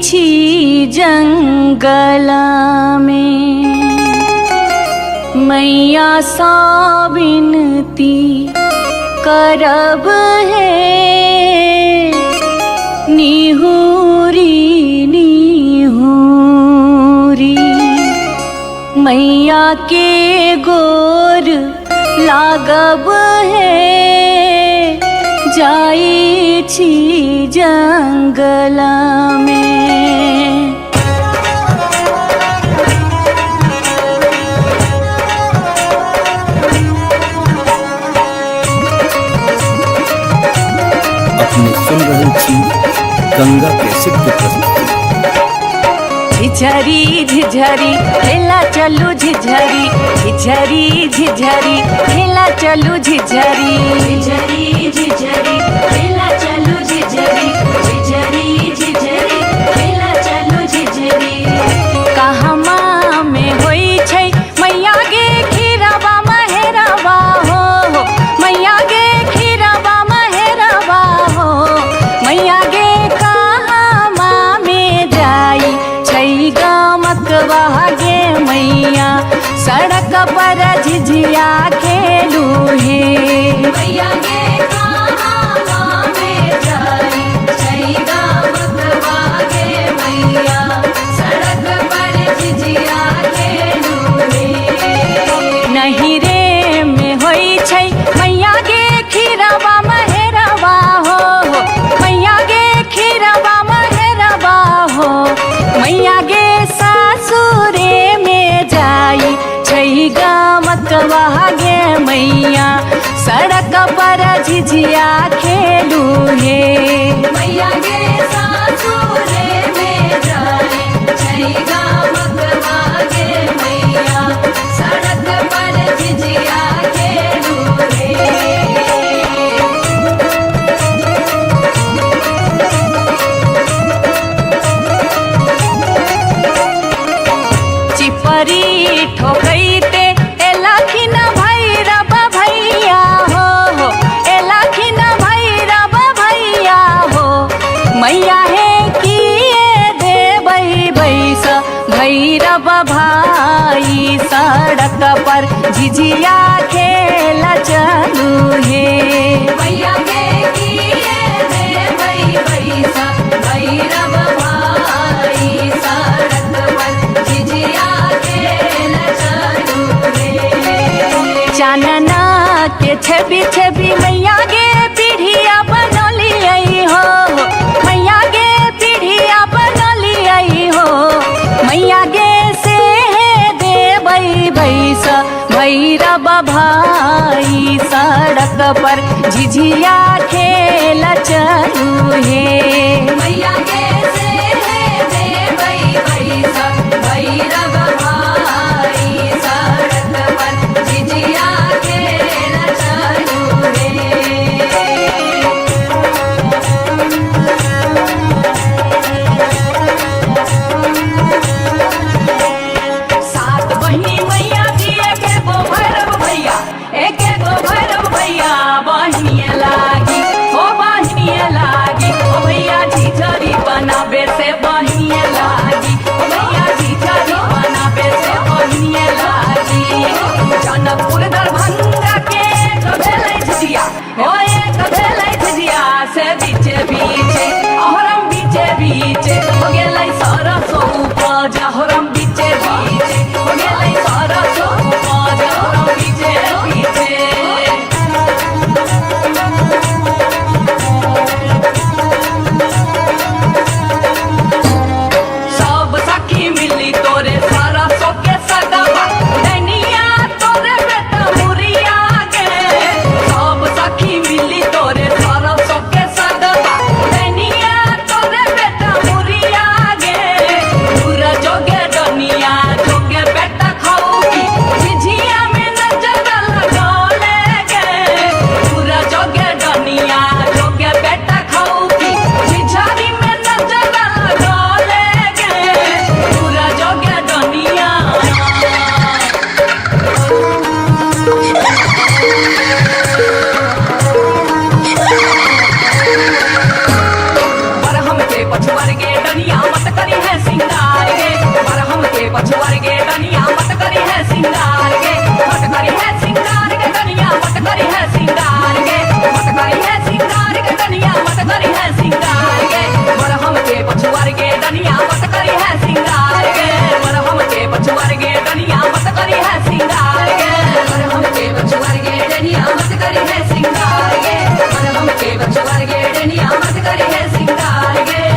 छी जंगला में मैया सा विनती करब है निहुरी निहुरी मैया के गोर लागब है जाई छी जंगला में। अपने सुन रहे छी गंगा कैसेट के प्रस्तुति। झिझरी झिझरी खेला चलू झिझरी झिझरी झिझरी खेला चलू झिझरी झिझरी झिझरी खेला चलू झिझरी झिझरी झिझरी खेला चलू झिझरी। कहमा में होई छै मैया गे खीरवा महेरवा हो मैया गे खीरवा महेरवा हो मैया गे कहमा में जाई गमकवा गे मैया सड़क पर झिझिया खेलू हे मैया गे कहवा में जाई छई गमकवा गे मैया सड़क पर झिझिया खेलू हे। नहीं रे में होई छै मैया गे खीरवा महेरवा हो मैया गे खीरवा महेरवा हो मैया गे सासुरे में जाई छई गमकवा गे मैया सड़क पर झिझिया खेलू हे मैया गे सासुरे में जाई छई गमकवा गे मैया सड़क पर झिझिया खेलू हे। चिपरी ठोकैते एलाखिन भैरव भैया हो एलाखिन भैरव भैया हो मैया हे किए देबै बैस भैरव भाई सड़क पर झिझिया खेल चलू हे मैया गे किए देबै बैस भैरव भाई सड़क पर झिझिया चानना के छवि छवि मैया गे पीढ़िया बनलियै हो मैया गे पीढ़िया बनलियै हो मैया गे से देबै बैस भैरव भाई सड़क पर झिझिया खेल चलू हे मैया गे से देबै बैस भैरव भाई सड़क पर झिझिया खेल चलू हे। सात बहिनी मैया जी एक गो भैरव भैया एक गो भैरव भैया बहिनिए लागी हो बहिनिए लागी ओ भैया झिझरी बनाबे से बहिनिए लागी ओ भैया झिझरी बनाबे से बहिनिए लागी। जनकपुर दरभंगा के कभेलै झिझिया हो एक कभेलै झिझिया से बीचे बीचे अहरम बीचे बीचे हो गेलै सरसो उपज अहरम बीचे बीचे हो गेलै सरसो उपज अहरम बीचे बीचे। सब सखी मिली तोरे सरसो के सगवा दैनिया तोरे बेटा मुरिया गे सब सखी मिली तोरे सरसो के सगवा दैनिया तोरे बेटा मुरिया दनिया मत करी है सिंगार गे बरहम के पछुआर गे दनिया मत करी है सिंगार गे मत करी है सिंगार गे दनिया मत करी है सिंगार गे मत करी है सिंगार गे दनिया मत करी है सिंगार गे बरहम के पछुआर गे दनिया मत करी है सिंगार गे बरहम के पछुआर गे दनिया मत करी है सिंगार गे बरहम के पछुआर गे दनिया मत करी है सिंगार गे बरहम के पछुआर गे दनिया मत करी है सिंगार गे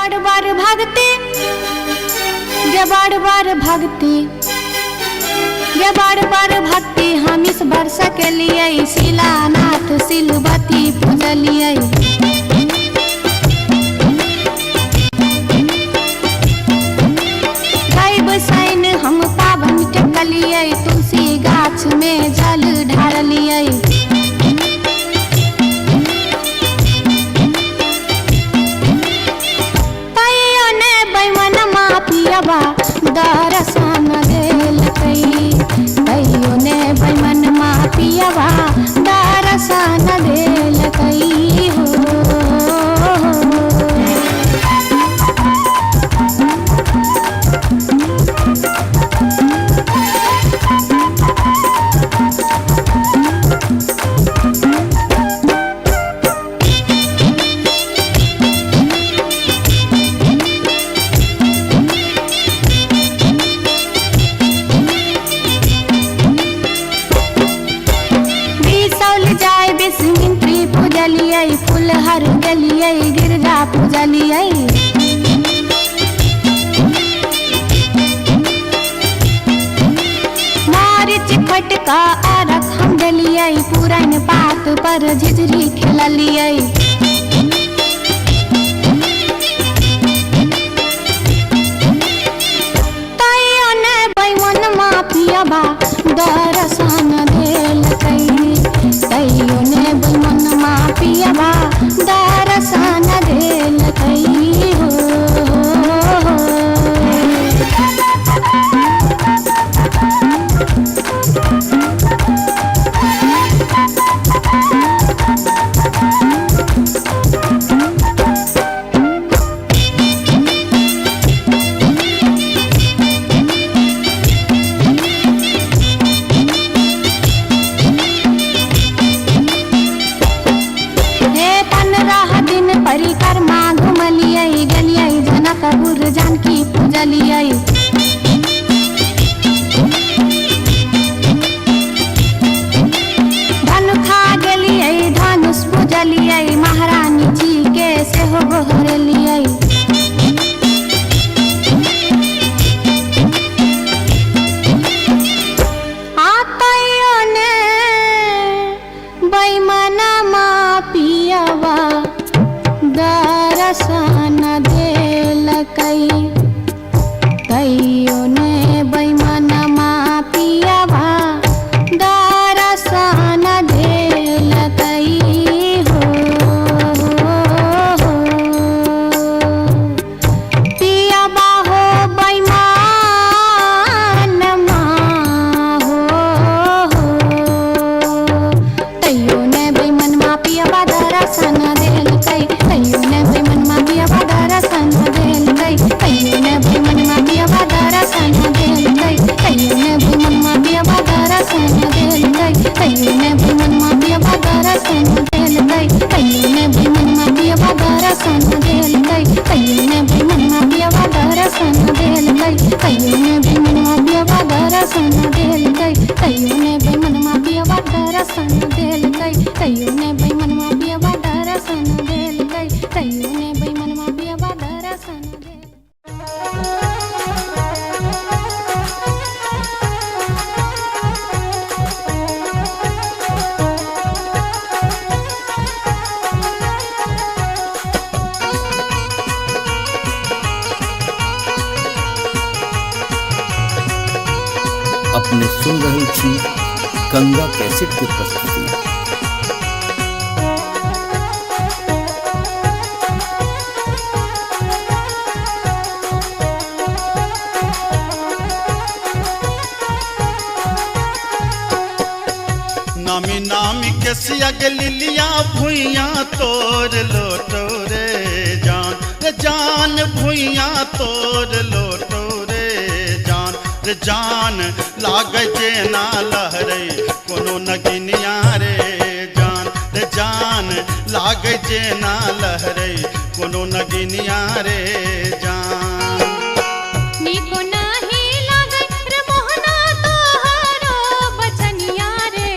बार बार भागते, गे बार बार भागते, गे बार बार भागते हम इस वर्ष के लिए शिलानाथ सिलवती पूजलिए। बसाइन हम पावन टेकलिए, तुलसी गाछ में जल ढारलिए। तैयो ने बैमन मापियबा दर्शन देलकै, तैयो ने बैमन मापियबा दर्शन देलकै हो। फुलहर गलिए गिरजा पूजलिए। मारिच फटका आरख हम डलिए, पुरान पात पर झिझरी खेललिए। तैयो ने बैमन मापियबा दर्शन देलकै, तैयो ने बैमन मापियबा दर्शन देलकै हो। परिक्रमा घुमलिए, गलिए जनकपुर जानकी पूजलिए। धनुखा गेलिए धनुष पूजलिए, महारानी जी के सेहो गोहरलिए। तैयो ने बैमन मापियबा दर्शन देलकै, तैयो ने बैमन मापियबा दर्शन देलकै हो। पियबा हो बैमन हो, तैयो ने बैमन मापियबा दर्शन देलकै, तैयो ने बैमन मापियबा दर्शन देलकै, तैयो ने बैमन मापियबा दर्शन देलकै, तैयो ने बैमन मापियबा दर्शन देलकै, तैयो ने बैमन मापियबा दर्शन देलकै, तैयो ने बैमन मापियबा दर्शन देलकै, तैयो ने बैमन मापियबा दर्शन देलकै, तैयो ने बैमन मापियबा दर्शन देलकै, तैयो ने बैमन मापियबा दर्शन देलकै, तैयो ने बैमन मापियबा दर्शन देलकै, तैयो ने बैमन मापियबा दर्शन देलकै। अपने सुन रहे छी गंगा कैसेट की प्रस्तुति। नामी नामी के सिया लिलिया भुइया तोड़ लोटो रे जान भुइया तोड़ लोटो रे जान लाग जे ना लहरे कोनो नगिनिया रे जान लाग जे ना लहरे कोनो नगिनिया रे जान। निको नाही लागे रे मोहना तोहरो बचनिया रे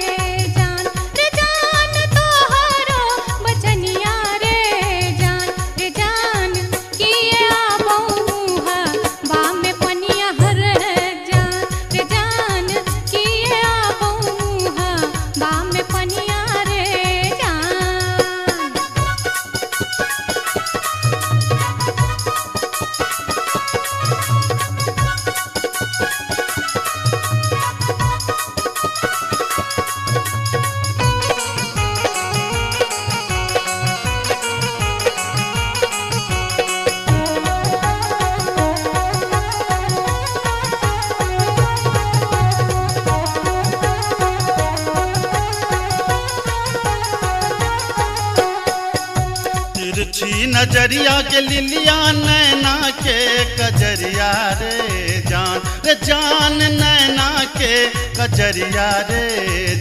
जान तोहरो बचनिया रे जान किए तिरछी नजरिया के लिलिया नैना के कजरिया रे जान नैना के कजरिया रे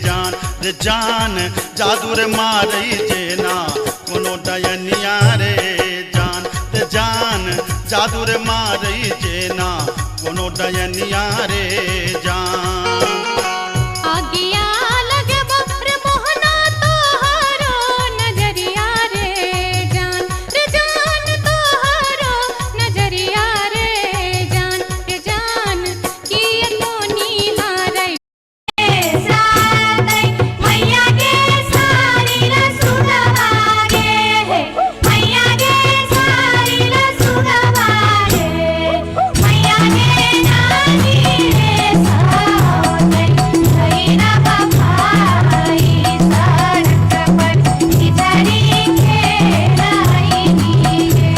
जान जादू रे मारई जेना कोनो डयनिया रे जान जादू रे मारई जेना कोनो डयनिया रे जान आगिया लगे बप्र मोहना तोहारो नजरिया रे जान तोहारो नजरिया रे जान किए तो निहारै सादै मैया के सारी रसुलवा गे मैया के सारी रसुलवा गे मैया के नानी रे सादै भैरा बभाई सड़क पर खिचड़ी खेलाई गे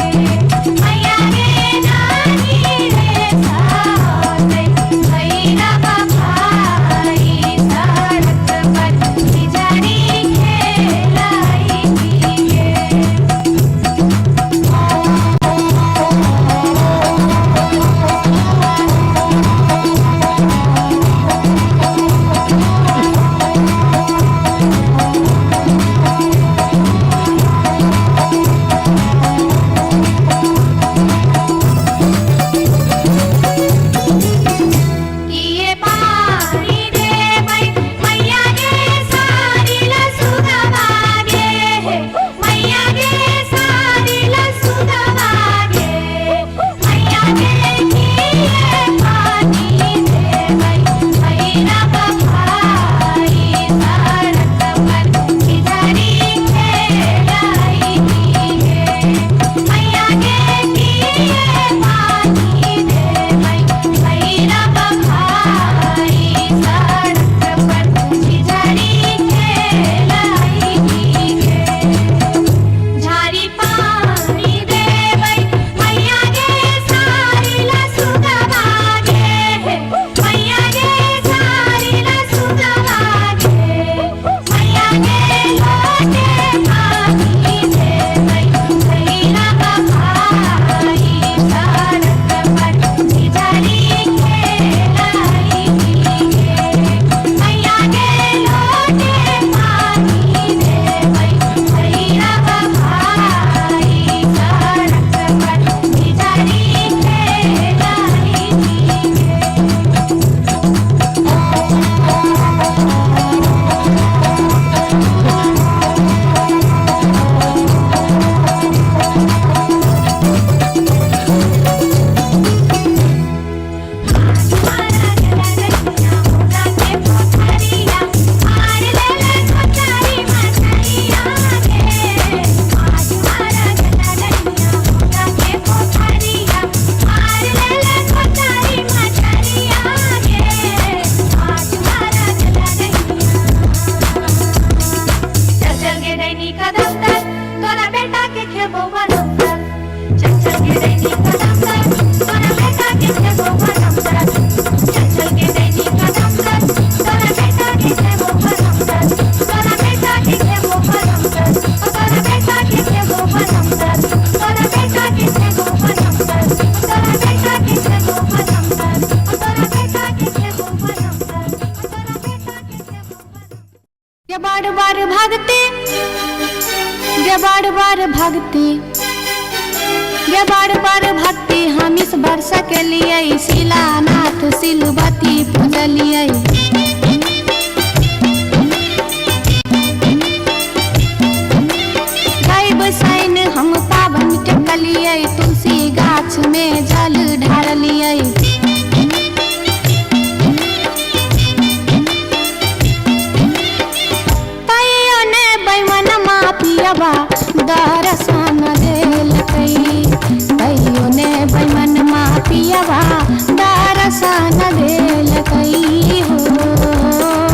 मैया के नानी रे सादै भैरा बभाई सड़क पर खिचड़ी खेलाई गे किए पानी देबै मैया गे सारी लसुदवा गे मैया गे सारी लसुदवा गे मैया गे किए पानी देबै भैरा बभाई सड़क पर खिचड़ी खेलाई गे मैया गे किए पानी देबै भैरा बभाई सड़क पर खिचड़ी खेलाई गे झारी पानी देबै मैया गे सारी लसुदवा गे मैया गे सारी लसुदवा गे मैया गे लोटे पानी देबै भैरा बभाई सड़क पर खिचड़ी खेलाई गे मैया गे लोटे पानी देबै भैरा बभाई सड़क पर खिचड़ी खेलाई गे चल गे दैनी कदम तक तोरा बेटा के खेबो बनम तक चल गे दैनी कदम तक तोरा बेटा के खेबो बनम तक चल गे दैनी कदम तक तोरा बेटा के खेबो बनम तक तोरा बेटा के खेबो बनम तक तोरा बेटा के खेबो बनम तक तोरा बेटा के खेबो बनम तक तोरा बेटा के खेबो बनम तक तोरा बेटा के खेबो बनम तक तोरा बेटा के खेबो ये बार बार भागते ये बार बार भक्ति हम इस वर्ष के लिए शिलानाथ सिलवती पूजलिए गायब साइन हम पावन टेकलिए तुलसी गाछ में जल ढारलिए तैयो ने बैमन मापियबा दर्शन देलकै तैयो ने बैमन मापियबा दर्शन देलकै हो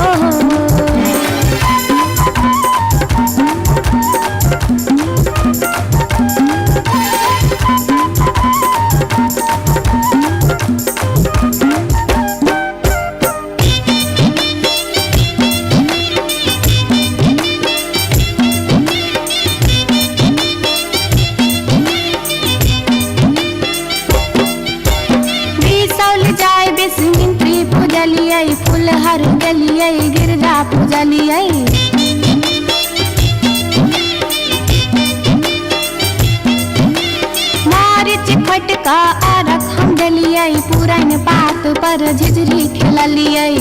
डलियै मारिच फटका आरख हम डलियै पुरैन पात पर झिझरी खेललियै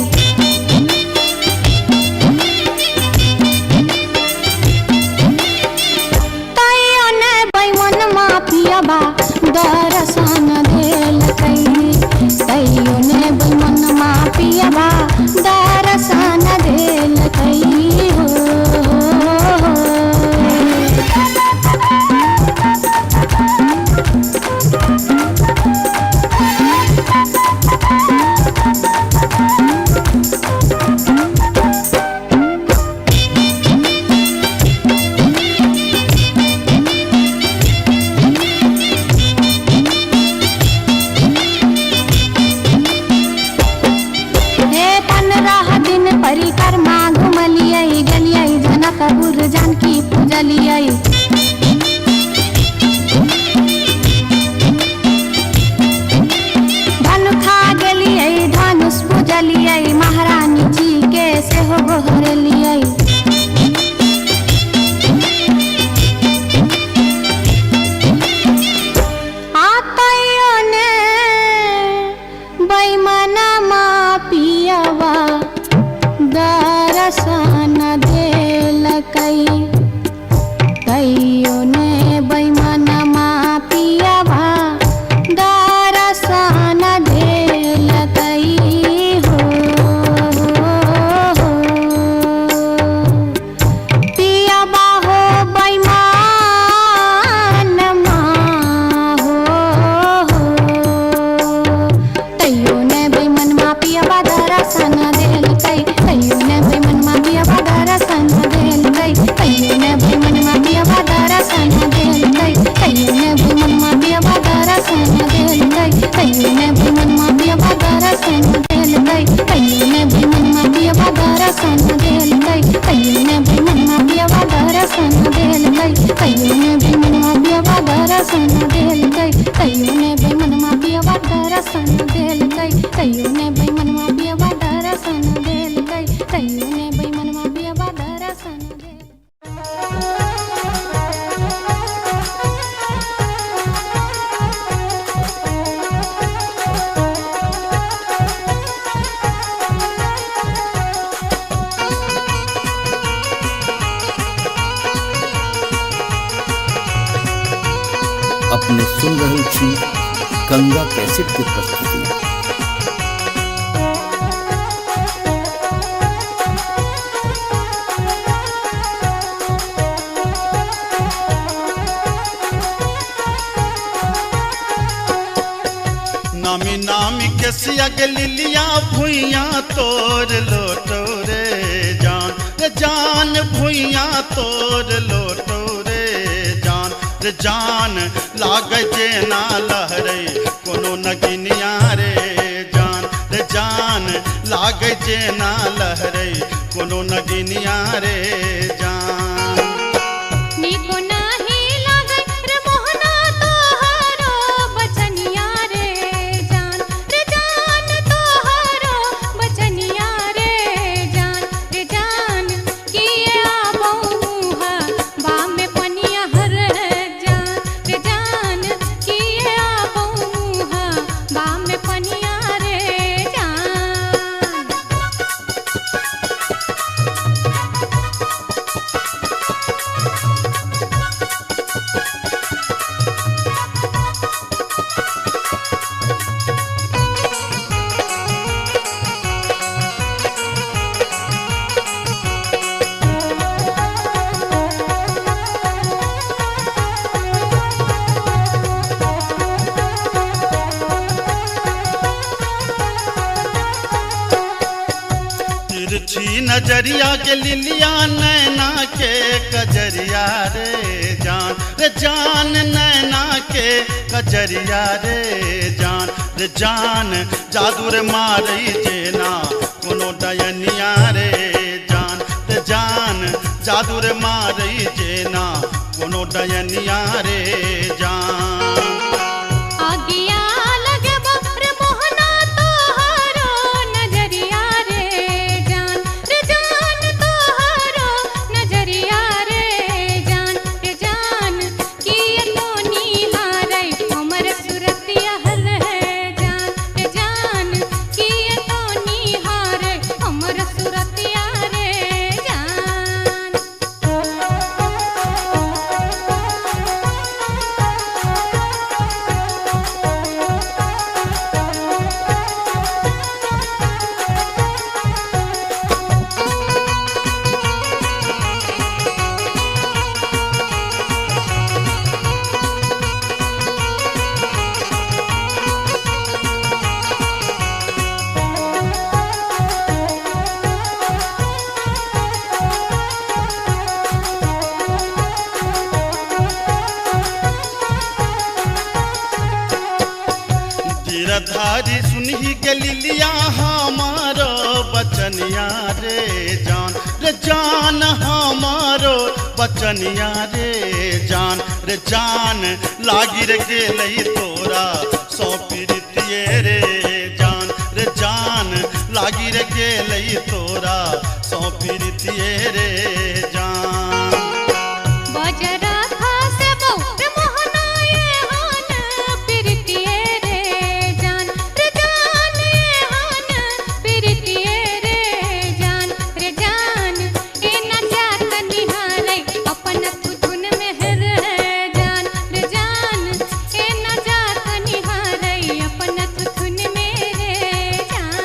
तैयो ने बैमन माफियाबा दर्शन देलकै तैयो ने बैमन माफियाबा दर्शन देलकै हो परिक्रमा घुमलियै गेलियै जनकपुर जानकी पूजलियै धनुखा गेलियै धनुष पूजलियै महारानी जी के सेहो गोहरलियै आतैयो ने बैमनमा पियवा दर्शन देलकै तैयो ने बैमनमा पियवा दर्शन देलकै हो पियवा हो बैमनमा हो तैयो ने बैमनमा पियवा दर्शन देलकै तैयो ने बैमनमा पियवा दर्शन देलकै तैयो ने बैमनमा पियवा दर्शन देलकै तैयो ने बैमनमा पियवा दर्शन देलकै तैयो ने बैमनमा पियवा दर्शन देलकै तैयो ने बैमनमा पियवा दर्शन देलकै तैयो ने बैमनमा पियवा दर्शन देलकै तैयो ने बैमनमा पियवा दर्शन देलकै तैयो ने बैमनमा पियवा दर्शन देलकै तैयो ने बैमनमा पियवा दर्शन देलकै तैयो ने बैमनमा पियवा दर्शन अपने सुन रहे छी गंगा कैसेट की प्रस्तुति। नामी नामी के सियग लिलिया भुइया तोर लोटो रे जान भुइया तोर लोटो रे जान लागे जेना लहरे कोनो नगिनिया रे जान लागे जेना लहरे कोनो नगिनिया रे जान निको नाही लागे रे मोहना तोहरो बचनिया रे जान तोहरो बचनिया रे जान किए आबौहा बा में पनिया हर जान किए आबौहा बा में पनिया रे जान तिरछी नजरिया के लिलिया नैना के कजरिया रे जान नैना के कजरिया रे जान जादूर मारई जेना कोनो डयनिया रे जान जादूर मारई जेना कोनो डयनिया रे जान आगिया लगे रे मोहना तोहरो नजरिया रे जान के लिलिया हमारो बचनिया रे जान हमारो बचनिया रे जान लागी रे गेलई तोरा सौ पीरितिए रे जान लागी रे गेलई तोरा सौ पीरितिए रे जान बजरा खासे बहुत मोहनाए हान पिरतिए रे जान ये हान पिरतिए रे जान ए न जात निहारै अपन थुथुन मेहर जान ए न जात निहारै अपन थुथुन मेरे जान।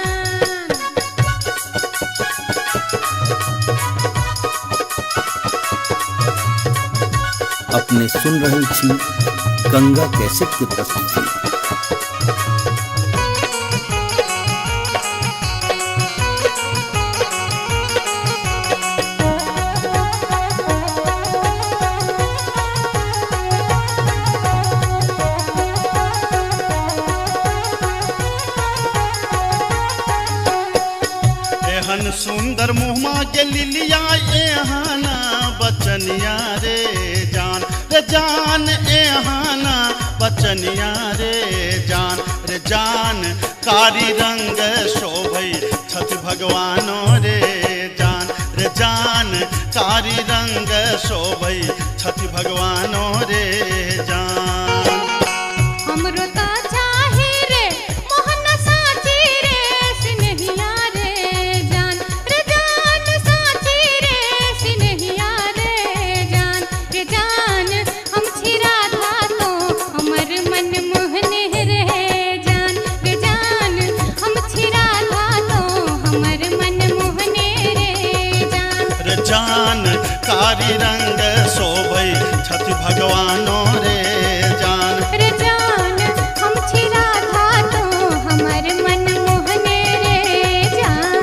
अपने सुन रहल छी गंगा कैसेट के प्रस्तुति। एहन सुंदर मुहमा के लिलिया एहन बचनिया रे जान एहन बचनिया रे जान कारी रंग शोभई छठ भगवानो रे जान कारी रंग शोभई छठ भगवानो रे जान। हमरो ता चाही रे मोहन साची रे सिनहिया रे जान साची रे सिनहिया रे जान हम छिरा था तो हमर मन मोहने रे जान हम छिरा था तो हमर मन मोहने रे जान कारी रंग शोभई छठ भगवानो रे जान हम छिरा था तो हमर मन मोहने रे जान।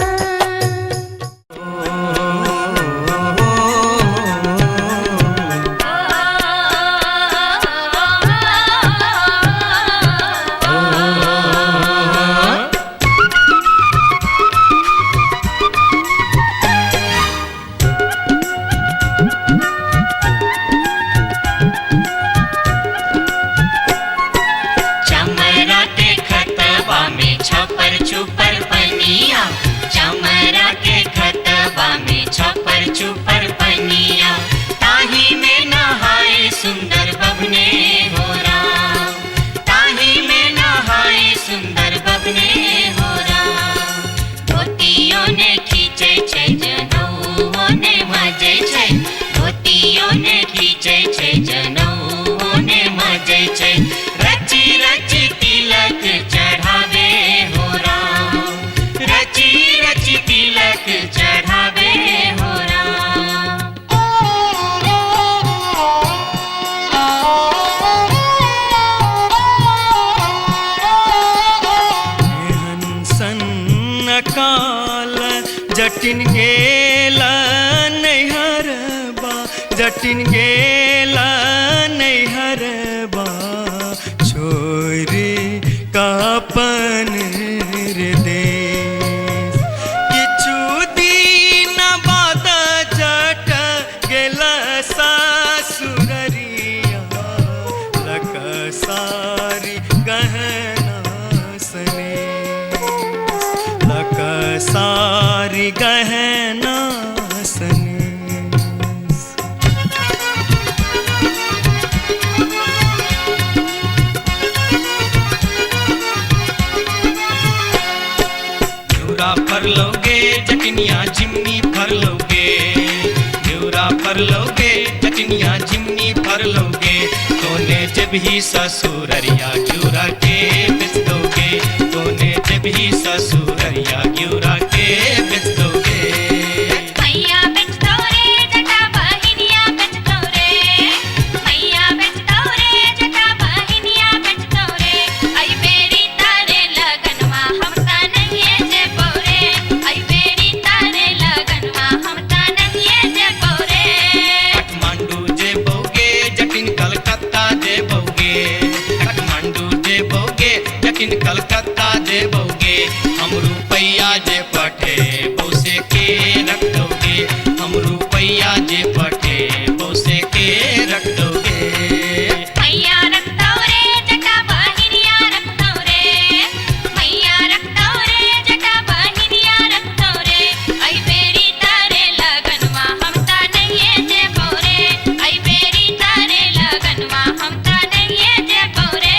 चमरा के खतबा में छपर छुपर पनिया चमरा के खतबा में छपर छुपर पनिया ताही में नहाए सुंदर बबने हो राम ताही में नहाए सुंदर बबने हो राम। धोतियों ने खींचे छै जनौओ ने मजे छै धोतियों ने खींचे छै जनौओ ने मजे छै रची रची तिलक चढ़ावे हो राम रची रची तिलक चढ़ावे हो राम। सन्न काल जटिन गेला नैहरबा जटिन गेला नैहरबा छोरी कापन देश किछु दिन बाद जट गेला सासुररिया लकसारी गहना सने लकसारी गहना सने। फरलोगे जटिनिया जिमनी फरलोगे न्यूरा फरलोगे जटिनिया जिमनी फरलोगे तोने जब ही ससुररिया ग्यूरा के बेच दोगे तोने जब ही ससुररिया ग्यूरा के बेच दोगे। मैया बेच दो रे जटा बहिनिया बेच दो रे मैया बेच दो रे जटा बहिनिया बेच दो रे आई बेरी तारे लगनवा हम ता नहीं जे पौरे आई बेरी तारे लगनवा हम ता नहीं जे पौरे। काठमांडू जे बोगे जटिन कलकत्ता जे बोगे काठमांडू जे बोगे जटिन कलकत्ता जे बोगे जे पठे बौसे के रख दोगे, हम रुपैया जे पठे बौसे के रख दोगे। मैया रखतौ रे जटा बहिनिया रखतौ रे, मैया रखतौ रे जटा बहिनिया रखतौ रे, आई बेरी तारे लगनवा हम ता नहिए जेबौ रे, आई बेरी तारे लगनवा हम ता नहिए जेबौ रे।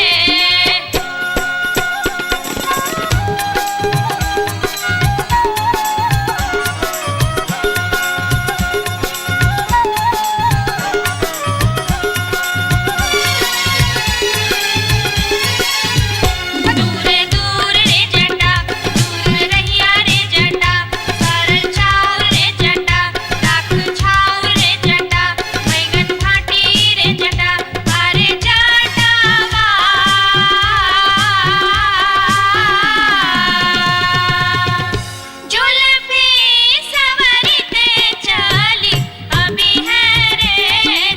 दूरे दूर रे जटा, दूर रहिया रे जटा, सरल छाव रे जटा, लाख छाव रे जटा, बैगन फाटी रे जटा, अरे जटावा जुल्फी सवरते चली अभी है रे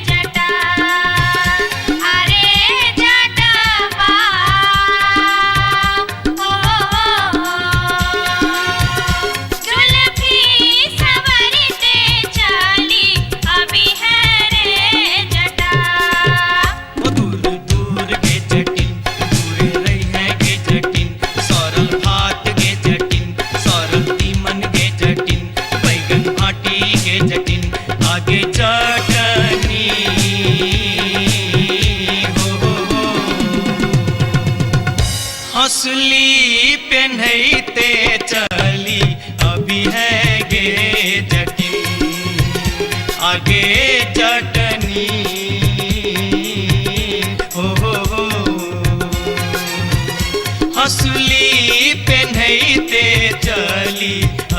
जटा, अरे जटावा जुल्फी सवरते चली अभी है रे जटा। ओ दूर दूर के जटिन, दूर रही है के जटिन, सरल भात के जटिन, सरल तीमन के जटिन, बैगन भाटी के जटिन, आगे चटनी हो। हंसली पेन्हते चली अभी है गे जटिन, आगे चटनी हो। हंसली पेन्हते चली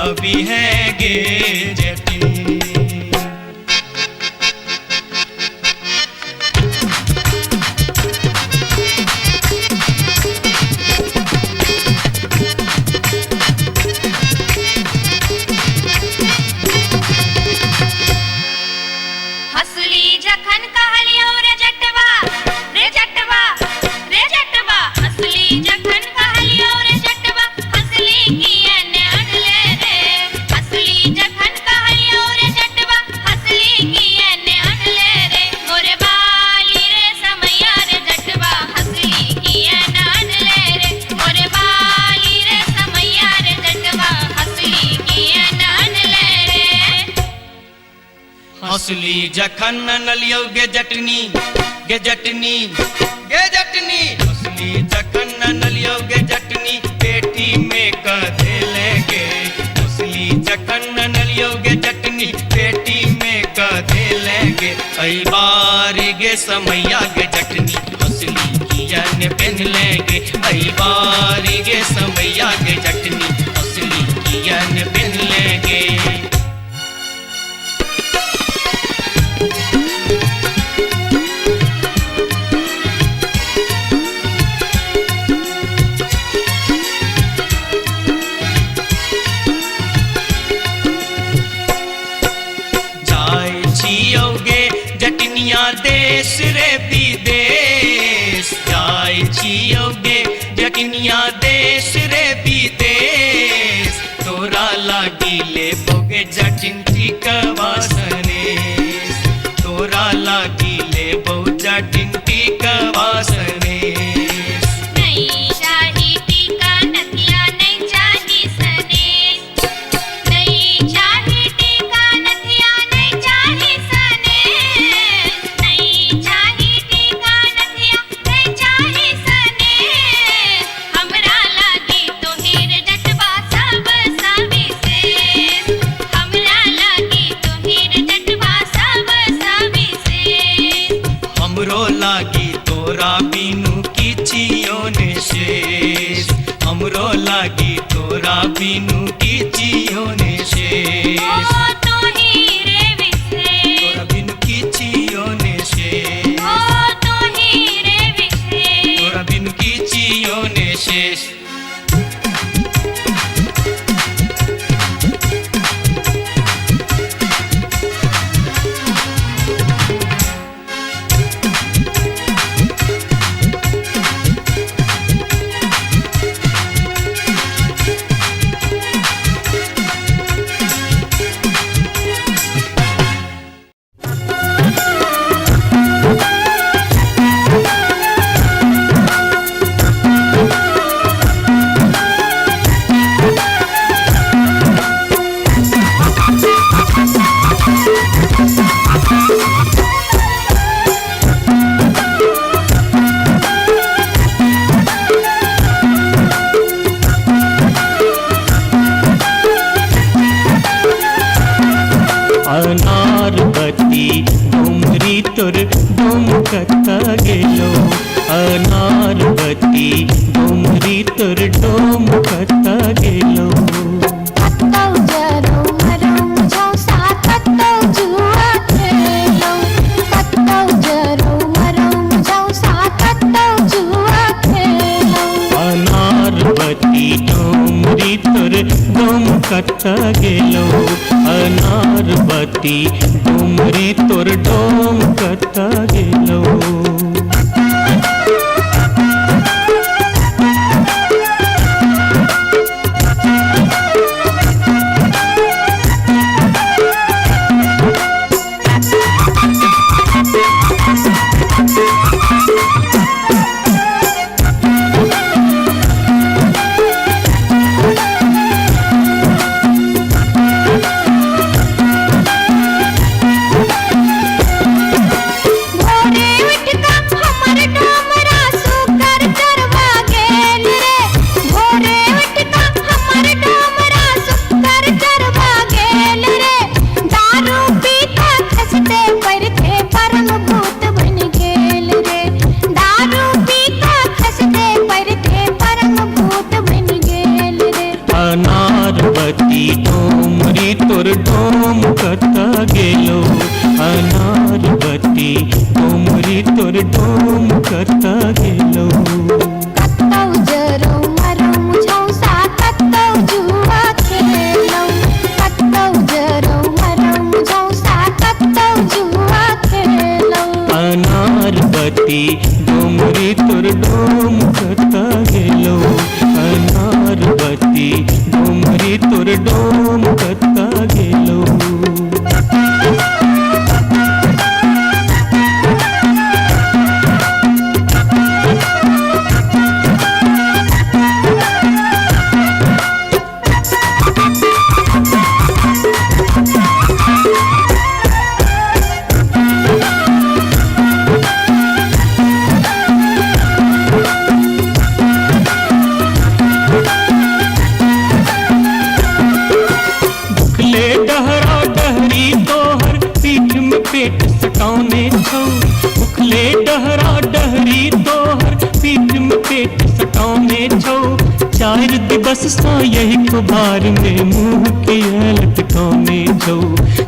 अभी है गे जटिन। हंसली जखन कहलियो रे जटवा, रे जटवा, रे जटवा, हंसली जखन कहलियो रे जटवा, हंसली कियन अनले रे, हंसली जखन कहलियो रे जटवा, हंसली कियन अनले रे, मोरे बाली रे समैया रे जटवा, हंसली कियन अनले रे, मोरे बाली रे समैया रे जटवा, हंसली कियन अनले रे। हंसली जखन नलियो गे जटनी, गे जटनी, गे जटनी, हंसली जखन नलियो गे जटनी, पेटी में कधे लेगे, हंसली जखन नलियो गे जटनी, पेटी में कधे लेगे, आई बारी गे समैया गे जटनी, हंसली कियन पेन लेगे, आई बारी गे समैया गे जटनी, हंसली कियन पेन लेगे। जाय छियोगे जटनिया देश रे विदेश, जाय छियोगे जटनिया देश रे विदेश, तोरा लागी ले बोगे जटिन टिकवा सनेश, तोरा लागी ले बो जटिन टिकवा सनेश। नहीं चाही टीका नथिया, नहीं चाही सनेस, नहीं चाही टीका नथिया, नहीं चाही सनेस, नहीं चाही टीका नथिया, नहीं चाही सनेस, हमरा लागी तोहिर जटवा सब सविशेष, हमरा लागी तोहिर जटवा सब सविशेष। हमरो लागी तोरा बिनु किछियो ने शेष, हमरो लागी तोरा बिनु किछियो ने शेष, ओ तोहिर विशेष, तोरा बिनु किछियो ने शेष, ओ तोहिर विशेष। तोरा बिनु किछियो ने शेष। तोर डोमकता गेलो अनारवती डोमरी तोर डोमकता गेलो कत्तौ जरौ मरौ झौसा कत्तौ जुआ खेलौ कत्तौ जरौ मरौ झौसा कत्तौ जुआ खेलौ अनारवती डोमरी तोर डोमकता गेलो अनारवती डोमरी तोर डोमकता गेलो अनारवती डोमरी तोर डोमकता गेलो अनारवती डोमरी तोर डोमकता गेलो कत्तौ जरौ मरौ झौसा कत्तौ जुआ खेलौ कत्तौ जरौ मरौ झौसा कत्तौ जुआ खेलौ अनारवती डोमरी तोर डोमकता गेलो अनारवती डोमरी तोर डोमकता गेलो पेट सटाउने छौ उखले डहरा डहरी तोहर पीठ में पेट सटाउने छौ चार दिवस सा यही कुबार में मुंह के लटकाउने छौ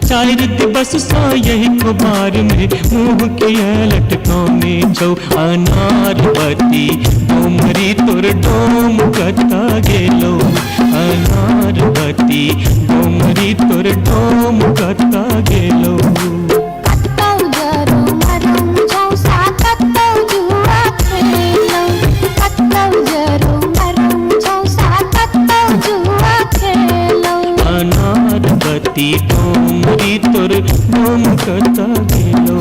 चार दिवस सा यही कुबार में मुंह के लटकाउने छौ अनारवती डोमरी तोर डोमकता गेलो अनारवती डोमरी तोर डोमकता गेलो अनारवती डोमरी तोर डोमकता गेलो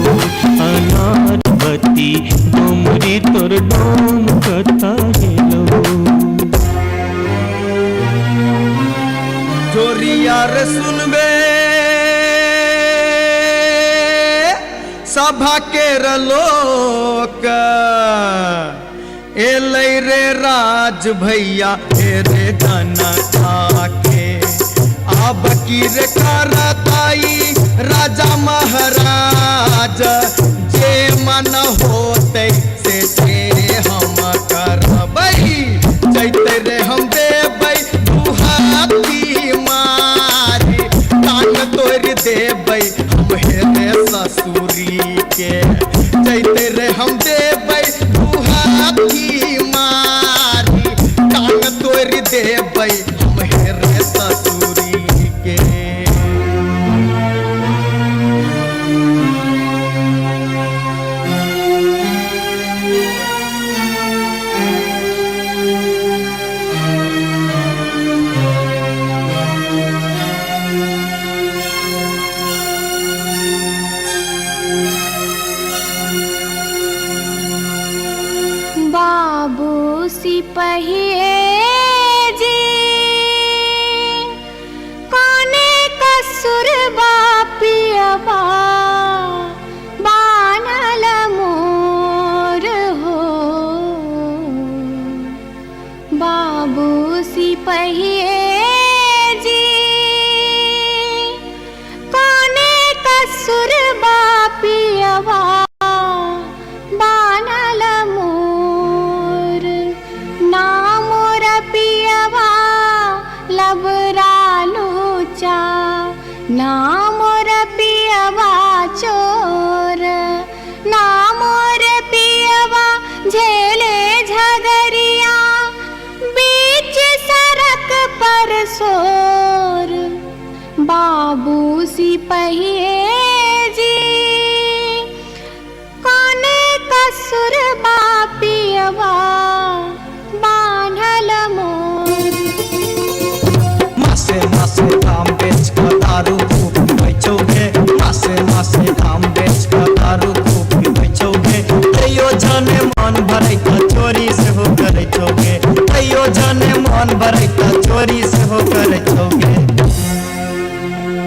अनारवती डोमरी तोर डोमकता गेलो जोरिया रे सुनबे सभा के लोक एलै रे राज भैया हे रे जनता के अब की रे करताई राजा महाराज जे मन होते से हम करबै जैते रे हम देबै दुहाती मारी तान तोड़ देबै हम हेरे ससुरी के जैते रे हम देबै दुहाती मारी तान तोड़ देबै हम हेरे ससुरी के बाबू सिपहिए जी कोने कसुर बापियबा बानल मोर हो बाबू सिपहिए जी कोने कसुर बापियबा सिपहिए जी कोने कसुर बापियवा बांधल मोर। मासे मासे काम बेच कर दारू खूब बेचोगे, मासे मासे काम बेच कर दारू खूब बेचोगे, तैयो जाने मन भरे का चोरी से हो करे चोगे, तैयो जाने मन भरे का चोरी से हो करे चोगे।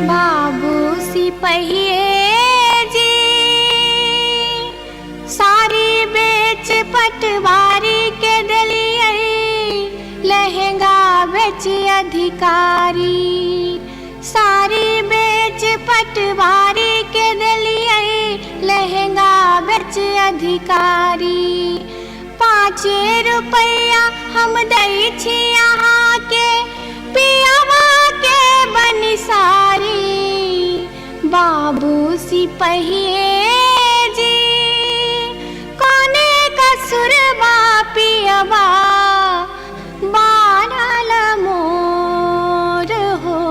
बाबू सिपहिए जी सारी बेच पटवारी के दलिए लहंगा बेच अधिकारी, सारी बेच पटवारी के दलिए लहंगा बेच अधिकारी। 5 रुपया हम दई छी यहाँ के पियावा के बनिसारी। बाबू सिपहिए जी कोने कसुर बापियवा बांधल मोर हो।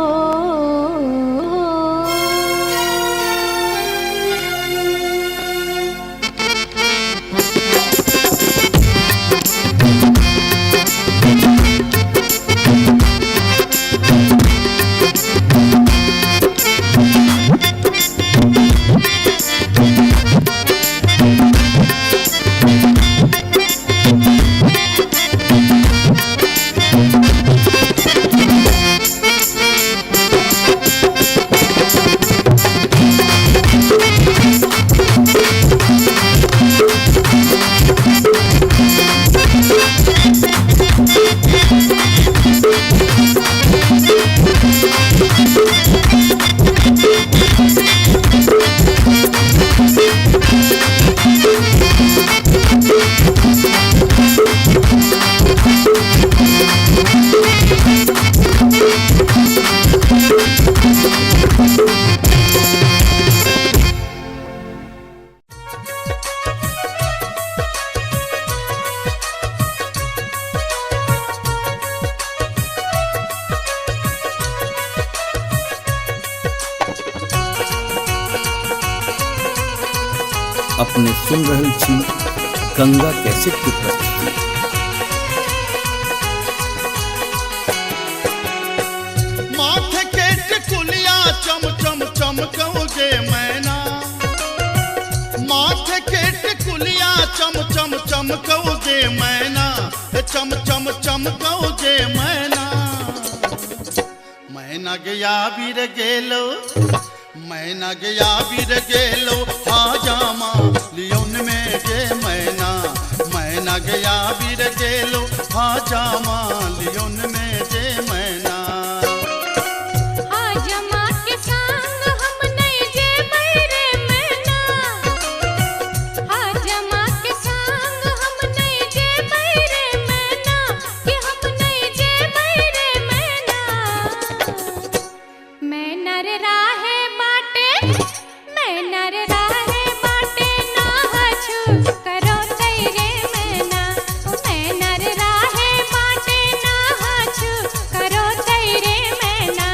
अपने सुन रहल छी गंगा कैसेट की प्रस्तुति। माथे के टिकुलिया चम चम चमकौगे मैना, माथे के टिकुलिया चम चम चमकौगे मैना, चम चम चमकौगे मैना। मैना गया बीर गेलो, मैना गया बीर गेलो हाजामा लियोन में गे मैना, मैना गया बीर गेलो हाजामा लियोन में गे मैना। हाजमा के संग हम नहीं जेबै रे मैना, हाजमा के संग हम नहीं जेबै रे मैना, कि हम नहीं जेबै रे मैना। मैना रे राहे बाटे, मैना रे राहे बाटे ना हछु करो तैरे मैना, मैना रे राहे बाटे ना हछु करो तैरे मैना।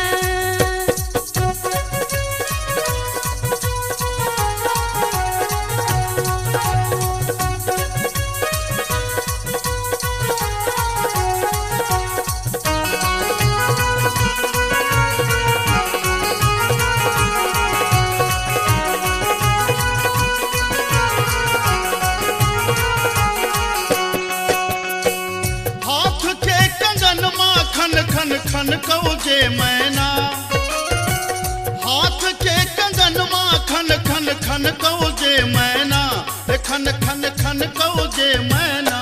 हाथ के कंगन माँ खन खन खन कौगे मैना, हाथ के कंगन माँ खन खन खन कौगे मैना, खन खन खन कौगे मैना।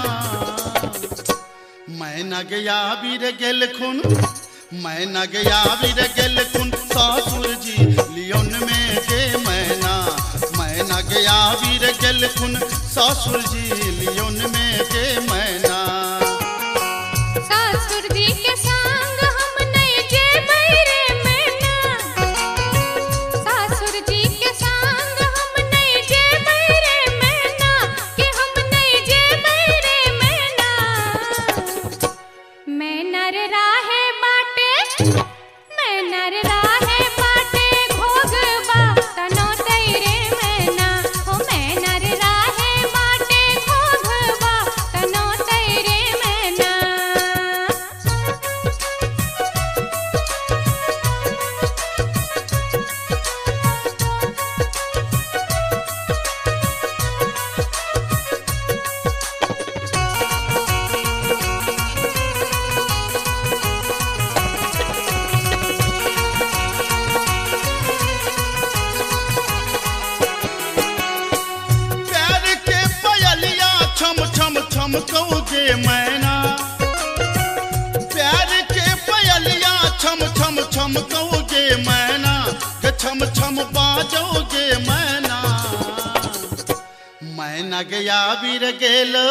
मैना गया बीर गेल खुन, मैना गया बीर गेल खुन सासुर जी लियोन में गे मैना, मैना गया बीर गेल खुन सासुर जी लियोन में गे मैना। सासुर जी के संग हम नहीं जेबै रे मैना, सासुर जी के संग हम नहीं जेबै रे मैना, कि हम नहीं जेबै रे मैना। मैना रे राहे बाटे, मैना रे राहे बाटे घोग छम कहोगे मैना, प्यार के पयलिया छम छम छम कहोगे मैना, के छम छम बाजोगे मैना। मैना गया वीर गेलो,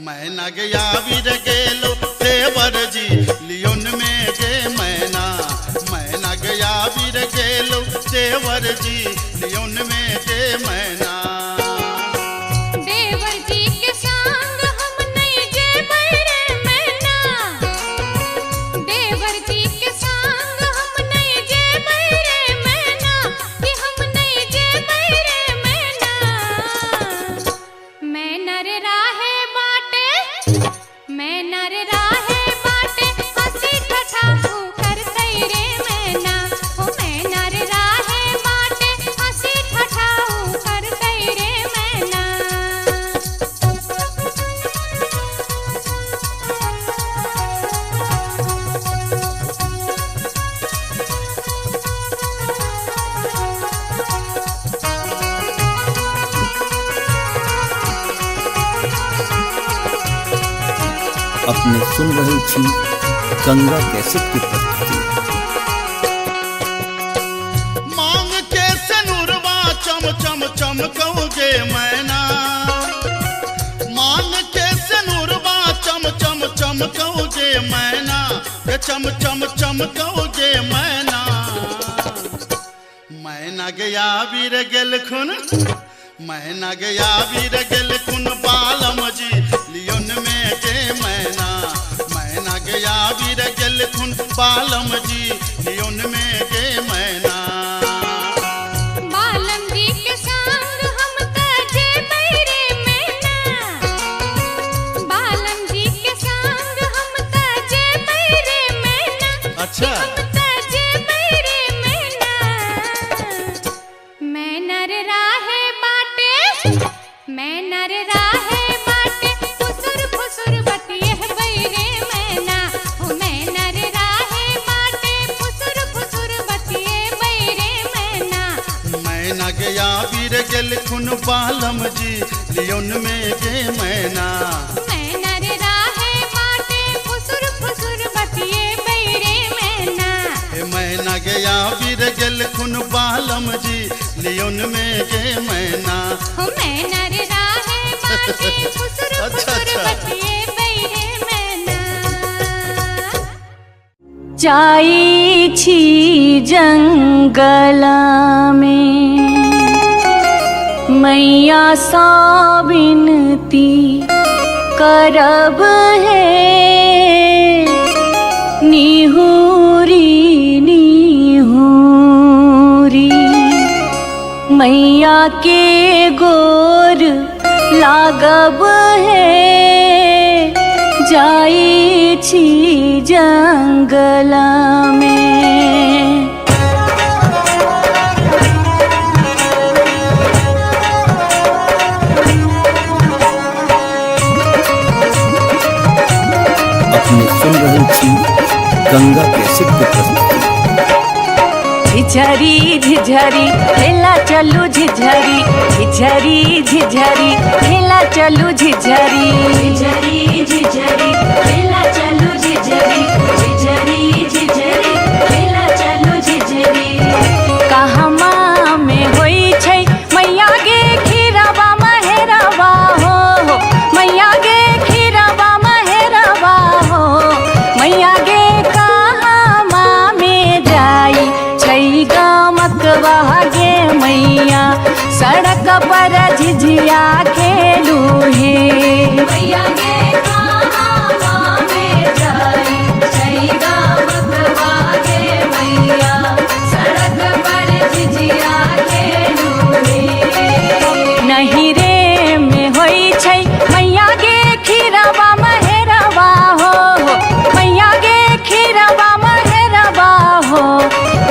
मैना गया वीर गेलो देवर जी लियोन में गे मैना, मैना गया वीर गेलो देवर जी लियोन में गे मैना। देवर जी के संग हम नहीं जेबै रे मैना, देवर जी के संग हम नहीं जेबै रे मैना, कि हम नहीं जेबै रे मैना। मैना रे राहे बाटे, मैना रे राहे बाटे, हंसी ठठाहू करतै रे मैना, ओ मैना रे राहे बाटे, हंसी ठठाहू करतै रे मैना। अपने सुन रहे छी गंगा कैसेट की प्रस्तुति। मांग के सनुरवा चम चम चम कहोगे मैना, मांग के सनुरवा चम चम चम कहोगे मैना, के चम चम चम कहोगे मैना। मैना गया वीर गेल खुन, मैना गया वीर गेल खुन बालम जी लियोन में गे मैना, मैना गया वीर गेल खुन बालम जी लियोन में गे मैना। बालम जी के संग हम त जेबै रे मैना, बालम जी के संग हम त जेबै रे मैना, अच्छा हम त जेबै रे मैना। मैना रे राहे बाटे, मैना रे राहे बाटे, फुसुर फुसुर बतियहबै रे मैना, ओ मैना रे राहे बाटे, फुसुर फुसुर बतियहबै रे मैना। मैना गया वीर गेल खुन बालम जी लियोन में गे मैना, मैना रे राहे बाटे, फुसुर फुसुर बतियहबै रे मैना। ए मैना गया वीर गेल खुन बालम जी लियोन में गे मैना। ओ मैना रे राहे बाटे, फुसुर अच्छा, फुसुर अच्छा। बतियहबै रे मैना। जाई छी जंगल में मैया सा विनती करब है, निहुरी निहुरी मैया के गोर लागब है, जाई छी जंगल में। अपने सुन रहे छी गंगा कैसेट की प्रस्तुति। झिझरी झिझरी खेला चलू झिझरी, झिझरी झिझरी खेला चलू झिझरी, झिझरी झिझरी खेला चलू झिझरी, झिझरी झिझरी खेला चलू झिझरी। कहमा में होई छै मैया गे खीरवा महेरवा हो, मैया गे खीरवा महेरवा हो, मैया गे कहमा में जाई छै गमकवा गे मैया, सड़क पर झिझिया खेलू हे, मैया गे कहमा में जाई छै गमकवा गे मैया, सड़क पर झिझिया खेलू हे। नहीं रे में होई छै मैया गे खीरवा महेरवा हो, मैया गे खीरवा महेरवा हो,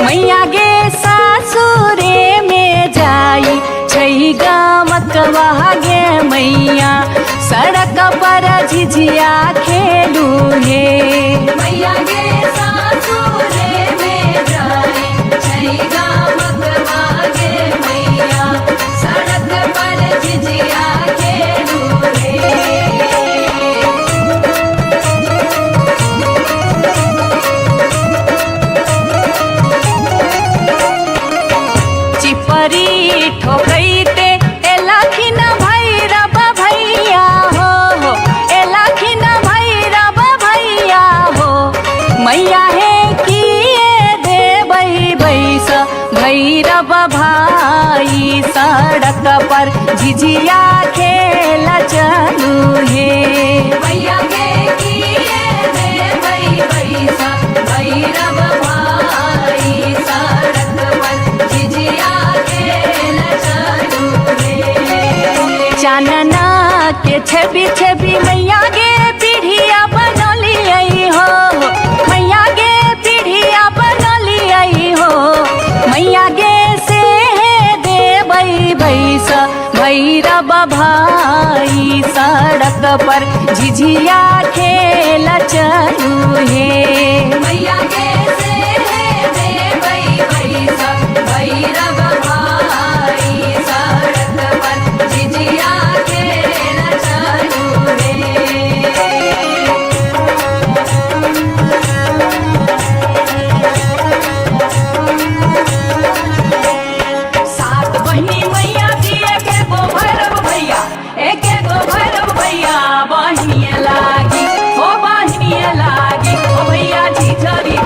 मैया गे सासुरे में जाई छै गमकवा गे मैया, सड़क पर झिझिया खेलू हे, मैया गे सासुरे में जाई छै गमकवा गे मैया, सड़क पर झिझिया खेलू हे। झिझिया खेल चलू हे मैया के किए रे बैसा भैरव भाई सड़क पर झिझिया खेल चलू रे। चानना के छवि छवि मैया गे पीढ़िया बनलियै हो मैया गे पीढ़िया बनलियै हो मैया गे से देबै बैसा भैरव भाई सड़क पर झिझिया खेल चलू हे मैया के से देबै बैसा भैरव भाई सड़क पर झिझिया खेल चलू रे। सात बहिनी मैया जी एके गो भैरव भैया एके गो भैरव भैया बहिनिए लागी हो बहिनिए लागी ओ भैया झिझरी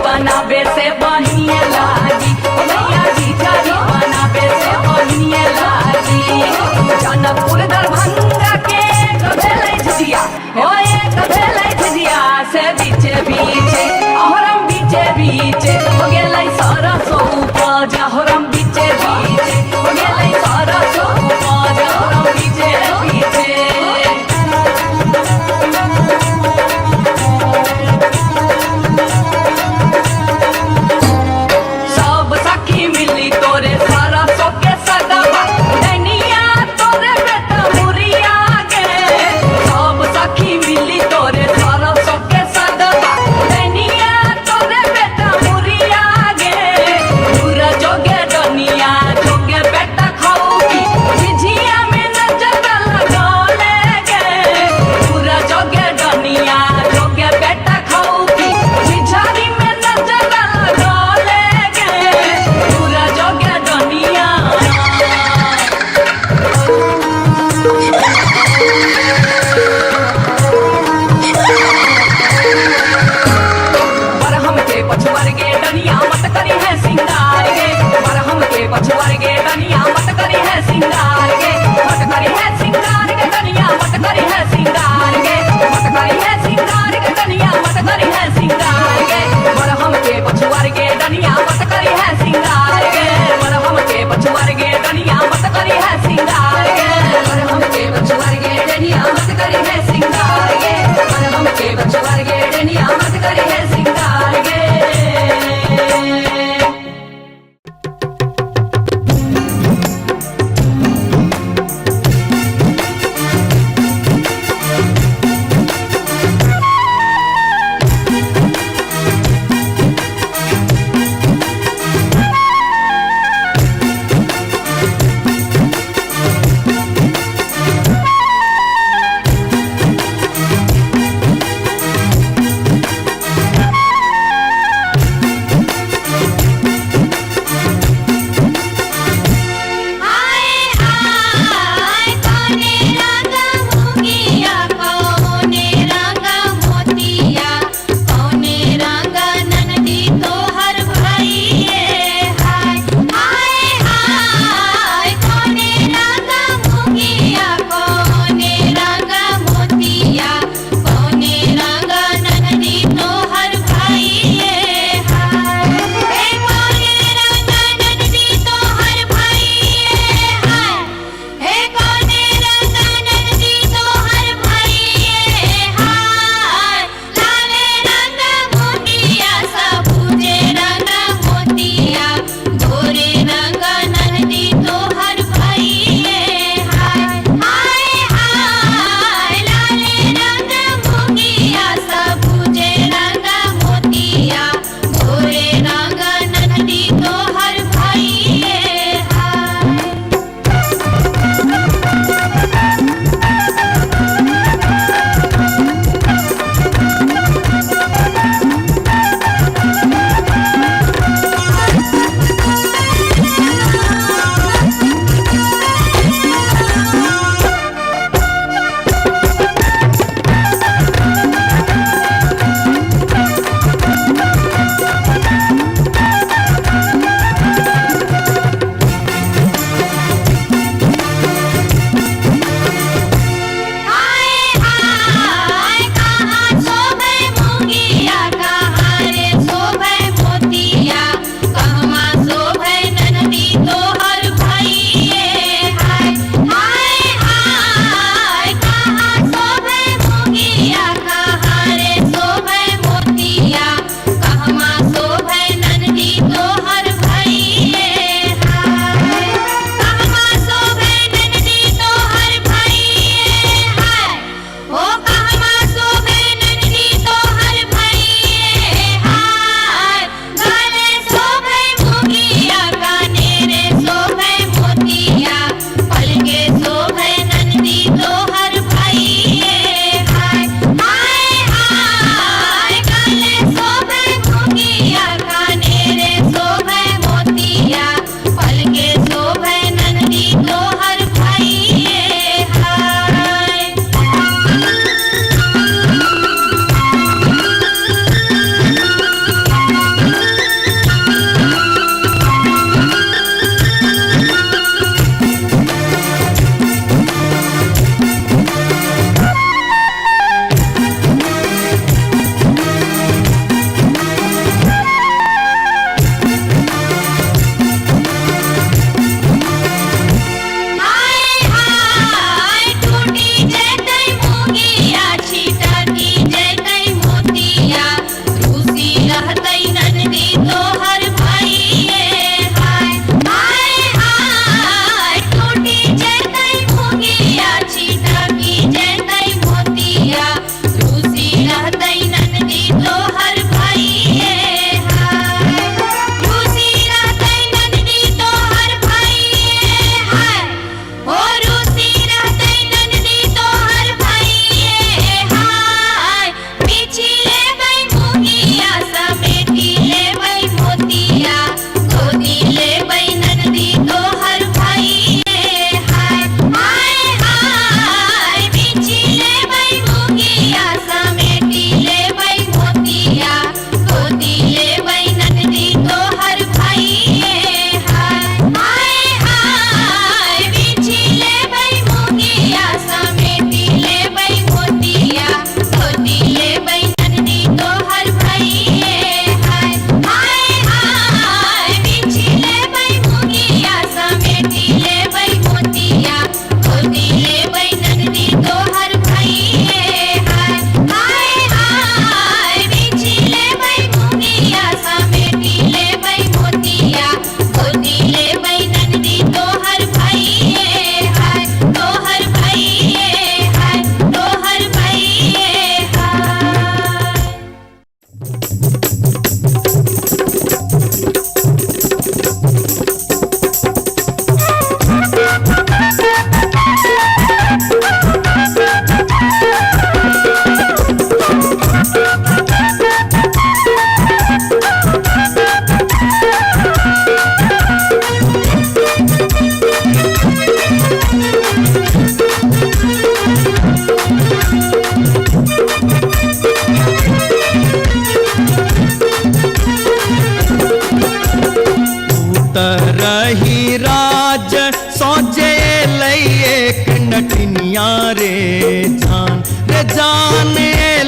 नटनिया रे जान रे जान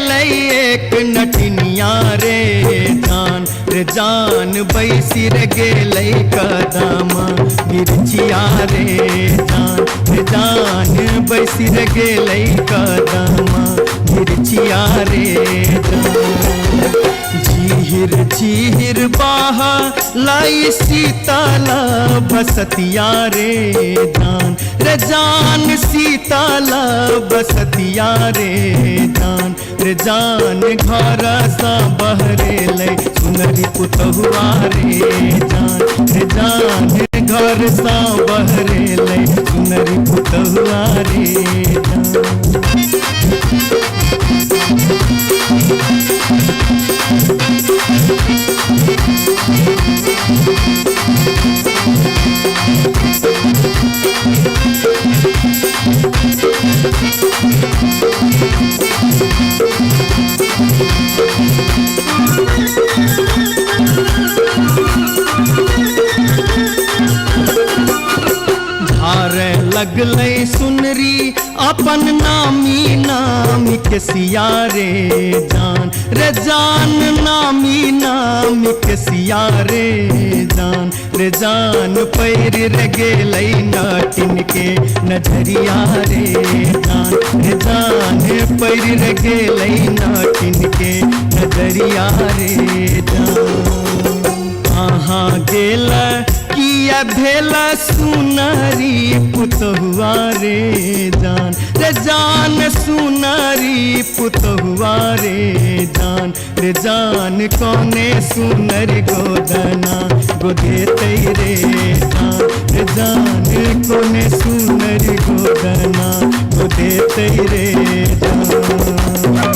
लई एक नटनिया रे जान रे जान बैसी रे गेलै कदम मिर्चिया रे जान बैसी रे गेलै कदम मिर्चिया रे जान झीर झीर बाह लाई सीताला बसतिया रे जान सीताला बसतिया रे जान घर सा बहरे ले सुनरी पुतहुआ रे जान घर सा बहरे ले सुनरी पुतहुआ रे धारे लगलै सुनरी अपन नामी नामी के सिया रे जान नामी नामी के सिया रे जान पैर रे गेलै नाटिन के नजरिया रे जान पैर रे गेलै नाटिन के नजरिया रे जान कहाँ गेल किया भेल सुनरी पुतहुआ रे जान सुनरी पुतहुआ रे जान कोने सुनर गोदना गोदेतै रे जान कोने सुनर गोदना गोदेतै रे जान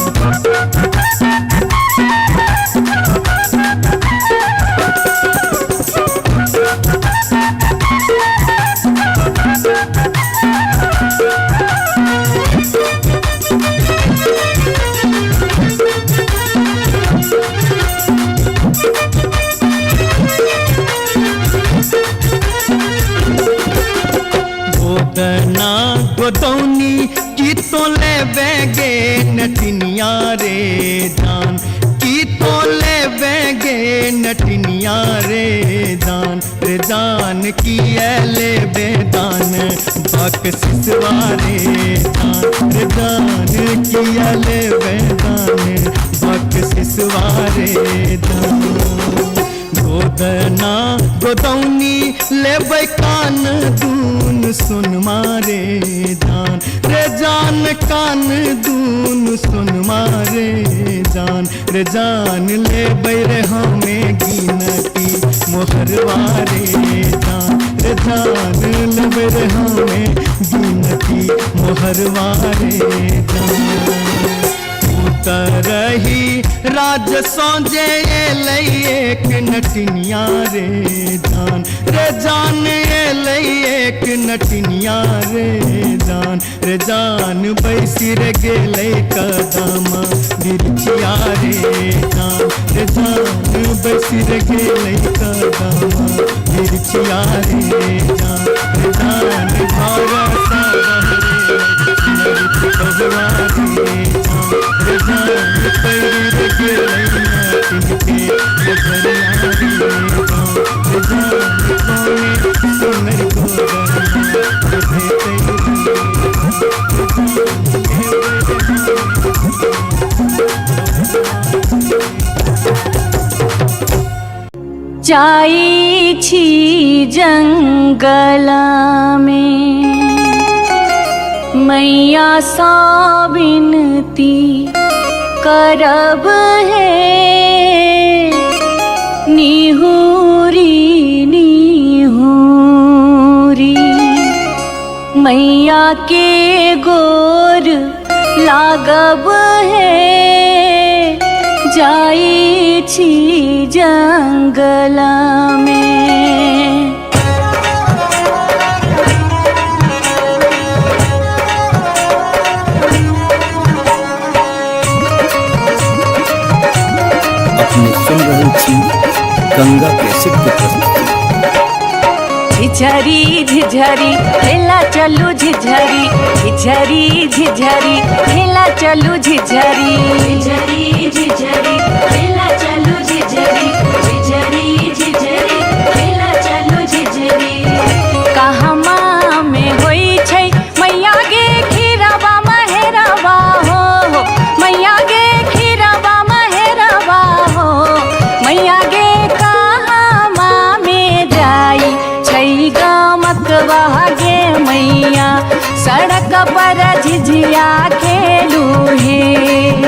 गोदना गोदौनी की तो ले बेगे नटनिया रे जान की तो ले बेगे नटनिया रे जान की ले बेदान बक सिसवा रे जान की ले बेदान बक सिसवा रे जान गोदना गोदौनी लेबै कान दून सुन मारे जान कान दून सुन मारे जान लेबै रे हमें गिनती मोहरवा रे जान लेबै रे हमें गिनती मोहरवा रे जान तरही राज सोजे लई एक नटनिया रे जान लई एक नटनिया रे जान बैसी रे गेलै कदम मिर्चिया रे जान बैसी रे गेलै कदम मिर्चिया रे जान घर सा बहरे पुतहुआ रे जान पैर गेलै नाटिन के नजरिया रे जान कोने सुनर जाई छी जंगल में मैया सा विनती करब है निहुरी निहुरी मैया के गोर लागब है जाई छी जंगल में। अपने सुन रहे थी गंगा कैसेट की प्रस्तुति। झिझरी झिझरी खेला चलू झिझरी झिझरी झिझरी खेला चलू झिझरी झिझरी झिझरी खेला चलू झिझरी झिझरी झिझरी खेला चलू झिझरी कहमा में होई छै मैया गे खीरवा महेरवा हो मैया गे खीरवा महेरवा हो मैया गे कहमा में जाई छै गमकवा गे मैया सड़क पर झिझिया खेलू हे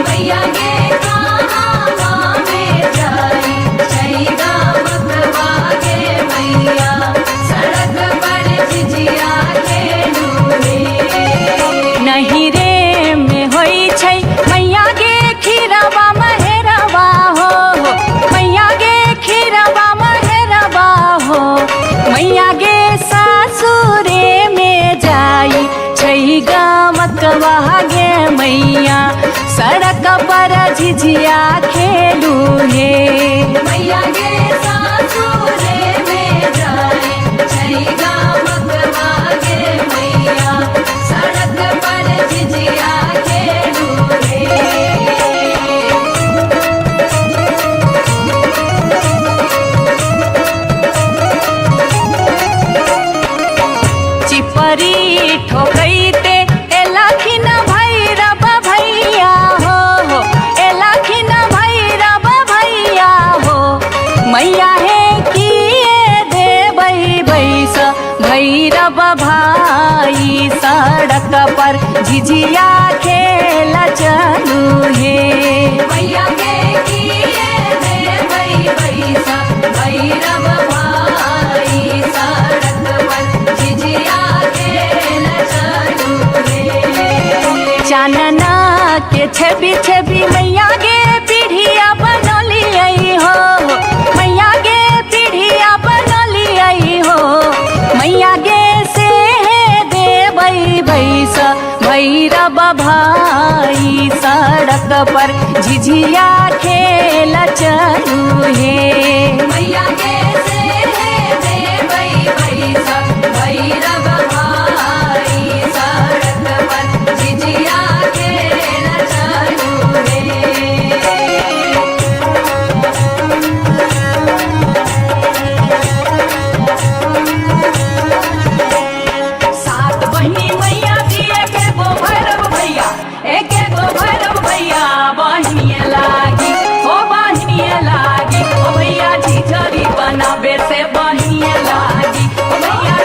मैया गे कहमा में जाई छै गमकवा गे मैया सड़क पर झिझिया खेलू हे नहीं रे में होई छै मैया गे खीरवा महेरवा हो मैया गे खीरवा महेरवा हो मैया गे सासुरे में जाई छै गमकवा गे मैया सड़क पर झिझिया खेलू हे मैया गे सासुरे में जाई छै गमकवा गे मैया सड़क पर झिझिया खेलू हे चिपरी ठोकैते एलखिन भैरव भैया हो एलखिन भैरव भैया हो मैया हे किए देबै बैस भैरव भाई सड़क पर झिझिया खेल चलू हे मैया गे किए देबै बैस भैरव भाई सड़क पर झिझिया खेल चलू हे चानना के छवि छवि मैया गे पीढ़िया बनलियै हो मैया गे पीढ़िया बनलियै हो मैया गे से देबै बैस भैरव भाई सड़क पर झिझिया खेल चलू हे मैया गे से देबै बैस भैरव भाई सड़क पर झिझिया खेल चलू हे सात बहिनी मैया दिए के गो भैरव भैया एक गो भैरव भैया बहिनिए लागी ओ बहिनिए लागी ओ भैया झिझरी बनाबे से बहिनिए लागी ओ भैया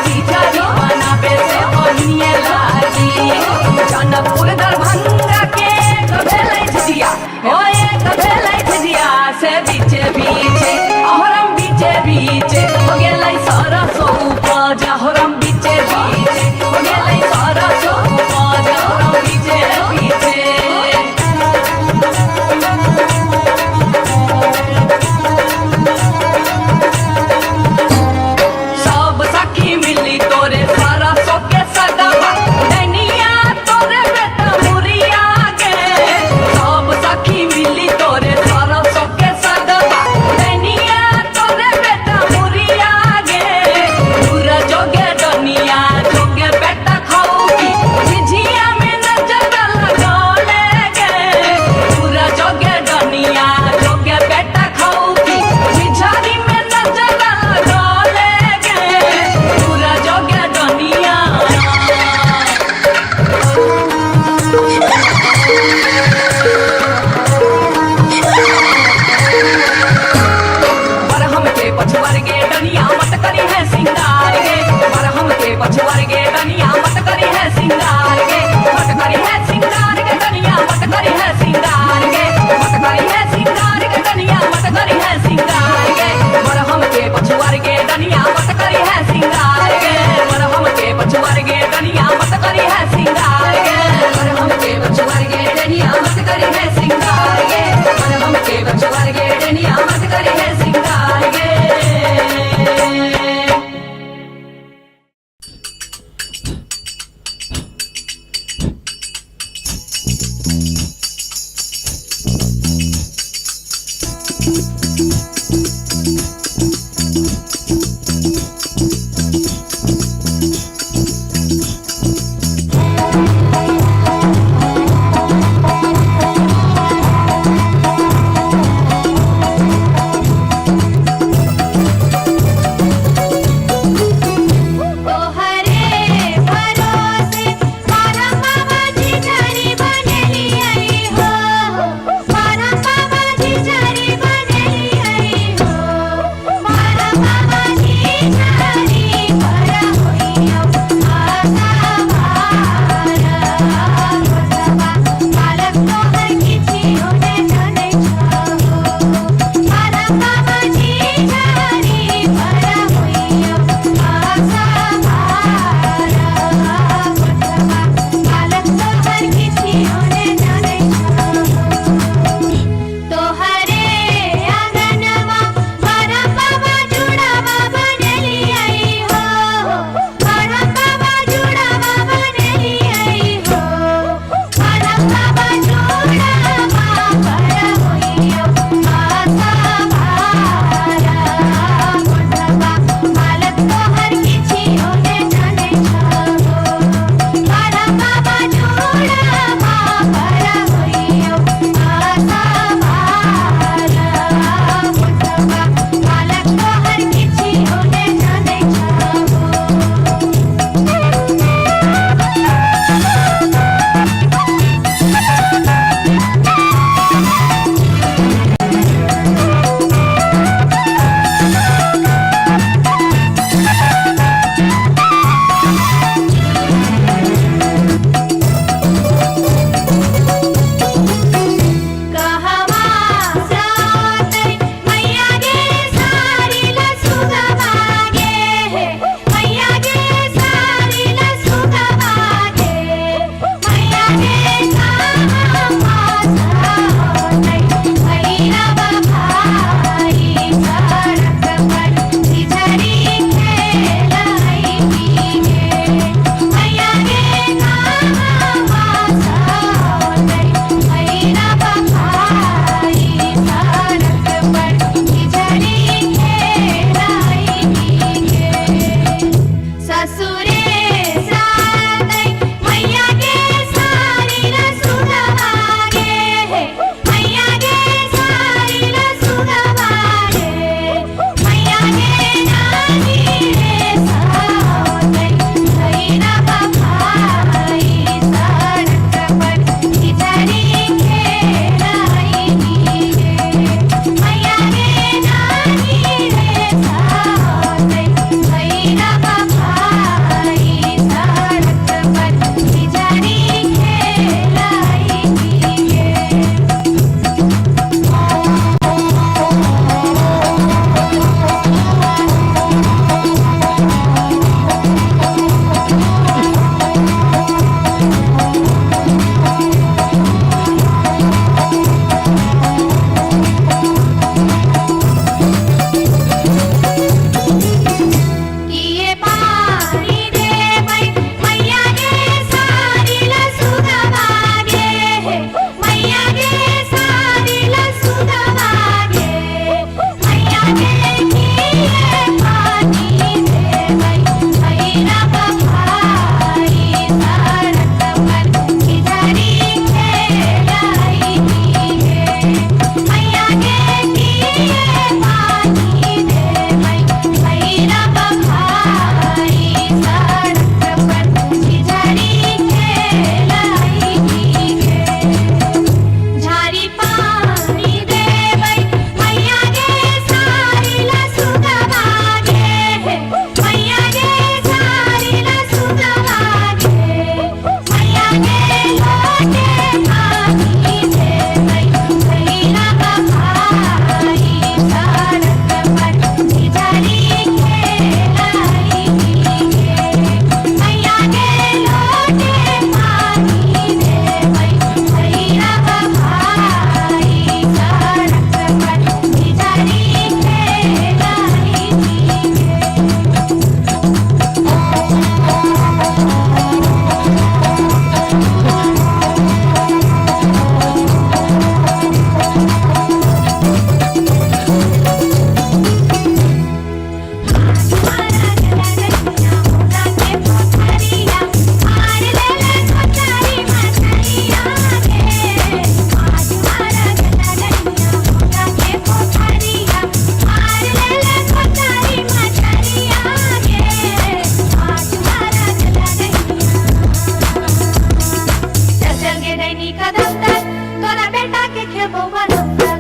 दैनी का दफ्तर तोरा बेटा के खेबो बनतर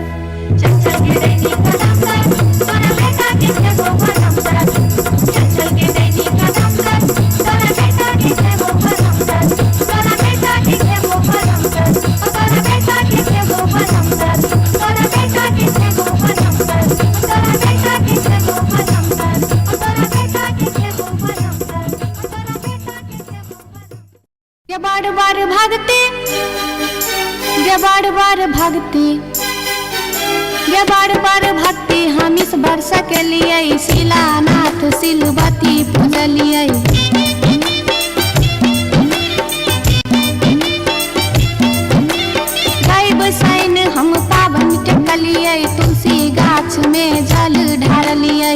चल चल के दैनी का दफ्तर तोरा बेटा के खेबो बनतर चल चल के दैनी का दफ्तर तोरा बेटा के खेबो बनतर तोरा बेटा के खेबो बनतर तोरा बेटा के खेबो बनतर तोरा बेटा के खेबो बनतर तोरा बेटा के खेबो बनतर तोरा बेटा के खेबो बनतर तोरा बेटा के खेबो ये बार बार भागते ये बार बार भागते ये बार बार भक्ति हम इस वर्ष के लिए शिलानाथ सिलवती पूजलिए गायब सैन हम पावन टेकलिए तुलसी गाछ में जल ढारलिए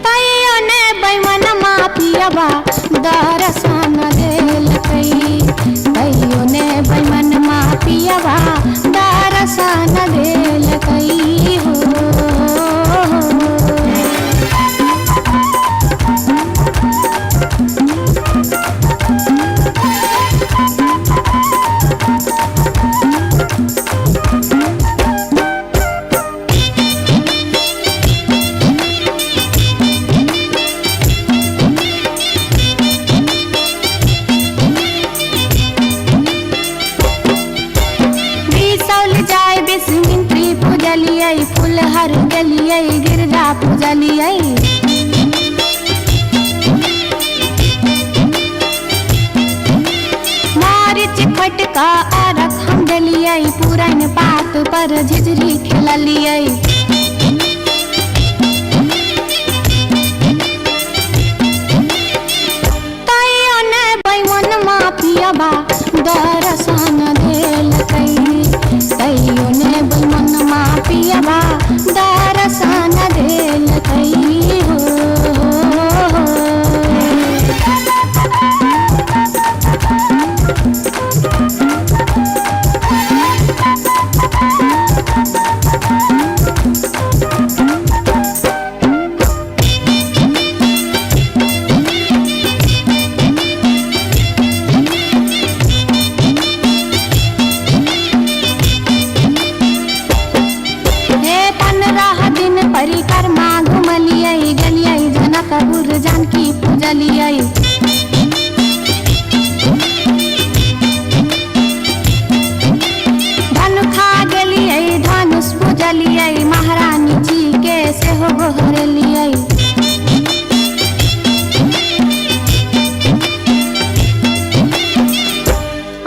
तैयो ने बैमन मापियबा दर्शन देलकै तैयो ने बैमन मापियबा दर्शन देलकै हो फुलहर गलिए गिरजा पूजलिए मारिच फटका अरख हम डलिए पुरन पात पर झिझरी खेललिए तैयो ने बैमन मापियबा दर्शन देलकै तैयो ने बैमन मापियबा दर्शन देलकै हो परिक्रमा घुमलिए गलिए जनकपुर जानकी पूजलिए धनुखा गेलिए धनुष पूजलिए महारानी जी के सेहो गोहरलिए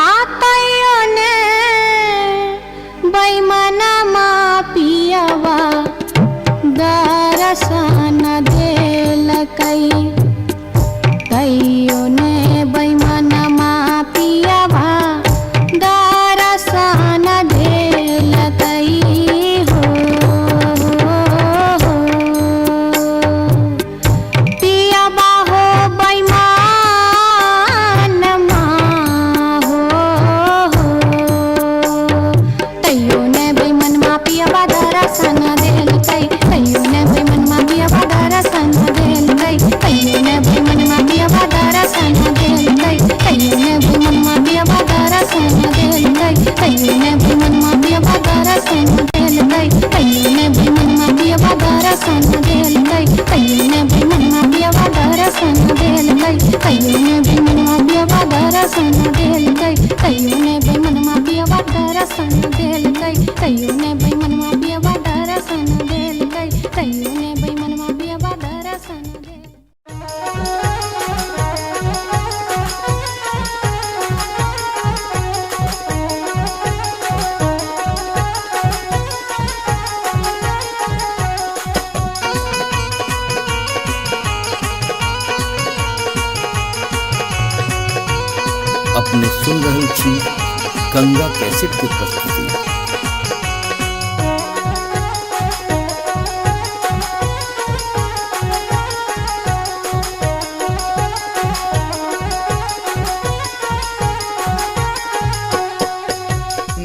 आतैयो ने बैमन मापियबा दर्शन देलकै तैयो ने बैमन मापियबा दर्शन देलकै हो पियबा हो बैमन हो तैयो ने बैमन मापियबा दर्शन देलकै तैयो ने बैमन मापियबा दर्शन देलकै तैयो ने बैमन मापियबा दर्शन देलकै तैयो ने बैमन मापियबा दर्शन देलकै तैयो ने बैमन मापियबा दर्शन देलकै तैयो ने बैमन मापियबा दर्शन देलकै तैयो ने बैमन मापियबा दर्शन देलकै तैयो ने बैमन मापियबा दर्शन देलकै तैयो ने बैमन मापियबा दर्शन देलकै तैयो ने बैमन मापियबा दर्शन देलकै तैयो ने बैमन मापियबा दर्शन अपने सुन रहे छी गंगा कैसेट की प्रस्तुति।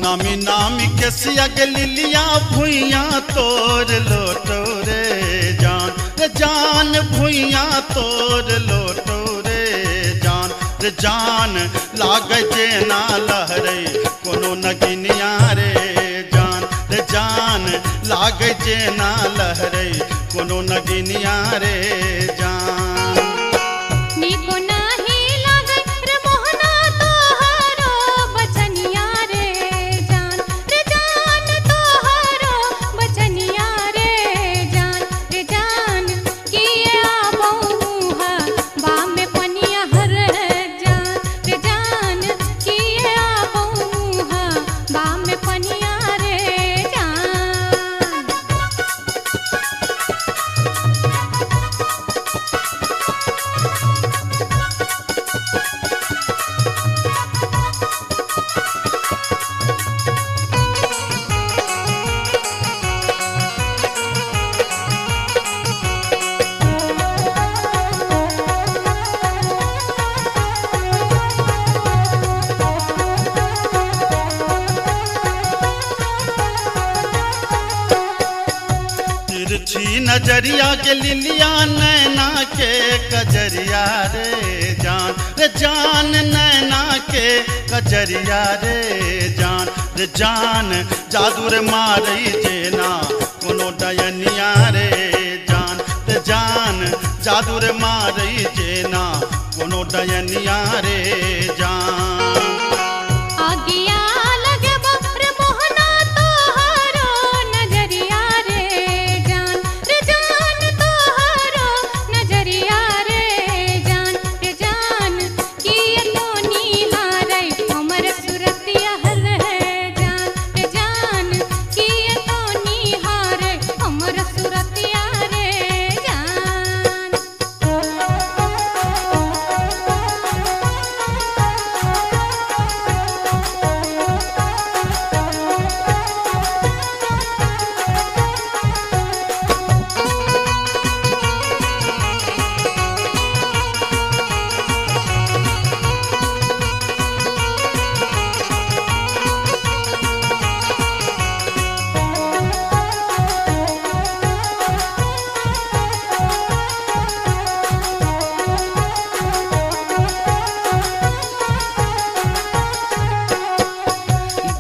नामी नामी के सियग लिलिया भुइया तोड़ लोटो रे जान भुइया तोड़ लो जान लागे जे ना लहरे कोनो नगिनिया रे जान रे जान लागे जे ना लहरे कोनो नगिनिया रे जान। नीको नाही लागे रे मोहना तोहारो बचनिया रे जान तोहारो बचनिया रे जान किए आबहुहा बा में पनिया हर जान किए आबहुहा बा में पनिया रे जान। तिरछी नजरिया के लिलिया नैना के कजरिया रे जान नैना के कजरिया रे जान जादू रे मारई जेना कोनो डयनिया रे जान जादू रे मारई जेना कोनो डयनिया रे जान। आगिया लगे रे मोहना तोहारो नजरिया रे जान तोहारो नजरिया रे जान किए तो निहारै हमर सुरतिया हल जान किए तो निहारै हमर सुरतिया रे जान।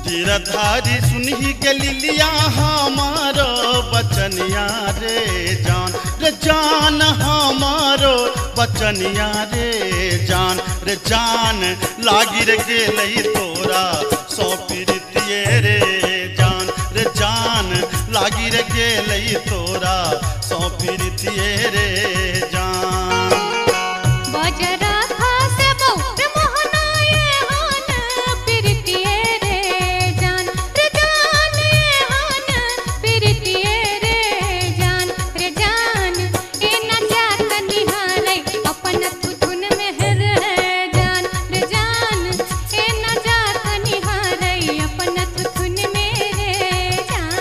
गिरधारी सुनही के लिलिया हमारो बचनिया रे जान हमारो बचनिया रे जान लागी रे गेलई तोरा सौ पीरितिये रे जान लागी रे गेलई तोरा सौ पीरितिये रे जान। बजरा खासे बहुत मोहना ये हान प्रीतिये रे जान हान प्रीतिये रे जान ए न जात निहारै अपन थुथुन में हर जान ए न जात निहारै अपन थुथुन में रे जान।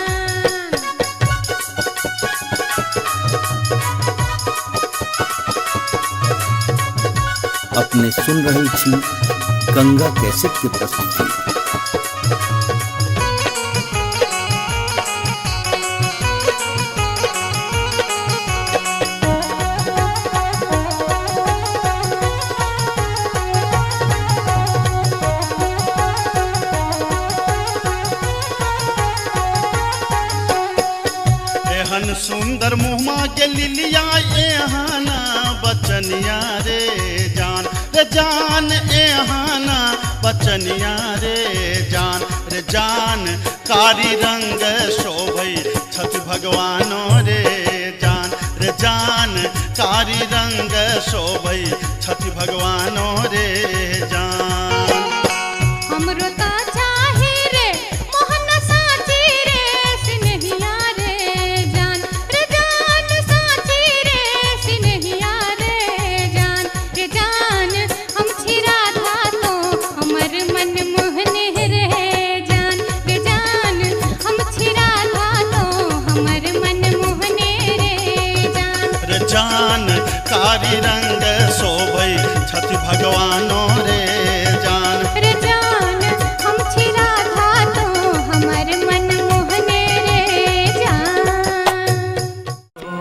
अपने सुन रही थी गंगा कैसेट की प्रस्तुति। एहन सुंदर मुहमा के लिलिया एहाना बचनिया रे जान एहाना बचनिया रे जान कारी रंग शोभई छठ भगवानो रे जान कारी रंग शोभई छठ भगवानो रे जान। हमरो ता चाही रे मोहन साची रे सिनहिया रे जान साची रे सिनहिया रे जान हम छिरा था तो हमर मन मोहने रे जान हम छिरा था तो हमर मन मोहने रे जान कारी रंग शोभई छठ भगवानो रे जान। हम छिरा था तो हमर मन मोहने रे जान। ओ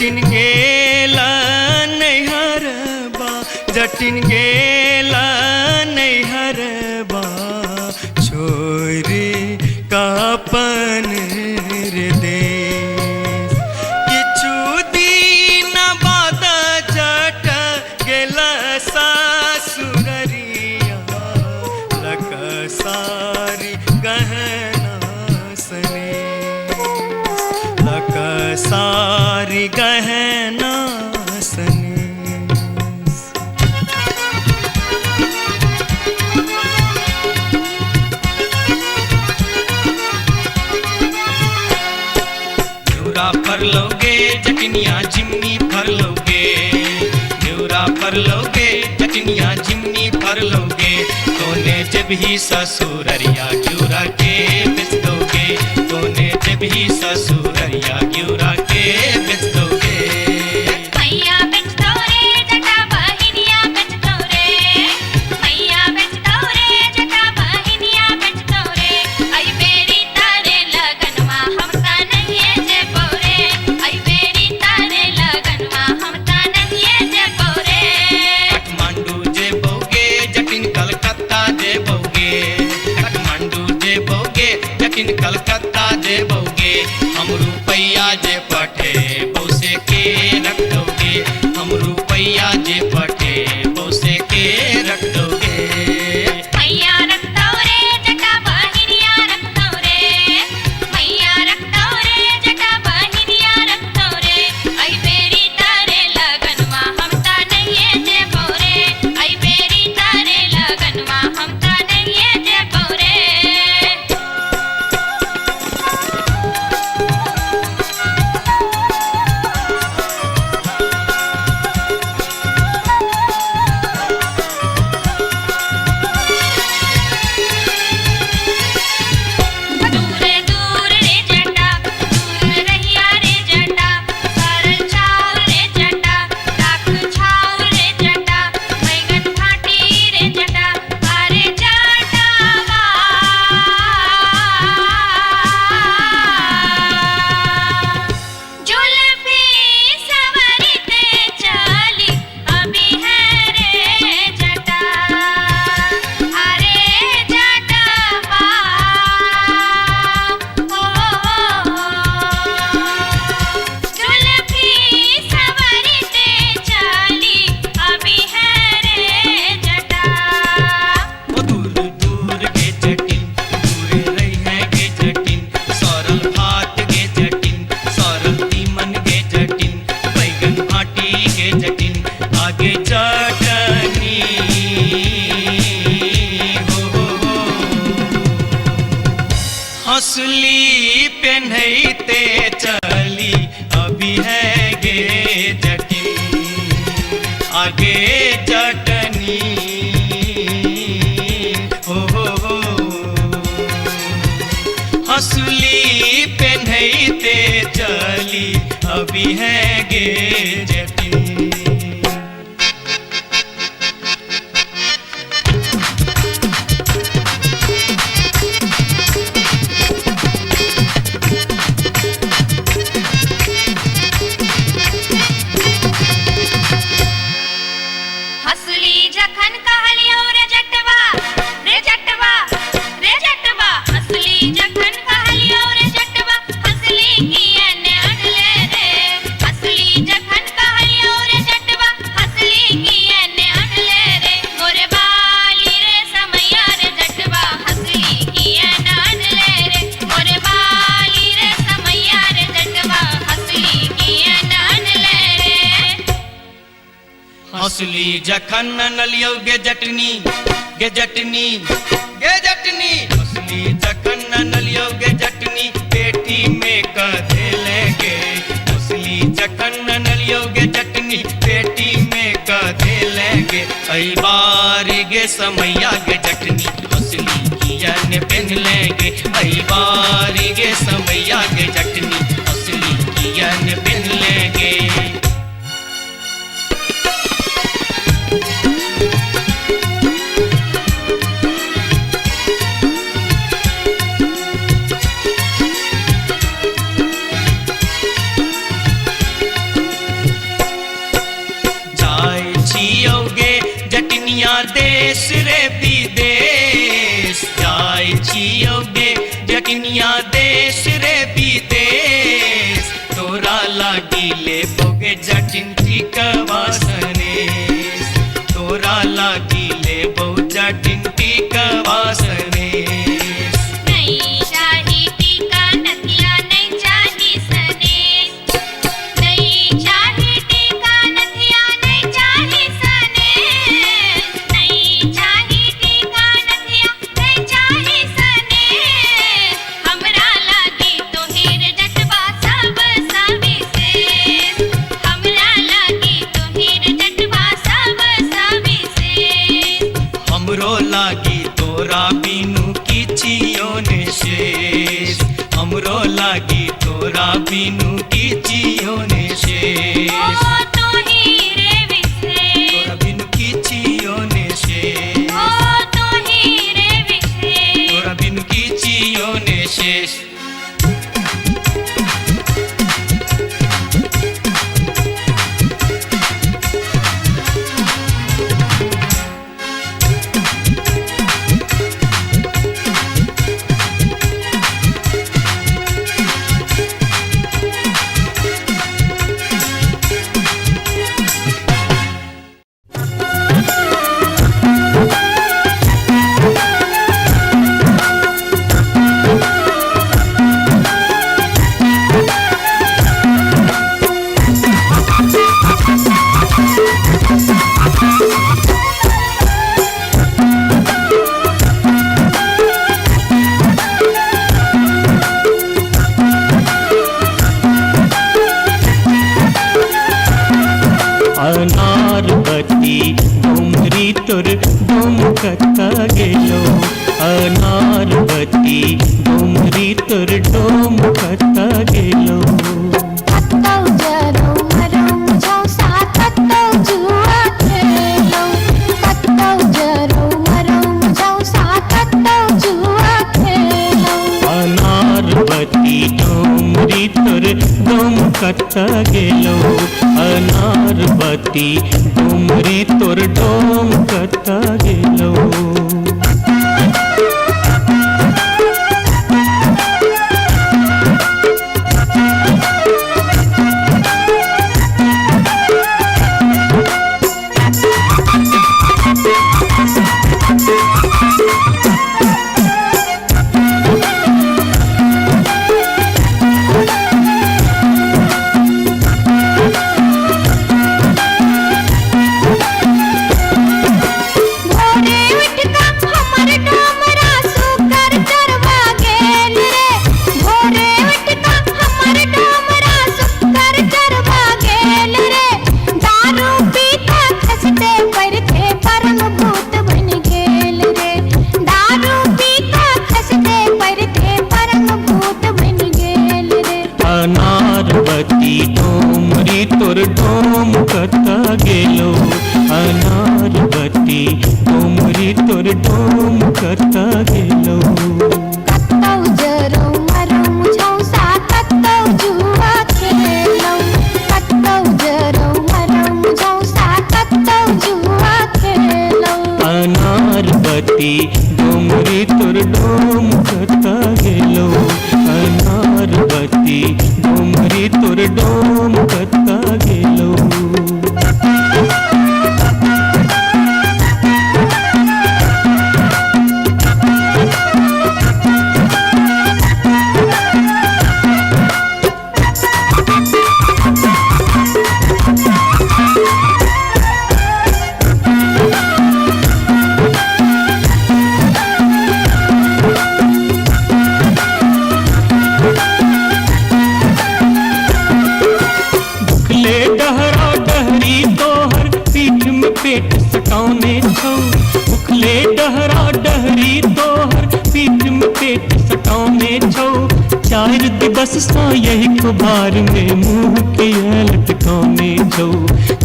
जटिन गेला नैहरबा जटिन गेला नैहरबा छोरी कापन रे देश किछु दिन बाद जट गेला सासुररिया लक सारी गहना सने लक सारी गहना सने पर लोगे जटनिया जिमनी पर लोगे न्यूरा पर लोगे जटनिया जिमनी पर लोगे तोने जब ही ससुररिया ग्यूरा के बेच दोगे तोने जब ही ससुररिया ग्यूरा के बेच दोगे मैया बेच दो रे जटा बहिनिया बेच दो रे मैया बेच दो रे जटा बहिनिया बेच दो रे आई बेरी तारे लगनवा हम ता नहीं जे पोरे आई बेरी तारे लगनवा हम ता नहीं जे पोरे काठमांडू जे बोगे जटिन कलकत्ता जे बोगे काठमांडू जे बोगे जटिन कलकत्ता जे बोगे हम रुपैया जे पठे बौसे के रख दोगे हम रुपैया जे पठे बौसे के रख दोगे मैया रख दो रे जटा बहिनिया रख दो रे मैया रख दो रे जटा बहिनिया रख दो रे आई बेरी तारे लगनवा हम ता नहीं जे पोरे आई बेरी तारे लगनवा हम ता नहीं जे पोरे दूर दूर रे जटा दूर रहिया रे जटा सरल छाव रे जटा लाख छाव रे जटा बैगन फाटी रे जटा अरे जटावा जुल्फी सवरते चली अभी है रे जटा अरे जटावा जुल्फी सवरते चली अभी है रे जटा वो दूर दूर के जटिन दूर रही है के जटिन सरल भात के जटिन सरल तीमन के जटिन बैगन भाटी के जटिन आगे चटनी हो हंसली पेन्हते चली अभी है गे जटिन आगे चटनी हो हंसली पेन्हते चली अभी है गे जटिन हसली जखन कहलियो रे जटवा रे जटवा रे जटवा हसली जखन कहलियो रे जटवा हसली कियन अनले रे हसली जखन कहलियो रे जटवा हसली कियन अनले रे मोरे बाली रे समैया रे जटवा हसली कियन अनले रे मोरे बाली रे समैया रे जटवा हसली कियन अनले रे हंसली जखन नलियो गे जटनी गे जटनी गे जटनी हंसली जखन नलियो गे जटनी पेटी में कधे लेगे हंसली जखन नलियो गे जटनी पेटी में कधे लेगे आई बारी गे समैया गे जटनी हंसली कियन पेन लेगे आई बारी गे समैया गे जटनी हंसली कियन पेन लेगे जटिनिया देश रे विदेश जाय छियो गे जटिनिया देश रे विदेश तोरा लागी ले बोगे जटिन टिकवा सनेश तोरा लागी ले बो जटिन टिकवा सनेश नहीं चाही टीका नथिया नहीं चाही सनेश नहीं चाही टीका नथिया नहीं चाही सनेश नहीं चाही टीका नथिया नहीं चाही सनेश हमरा लागी तोहेर जटवा सब सविशेष हमरा लागी तोहेर जटवा सब सविशेष हमरो लागी तोरा बिनु किछियो ने शेष हमरो लागी तोरा बिनु किछियो ने शेष ओ तोही रे विशेष तोरा बिनु किछियो ने शेष ओ तोही रे विशेष तोरा बिनु किछियो ने शेष अनारबती डोमरी तोर डोम कथा गेलो अनारबती डोमरी तोर डोम कथा गेलो कत्तौ जरौ मरौ मुझौ साथ कत्तौ जुआ खेलौ कत्तौ जरौ मरौ मुझौ साथ कत्तौ जुआ खेलौ अनारबती डोमरी तोर डोम कथा गेलो अनारबती डोमरी तोर डोम कथा गेलो अनारबती डोमरी तोर डोम कथा गेलो अनारबती डोमरी तोर डोम कथा गेलो कत्तौ जरौ मरौ मुझौ साथ कत्तौ जुआ खेलौ कत्तौ जरौ मरौ मुझौ साथ कत्तौ जुआ खेलौ अनारबती डोमरी तोर डोम कथा गेलो अनारबती डोमरी तोर डोम कथा गेलो पेट सकाउने छौ उखले डहरा डहरी तोहर पीठ में पेट सकाउने छौ चार दिवस सा यही कुबार में मुंह के लटकाउने छौ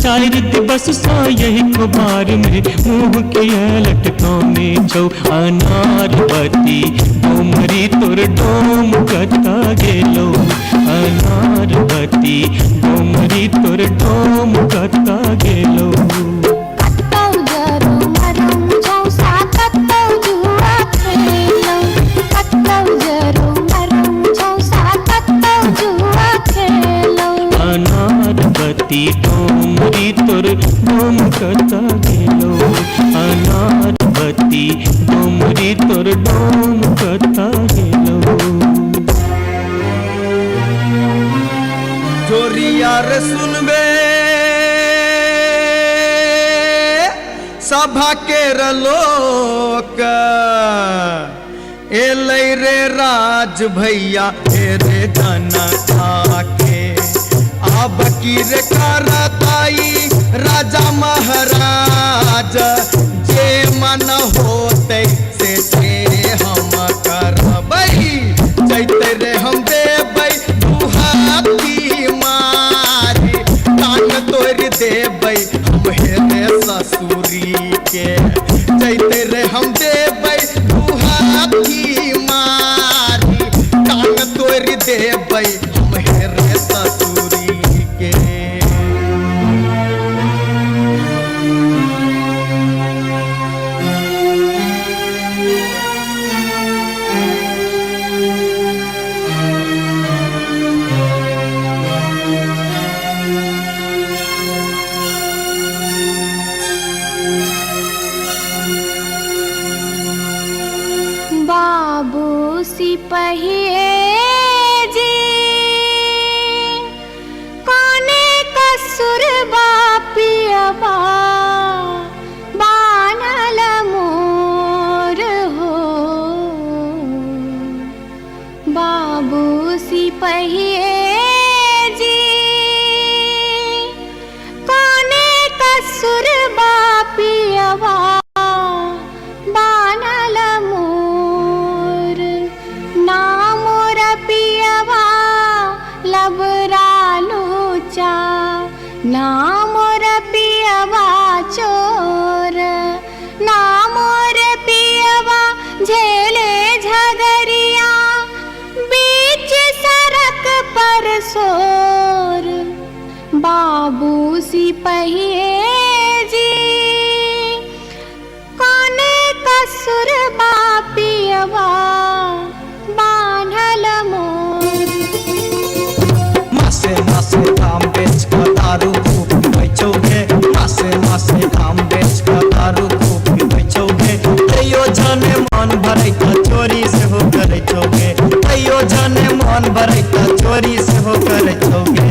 चार दिवस सा यही कुबार में मुंह के लटकाउने छौ अनारबती डोमरी तोर डोम कथा गेलो अनारबती डोमरी तोर डोम कथा गेलो कत्तौ जरौ मरौ सभा के रलोक एलै रे राज भैया हे रे जनता के अब की रे करताई राजा महाराज जे मन होते से हम करबै जैते रे हम देबै दुहाती मारी कान तोड़ देबै हम हेरे ससुरी के जैते रे हम देबै दुहाती मारी कान तोड़ देबै हम हेरे ससुरी के। बाबू सिपहिए जी कोने कसुर बापियबा बानल मोर हो बाबू सिपहिए जी कोने कसुर बापियबा बानल मोर ना मोर पियवा लबरालू चा ना मोर पियवा चोर ना मोर पियवा झेले झगरिया बीच सड़क पर सोर बाबू सिपहिए जी कोने कसुर बापियवा बान्हल मोर। मासे मासे काम बेच कर दारू खूब बेचोगे मासे मासे काम बेच कर दारू खूब बेचोगे तैयो जाने मन भरे का चोरी से हो करे छोगे तैयो जाने मन भरे का चोरी से हो करे छोगे।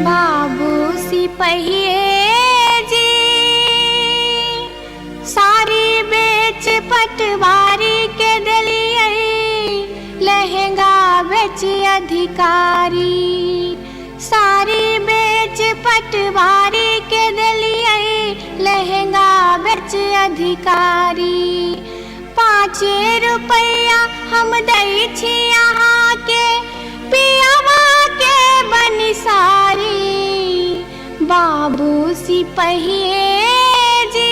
बाबू सिपहिए जी सारी बेच पटवारी के दलिए लहंगा बेच अधिकारी सारी बेच पटवारी के दलिए लहंगा बेच अधिकारी 5 रुपया हम दै छी यहाँ के पियावा के बनिसारी बाबू सिपहिए जी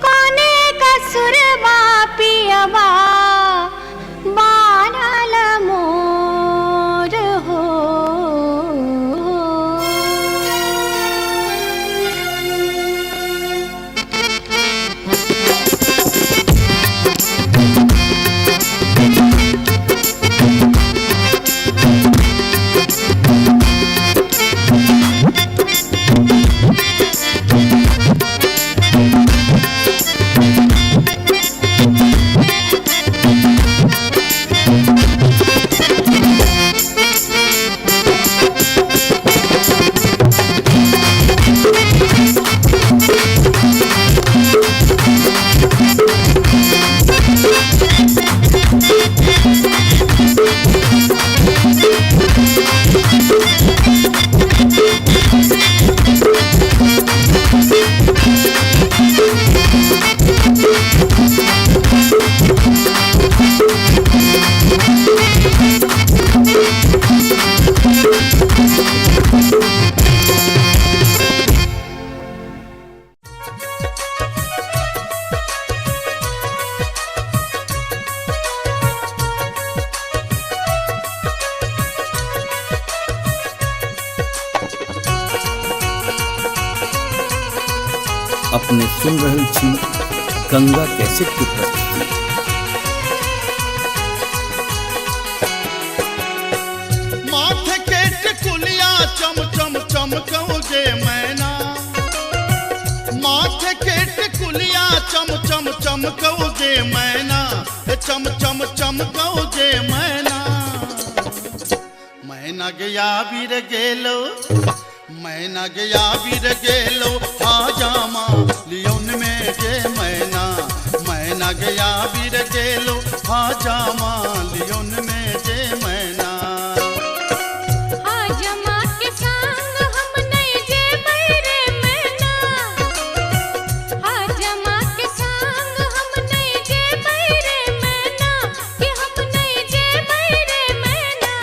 कोने कसुर बापियवा बानल मोर हो। अपने सुन रहल छी गंगा कैसेट की प्रस्तुति। माथे के टिकुलिया चम चम चमकौगे मैना माथे के टिकुलिया चम चम चमकौगे मैना चम चम चमकौगे मैना मैना गया बीर गेलो मैना गया बीर गेलो हाजामा लियोन में के मैना गया बीर गेलो हाजामा लियोन में के मैना हाजमा के संग हम नहीं जे बैरे मैना हाजमा के संग हम नहीं जे बैरे मैना कि हम नहीं जे बैरे मैना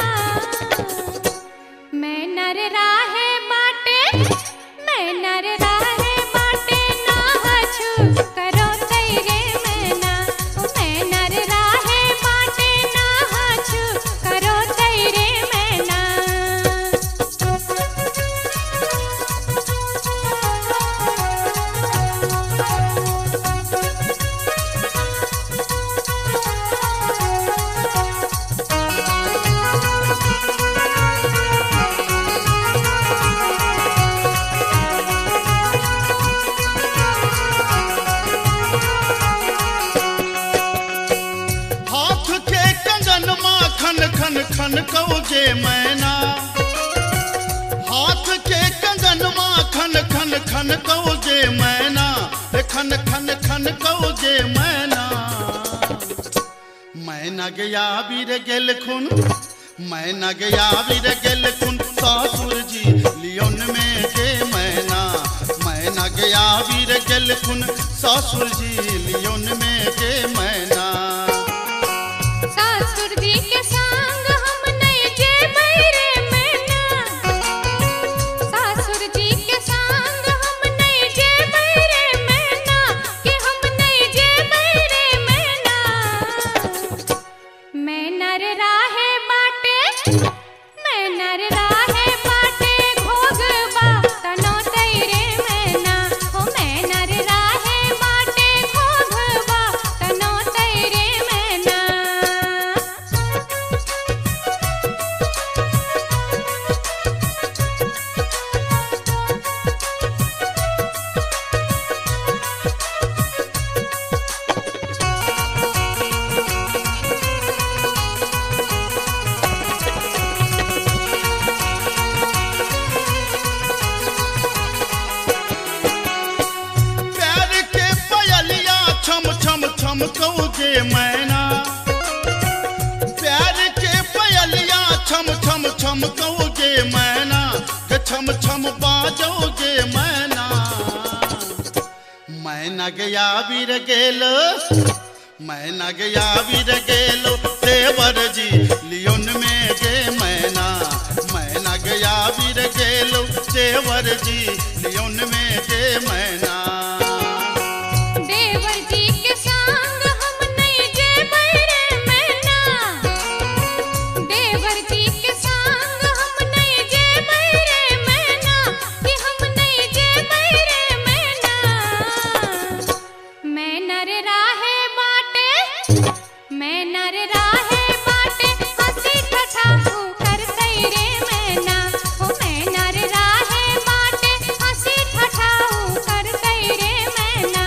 मैना रे राहे बाटे मैना रे राहे बाटे ना हछु करो तैरे मैना मैना रे राहे बाटे ना हछु करो तैरे मैना हाथ के कंगन माखन खन खन कहोगे मैना हाथ के कंगन माखन खन खन कहोगे मैना खन खन खन कहोगे मैना मैना गया बीर गेल खुन मैना गया बीर गेल खुन सासुर जी लियोन में के मैना गया बीर गेल खुन सासुर जी लियोन में के मैना सासुर जी के संग हम नहीं जे बैरे मैना सासुर जी के संग हम नहीं जे बैरे मैना कि हम नहीं जे बैरे मैना मैना रे राहे बाटे मैना रे राहे बाटे घोगबा तनो तैरे मैना हो मैना रे राहे बाटे घोगबा तनो तैरे मैना प्यार के पयलिया छम छम छम कहोगे मैना प्यार के पयलिया छम छम छम कहोगे मैना के छम छम बाजोगे मैना गया बीर गेलो मैना गया बीर गेलो देवर जी लियोन में के मैना गया बीर गेलो देवर जी लियोन में के मैना देवर जी के संग हम नहीं जे बैरे मैना देवर जी के संग हम नहीं जे बैरे मैना कि हम नहीं जे बैरे मैना मैना रे राहे बाटे मैना रे राहे बाटे हंसी ठठा कर तैरे मैना हो मैना रे राहे बाटे हंसी ठठा कर तैरे मैना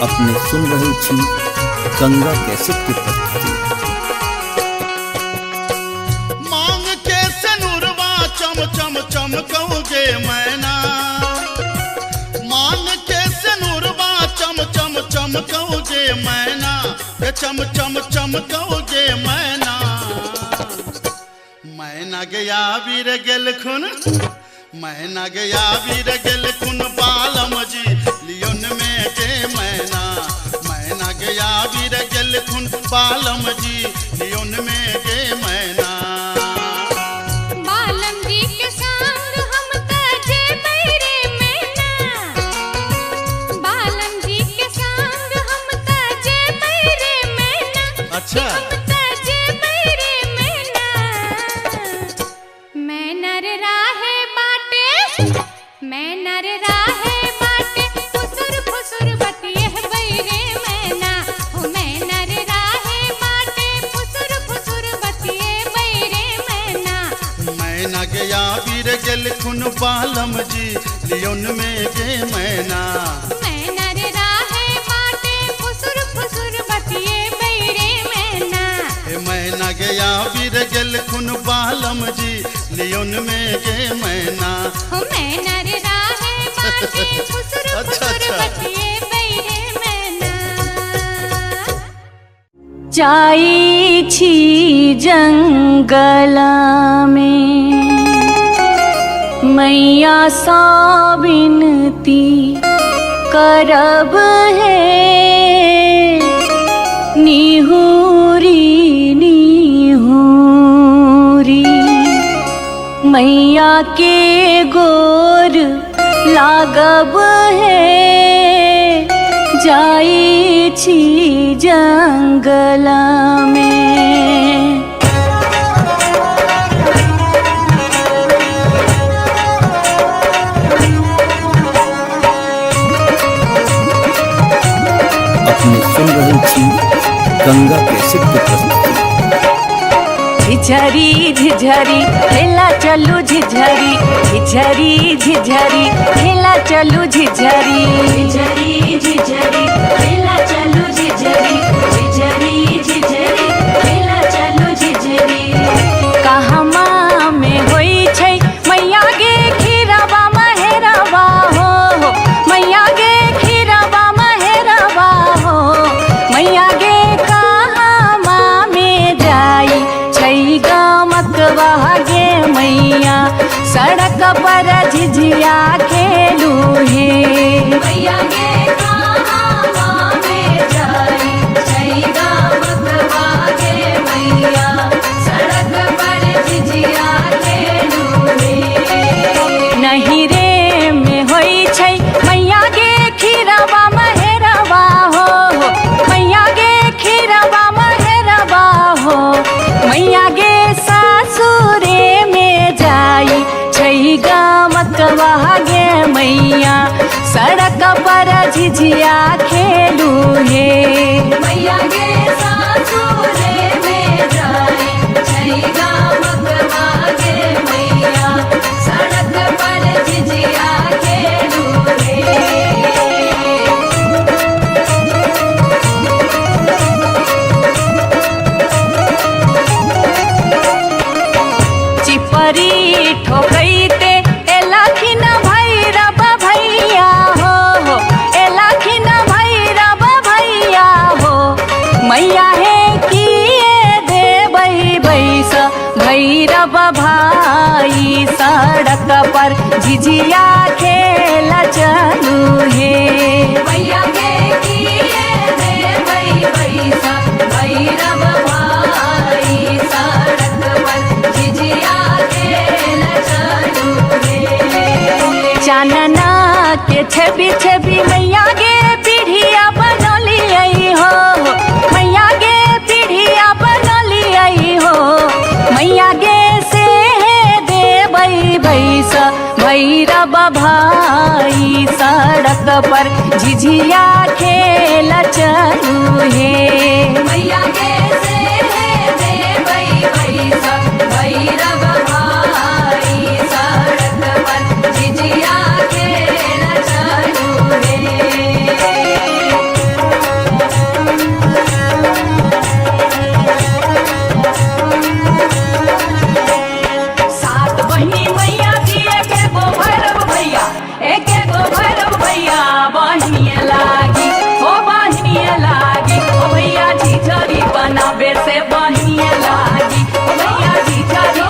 अपने सुन रहे छी गंगा कैसेट की प्रस्तुति। मांग के सनुरवा चम चम चम कहोगे मैना मांग के सनुरवा चम चम चम कहोगे मैना के चम चम चम कहोगे मैना गया बीर गेल खुन मैना गया बीर गेल खुन बालम जी लियोन में के मैना गया बीर गेल खुन बालम जी लियोन में के मैना बालम जी के संग हम तजे बैरे मैना बालम जी के संग हम तजे बैरे मैना अच्छा हम तजे बैरे मैना मैना रे राहे बाटे मैना रे राहे बाटे फुसुर फुसुर बतिए बैरे मैना हो मैना रे राहे बाटे फुसुर फुसुर बतिए बैरे मैना गेल खुन बालम जी लियोन में गे मैना मैना रे राहे बाटे फुसुर फुसुर बतिए बैरे मैना ए मैना गया बीर गेल खुन बालम जी लियोन में गे मैना हो मैना रे राहे बाटे फुसुर फुसुर बतिए बैरे मैना जाई छी जंगला में मैया सा विनती करब है निहुरी निहुरी मैया के गोर लागब है जाई छी जंगला में अपने सुन रहे थी गंगा कैसेट की प्रस्तुति। झिझरी झिझरी खेला चलू झिझरी झिझरी झिझरी खेला चलू झिझरी झिझरी झिझरी खेला चलू झिझरी झिझरी झिझरी खेला चलू झिझरी कहमा में होई छै मैया गे खीरवा महेरवा हो मैया गे खीरवा महेरवा हो मैया गे कहमा में जाई छै गमकवा गे मैया सड़क पर झिझिया खेलू हे मैया गे कहमा में जाई छै गमकवा गे मैया सड़क पर झिझिया खेलू हे नहीं रे में होई छै मैया गे खीरवा महेरवा हो मैया गे खीरवा महेरवा हो मैया गे सासुरे में जाई छै गमकवा गे मैया सड़क पर झिझिया खेलू हे मैया गे सासुरे में जाई छै गमकवा गे मैया सड़क पर झिझिया खेलू हे चिपरी ठोकैते एलाखिन भैरव भैया हो एलाखिन भैरव भैया हो मैया हे किए देबै बैस भैरव भाई सड़क पर झिझिया खेल चलू हे मैया गे किए देबै बैस भैरव भाई सड़क पर झिझिया खेल चलू हे चानना के छवि छवि मैया गे पीढ़िया बनलियै हो मैया गे पीढ़िया बनलियै हो मैया गे से देबै बैस भैरव भाई सड़क पर झिझिया खेल चलू हे मैया गे से देबै बैस भैरव भाई सड़क पर झिझिया खेल चलू हे सात बहिनी मैया थी एके गो भैरव भैया एके गो भैरव भैया बहिनिए लागी हो बहिनिए लागी ओ भैया झिझरी बनाबे से बहिनिए लागी ओ भैया झिझरी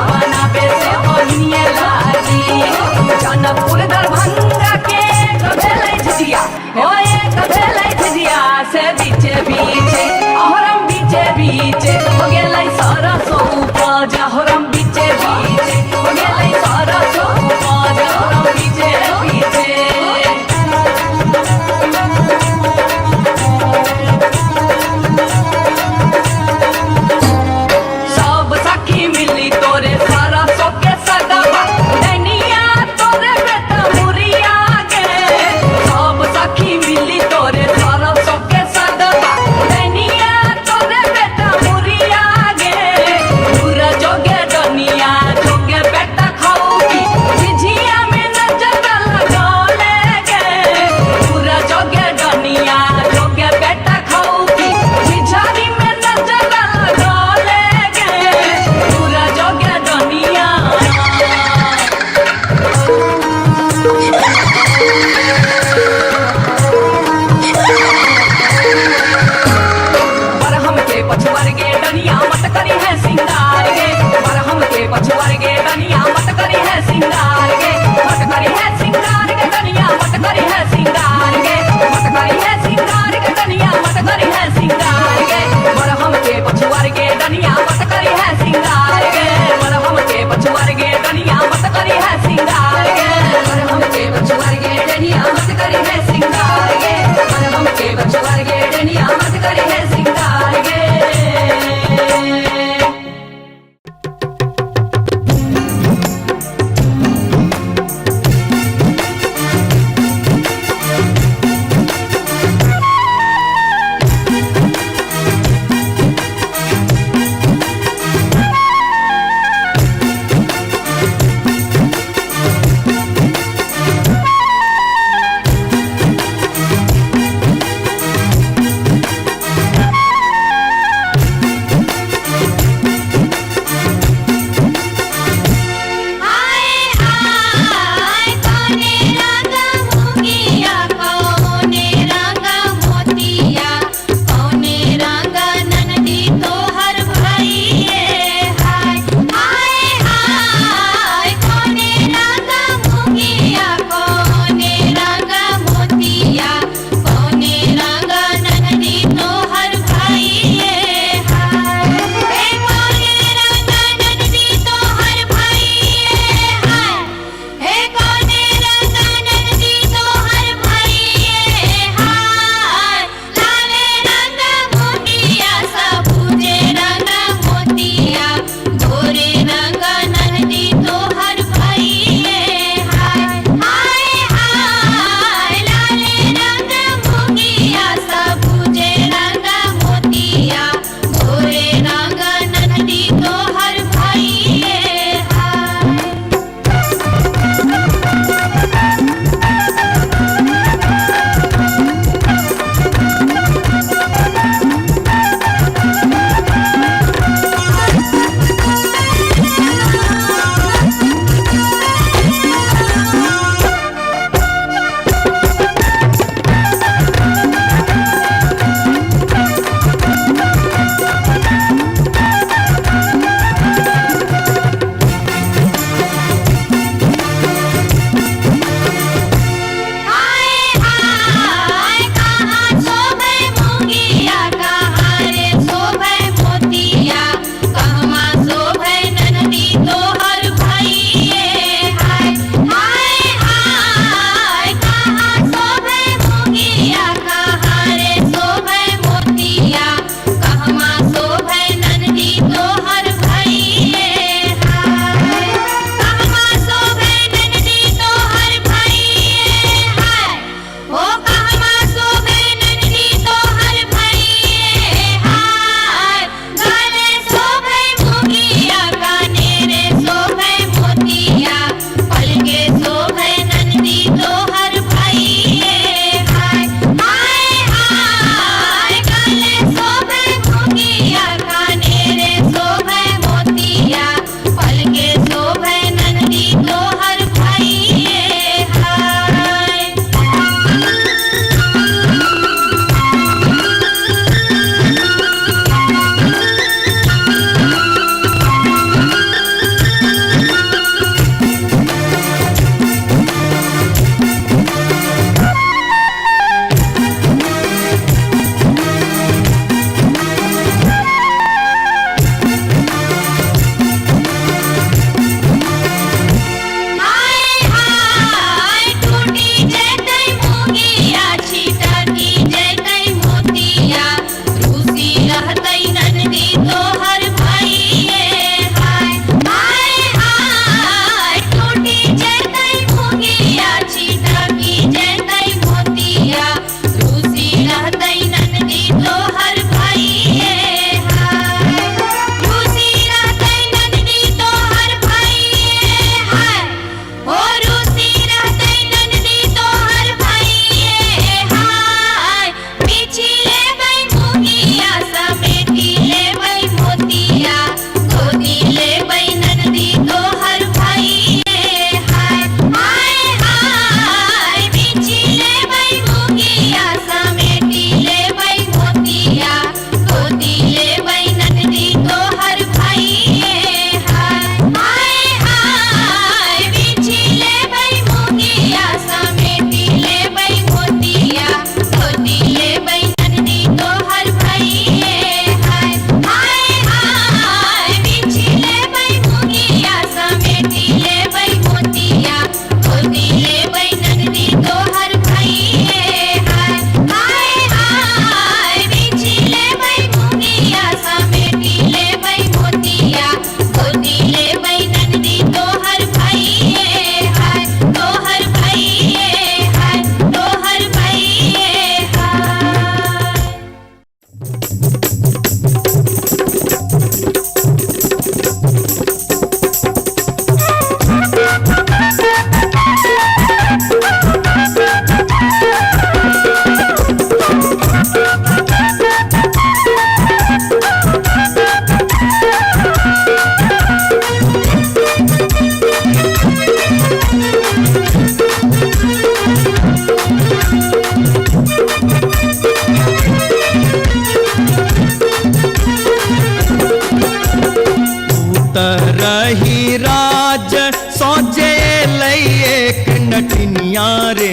नटनिया रे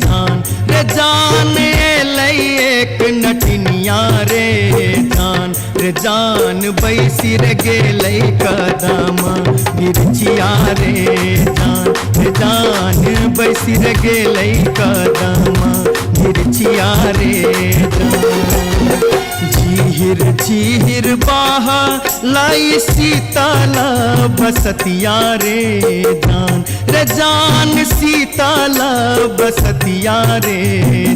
जान रे जान लई एक नटनिया रे जान रे जान बैसी रे गेलै कदम मिर्चिया रे जान बैसी रे गेलै कदम मिर्चिया रे जान झीर झीर बाहा लाई सीताला बसतिया रे जान सीताला बसतिया रे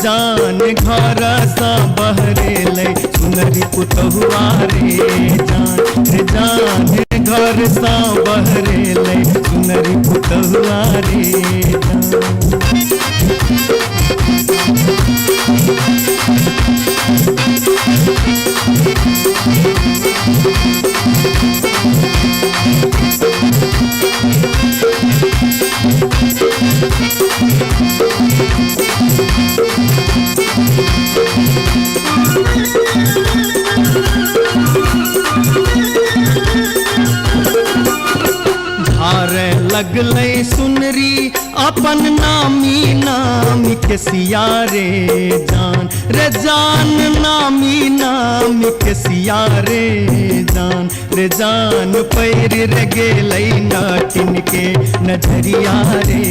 जान घर सा बहरे ले सुनरी पुतहुआ रे जान घर सा बहरे ले सुनरी पुतहुआ रे धारे लगलै सुनरी अपन नामी नाम के सिया रे जान नामी के सिया रे जान पैर रे गेलै नाटिन के नजरिया रे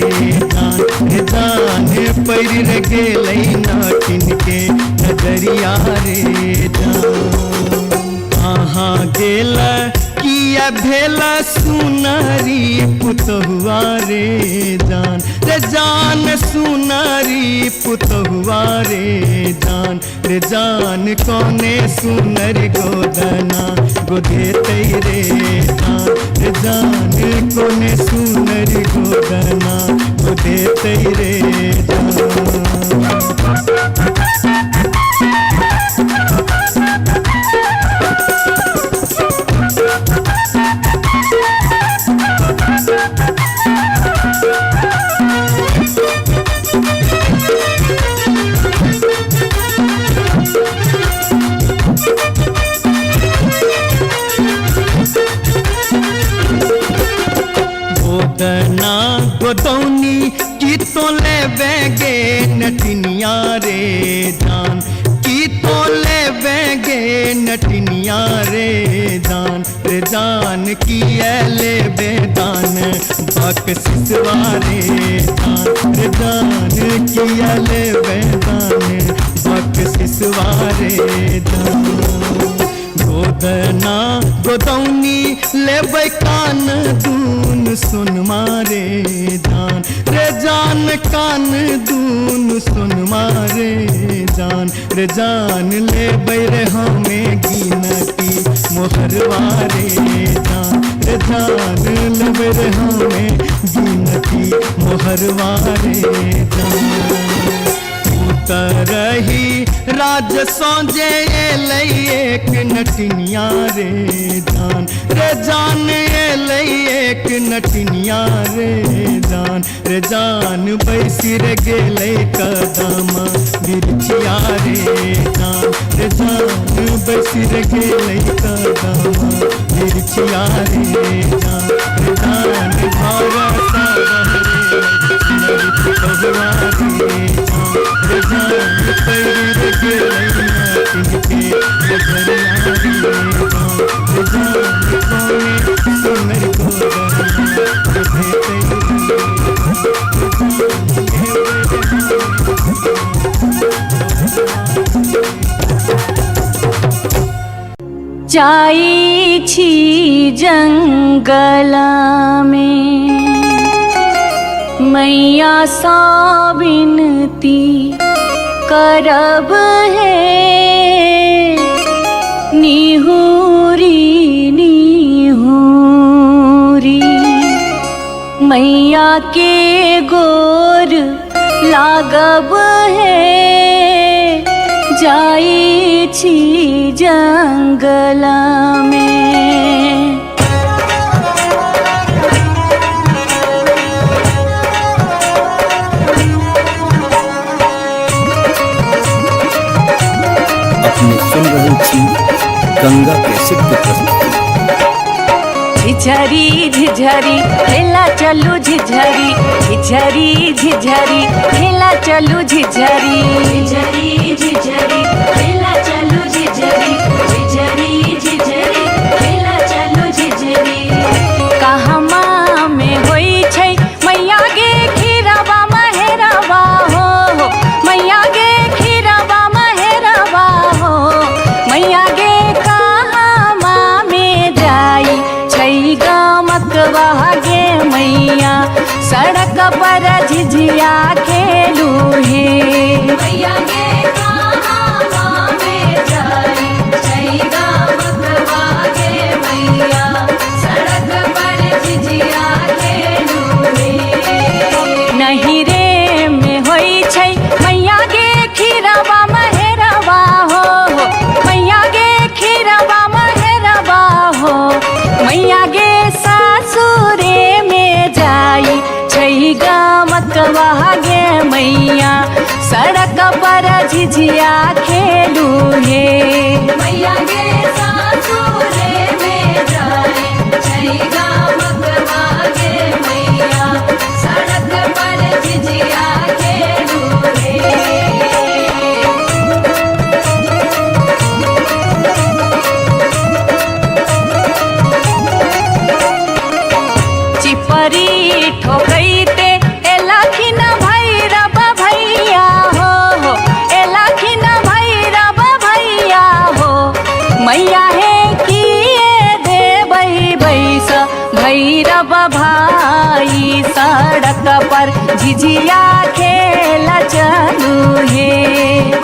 जान पैर रे गेलै नाटिन के नजरिया रे जान कहाँ गेल किया भेला सुनारी पुतहुआ रे जान सुनारी पुतहुआ रे जान कोने सुनर गोदना गोदेते रे जान कोने सुनर गोदना गोदेते रे जान गोदना गोदौनी की तो ले बेगे नटनिया रे जान की तो ले बेगे नटनिया रे जान की ले बेदान बक सिसवारे जान की ले बेदान बक सिसवारे जान गोदना गोदौनी लेबै कान दून सुन मारे जान कान दून सुन मारे जान लेबै रे हमें गिनती मोहरवारे जान लेबै रे हमें गिनती मोहरवारे जान तरही राज सोजे लई एक नटनिया रे जान लई एक नटनिया रे जान बैसी रे गेलै कदम बिरछिया रे जान बैसी रे गेलै कदम बिरछिया रे जान घर सा जाई छी जंगल में मैया सा विनती करब है निहुरी निहुरी मैया के गोर लागब है जाई छी जंगल में। अपने सुन रहे थी गंगा कैसेट की प्रस्तुति। झिझरी झिझरी खेला चलू झिझरी झिझरी झिझरी खेला चलू झिझरी झिझरी झिझरी खेला चलू झिझरी झिझरी झिझरी खेला चलू झिझरी कहमा में होई छै मैया गे खीरवा महेरवा हो मैया गे खीरवा महेरवा हो मैया गे कहमा में जाई छै गमकवा गे मैया सड़क पर झिझिया खेलू हे मैया गे कहाँ में जाई जय गमकवा गे मैया सड़क पर झिझिया खेलू रे नहीं रे में होई छै मैया गे खीरवा महेरवा हो मैया गे खीरवा महेरवा हो मैया गे सासुरे में जाई छै गमकवा गे मैया सड़क पर झिझिया खेलू हे मैया गे सासुरे में जाई जय गमकवा गे मैया सड़क पर झिझिया खेलू रे चिपरी ठोकैते एलखिन भैरव भैया हो एलखिन भैरव भैया हो मैया हे किए देबै बैस भैरव भाई सड़क पर झिझिया खेल चलू हे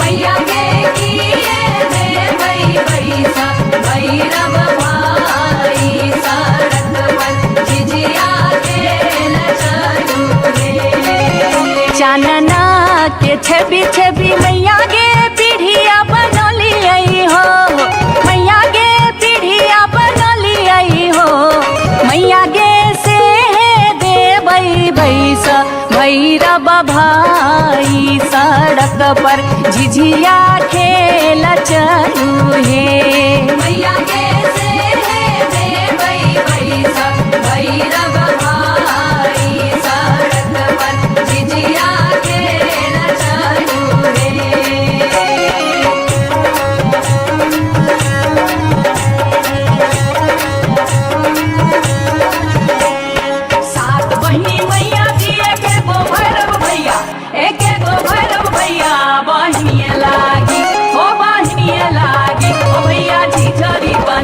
मैया गे किए देबै बैसा भैरव भाई सड़क पर झिझिया खेल चलू रे चानना के छवि छवि मैया गे पीढ़िया बनलियै हो मैया गे पीढ़िया बनलियै हो मैया गे से देबै बैस भैरव भाई सड़क पर झिझिया खेल चलू हे मैया गे से देबै बैसा भैरव भाई सड़क पर झिझिया खेल चलू रे सात बहिनी मैया जी एके गो भैरव भैया एके गो भैरव भैया बहिनिए लागी ओ भैया झिझरी बन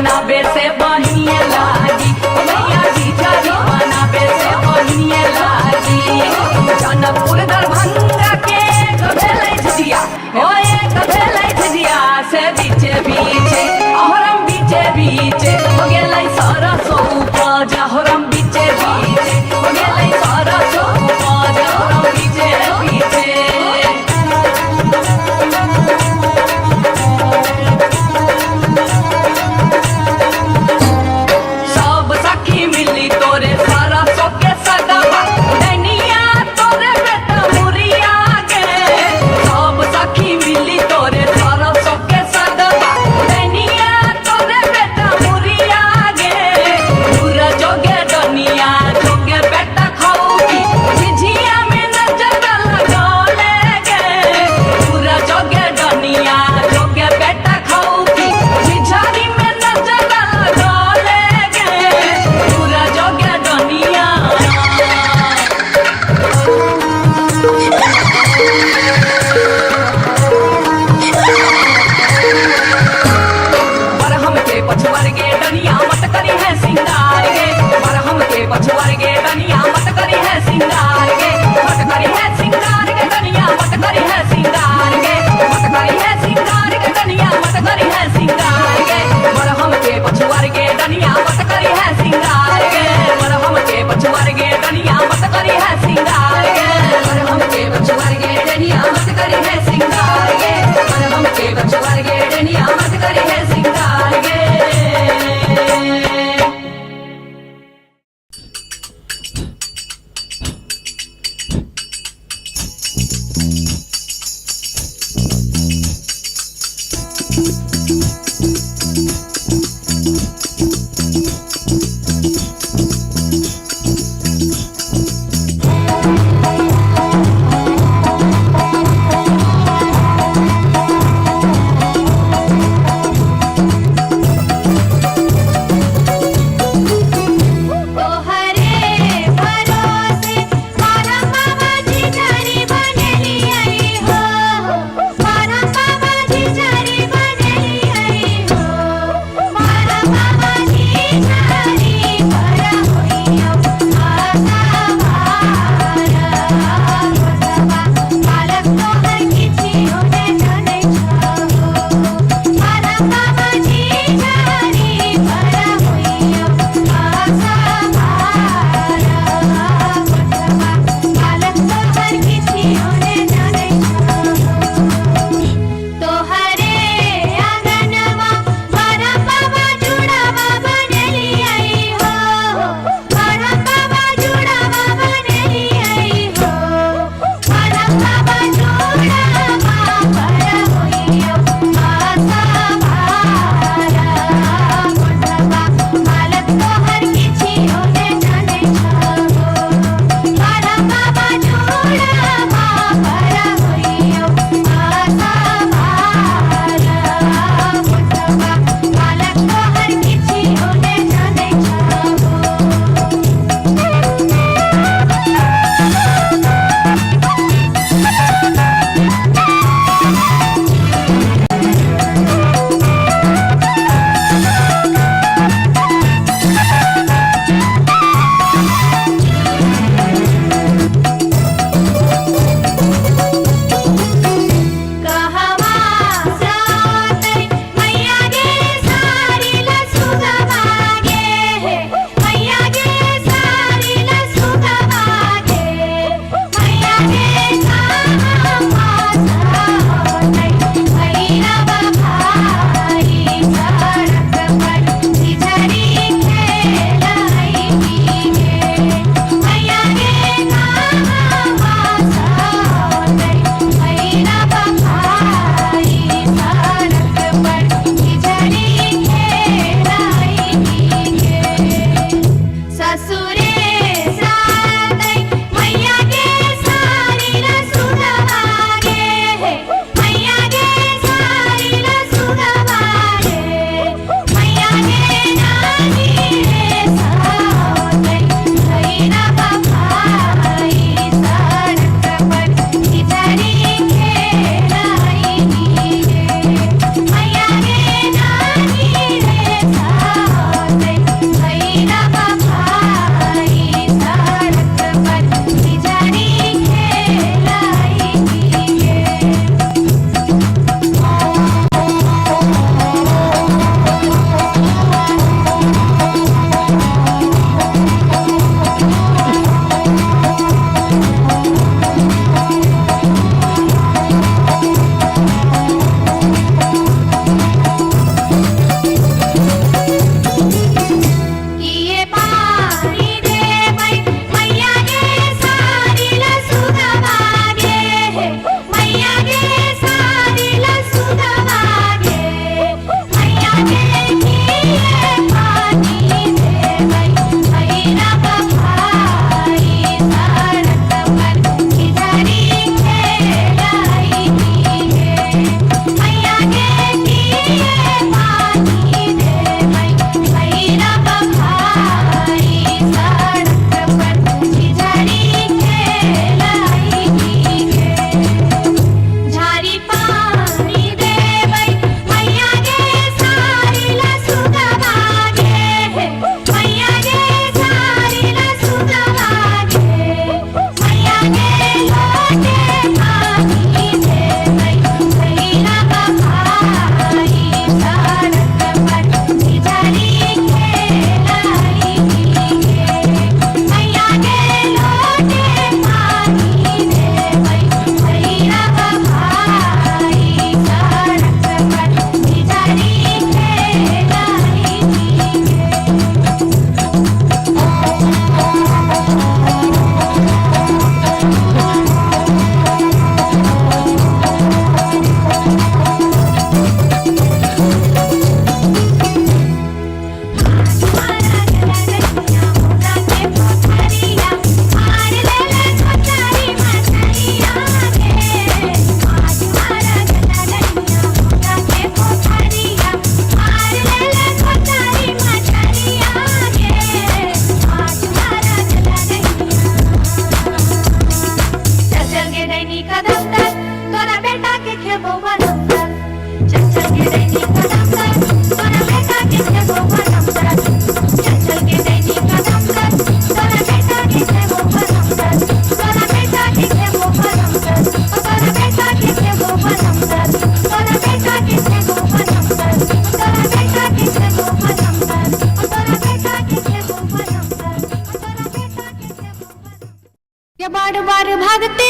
बार बार भागते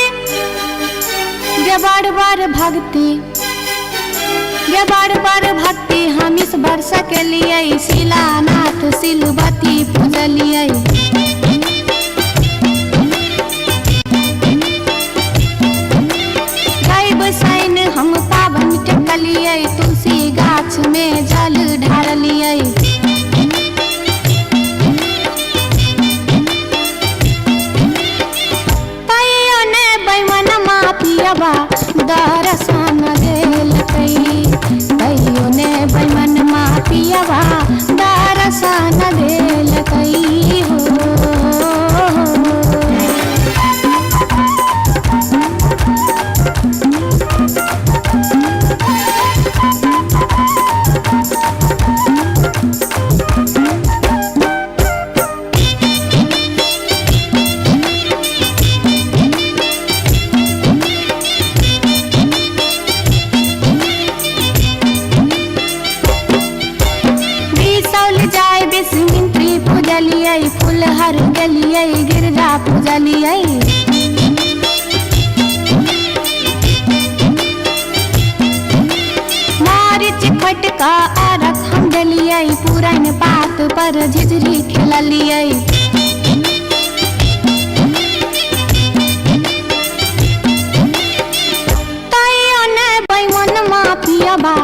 गे बार बार भागते गे बार बार भागते हम इस वर्ष के लिए शिलानाथ सिलबती पूजलिए बसाइन हम पावन टेकलिए तुलसी गाछ में जल ढारलिए तैयो ने बैमन मापियबा दर्शन देलकै तैयो ने बैमन मापियबा दर्शन देलकै फूल पर झिझरी खेललियै। तैयो ने बैमन माफियाबा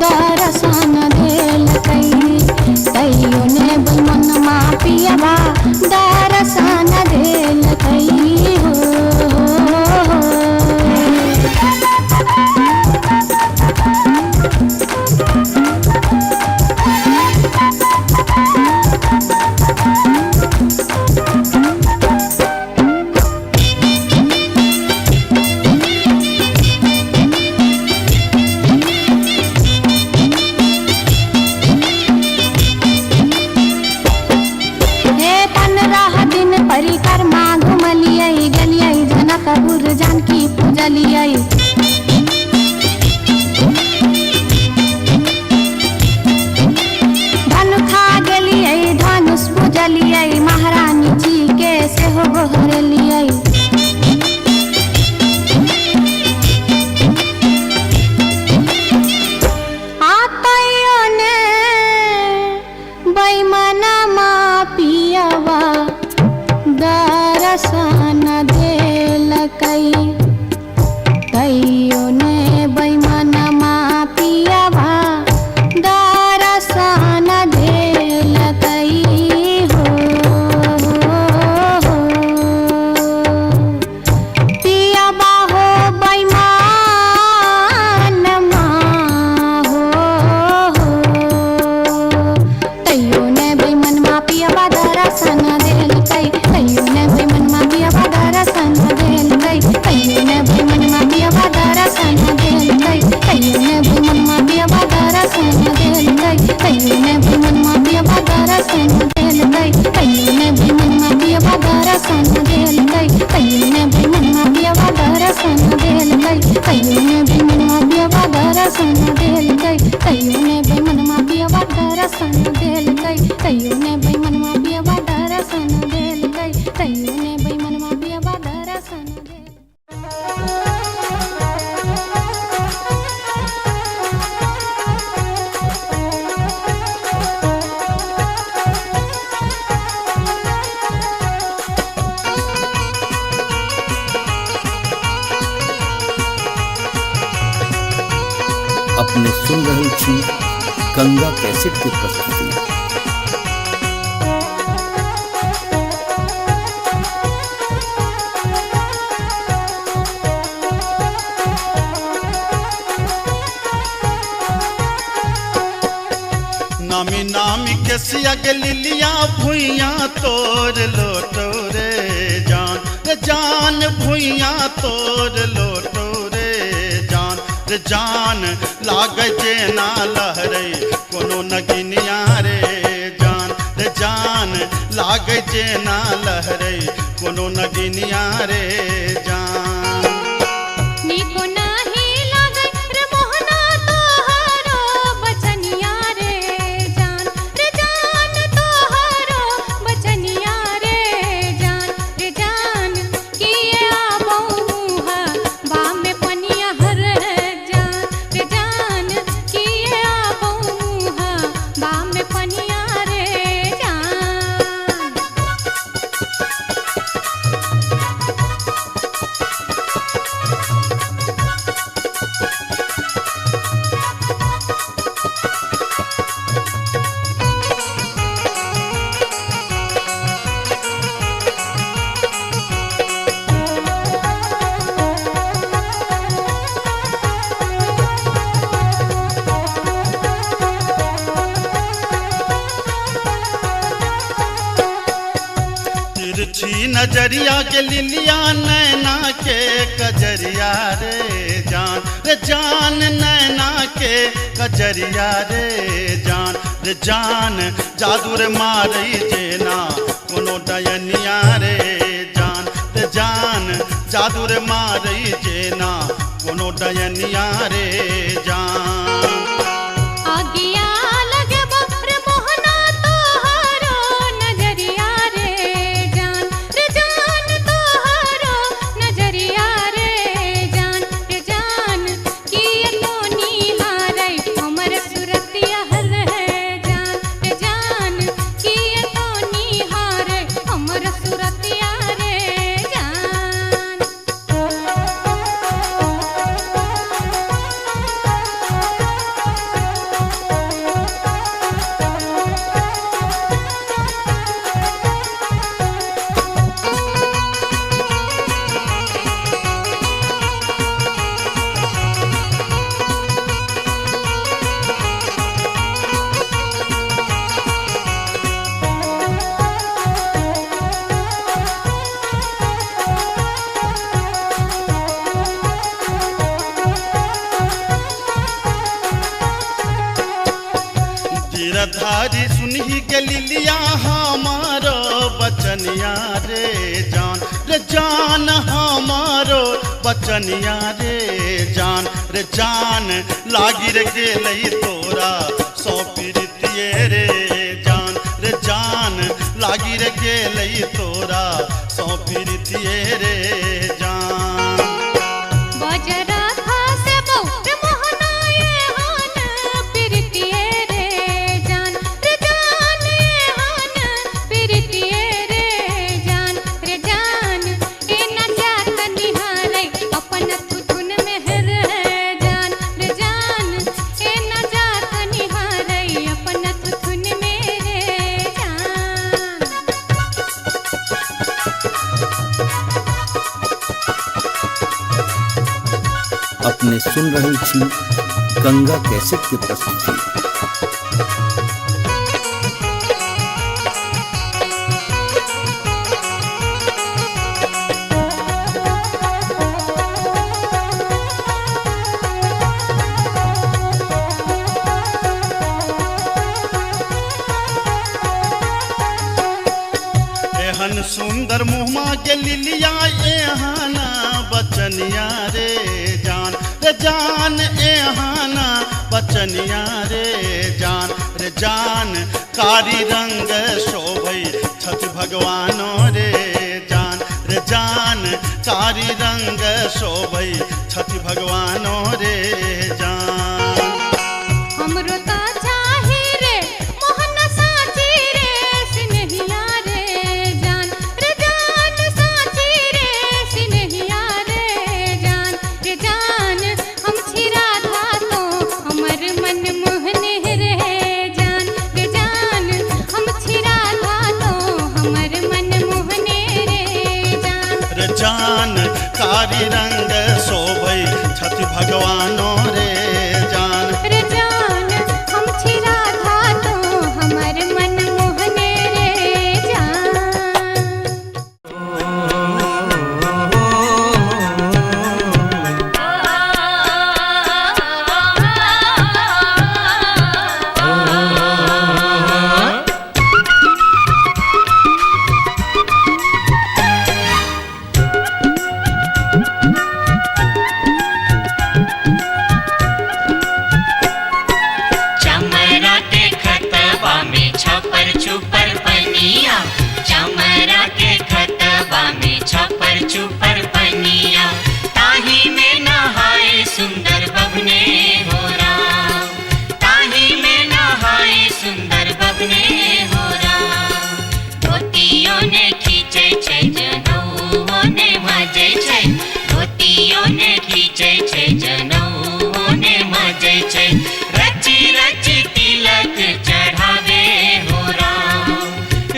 दर्शन देलकै। तैयो ने बैमन माफियाबा दर्शन देलकै हो। परिक्रमा घुमलियै गेलियै जनकपुर जानकी पूजलियै। धनुखा गेलियै धनुष पूजलियै महारानी जी के सेहो गोहरलियै। तैयो ने बैमनमा पियवा दर्शन देलकै। तैयो ने बैमनमा पियवा दर्शन देलकै हो। पियवा हो बैमनमा हो। तैयो ने बैमनमा पियवा दर्शन देलकै। तैयो ने बैमनमा पियवा दर्शन देलकै। तैयो ने बैमनमा पियवा दर्शन देलकै। तैयो ने बैमनमा पियवा दर्शन देलकै। तैयो ने बैमनमा पियवा दर्शन देलकै। तैयो ने बैमनमा पियवा दर्शन देलकै। तैयो ने बैमनमा पियवा दर्शन देलकै। तैयो ने बैमनमा पियवा दर्शन देलकै। तैयो ने बैमनमा पियवा दर्शन देलकै। तैयो ने बैमनमा पियवा दर्शन देलकै। तैयो ने बैमनमा पियवा दर्शन देलकै। अपने सुन रहे छी गंगा कैसेट की प्रस्तुति। नामी नामी के सियग लिलिया भुइया तोर लोटो रे जान रे जान भुइया तोर लोटो रे जान रे जान लागे जे ना लहरे कोनो नगिनिया रे जान रे जान लागे जे ना लहरे कोनो नगिनिया रे जान। निको नाही लागै रे मोहना तोहरो बचनिया रे जान तोहरो बचनिया रे जान किए आबौ मुहा बामे पनिया हर जान किए आबौ मुहा बामे पनिया रे जान। तिरछी नजरिया के लिलिया नैना के कजरिया रे जान नैना के कजरिया रे जान जादू रे मारई जेना कोनो डयनिया रे जान जादू रे मारई जेना कोनो डयनिया रे जान। आगिया लगबो रे मोहना तोहरो नजरिया रे जान तोहरो नजरिया रे जान किए तो निहारै हमर सुरतिया हर जान किए कारी सुनही के लिलिया हमारो बचनिया रे जान हमारो बचनिया रे जान लागी रे गेलई तोरा सौ पीरितिये रे जान लागी रे गेलई तोरा सौ पीरितिये रे जान बजरा खास बहुत मोहनाए हान प्रीतिये रे जान ये हान प्रीतिये रे जान ए न जात निहारै अपन थुथुन मेहर जान ए न जात निहारै अपन थुथुन मेरे जान। अपने सुन रही थी गंगा कैसेट की प्रस्तुति। एहन सुंदर मुहमा के लिलिया एहाना बचनिया रे जान एहाना बचनिया रे जान कारी रंग शोभई छठ भगवानो रे जान कारी रंग शोभई छठ भगवानो रे जान हमरो ता चाही रे मोहन साची रे सिनहिया रे जान साची रे सिनहिया रे जान हम छिरा था तो हमर मन मोहने रे जान हम छिरा था तो हमर मन मोहने रे जान कारी रंग शोभई छठ भगवानो रे जान हम छिरा था तो हमर मन मोहने रे जान। चमरा के खतबा में छपर छुपर पनिया चमरा के खतबा में छपर छुपर पनिया ताही में नहाए सुंदर बबने हो राम ताही में नहाए सुंदर बबने हो राम धोतियों ने खींचे छै जनौओ ने मजे छै धोतियों ने खींचे छै जनौओ ने मजे छै रची रची तिलक चढ़ावे हो राम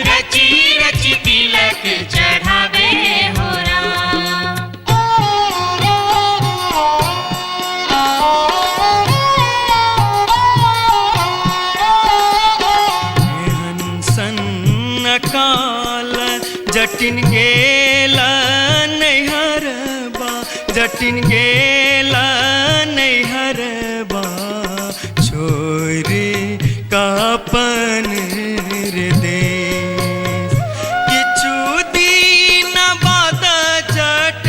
रची रची तिलक चढ़ावे हो राम। हंसन काल जटिन गेला नैहरबा जटिन गेला नैहरबा छोरी कापन रे देश किछु दिन बाद जट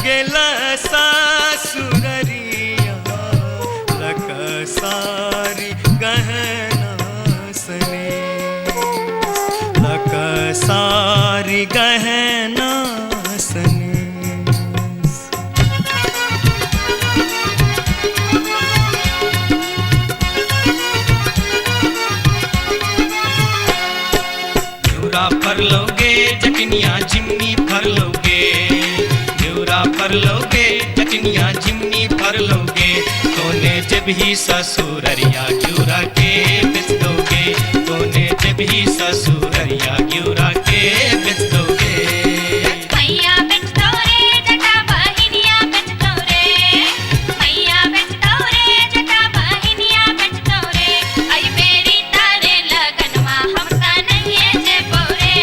गेला सासुररिया लकसारी गहना सने लकसारी गहना सने फर लोगे जटनिया जिमनी फर लोगे न्यूरा फर लोगे जटनिया जिमनी फर लोगे तोने जब ही ससुररिया ग्यूरा के बेच दोगे तोने जब ही ससुररिया ग्यूरा के बेच दोगे। मैया बेचतो रे जटा बहिनिया बेचतो रे मैया बेचतो रे जटा बहिनिया बेचतो रे आई बेरी तारे लगनवा हम ता नहीं जे पोरे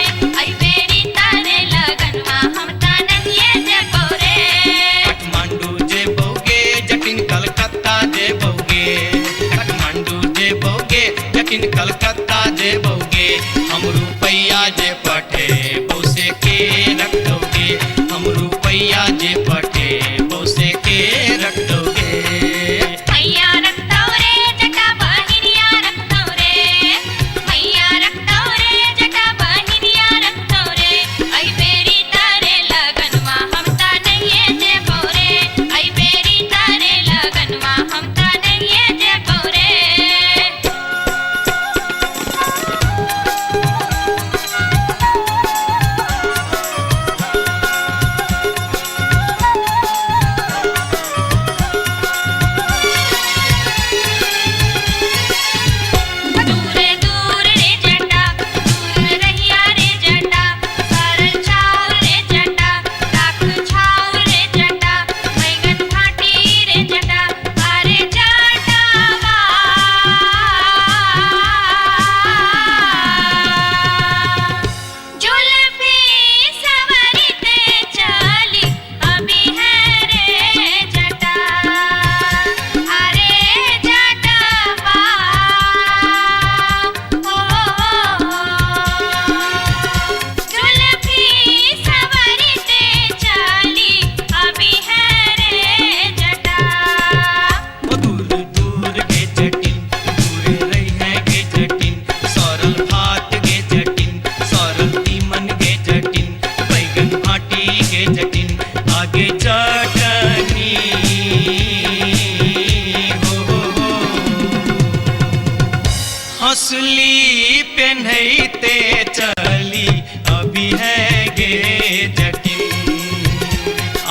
आई बेरी तारे लगनवा हम ता नहीं जे पोरे काठमांडू जे बोगे जटिन कलकत्ता जे बोगे काठमांडू जे बोगे जटिन कलकत्ता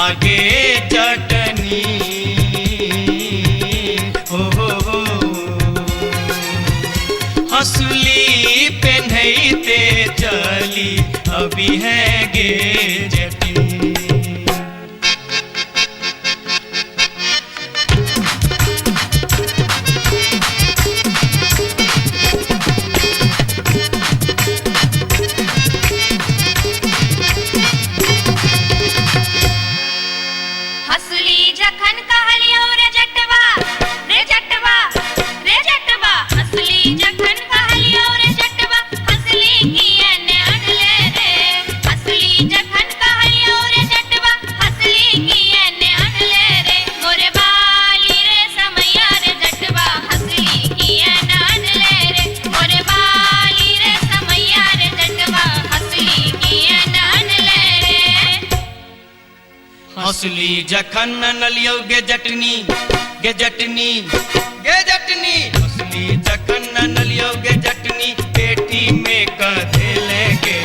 लागे चटनी हो हंसुली पेन्हते चली अभी है गे जटनी। हंसली जखन कहलियो रे जटवा रे जटवा रे जटवा हंसली जखन कहलियो रे जटवा हंसली कियन अनले रे हंसली जखन कहलियो रे जटवा हंसली कियन अनले रे मोरे बाली रे समैया रे जटवा हंसली कियन अनले रे मोरे बाली रे समैया रे जटवा हंसली कियन अनले रे। हंसली जखन नलियो गे जटनी गे जटनी गे जटनी हंसली जखन नलियो गे जटनी पेटी में कधे लेगे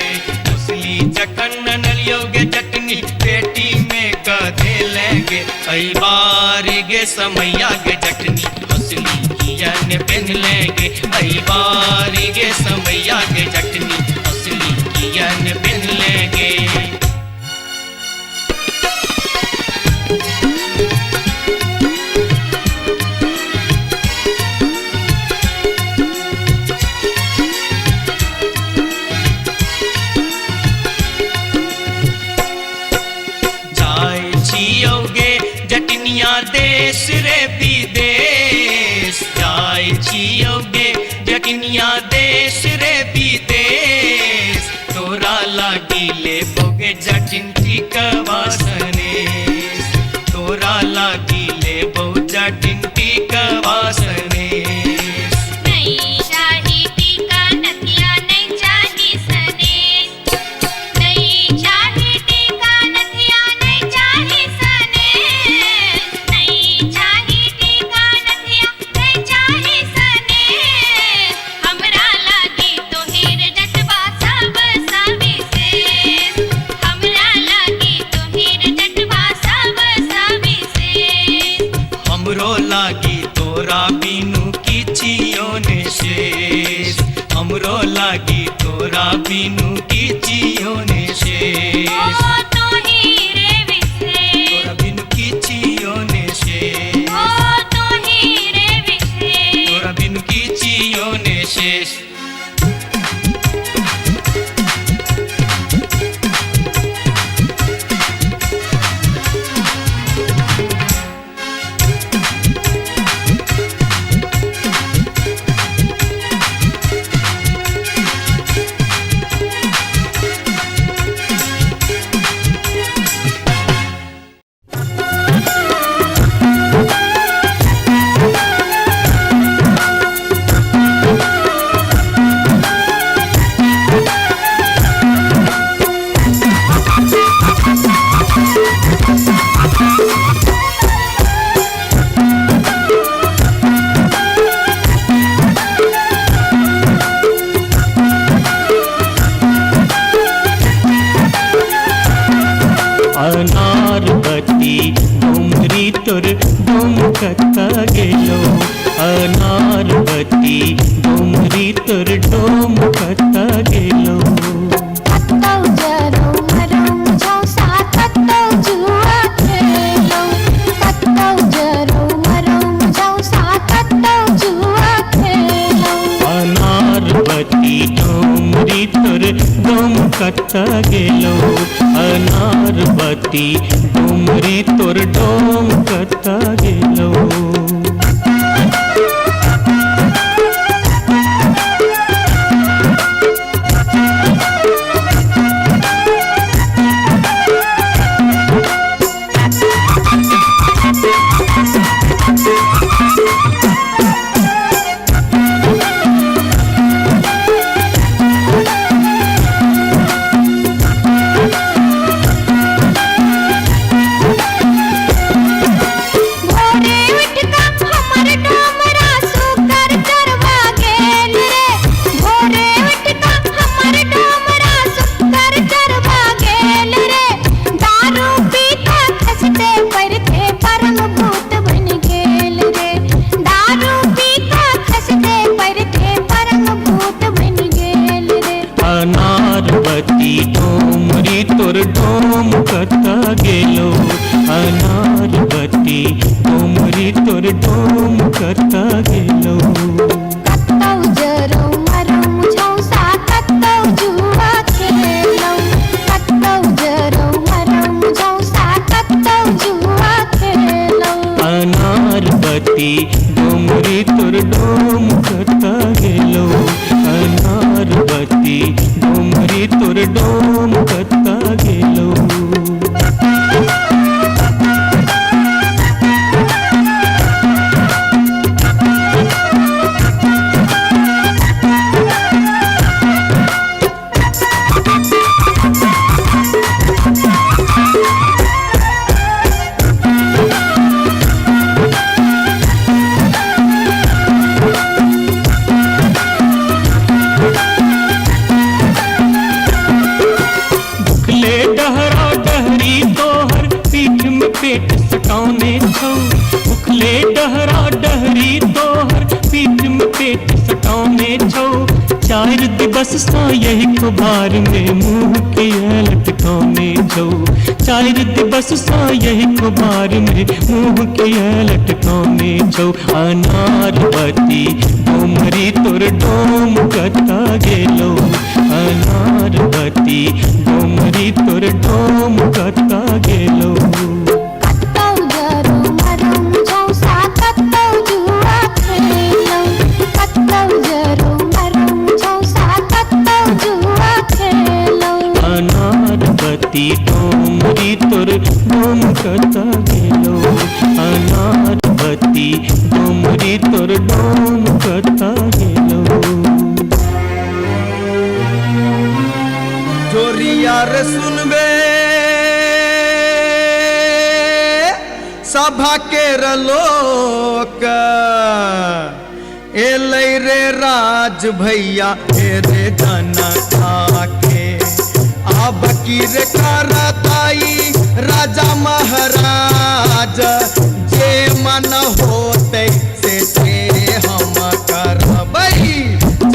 हंसली जखन नलियो गे जटनी पेटी में कधे लेगे आई बारी गे समैया गे जटनी हंसली कियन पहन लेगे आई बारी गे समैया गे जटनी हंसली कियन पहन लेगे। जटनिया देश रे विदेश जाय छियोगे जटनिया देश रे विदेश तोरा लागी ले बोगे जटिन टिकवा सनेश तोरा लागी ले बो जटिन टिकवा सनेश। नहीं चाही टीका नथिया नहीं चाही सनेश नहीं चाही टीका नथिया नहीं चाही सनेश नहीं चाही टीका नथिया नहीं चाही सनेश हमरा लागी तो हीर जटवा सब सविशेष हमरा लागी तो हीर जटवा सब सविशेष हमरो लागी तोरा बिनु किछियो ने शेष हमरो लागी तोरा बिनु किछियो ने शेष ओ तो हीरे विशेष तोरा बिनु किछियो ने शेष ओ तो हीरे विशेष तोरा बिनु किछियो ने शेष। अनारबती डोंगरी तोर डोमकता गेलो अनारबती डोंगरी तोर डोमकता गेलो। कत्तौ जरौ मरौ मुझौ साथ कत्तौ जुआ खेलौ कत्तौ जरौ मरौ मुझौ साथ कत्तौ जुआ खेलौ। अनारबती डोंगरी तोर डोमकता गेलो अनारबती डोंगरी तोर डोमकता गेलो। बती डोमरी तोर डोम करता गेलो कत्तौ जरौ मरौ झौसा कत्तौ जुआ खेलौ कत्तौ जरौ मरौ झौसा कत्तौ जुआ खेलौ अनार बती डोमरी तोर डोम करता गेलो अनार बती डोमरी तोर डोम करता गेलो पेट सकाउने छौ उखले डहरा डहरी तोहर पीठ में पेट सकाउने छौ चार दिवस सा यही कुबार में मुंह के लटकाउने छौ चार दिवस सा यही कुबार में मुंह के लटकाउने छौ अनार बती डोमरी तोर डोम कता गेलो अनार बती डोमरी तोर डोम कता गेलो बती डोमरी तोर डोम करता गेलो अनार बती डोमरी तोर डोम करता गेलो जोरिया रे सुनबे सभा के लोक एलै रे राज भैया हे रे जनता के अब की रे करताई राजा महाराज जे मन होते से हम करबई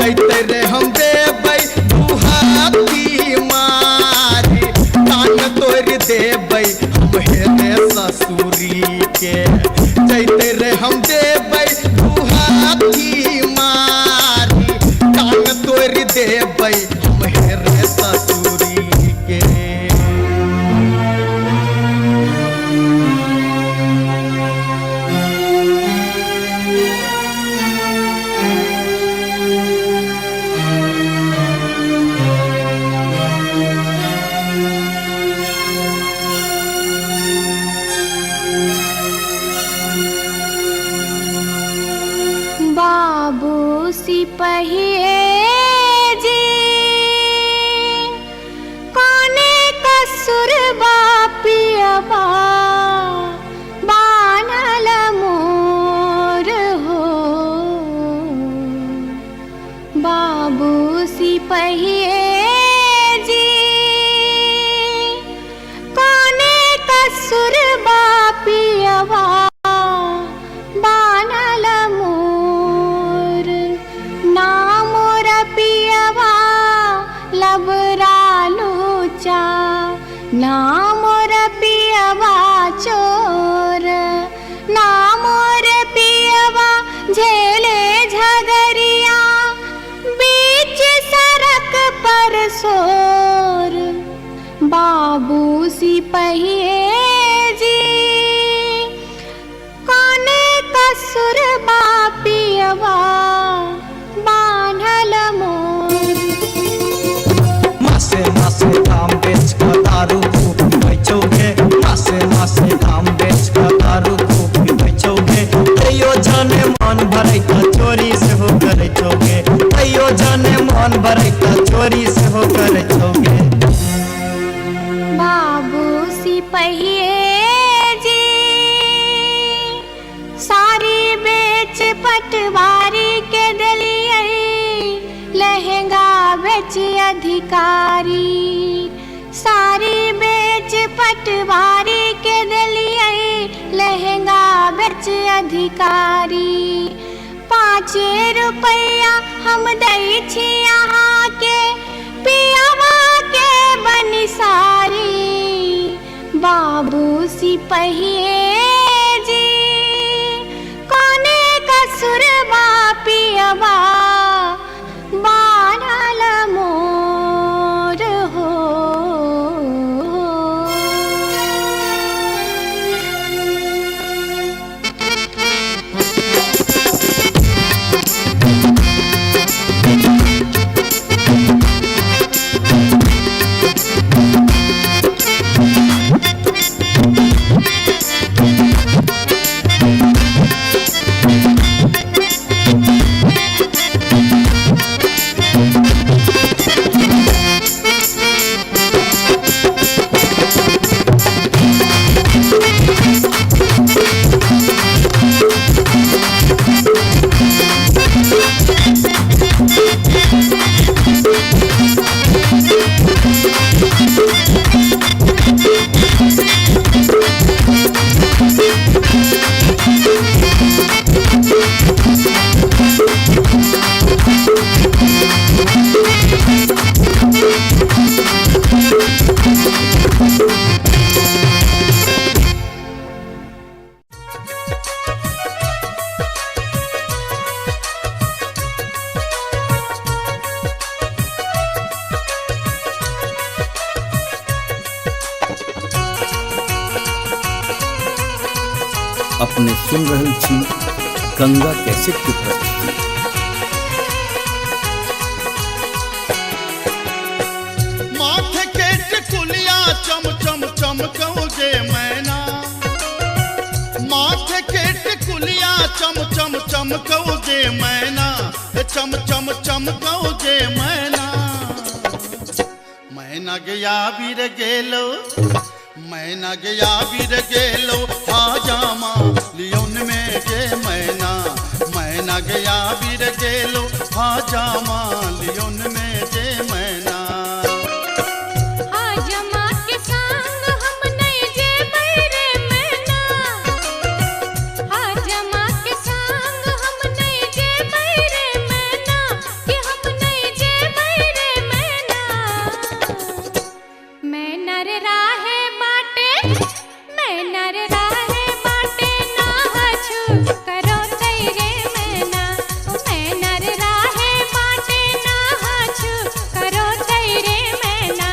जैते रे हम देबै दुहाती मारी तान तोड़ देबै हम हेरे ससुरी के जैते रे हम देबै दुहाती मारी तान तोड़ देबै हम हेरे ससुरी के बाबू सिपहिए जी कोने कसुर बापियबा बानल मोर हो बाबू सिपहिए जी कोने कसुर बापियबा बानल मोर ना मोर पियवा लबरालूचा ना मोर पियवा चोर ना मोर पियवा झेले झगरिया बीच सड़क पर सोर बाबू सिपहिए जी कोने कसुर बापियवा बान्हल मोर मासे मासे दाम बेच कर दारू खूब बेचोगे मासे मासे दाम बेच कर दारू खूब बेचोगे तैयो जाने मन भरै त चोरी से हो करे छोगे तैयो जाने मन भरै त चोरी से हो करे छोगे बाबू सिपहिए जी सारी बेच पटवारी के दलिए लहंगा बेच अधिकारी सारी बेच पटवारी के दलिए लहंगा बेच अधिकारी 5 रुपया हम दै छी यहाँ के पियावा के बनिसारी बाबू सिपहिए अपने सुन रहल छी गंगा कैसेट की प्रस्तुति। माथे के टिकुलिया चम चम चमकौगे मैना, माथे के टिकुलिया चम चम चमकौगे मैना, चम चम चमकौगे मैना। मैना गया बीर गेलो, मैना गया बीर गेलो, हाजामा लियोन में गे मैना, मैना गया बीर गेलो, हाजामा लियोन में गे मैना। हाजमा के संग हम नहीं जे बैरे मैना, हाजमा के संग हम नहीं जे बैरे मैना, कि हम नहीं जे बैरे मैना। मैना रे राहे बाटे, मैना रे राहे बाटे ना हछु करो तैरे मैना, मैना रे राहे बाटे ना हछु करो तैरे मैना।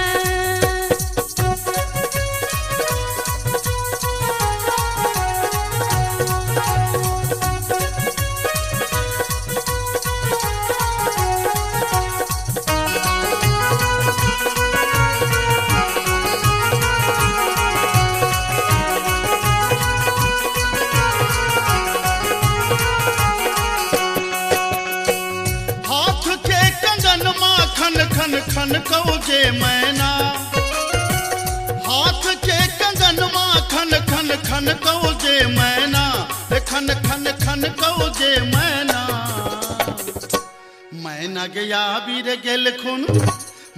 हाथ के कंगन माखन खन खन कौगे मैना, हाथ के कंगन माखन खन खन कौगे मैना, खन खन खन कौगे मैना। मैना गया बीर गेल खुन,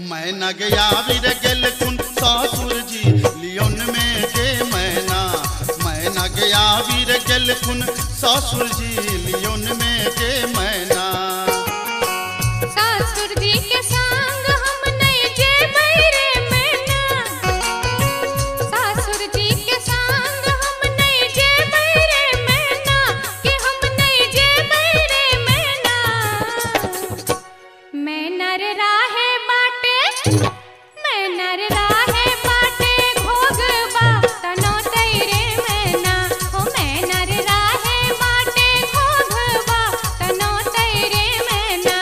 मैना गया बीर गेल खुन, सासुर जी लियोन में गे मैना, मैना गया बीर गेल खुन, सासुर जी लियोन में गे मैना। सासुर जी के संग हम नहीं जे बैरे मैना, सासुर जी के संग हम नहीं जे बैरे मैना, कि हम नहीं जे बैरे मैना। मैना रे राहे बाटे, मैना रे राहे बाटे घोगबा तनो तैरे मैना, ओ मैना रे राहे बाटे घोगबा तनो तैरे मैना।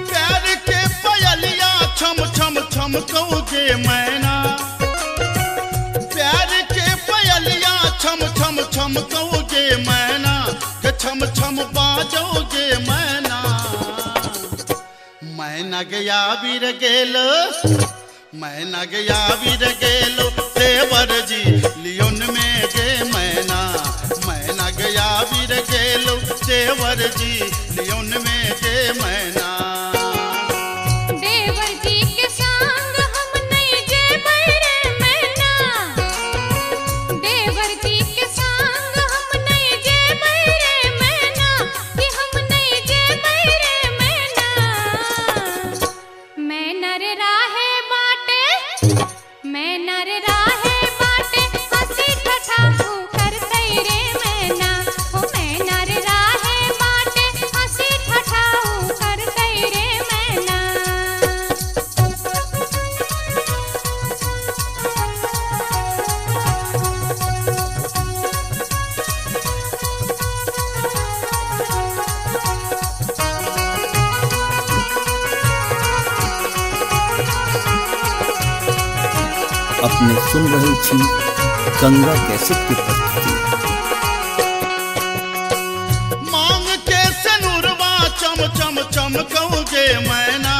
प्यार के पयलिया छम छम छम कौगे मैना, प्यार के पयलिया छम छम छम कौगे मैना, के छम छम बाजोगे मैना। मैना गया बीर गेलो, मैना गया बीर गेलो, देवर जी लियोन में गे मैना, मैना गया बीर गेलो, देवर जी लियोन में गे मैना। देवर जी के संग हम नहीं जे बैरे मैना, देवर जी के संग हम नहीं जे बैरे मैना, कि हम नहीं जे बैरे मैना। मैना रे राहे बाटे, मैना रे राहे बाटे हंसी ठठा कर तैरे मैना, ओ मैना रे राहे बाटे हंसी ठठा कर तैरे मैना। अपने सुन रहल छी गंगा कैसेट की प्रस्तुति। मांग के सनुरवा चम चम चमकौगे मैना,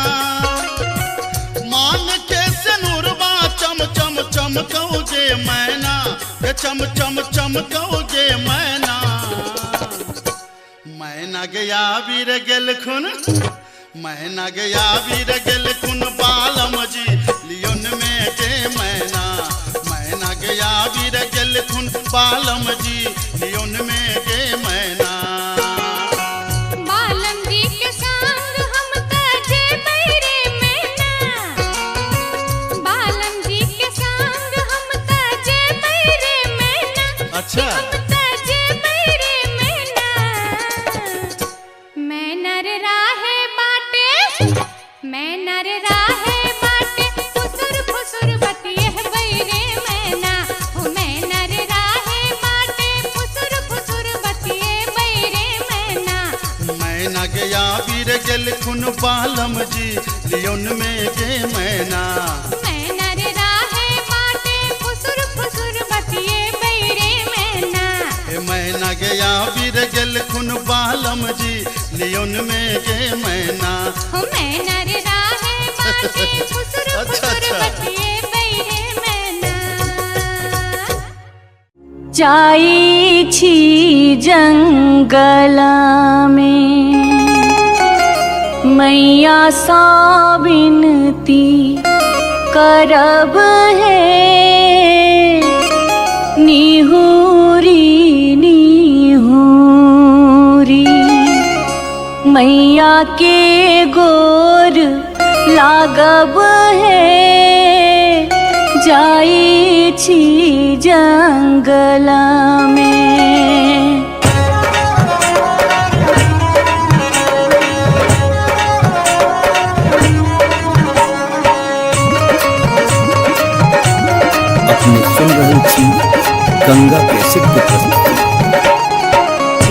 मांग के सनुरवा चम चम चमकौगे मैना, के चम चम चमकौगे मैना। मैना गया बीर गेल खुन, मैना गया बीर गेल खुन, बालम जी लियोन में गे मैना, मैना गया बीर गेल खुन, बालम जी लियोन में गे मैना। बालम जी के संग हम कर मैं नर राहे बाटे फुसुर फुसुर बतिये बैरे मैना हो मैं नर राहे बाटे फुसुर फुसुर बतिये बैरे मैना मैना गया वीर गेल खुन बालम जी लियोन में गे मैना मैं नर राहे बाटे फुसुर फुसुर बतिये बैरे मैना मैना गया वीर गेल खुन बालम जी लियोन में गे मैना हो मैं नर राहे बाटे फुसुर फुसुर बतिये बैरे मैना जाई छी जंगल में मैया सा विनती करब है निहुरी निहुरी मैया के गोर लागब है जाई छी जंगल में अपने सुन रहे थी गंगा कैसेट की प्रस्तुति।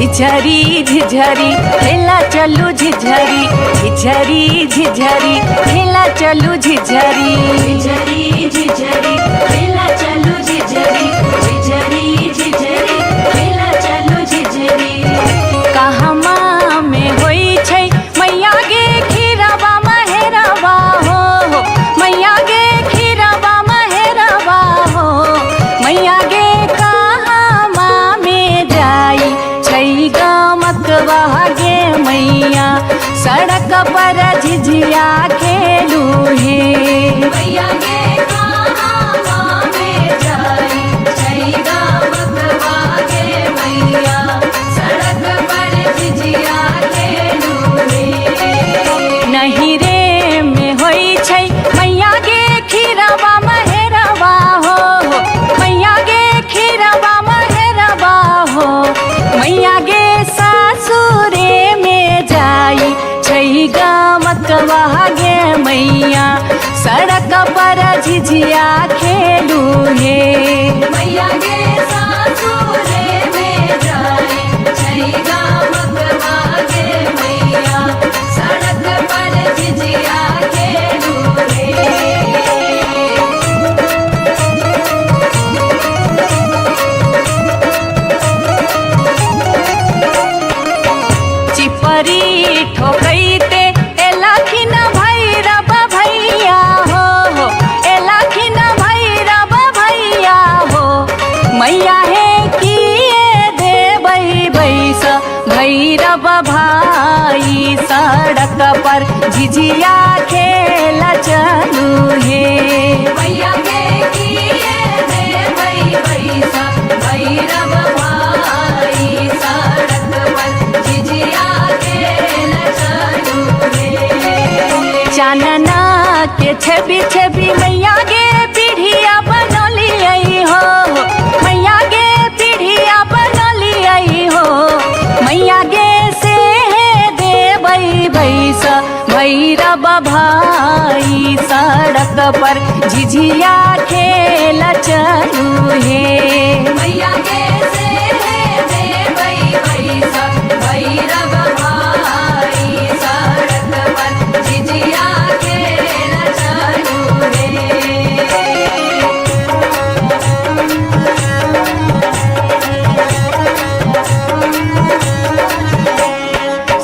झिझरी झिझरी खेला चलू झिझरी झिझरी झिझरी खेला चलू झिझरी झिझरी झिझरी खेला चलू झिझरी झिझरी झिझरी खेला चलू झिझरी कहमा में होई छै मैया गे खीरवा महेरवा हो मैया गे खीरवा महेरवा हो मैया गे कहमा में जाई छै गमकवा गे मैया सड़क पर झिझिया खेलू हे मैया गे कहमा में जाई छै गमकवा गे मैया सड़क पर झिझिया खेलू हे नहीं रे में होई छै मैया गे खीरवा महेरवा हो मैया गे खीरवा महेरवा हो मैया गे सासुरे में जाई छै गमकवा गे मैया सड़क पर झिझिया खेलू हे मैया गे सासुरे में जाई छै गमकवा गे मैया सड़क पर झिझिया खेलू हे चिपरी ठोकैते एलाखिन भैरव भैया हो एलाखिन भैरव भैया हो मैया हे किए देबै बैस भैरव भाई सड़क पर झिझिया खेल चलू हे मैया गे किए देबै बैस भैरव भाई सड़क पर झिझिया खेल चलू हे चानना के छवि छवि मैया गे पीढ़िया बनलियै हो मैया गे पीढ़िया बनलियै हो मैया गे से देबै बैस भैरव भाई सड़क पर झिझिया खेल चलू हे मैया गे से देबै बैस भैरव भाई सड़क पर झिझिया खेल चलू हे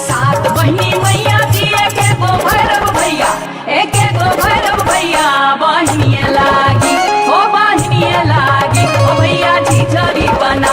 सात बहिनी मैया जी एके गो भैरव भैया एके गो भैरव भैया बहिनिए लागी हो बहिनिए लागी ओ भैया झिझरी बना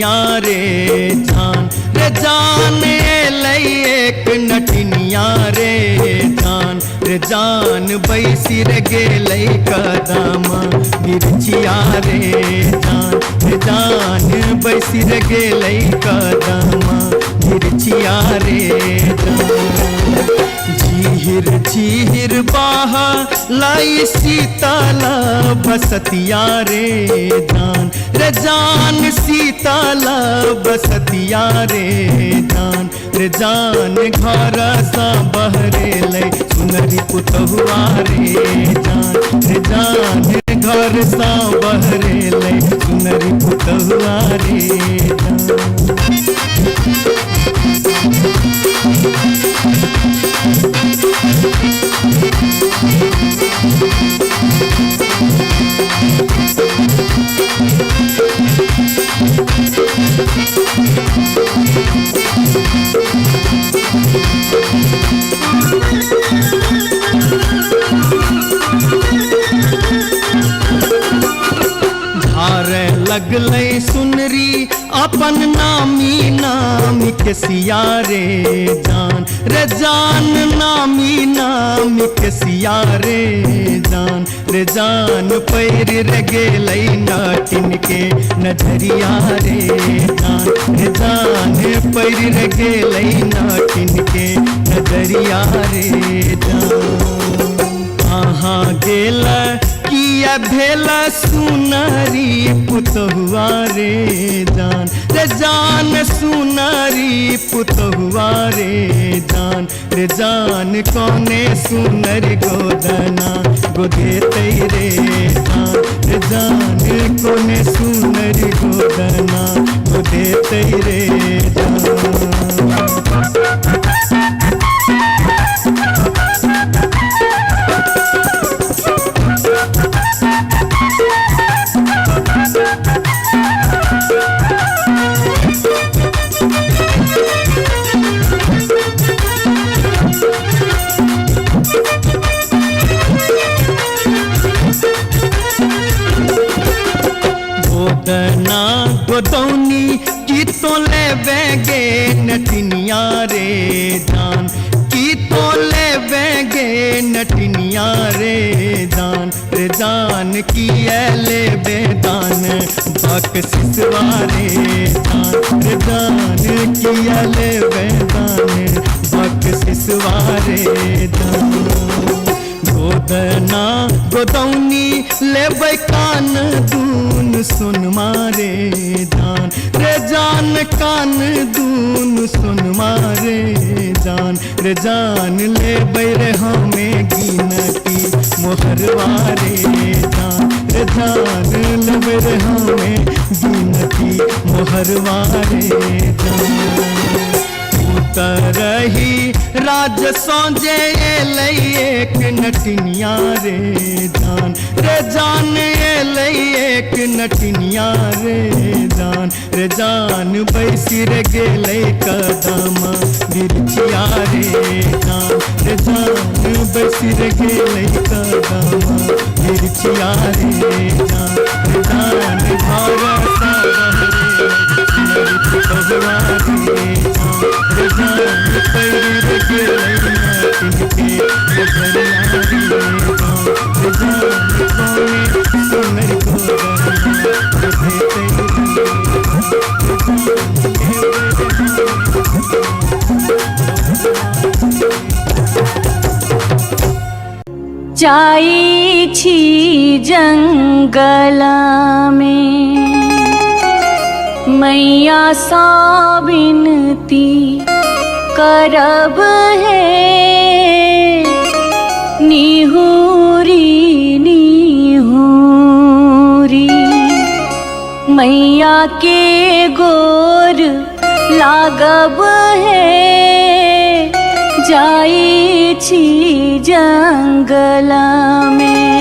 नटनिया रे जान रे जान एलै एक नटनिया रे जान रे जान बैसी रे गेलै कदम बिरचिया रे जान बैसी रे गेलै कदम बिरचिया रे जान झीर झीर बाहा लाई सीताला बसतिया रे जान सीताला बसतिया रे जान घर सा बहरे ले सुनरी पुतहुआ रे जान घर सा बहरे ले सुनरी पुतहुआ रे धारे लगलै सुनरी अपन नामी नाम के सिया रे जान नामी नाम के सिया रे जान पैर रे गेलै नाटिन के नजरिया रे जान पैर रे गेलै नाटिन के नजरिया रे जान कहाँ गेल किया भेल सुनरी पुतहुआ रे जान सुनरी पुतहुआ रे जान कौने सुनर गोदना गोदेतै रे जान कौने सुनर गोदना गोदेतै रे जान गोदना गोदौनी की तो ले बेगे नटनिया रे जान की तो ले बेगे नटनिया रे जान की ले बेदान बक सिसवारे जान की ले बेदान बक सिसवारे जान गोदना गोदौनी लेबै कान दून सुन मारे जान कान दून सुन मारे जान लेबै रे हमें गिनती मोहरवारे जान लेबै रे हमें गिनती मोहरवारे रही राज सौजे एलै एक नटनिया रे जान एलै एक नटनिया रे जान बैसी रे गेलै कदम बिरचिया रे जान बैसी रे गेलै कदम बिरचिया रे जान घर सा बहरे पुतहुआ रे जान पैर रे गेलै नाटिन के नजरिया रे जान कौने सुनर गोदना गोदेतै जाई छी जंगला में मैया सा विनती करब है निहुरी निहुरी मैया के गोर लागब है जाई छी जंगला में।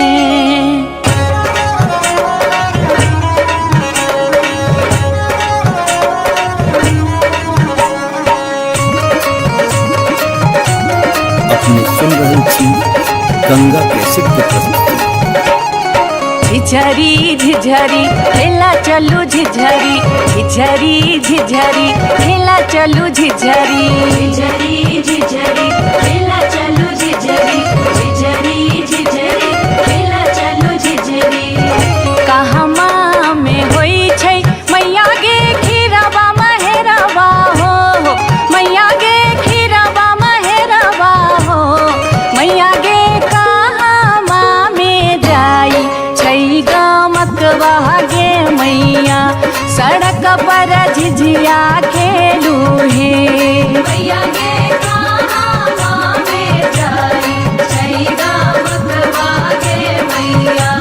अपने सुन रहे थी गंगा कैसेट की प्रस्तुति। झिझरी झिझरी खेला चलू झिझरी झिझरी झिझरी खेला चलू झिझरी झिझरी झिझरी खेला चलू झिझरी झिझरी झिझरी खेला चलू झिझरी कहमा में होई छै मैया गे खीरवा महेरवा हो मैया गे खीरवा महेरवा हो मैया गे कहमा में जाई छै गमकवा गे मैया सड़क पर झिझिया खेलू हे मैया गे कहमा में जाई छै गमकवा गे मैया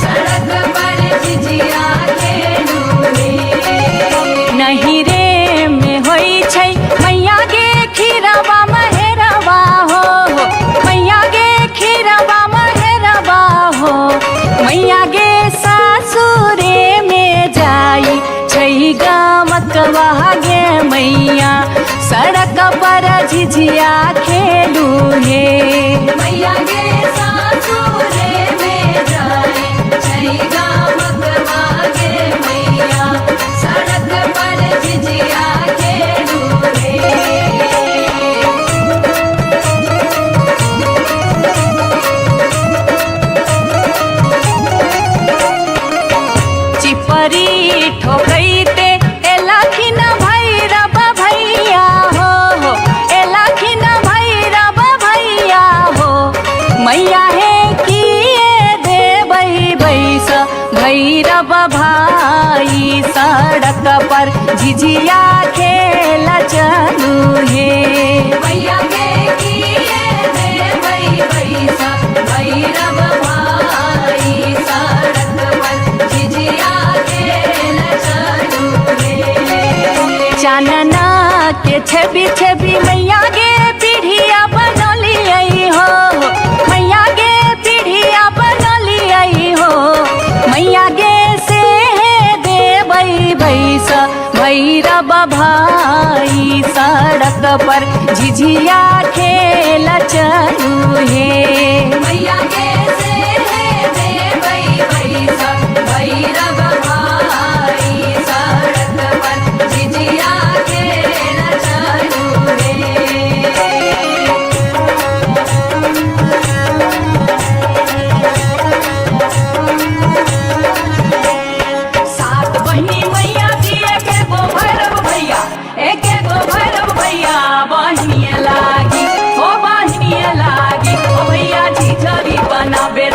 सड़क पर झिझिया खेलू हे नहीं रे में होई छै मैया गे खीरवा महेरवा हो मैया गे खीरवा महेरवा हो मैया गे सासुरे में जाई छै गमकवा गे मैया सड़क पर झिझिया खेलू हे मैया गे सासुरे में जाई छै गमकवा गे मैया सड़क पर झिझिया खेलू हे चिपरी ठोकैते एलखिन भैरव भैया हो एलखिन भैरव भैया हो मैया हे किए देबै बैस भैरव भाई सड़क पर झिझिया खेल चलू हे मैया गे किए देबै बैस भैरव भाई सड़क पर झिझिया खेल चलू हे चानना के छवि छवि मैया गे पीढ़िया बनलियै हो मैया गे पीढ़िया बनलियै हो मैया गे से देबै बैस भैरव भाई सड़क पर झिझिया खेल चलू हे मैया गे से देबै बैस भैरव भाई सड़क पर झिझिया खेल चलू हे सात बहिनी मैया जी एके गो भैरव भैया एके गो भैरव भैया बहिनिया लागी ओ बहिनिया लागी ओ भैया झिझरी बनाबे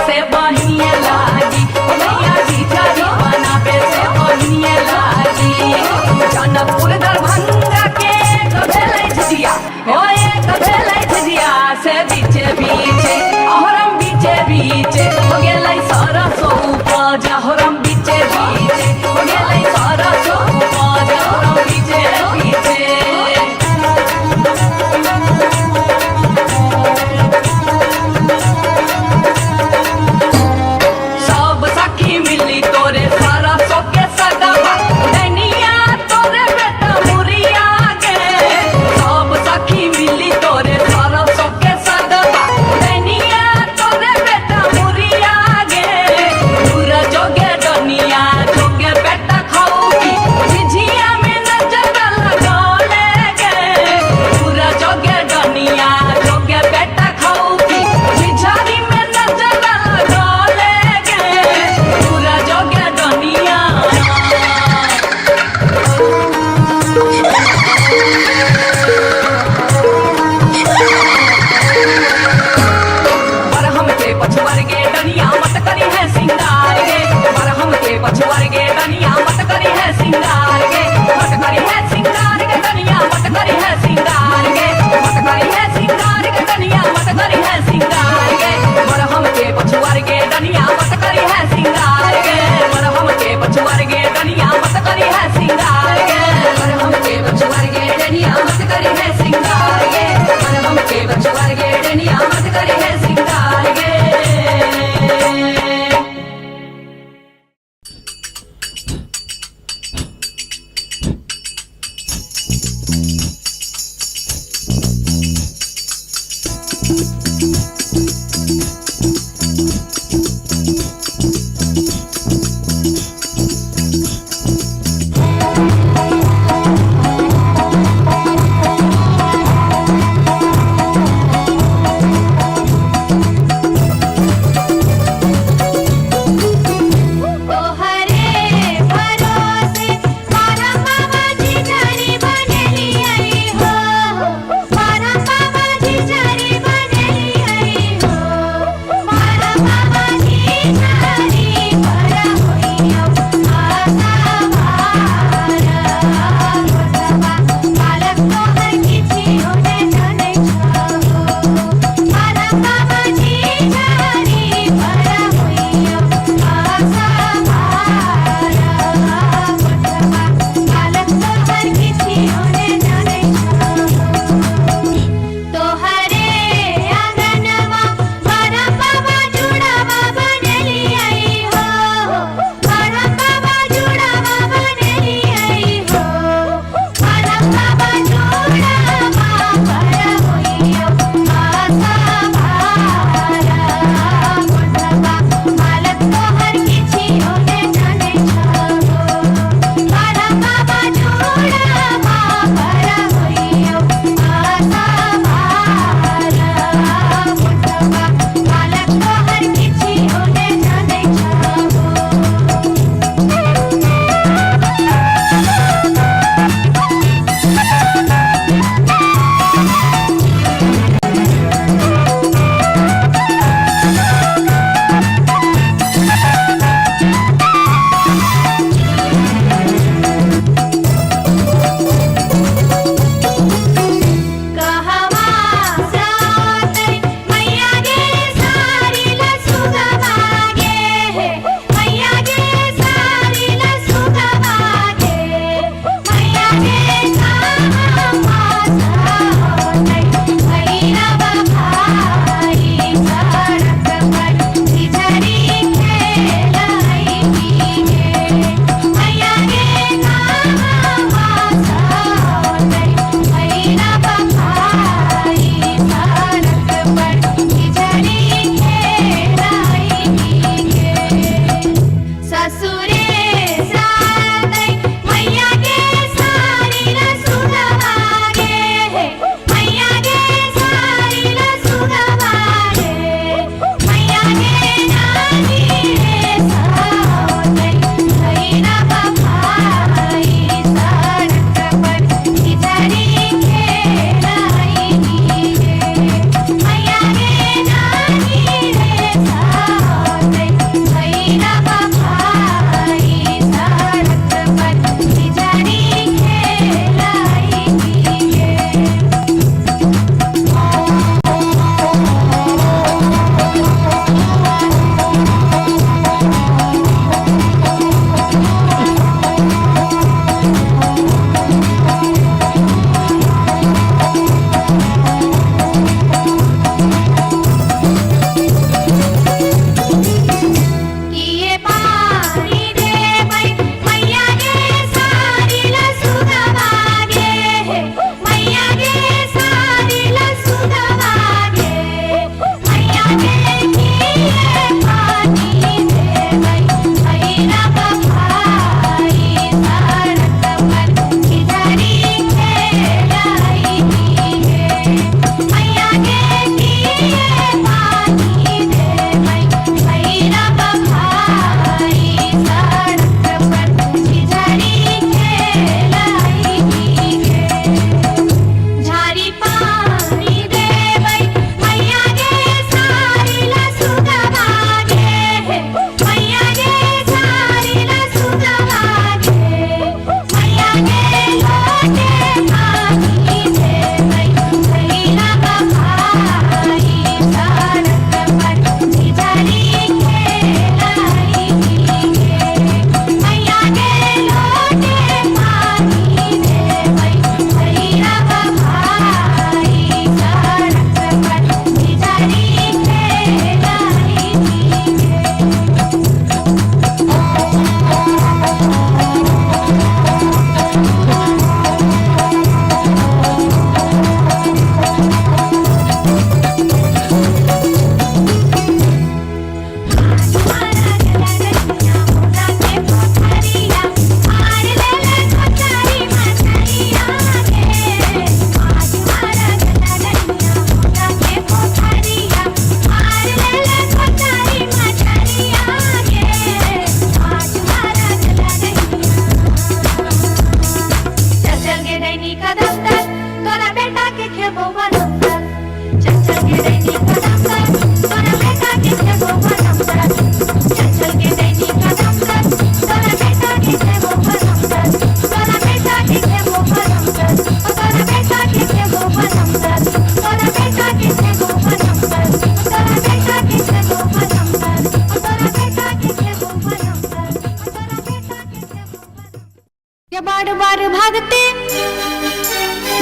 बार बार भागते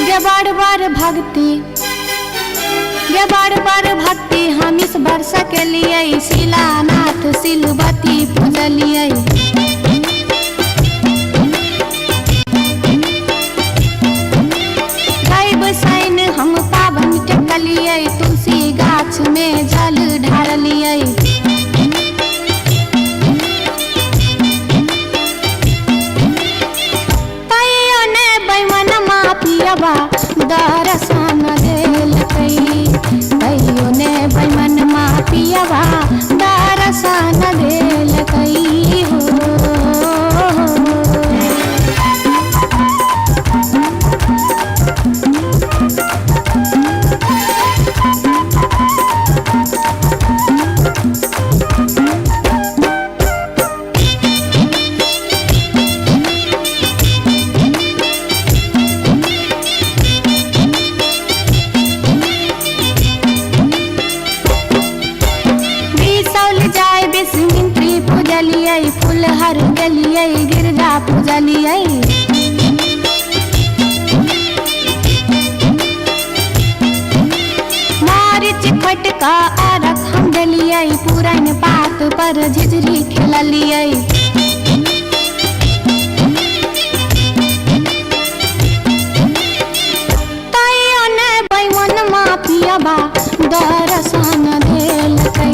गे बार बार भागते गे बार बार भागते हम इस वर्ष के लिए शिलानाथ सिलवती पूजलिए बसाइन हम पावन टेकलिए तुलसी गाछ में जल ढारलिए तैयो ने बैमन मापियबा दर्शन देलकै तैयो ने बैमन मापियबा दर्शन देलकै पर झिझरी खेललियै तैयो ने बैमन माफियाबा दर्शन देलकै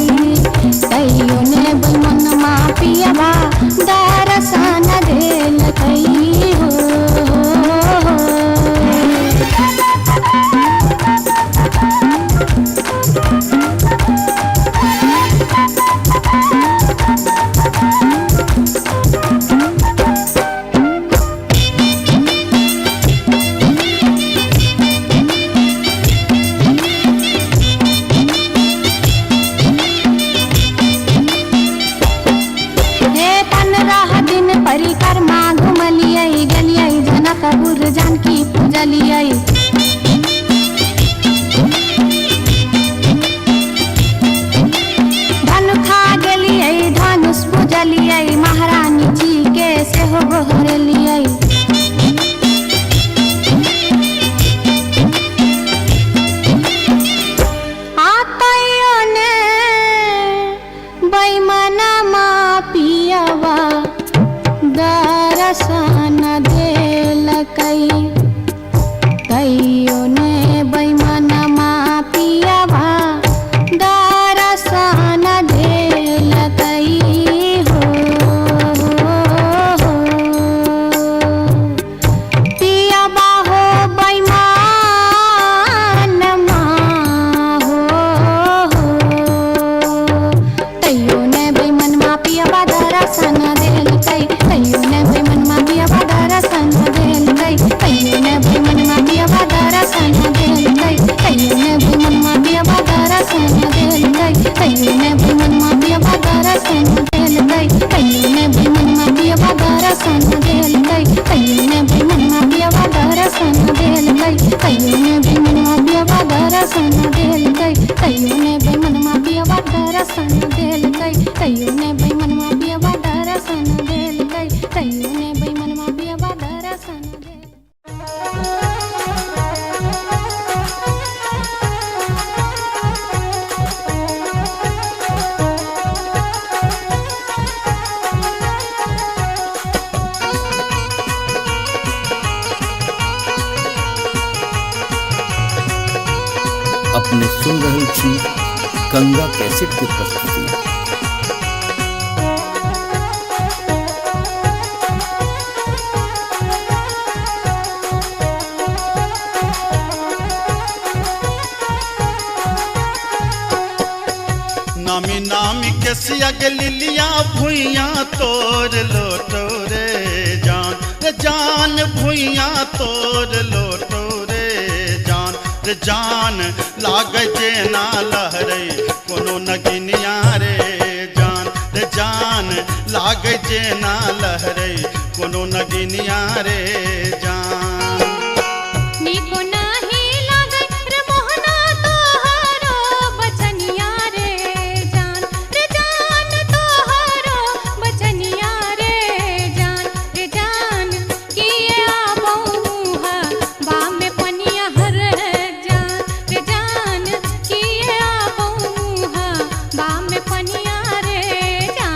तैयो ने बैमन माफियाबा दर्शन देलकै हो परिक्रमा घुमलियै गेलियै जनकपुर जानकी पूजलियै धनुखा गेलियै धनुष पूजलियै महारानी जी के सेहो गोहरलियै तैयो ने बैमनमा पियवा दर्शन देलकै तैयो ने बैमनमा पियवा दर्शन देलकै हो पियवा हो बैमनमा हो तैयो ने बैमनमा पियवा दर्शन देलकै तैयो ने बैमनमा पियवा दर्शन देलकै तैयो ने बैमनमा पियवा दर्शन देलकै तैयो ने बैमनमा पियवा दर्शन देलकै तैयो ने बैमनमा पियवा दर्शन देलकै तैयो ने बैमनमा पियवा दर्शन देलकै तैयो ने बैमनमा पियवा दर्शन देलकै तैयो ने बैमनमा पियवा दर्शन देलकै तैयो ने बैमनमा पियवा दर्शन देलकै तैयो ने बैमनमा पियवा दर्शन देलकै तैयो ने बैमनमा पियवा दर्शन अपने सुन रहे छी गंगा कैसेट की प्रस्तुति। नामी नामी के सियग लिलिया भुइया तोड़ लोटो रे जान भुइया तोड़ लोटो रे जान लाग जे ना लहरे कोनो नगिनिया रे जान लाग जे ना लहरे कोनो नगिनिया रे जान निको नाही लागै रे मोहना तोहरो बचनिया रे जान तोहरो बचनिया रे जान किए आबौहा बा में पनिया हर जान किए आबौहा बा में पनिया रे जान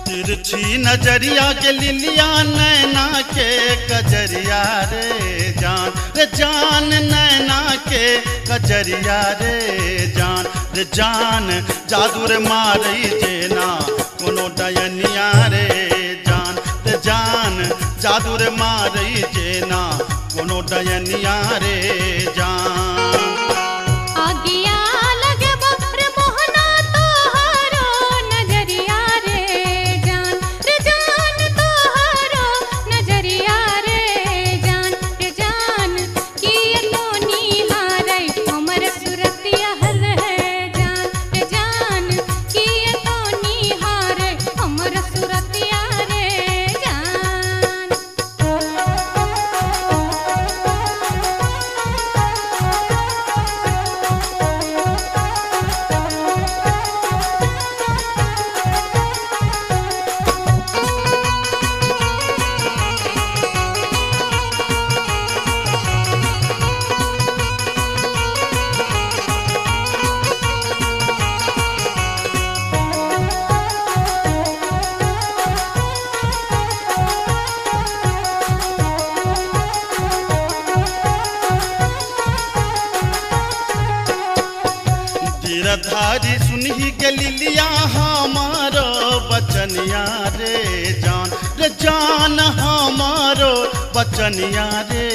तिरछी नजरिया के लिलिया नैना के कजरिया रे जान नैना के कजरिया रे जान जादूर मारई जेना कोनो डयनिया रे जान जादूर मारई जेना कोनो डयनिया रे जान आगिया लगबो रे मोहना तोहरो नजरिया रे जान तोहरो नजरिया रे जान किए तो निहारै हमर सुरतिया हर जान किए कारी सुनही के लिलिया हमारो बचनिया रे जान हमारो बचनिया रे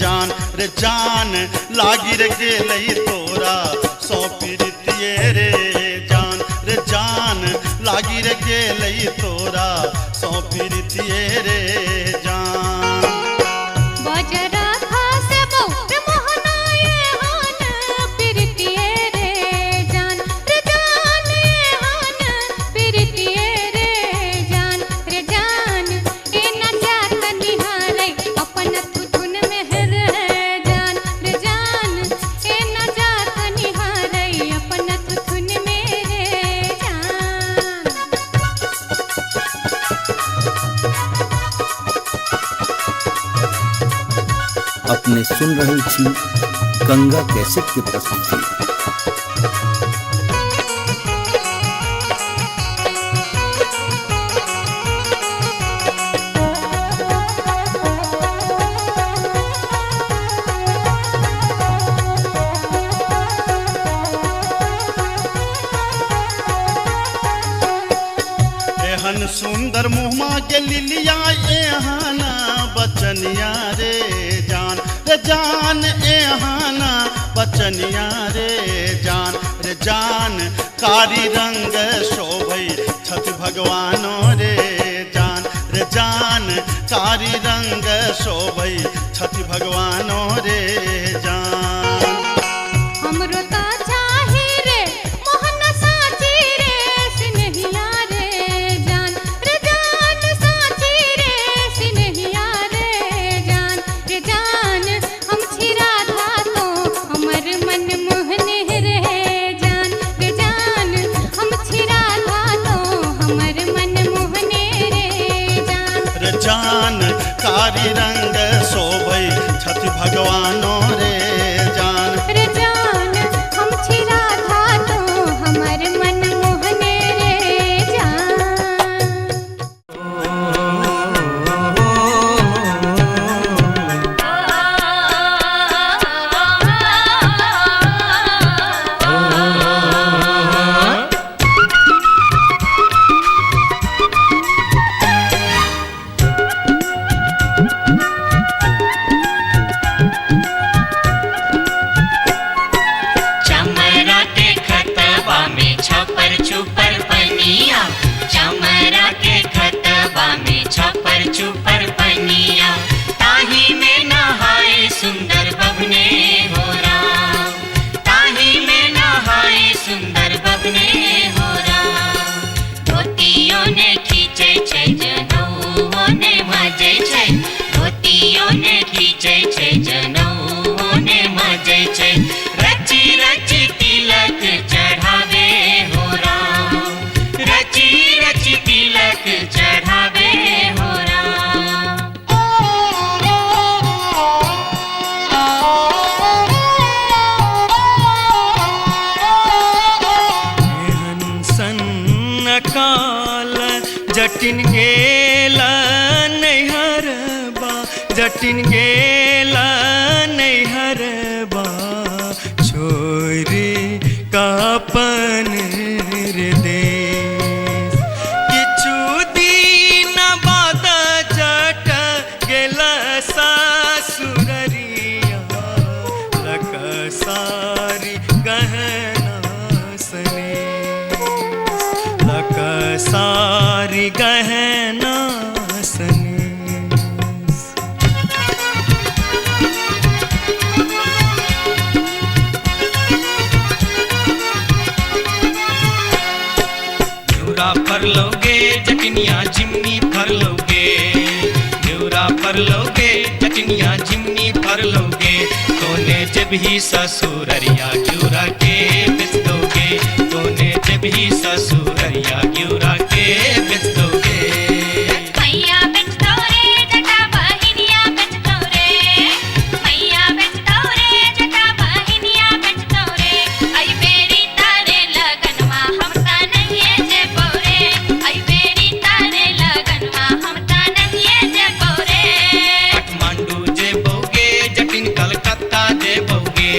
जान लागी रे गेलई तोरा सौ पीरितिए रे जान लागी रे गेलई तोरा सौ पीरितिए रे जान बजरा खास बहुत मोहनाए हान प्रीतिए रे जान ये हान प्रीतिए रे जान ए न जात निहारे अपन थुथुन मेहर जान ए न जात निहारे अपन थुथुन मेरे जान। अपने सुन रहे छी गंगा कैसेट की प्रस्तुति। एहन सुंदर मुहमा के लिलिया एहना बचनिया रे जान एहना बचनिया रे जान कारी रंग शोभई छठ भगवानो रे जान कारी रंग शोभई छठ भगवानो रे जान हमरो ता चाही रे मोहन साची रे सिनहिया रे जान साची रे सिनहिया रे जान हम छिरा था तो हमर मन मोहने रे जान हम छिरा था तो हमर मन मोहने रे जान कारी रंग शोभई छठ भगवानो रे जान हम छिरा था तो हमर मन मोहने रे जान। चमरा के खतबा में छपर छुपर पनिया चमरा के खतबा में छपर छुपर पनिया ताही में नहाए सुंदर बबने हो राम ताही में नहाए सुंदर बबने हो राम धोतियों ने खींचे छै जनऊ ने मजे छै धोतियों ने खींचे छै जनऊ ने मजे छै रची रची तिलक चढ़ावे हो राम रची रची तिलक चढ़ावे हो राम। सन्न काल जटिन गेला नैहरबा जटिन गेला नैहरबा छोरी कापन रे देश किछु दिन बाद जट गेला सासुररिया लकसारी गहना सने लकसारी गहना सने फर लोगे जटनिया जिमनी फर लोगे न्यूरा फर लोगे जटनिया जिमनी फर लोगे तोने जब ही ससुररिया ग्यूरा के बेच दोगे तोने जब ही ससुररिया ग्यूरा के बेच दोगे। मैया बेचतो रे जटा बहिनिया बेचतो रे मैया बेचतो रे जटा बहिनिया बेचतो रे आई बेरी तारे लगनवा हम ता नहीं जे पौरे आई बेरी तारे लगनवा हम ता नहीं जे पौरे काठमांडू जे बोगे जटिन कलकत्ता जे बोगे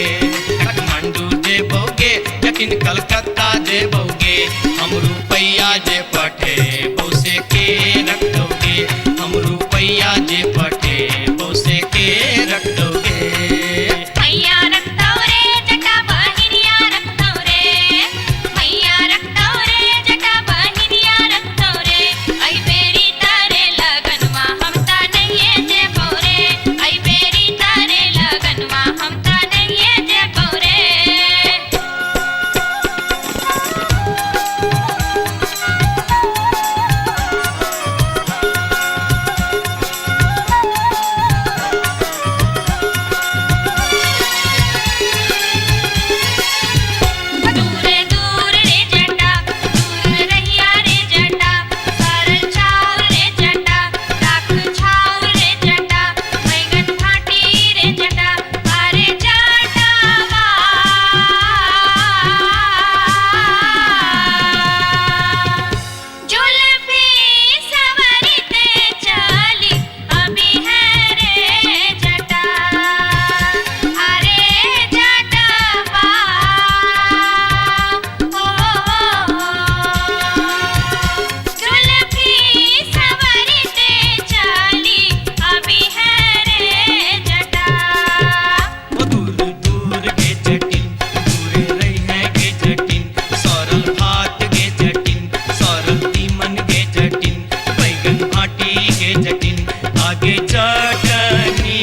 काठमांडू जे बोगे जटिन कलकत्ता चटनी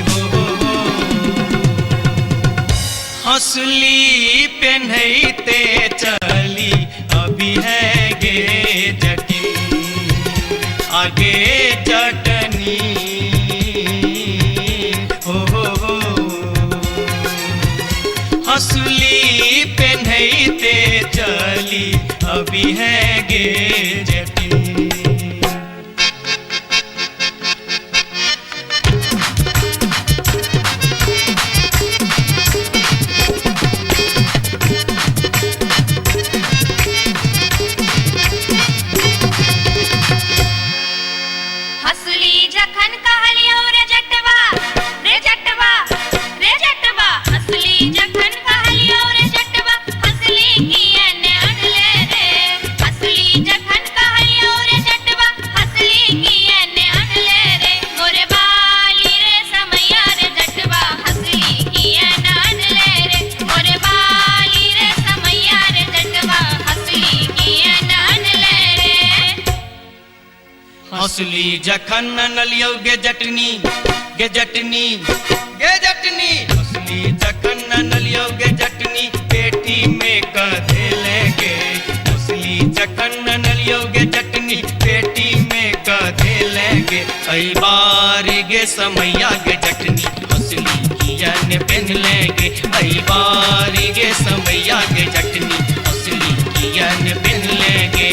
हो हंसली पेन्हते चली अभी है गे जटिन आगे चटनी हो हंसली पेन्हते चली अभी है गे जटिन हंसली जखन कहलियो रे जटवा रे जटवा रे जटवा हंसली जखन कहलियो रे जटवा हंसली कियन अनले रे हंसली जखन कहलियो रे जटवा हंसली कियन अनले रे मोरे बाली रे समैया रे जटवा हंसली कियन अनले रे मोरे बाली रे समैया रे जटवा हंसली कियन अनले रे हंसली जखन नलियो गे जटनी गे जटनी गे जटनी हंसली जखन नलियो गे जटनी पेटी में कधे लेगे हंसली जखन नलियो गे जटनी पेटी में कधे लेगे ऐ बारी गे समैया गे जटनी हंसली कियन पहन लेगे ऐ बारी गे समैया गे जटनी हंसली कियन पहन लेगे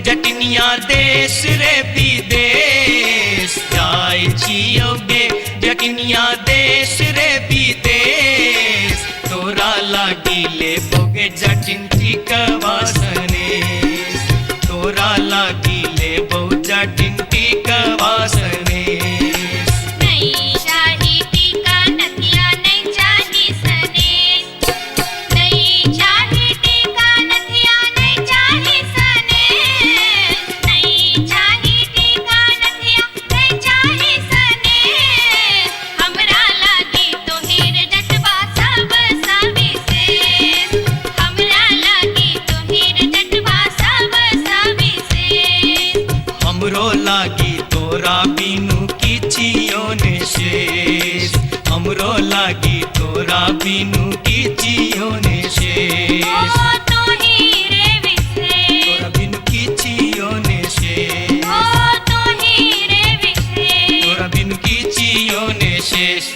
जटनिया देश रे विदेश जाय छियोगे जटनिया देश रे विदेश तोरा लागिले बोगे जटिन टिकवा सनेश तोरा लागिले बो जटिन टिकवा सनेश नहीं चाही टीका नथिया नहीं चाही सनेश नहीं चाही टीका नथिया नहीं चाही सनेश नहीं चाही टीका नथिया नहीं चाही सनेश हमरा लागी तो हीर जटवा सब सविशेष हमरा लागी तो हीर जटवा सब सविशेष हमरो लागी तोरा बिनु किछियो ने शेष हमरो लागी तोरा बिनु किछियो ने शेष ओ तो हीरे विशेष तोरा बिनु किछियो ने शेष ओ तो हीरे विशेष तोरा बिनु किछियो ने शेष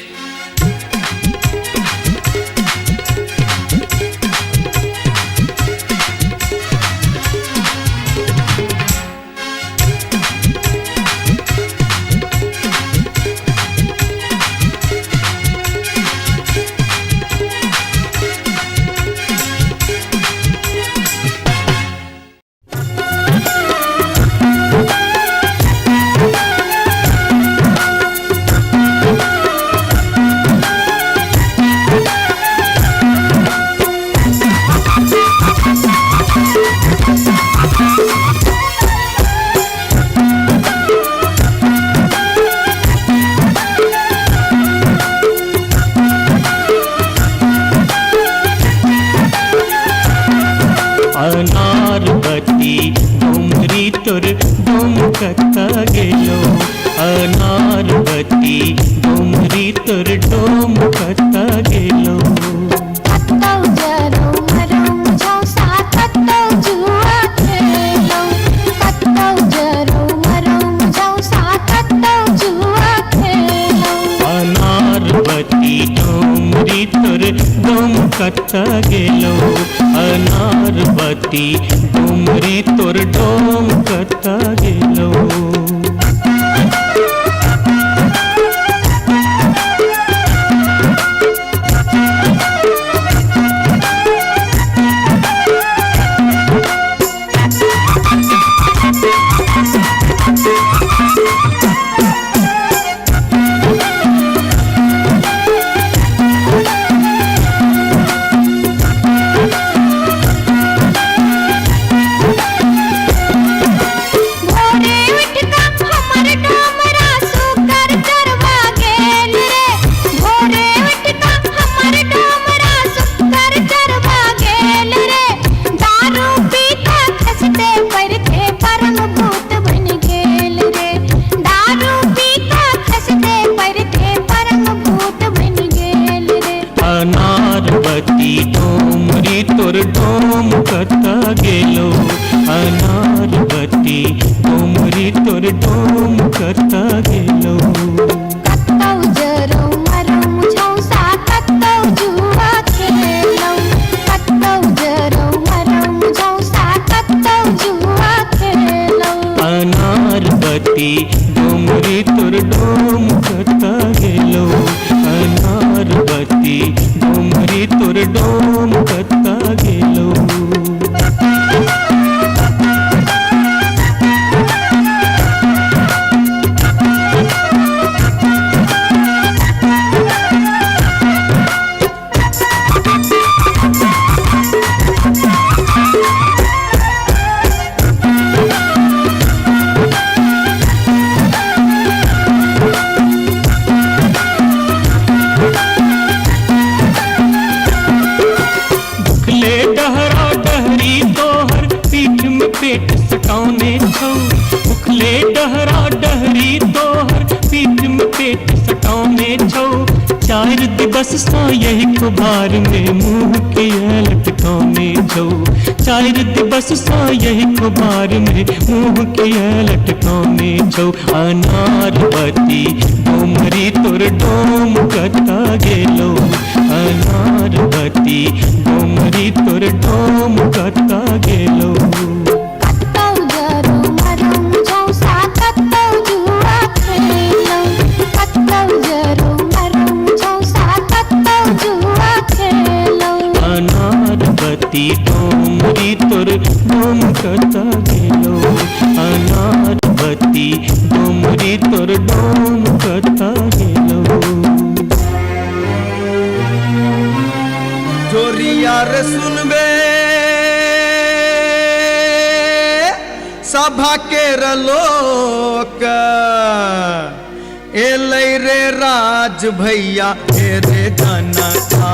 अनारबती डोंगरी तोर डोमकता गेलो अनारबती डोंगरी तोर डोमकता गेलो कत्तौ जरौ मरौ मुझौ साथ कत्तौ जुआ खेलौ कत्तौ जरौ मरौ मुझौ साथ कत्तौ जुआ खेलौ अनारबती डोंगरी तोर डोमकता गेलो अनारबती डोंगरी तोर डोमकता गेलो अनारवती डोमरी तोर डोम करता गेलो कत्तौ जरौ मरौ मुझौसा कत्तौ जुआ खेलौ कत्तौ जरौ मरौ मुझौसा कत्तौ जुआ खेलौ अनारवती डोमरी तोर डोम करता गेलो अनारवती डोमरी तोर डोम करता गेलो दुखले डहरा डहरी तोहर पीठ में पेट सकाउने छौ दुखले डहरा डहरी तोहर पीठ में पेट सकाउने छौ चार दिवस सा यही कुबार में मुंह के लटकाउने छौ चार दिवस सा यही कुबार में मुंह के लटकाउने छौ अनारवती डोमरी तोर डोम करता गेलो अनारवती डोमरी तोर डोम करता गेलो कत्तौ जरौ मरौ मुझौसा कत्तौ जुआ खेलौ कत्तौ जरौ मरौ मुझौसा कत्तौ जुआ खेलौ अनारवती डोमरी तोर डोम करता गेलो अनारवती डोमरी तोर डोम करता गेलो जोरिया रे सुनबे सभा के लोक एलै रे राज भैया हे रे जनता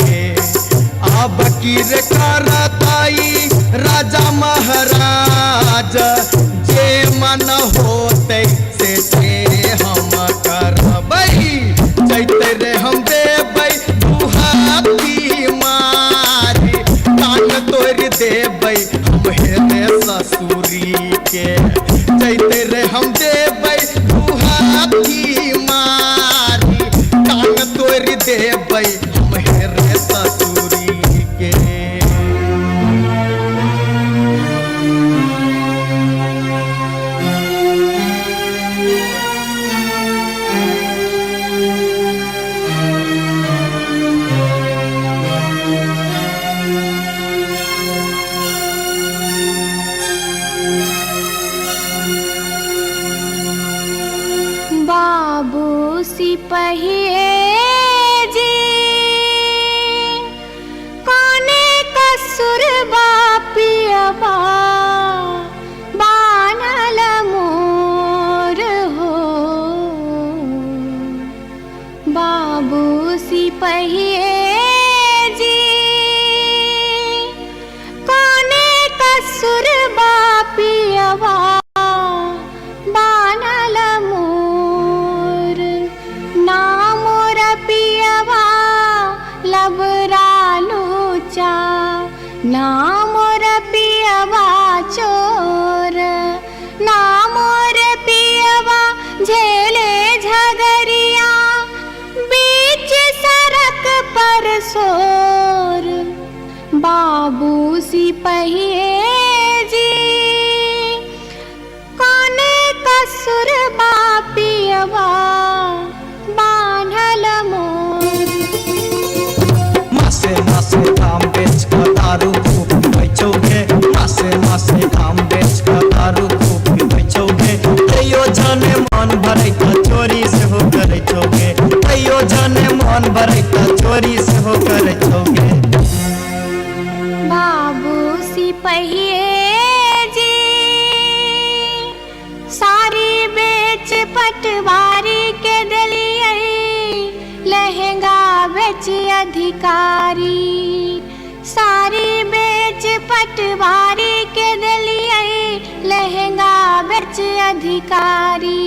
के अब की रे करताई राजा महाराज जे मन होते से हम करबै जैते रे हम देबै दुहाती मारी कान तोड़ देबै हम हेरे ससुरी के जैते रे हम देबै दुहाती मारी कान तोड़ देबै हम हेरे ससुरी के बाबू सिपहिए जी कोने कसुर बापियबा बानल मोर हो बाबू सिपहिए जी कोने कसुर बापियबा बानल मोर ना मोर पियवा लबरालूचा ना मोर पियवा चोर ना मोर पियवा झेले झगरिया बीच सड़क पर सोर बाबू सिपहिए जी कोने कसुर बापियवा बान्हल मोर मासे मासे काम बेच कर दारू खूब बेचोगे मासे मासे काम बेच कर दारू खूब बेचोगे तैयो जाने मन भरे का चोरी से हो करे छोगे तैयो जाने मन भरे का चोरी से हो करे छोगे बाबू सिपहिए जी सारी बेच पटवारी के दलिए लहंगा बेच अधिकारी सारी बेच पटवारी के दलिए लहंगा बेच अधिकारी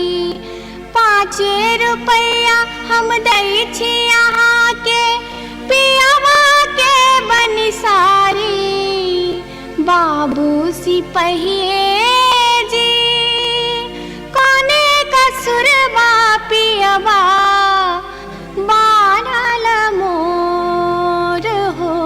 5 रुपया हम दै छी यहाँ के पियावा के बनिसारी बाबू सिपहिए पियवा बानल मोर हो।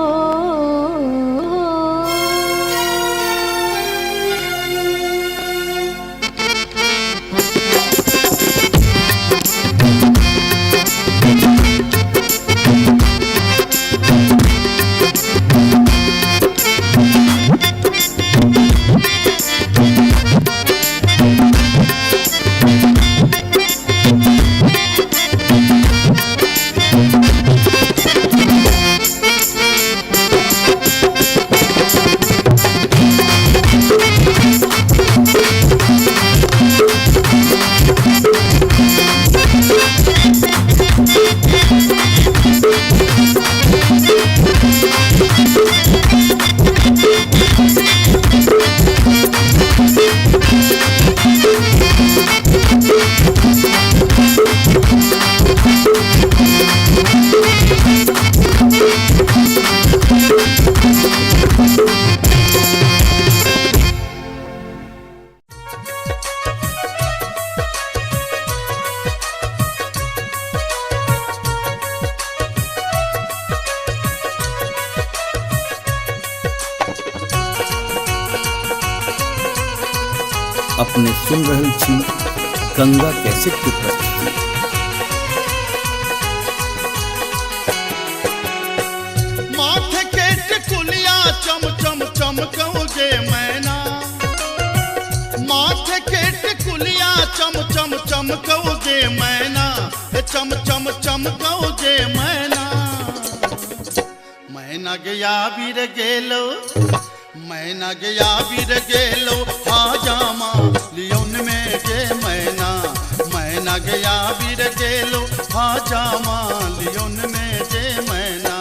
अपने सुन रहल छी गंगा कैसेट की प्रस्तुति। माथे के टिकुलिया चम चम चमकौगे मैना, माथे के टिकुलिया चम चम चमकौगे मैना, चम चम चमकौगे मैना। मैना गया बीर गेलो, मैना गया बीर गेलो हाजामा लियोन में गे मैना, मैना गया बीर गेलो हाजामा लियोन में गे मैना।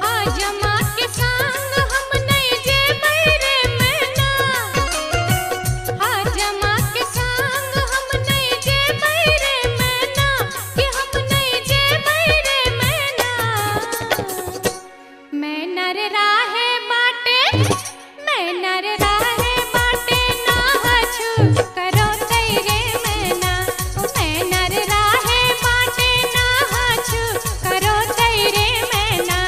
हाजमा के संग हम नहीं जे बैरे मैना, हाजमा के संग हम नहीं जे बैरे मैना, कि हम नहीं जे बैरे मैना। मैना रे राहे बाटे, मैना रे राहे बाटे ना हछु करो तैरे मैना, मैना रे राहे बाटे ना हछु करो तैरे मैना।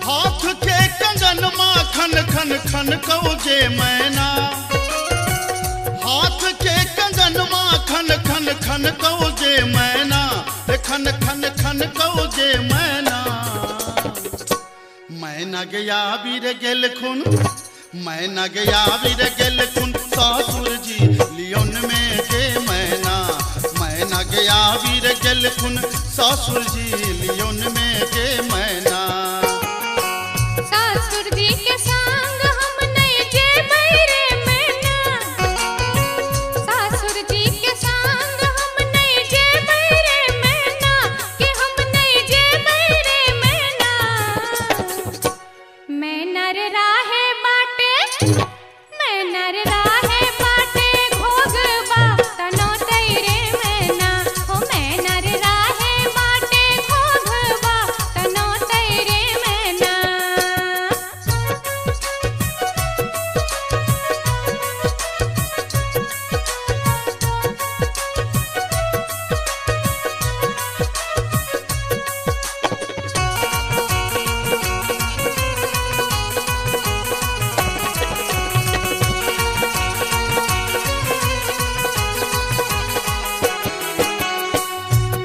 हाथ के कंगन माँ खन खन खन कौगे मैना, हाथ के कंगन माँ खन खन खन कौगे मैना, खन खन खन कौगे मैना। मैना गया बीर गेल खुन, मैना गया बीर गेल खुन सासुर जी लियोन में गे मैना, मैना गया बीर गेल खुन सासुर जी लियोन में गे मैना। सासुर जी के संग हम नहीं जे बैरे मैना, सासुर जी के संग हम नहीं जे बैरे मैना, कि हम नहीं जे बैरे मैना। मैना रे राहे बाटे, मैना रे राहे बाटे घोगबा तनो तैरे मैना, हो मैना रे राहे बाटे घोगबा तनो तैरे मैना।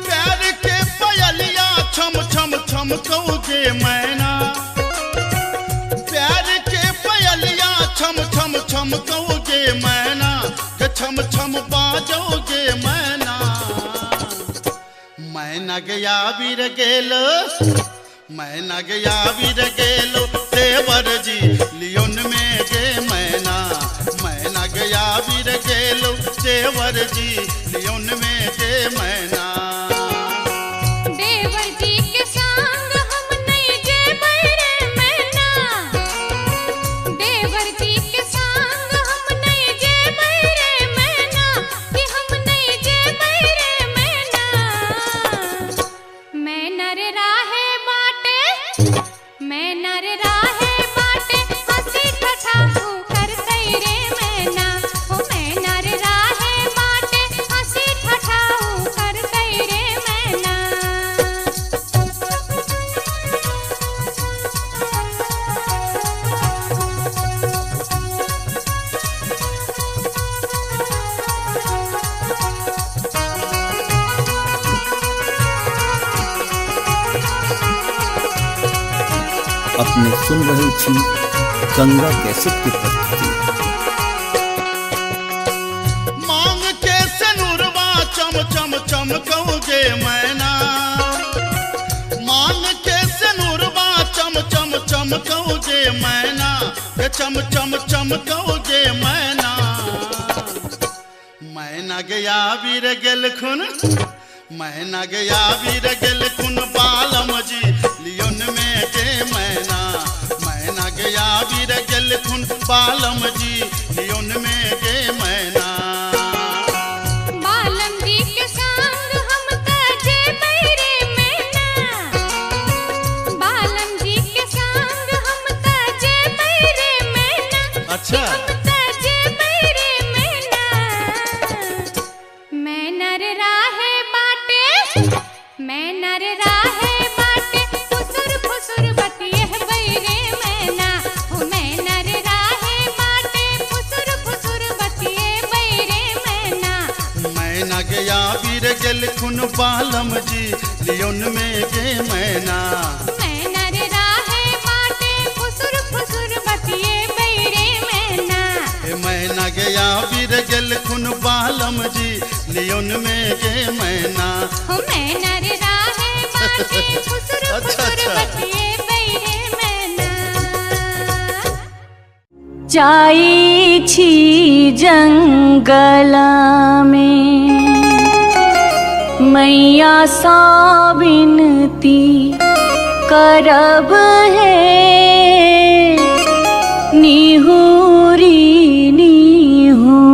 प्यार के पयलिया छम छम छम कौगे मैना, प्यार के पयलिया छम छम छम कौगे मैना, के छम छम बाजोगे मैना। मैना गया बीर गेलो, मैना गया बीर गेलो देवर जी लियोन में गे मैना, मैना गया बीर गेलो देवर जी लियोन में गे मैना। देवर जी के संग हम नहीं जे अपने सुन रहे छी गंगा कैसेट की प्रस्तुति। मांग के सिनुरवा चम चम चमकौगे मैना, मांग के सिनुरवा चम चम चमकौगे मैना, ये चम चम चमकौगे मैना। मैना गया वीर गेल खुन, मैना गया वीर गेल खुन बालम जी लियोन में के मैना। मैना गया वीर गेल खुन बालम जी लियोन में के मैना। बालम जी के संग हम तजे बैरे मैना, बालम जी के संग हम तजे बैरे मैना। अच्छा हम तजे बैरे मैना, मैं नर राहे बाटे, मैं नर राहे बाटे, फुसुर फुसुर बतिये बैरे मैना। ओ मैं नर राहे बाटे, फुसुर फुसुर बतिये बैरे मैना। मैना गया वीर गेल खुन बालम जी लियोन में के मैना। मैं नर राहे बाटे, फुसुर फुसुर बतिये बैरे मैना। ए मैना गया वीर गेल खुन बालम जी लियोन में के मैना। ओ मैं नर राहे बाटे, फुसुर फुसुर बतिये बैरे मैना। जाई छी जंगला में मैया सा विनती करब है, निहुरी निहुरी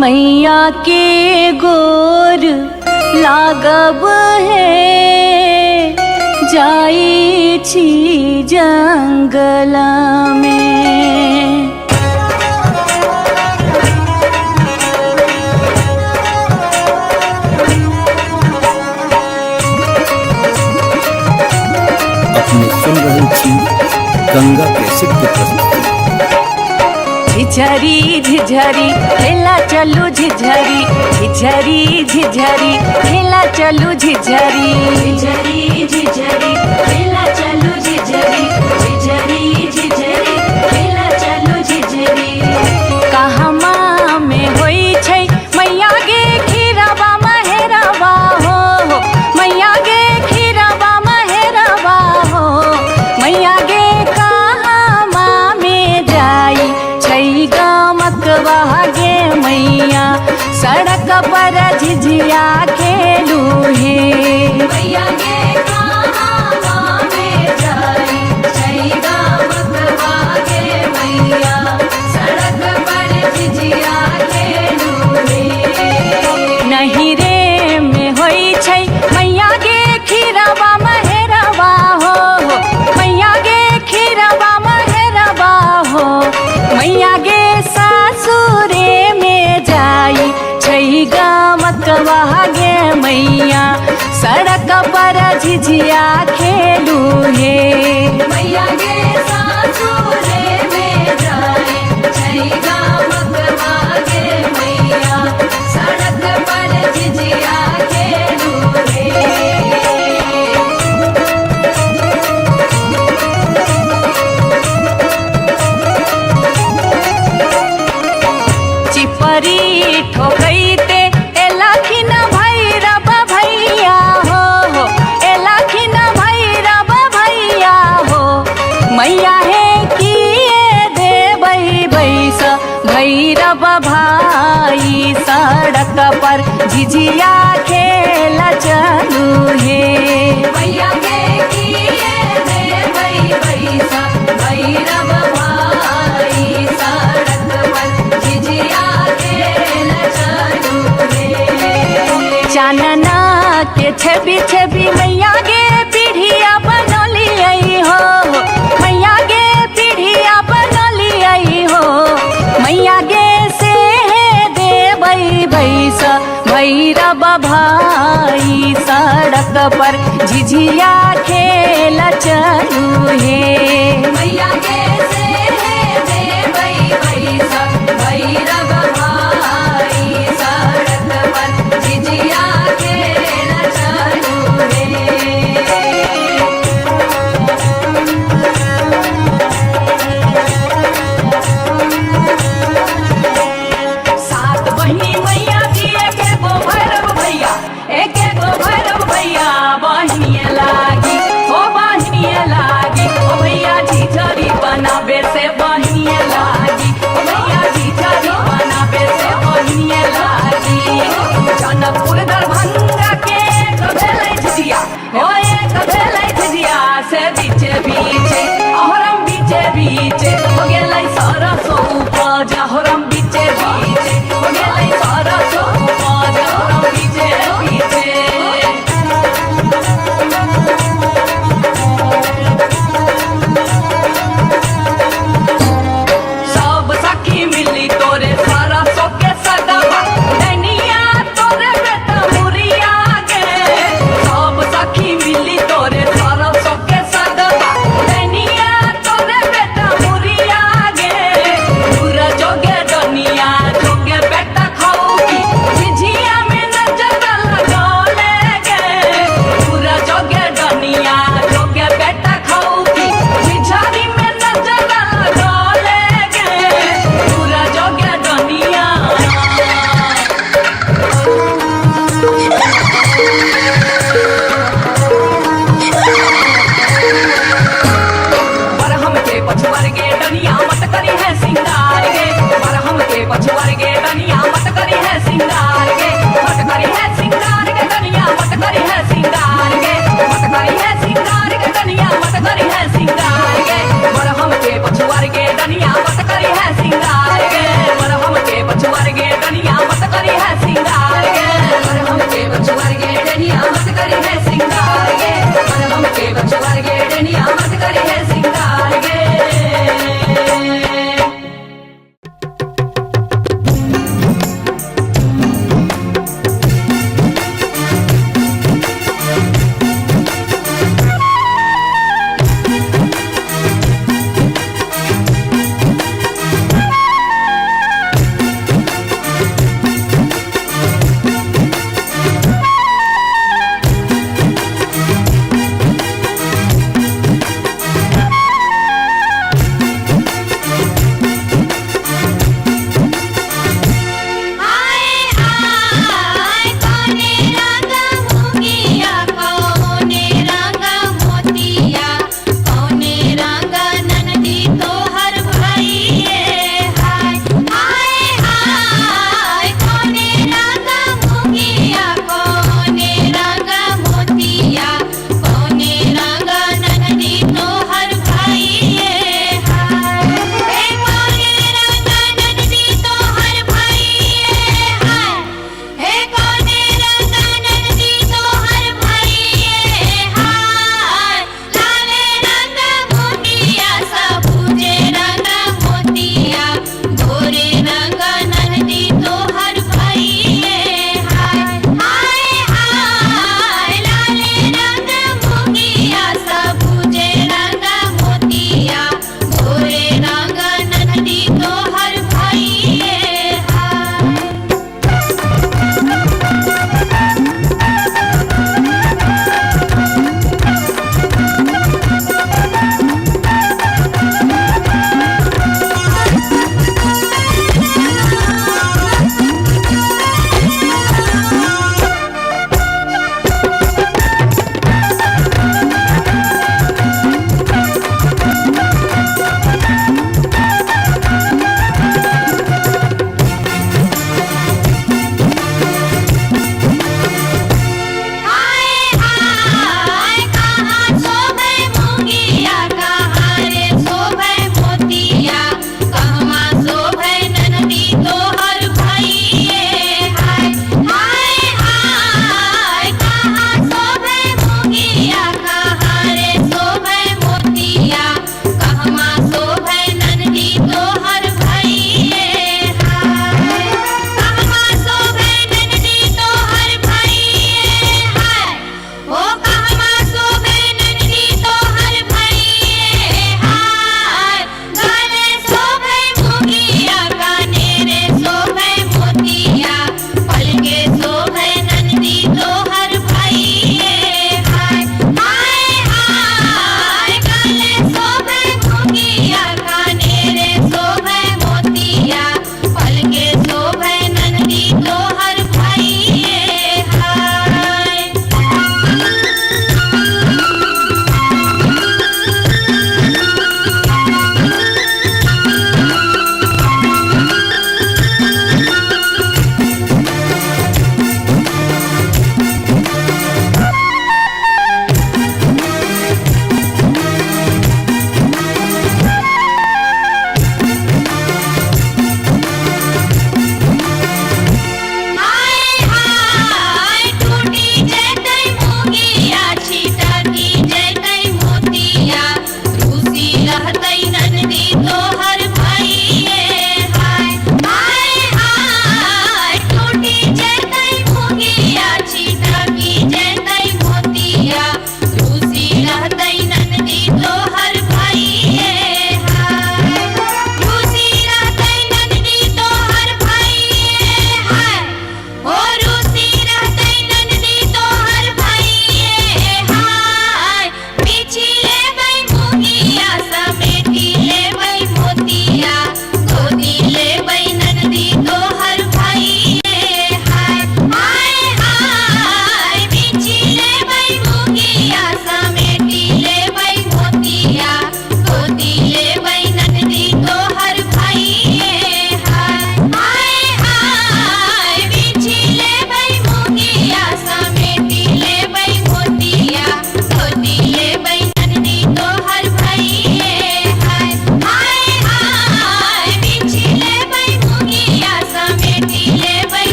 मैया के गोर लागब है। जाई छी जंगला में। अपने सुन रहे छी गंगा कैसेट की प्रस्तुति। झिझरी झिझरी खेला चलू झिझरी, झिझरी झिझरी खेला चलू झिझरी, झिझरी झिझरी खेला चलू झिझरी, झिझरी झिझरी खेला चलू झिझरी। कहमा में होई छै मैया गे खीरवा महेरवा हो, मैया गे खीरवा महेरवा हो। मैया गे कहमा में जाई छै गमकवा गे मैया, सड़क पर झिझिया खेलू हे। मैया गे कहमा में जाई छै गमकवा गे मैया, सड़क पर झिझिया खेलू हे। नहीं रे में होई छै मैया गे खीरवा महेरवा हो, मैया गे खीरवा महेरवा हो। मैया गे सासुरे में जाई छै गमकवा गे मैया, सड़क पर झिझिया खेलू हे। मैया गे सासुरे में जाई छै गमकवा गे मैया, सड़क पर झिझिया खेलू हे। चिपरी ठोकैते एलाखिन भैरव भैया हो, एलाखिन भैरव भैया हो। मैया हे किए देबै बैस भैरव भाई, सड़क पर झिझिया खेल चलू हे। मैया गे किए देबै बैस भैरव भाई, सड़क पर झिझिया खेल चलू हे। चानना के छवि छवि मैया गे पीढ़िया बनलियै हो, मैया गे पीढ़िया बनलियै हो। मैया गे से देबै बैस भैरव भाई, सड़क पर झिझिया खेल चलू हे। मैया गे से देबै बैस भैरव भाई, सड़क पर झिझिया खेल चलू हे।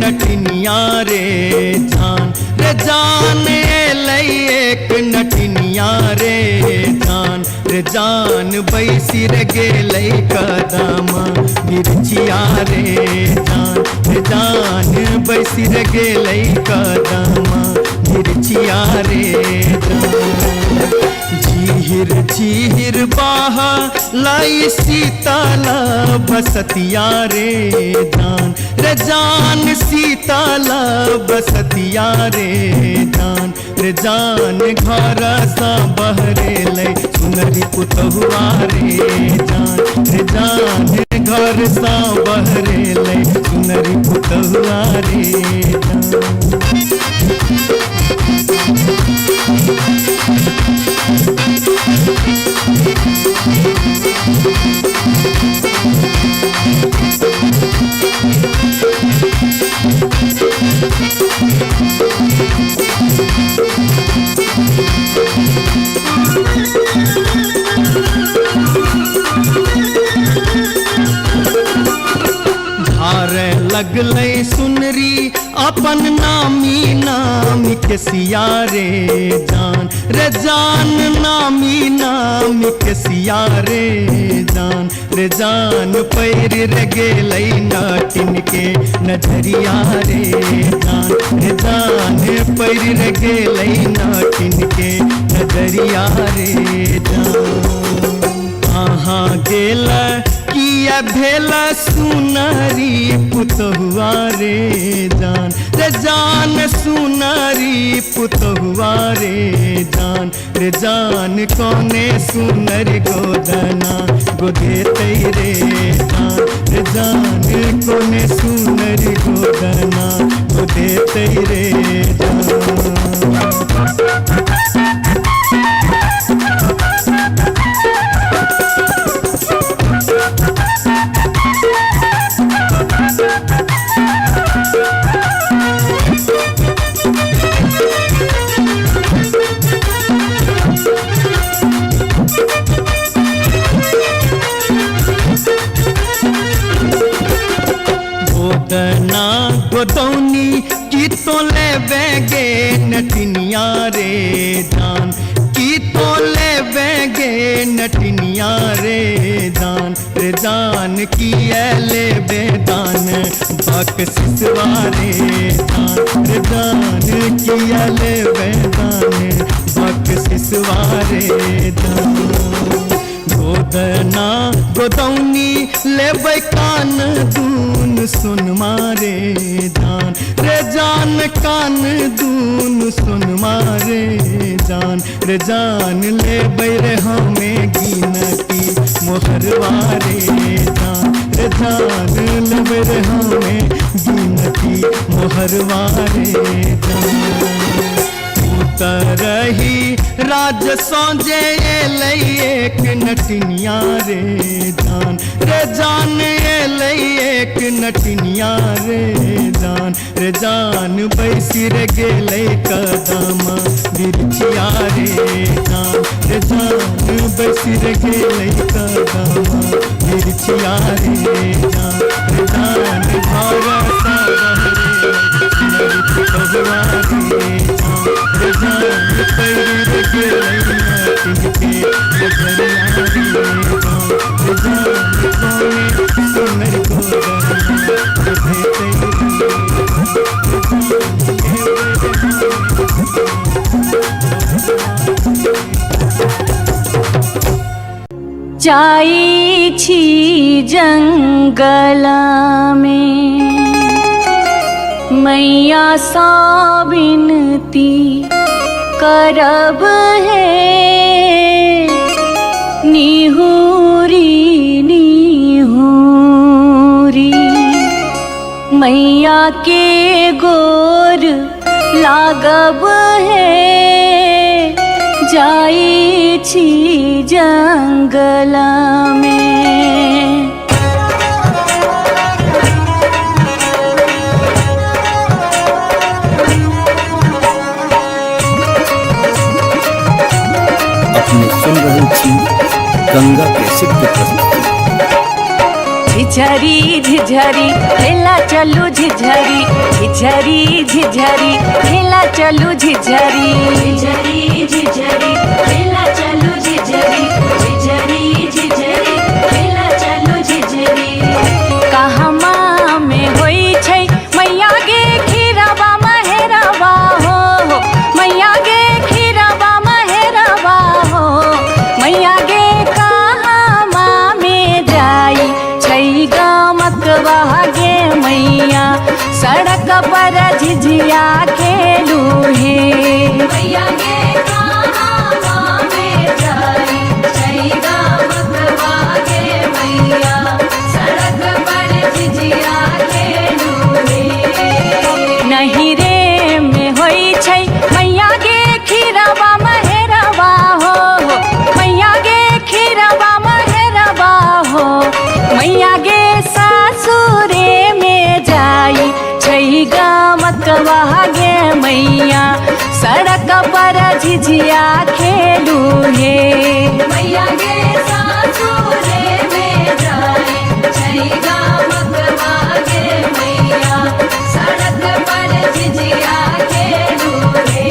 नटनिया रे जान रे जान एलै एक नटनिया रे जान रे जान बैसिर गेलै कदम बिरछिया रे जान बैसिर गेलै कदम बिरछिया रे झीर झीर बाहा लाई सीताला बसतिया रे जान सीताला बसतिया रे जान घर सा बहरे लै सुनरी पुतहुआ रे जान घर सा बहरे लै सुनरी पुतहुआ रे धारे लगलै सुनरी अपन नामी नाम के सिया रे जान नामी नाम के सिया रे जान पैर रे गेलै नाटिन के नजरिया रे जान पैर रे गेलै नाटिन के नजरिया रे जान कहाँ गेल किया भेल सुनरी पुतहुआ रे जान सुनरी पुतहुआ रे जान कोने सुनर गोदना गोदेतै रे जान कोने सुनर गोदना गोदेतै रे गोदना गोदौनी की तो ले बेगे नटनिया रे जान की तो ले बेगे नटनिया रे जान की ले बेदान बक सिसवारे जान की ले बेदान बक सिसवारे गोदना गोदौनी लेबै कान दून सुन मारे जान कान दून सुन मारे जान लेबै रे हमें गिनती मोहरवारे जान लेबै रे हमें गिनती मोहरवारे तरही राज सौजे एलै एक नटनिया रे जान एलै एक नटनिया रे जान बैसिर गेलै कदम बिरछिया रे जान बैसिर गेलै कदम बिरछिया रे जान घर सा बहरे पुतहुआ रे जान पैर गेलै नाटिन के नजरिया रे जान कोने सुनर गोदना गोदेतै जाई छी जंगल में मैया सा विनती करब है निहुरी निहुरी मैया के गोर लागब है जाई छी जंगल में। अपने सुन रहे थी गंगा कैसेट की प्रस्तुति। झिझरी झिझरी खेला चलू झिझरी झिझरी झिझरी खेला चलू झिझरी झिझरी झिझरी खेला चलू झिझरी झिझरी झिझरी खेला चलू झिझरी कहमा में होई छै मैया गे खीरवा महेरवा हो मैया गे खीरवा महेरवा हो मैया गे कहमा में जाई छै गमकवा गे मैया सड़क पर झिझिया खेलू हे मैया गे कहाँ में जाई छैगा मकवा गे मैया सड़क पर झिझिया खेलू रे नहीं रे में होई छै मैया गे खीरवा महेरवा हो मैया गे खीरवा महेरवा हो मैया गे सासुरे में जाई छै गमकवा गे मैया सड़क पर झिझिया खेलू हे मैया गे सासुरे में जाई छैगा मकवा गे मैया सड़क पर झिझिया खेलू रे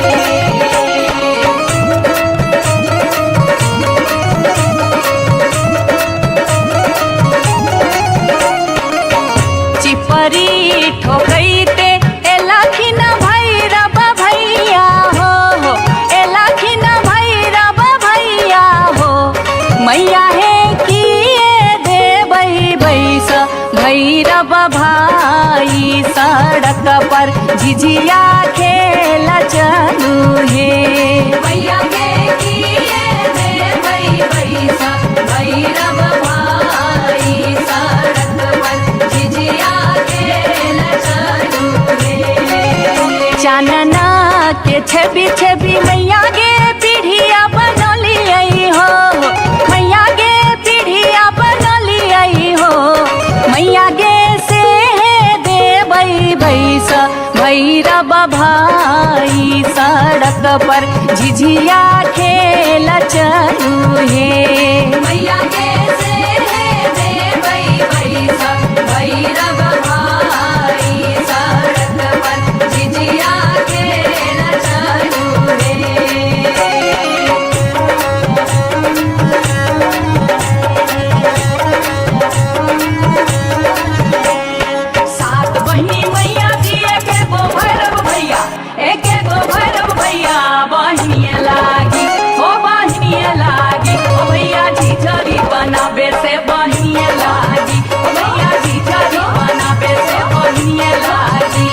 चिपरी ठोकैते एलखिन भैरव भैया हो एलखिन भैरव भैया हो मैया हे किए देबै बैस भैरव भाई सड़क पर झिझिया खेल चलू हे मैया गे किए देबै बैसा भैरव भाई सड़क पर झिझिया खेल चलू रे चानना के छवि छवि मैया गे पीढ़िया बनलियै हो मैया गे पीढ़िया बनलियै हो मैया गे से देबै बैस भैरव भाई सड़क पर झिझिया खेल चलू हे मैया गे से देबै बैसा भैरव भाई सड़क पर झिझिया खेल चलू रे सात बहिनी मैया जी एके गो भैरव भैया एके गो भैरव भैया बहिनिए लागी ओ बहिनिए लागी ओ भैया झिझरी बनाबे से बहिनिए लागी ओ भैया झिझरी बनाबे से बहिनिए लागी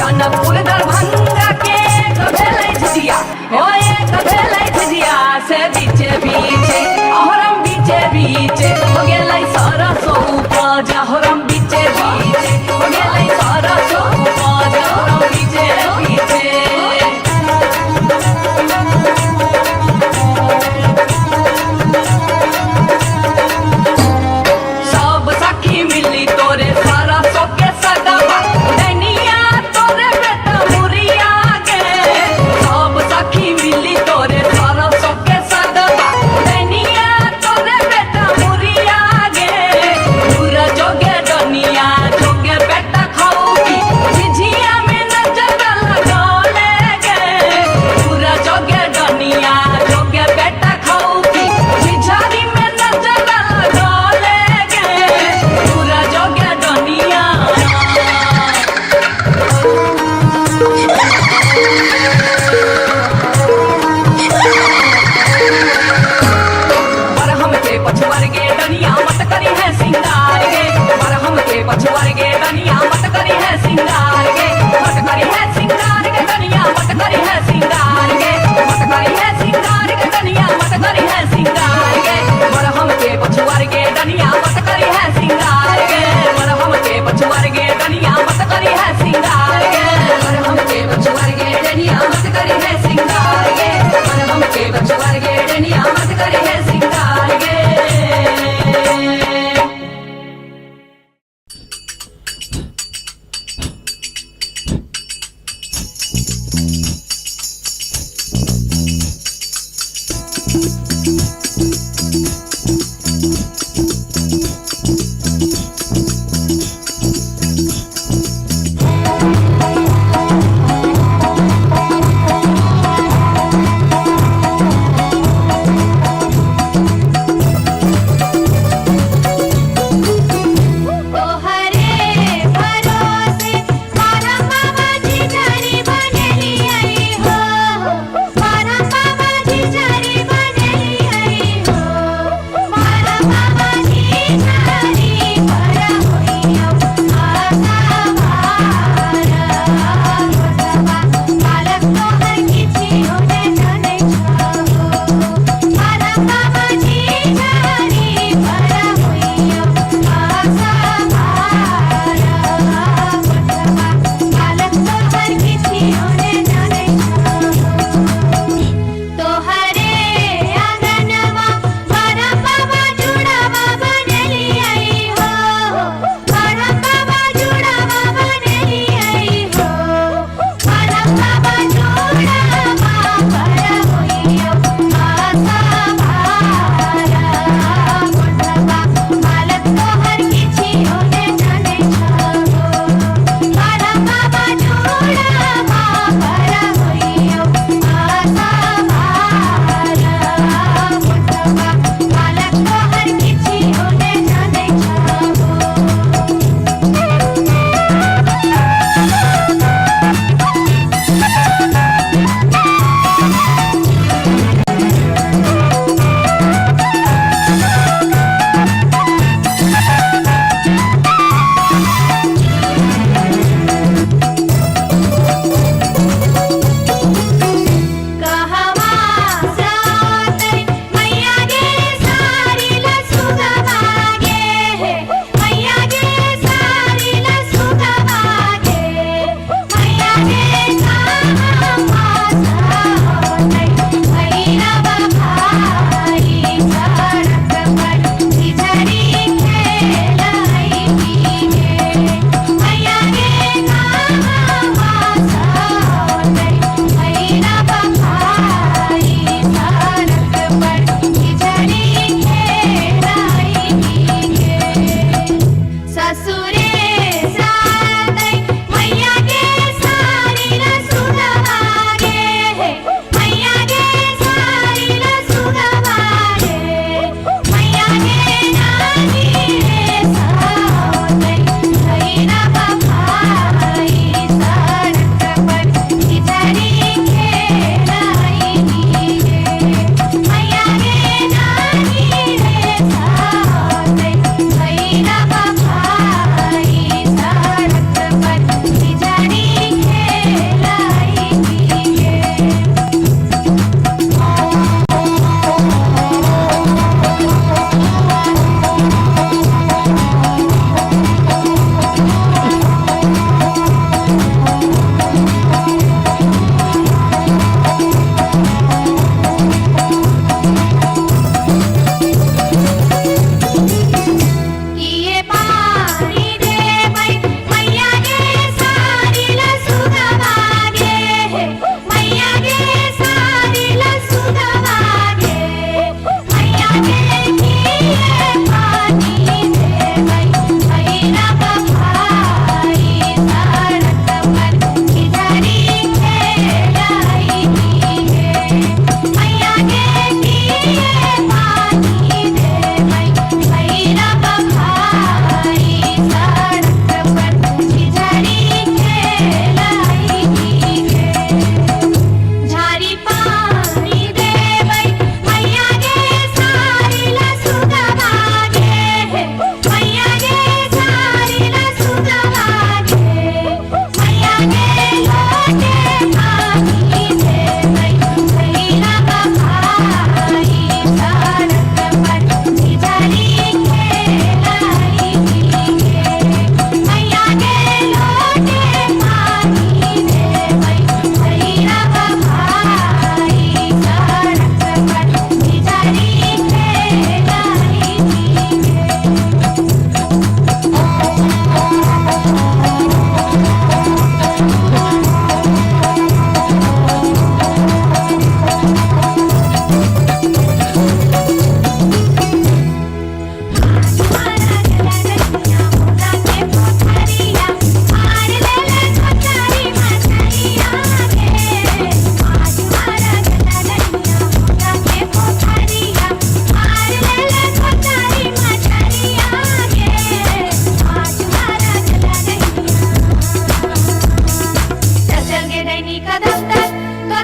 जनकपुर दरभंगा के एक भेलै झिझिया ओ एक भेलै झिझिया से बीचे बीचे अहरम बीचे बीचे हो गेलै सरसो उपज अहरम बीचे बीचे हो गेलै सरसो उपज अहरम बीचे बीचे सब सखी मिली तोरे सरसो के सगवा दैनिया तोरे बेटा मुरिया गे सब सखी मिली तोरे सरसो के सगवा दैनिया तोरे बेटा मुरिया गे पूरा जोगे दुनिया जोगे बेटा खाऊगी झिझिया में नजर लगौले गे पूरा जोगे दुनिया जोगे बेटा खाऊगी झिझरी में नजर लगौले गे पूरा जोगे दुनिया बरहम के पछुआर गे डनिया मत करी है सिंगार गे बरहम के पछुआर गे डनिया मत करी है सिंगार गे मत करी है सिंगार गे डनिया मत करी है सिंगार गे मत करी है सिंगार गे डनिया मत करी है सिंगार गे बरहम के पछुआर गे डनिया मत करी है सिंगार गे बरहम के पछुआर गे डनिया मत करी है सिंगार गे बरहम के बचुआर गे डनिया मत करी है सिंगार गे बरहम के बचुआर गे डनिया मत करी है सिंगार गे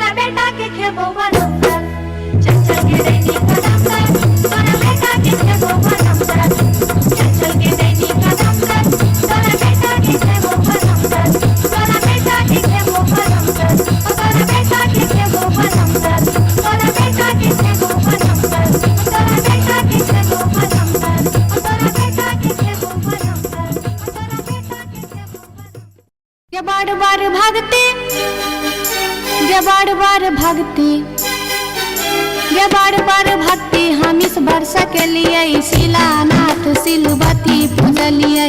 तोरा बेटा के खेबो बनम कर चल चल के दैनी कदम कर तोरा बेटा के खेबो बनम कर चल चल के दैनी कदम कर तोरा बेटा के खेबो बनम कर तोरा बेटा के खेबो बनम कर तोरा बेटा के खेबो बनम कर तोरा बेटा के खेबो बनम कर तोरा बेटा के खेबो बनम कर तोरा बेटा के खेबो बनम कर तोरा बेटा के खेबो ये बार बार भागते ये बार बार भागते ये बार बार भागते हम इस वर्ष के लिए शिलानाथ सिलवती पूजलिए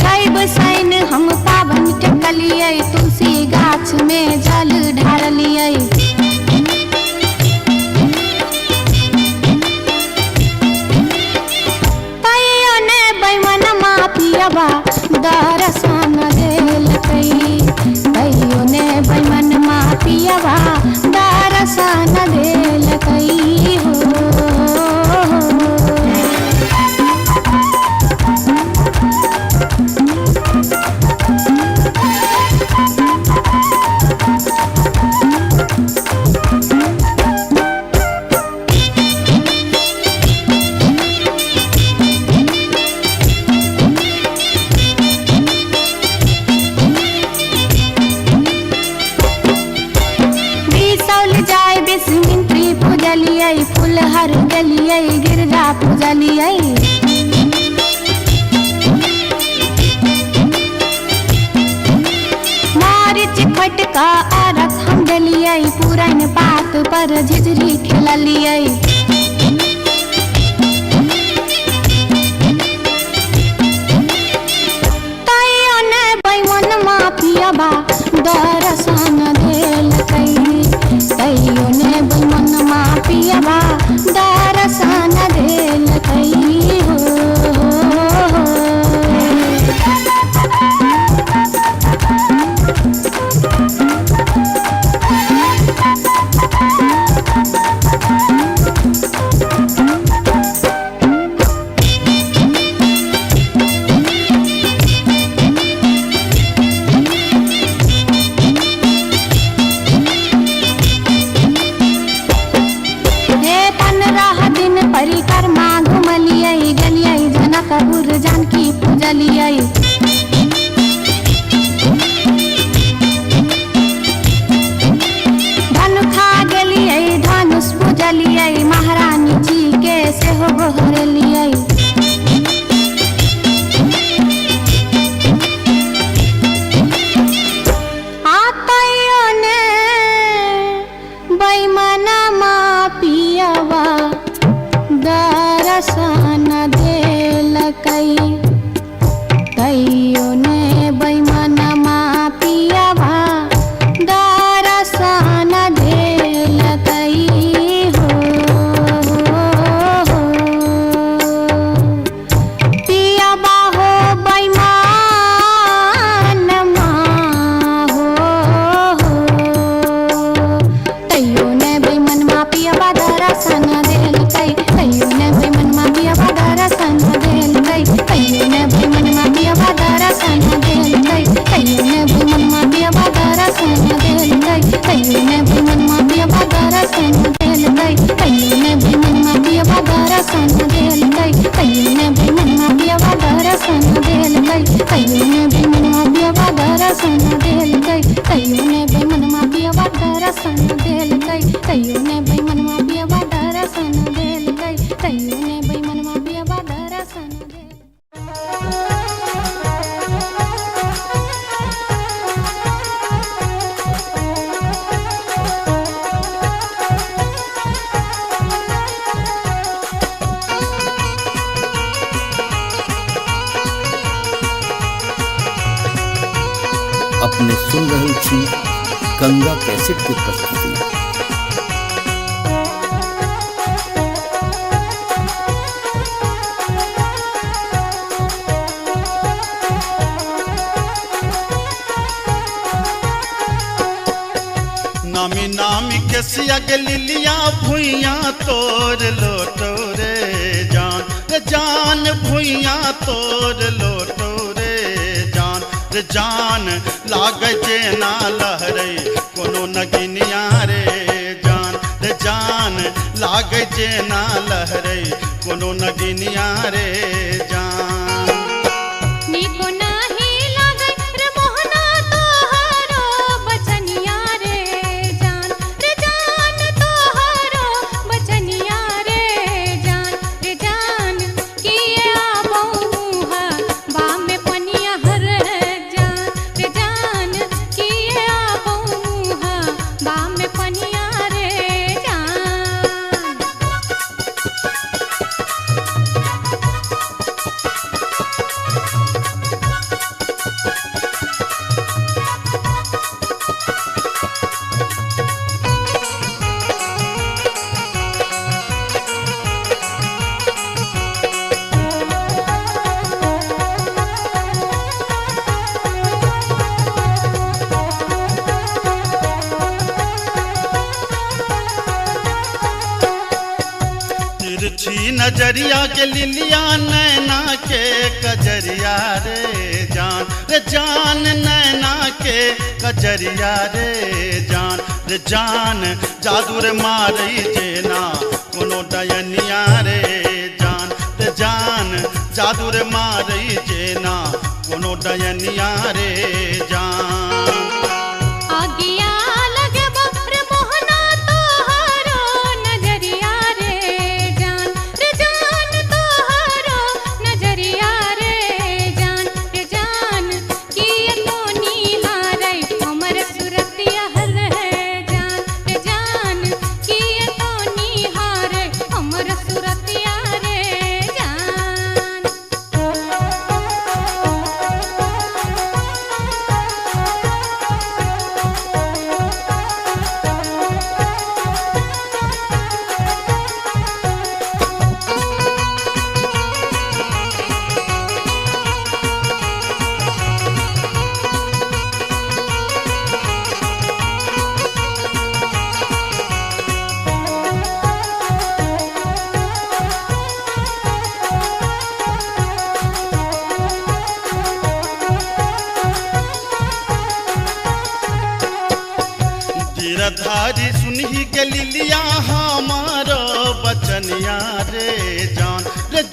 गायब सैन हम पावन टेकलिए तुलसी गाछ में जल ढारलिए पियबा दर्शन देलकै कहियो ने बैमन मा पियबा दर्शन देलकै हो फुलहर गलिए गिरजा पूजलिए मारिच फटका आरख हम गलिए पुरन पात पर झिझरी खेललिए तैयो ने बैमन मा पियबा दर्शन देलकै तैयो ने बैमन मा पियबा दर्शन देलकै हो परिक्रमा घुमलिए गलिए जनकपुर जानकी पूजलिए धनुखा गेलिए धनुष पूजलिए महारानी जी के सेहो गोहरलिए आतैयो ने बैमन मा पियबा दर्शन देलकै तैयो ने बैमन मा पियबा दर्शन देलकै हो पियबा हो बैमन मा हो तैयो ने बैमन मा पियबा दर्शन देलकै तैयो ने बैमन मा पियबा दर्शन देलकै तैयो ने बैमन मा पियबा दर्शन देलकै तैयो ने बैमन मा पियबा दर्शन देलकै तैयो ने बैमन मा पियबा दर्शन देलकै तैयो ने बैमन मा पियबा दर्शन देलकै तैयो ने बैमन मा पियबा दर्शन देलकै तैयो ने बैमन मा पियबा दर्शन देलकै तैयो ने बैमन मा पियबा दर्शन देलकै तैयो ने बैमन मा पियबा दर्शन देलकै तैयो ने बैमन मा पियबा दर्शन अपने सुन रहे छी गंगा कैसेट की प्रस्तुति। नामी नामी के सियग लिलिया भुइया तोर लोटो रे जान भुइया तोर लोटो रे रे जान लागे जे ना लहरे कोनो नगिनिया रे जान रे जान लागे जे ना लहरे कोनो नगिनिया रे जान नीको नाही लागे रे मोहना तोहरो बचनिया रे जान तोहरो बचनिया रे जान किए आबो मुहा बा में पनिया हर जान किए आबो मुहा बा में पनिया रे जान तिरछी नजरिया के लिलिया नैना के कजरिया रे जान नैना के कजरिया रे जान जादू रे मारई जेना कोनो डयनिया रे जान जादू रे मारई जेना कोनो डयनिया रे जान आगिया लगे रे मोहना तोहरो नजरिया रे जान तोहरो नजरिया रे जान किए तो नीहारै हमर सुरतिया हर जान किए तो नीहारै हमर सुरतिया रे जान गिरधारी सुनही के लिलिया हमारो बचनिया रे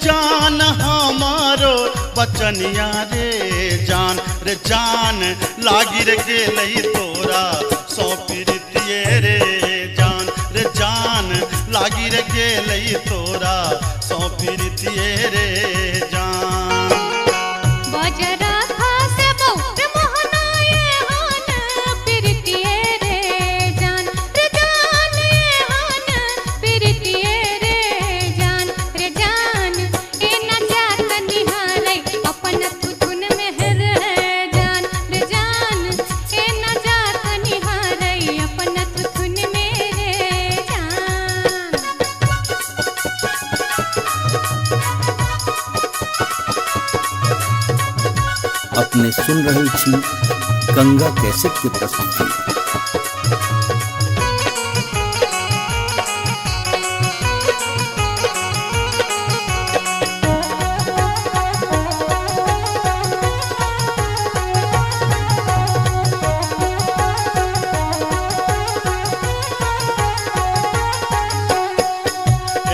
जान हमारो बचनिया रे जान लागी रे गेलई तोरा सौ पीरितिये रे जान लागी रे गेलई तोरा सौ पीरितिये रे जान बजरा खासे बहुत मोहना ये हान प्रीतिये रे जान ये हान प्रीतिये रे जान ए न जात निहारै अपन थुथुन में हर जान ए न जात निहारै अपन थुथुन में रे जान अपने सुन रहे छी गंगा कैसेट की प्रस्तुति।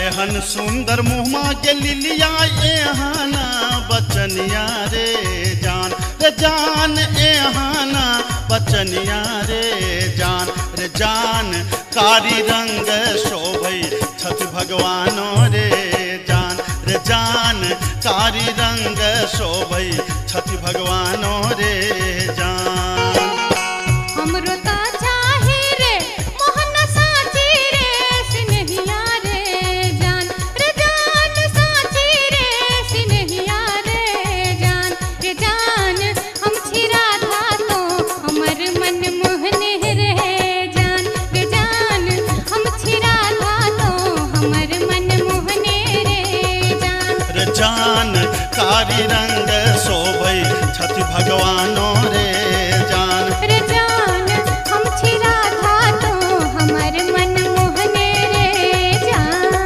एहन सुंदर मुहमा के लिलिया एहाना बचनिया रे जान एहाना बचनिया रे जान कारी रंग शोभई छठ भगवानो रे जान कारी रंग शोभई छठ भगवानो रे जान हमरो ता चाही रे मोहन साची रे सिनहिया रे जान साची रे सिनहिया रे जान हम छिरा था तो हमर मन मोहने रे जान हम छिरा था तो हमर मन मोहने रे जान कारी रंग शोभई छठ भगवानो रे जान हम छिरा था तो हमर मन मोहने रे जान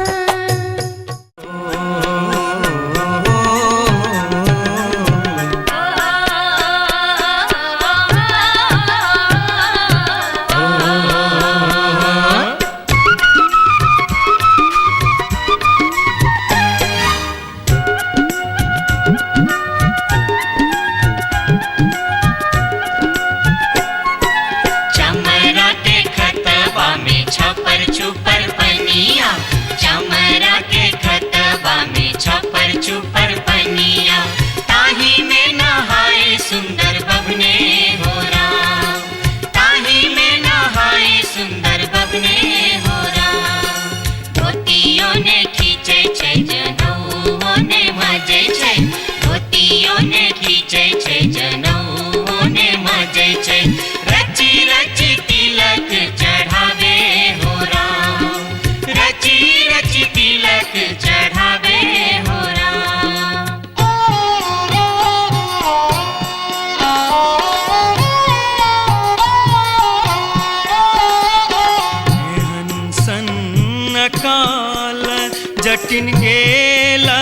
जटिन गेला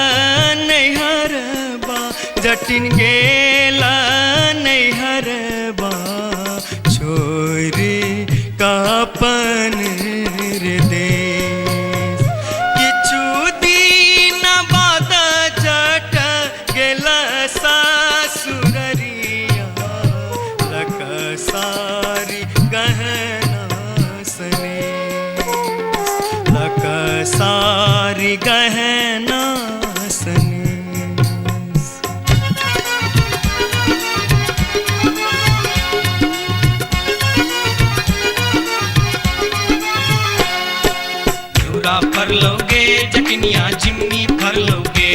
नैहरबा जटिन गेला नैहरबा छोरी कापन रे देश किछु दिन बाद जट गेला सासुररिया लकसारी गहना सने लकसारी गहना सने फर लोगे जटनिया जिमनी फर लोगे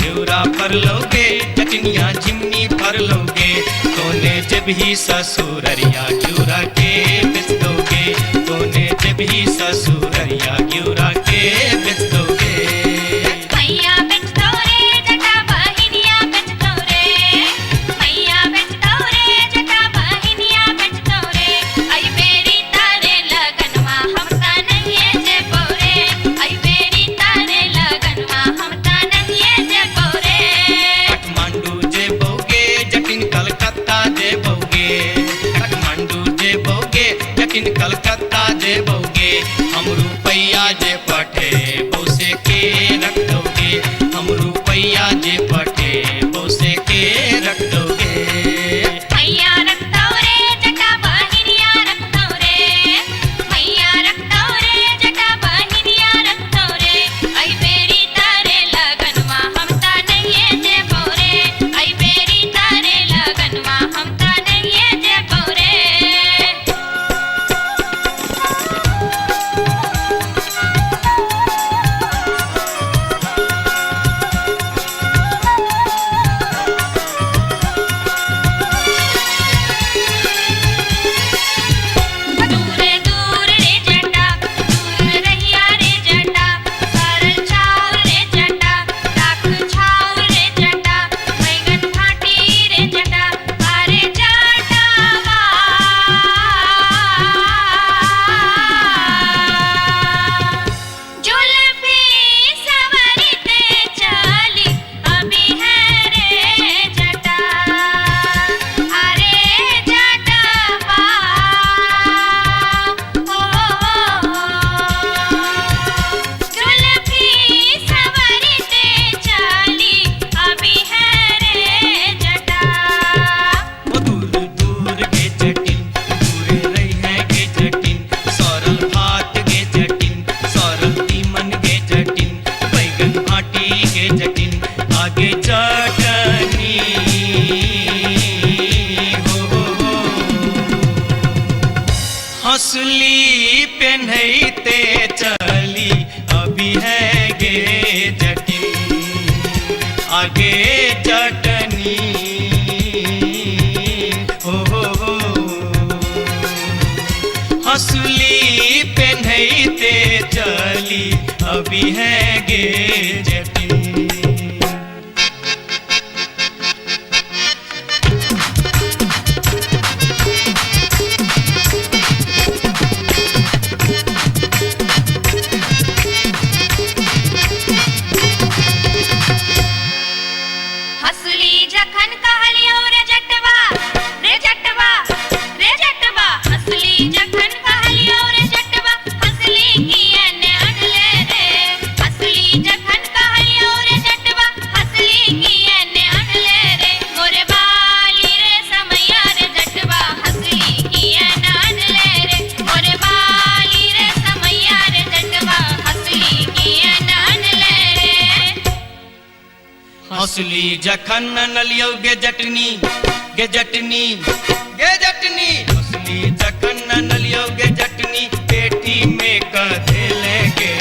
न्यूरा फर लोगे जटनिया जिमनी फर लोगे तोने जब ही ससुररिया घ्यूरा के बेच दोगे तोने जब ही ससुररिया घ्यूरा के बेच दोगे मैया बेच दो रे जटा बहिनिया बेच दो रे मैया बेच दो रे जटा बहिनिया बेच दो रे आई बेरी तारे लगनवा हम ता नहीं जे बोरे आई बेरी तारे लगनवा हम ता नहीं जे बोरे काठमांडू जे बोगे जटिन कलकत्ता जे बोगे काठमांडू जे बोगे जटिन कलकत्ता जे बोगे हम रुपैया जे पठे बौसे के रख दोगे हम रुपैया जे पठे बौसे के रख दोगे मैया रख दो रे जटा बहिनिया रख दो रे मैया रख दो रे जटा बहिनिया रख दो रे आई बेरी तारे लगनवा हम ता नहीं जे बोरे आई बेरी तारे लगनवा हम ता नहीं जे बोरे दूर दूर रे जटा दूर रहिया रे जटा सरल छाव रे जटा राख छाव रे जटा बैगन भाटी रे जटा अरे जटावा जुल्फी सवरते चली अभी है रे जटा अरे जटावा जुल्फी सवरते चली अभी है रे जटा दूर दूर के जटिन दूर रही है के जटिन सरल भात के जटिन सरल तीमन के जटिन बैगन भाटी के जटिन आगे चटनी हो हंसली पेन्हते चली अभी है गे जटिन आगे चटनी हो हंसली पेन्हते चली अभी है गे जटिन हसली जखन कहलियो रे जटवा रे जटवा रे जटवा हसली जखन कहलियो रे जटवा हसली कियने अनले रे हसली जखन कहलियो रे जटवा हसली कियने अनले रे मोरे बाली रे समैया रे जटवा हसली कियने अनले रे मोरे बाली रे समैया रे जटवा हसली कियने अनले रे हंसली जखन नलियो गे जटनी गे जटनी गे जटनी हंसली जखन नलियो गे जटनी पेटी में कधे लेगे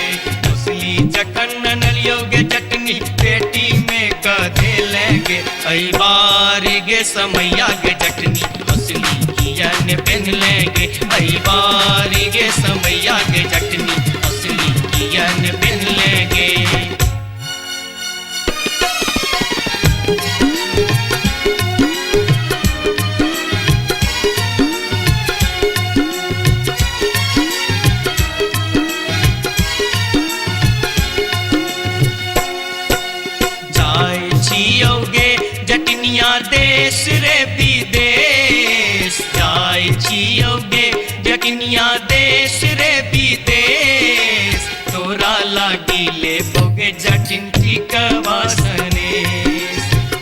हंसली जखन नलियो गे जटनी पेटी में कधे लेगे आई बारी गे समैया गे जटनी हंसली किया ने पहन लेगे आई बारी गे समैया गे जटनी हंसली किया ने पहन लेगे छियोगे जटनिया देश रे विदेश जाय छियोगे जटनिया देश रे विदेश तोरा लागी ले बोगे जटिन टिकवा सनेश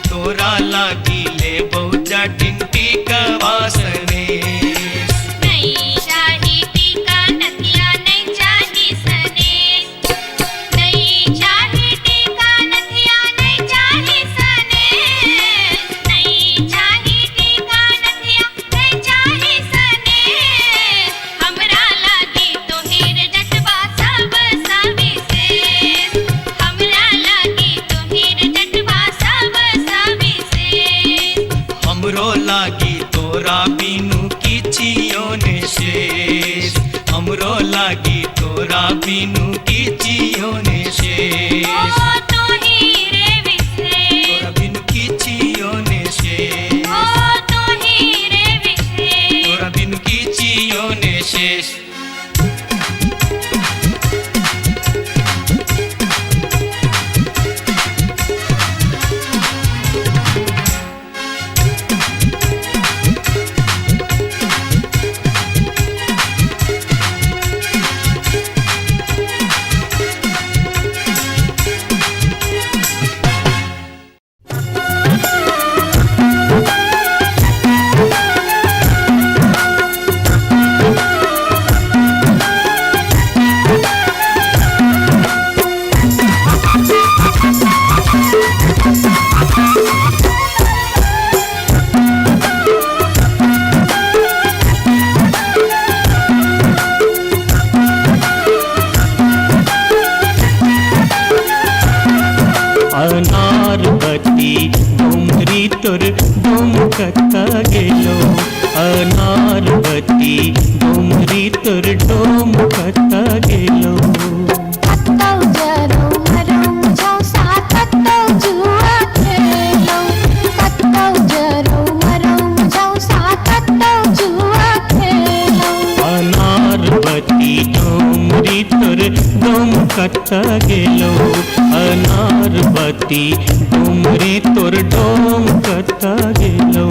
तोरा लागी ले बो जटिन टिकवा सनेश नहीं चाही टीका नथिया नहीं चाही सनेश नहीं चाही टीका नथिया नहीं चाही सनेश नहीं चाही टीका नथिया नहीं चाही सनेश हमरा लागी तो हीर जटवा सब सविशेष हमरा लागी तो हीर जटवा सब सविशेष हमरो लागी तोरा बिनु किछियो ने शेष हमरो लागी तोरा बिनु किछियो ने शेष ओ तो हीरे विशेष तोरा बिनु किछियो ने शेष ओ तो हीरे विशेष तोरा बिनु किछियो ने शेष अनारबती डोमरी तोर डोमकता गेलो अनारबती डोमरी तोर डोमकता गेलो कत्तौ जरो मरो मुझौ सा कत्तौ जुआ खेलो कत्तौ जरो मरो मुझौ सा कत्तौ जुआ खेलो अनारबती डोमरी तोर डोमकता गेलो अनारबती डोमरी तोर डोमकता गेलो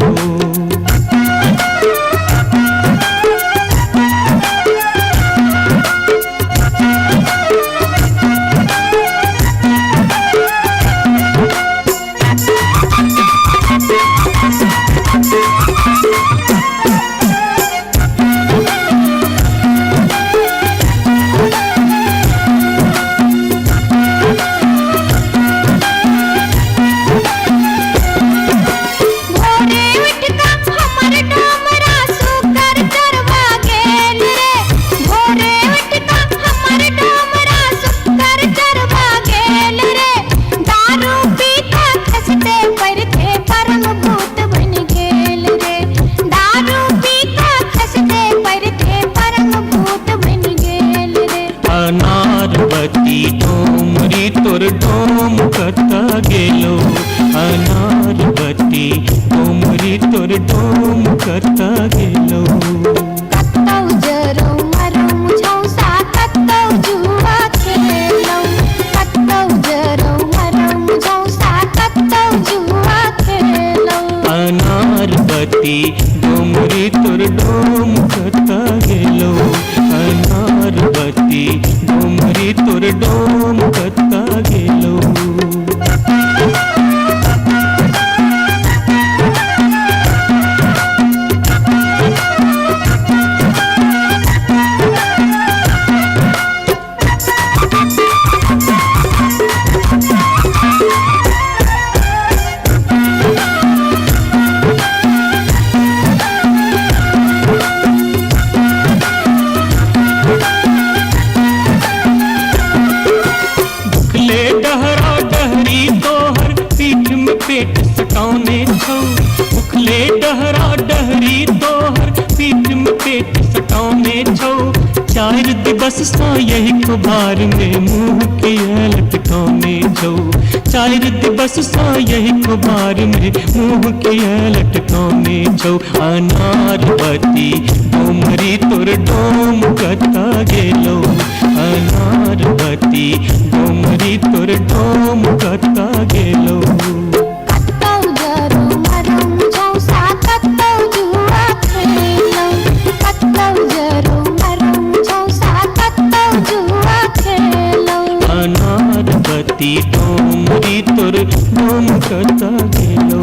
अनारबती डोमरी तोर डोमकता गेलो अनारबती डोमरी तोर डोमकता गेलो कत्तौ जरो मरो मुझौ सा कत्तौ जुआ खेलो कत्तौ जरो मरो मुझौ सा कत्तौ जुआ खेलो अनारबती डोमरी तोर डोमकता गेलो अनारबती डोमरी तोर डोमकता गेलो पेट सटाउने छौ उखले डहरा डहरी तोहर पीठ में पेट सटाउने छौ चार दिवस सा यही कुबार में मुंह के लटकाउने छौ चार दिवस सा यही कुबार में मुंह के लटकाउने छौ अनारबती डोमरी तोर डोम कता गेलो अनारबती डोमरी तोर डोम कता गेलो कता गेलो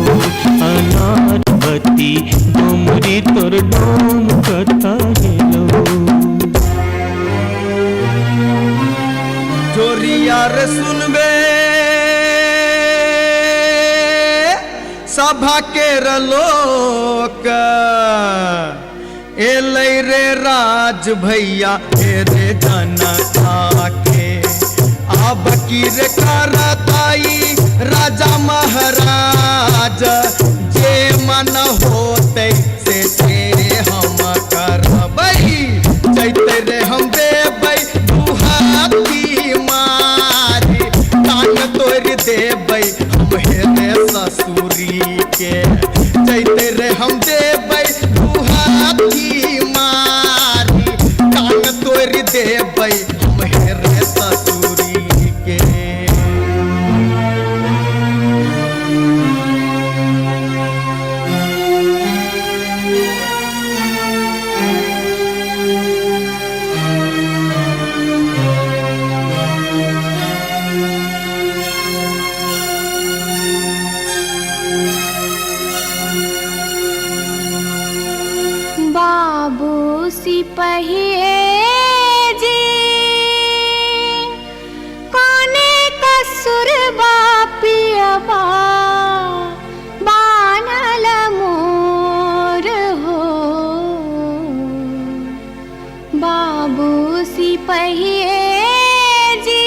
अनार बत्ती डोमरी तोर डोम कता गेलो जोरिया रे सुनबे सभा के लोक एलै रे राज भैया हे रे जनता के अब की रे करताई राजा महाराज जे मन होते से हम करबै जैते रे हम देबै दुहाती मारी कान तोड़ देबै हम हेरे ससुरी के जैते रे हम देबै दुहाती मारी कान तोड़ देबै हम हेरे ससुरी के बाबू सिपहिए जी कोने कसुर बापियबा बानल मोर हो बाबू सिपहिए जी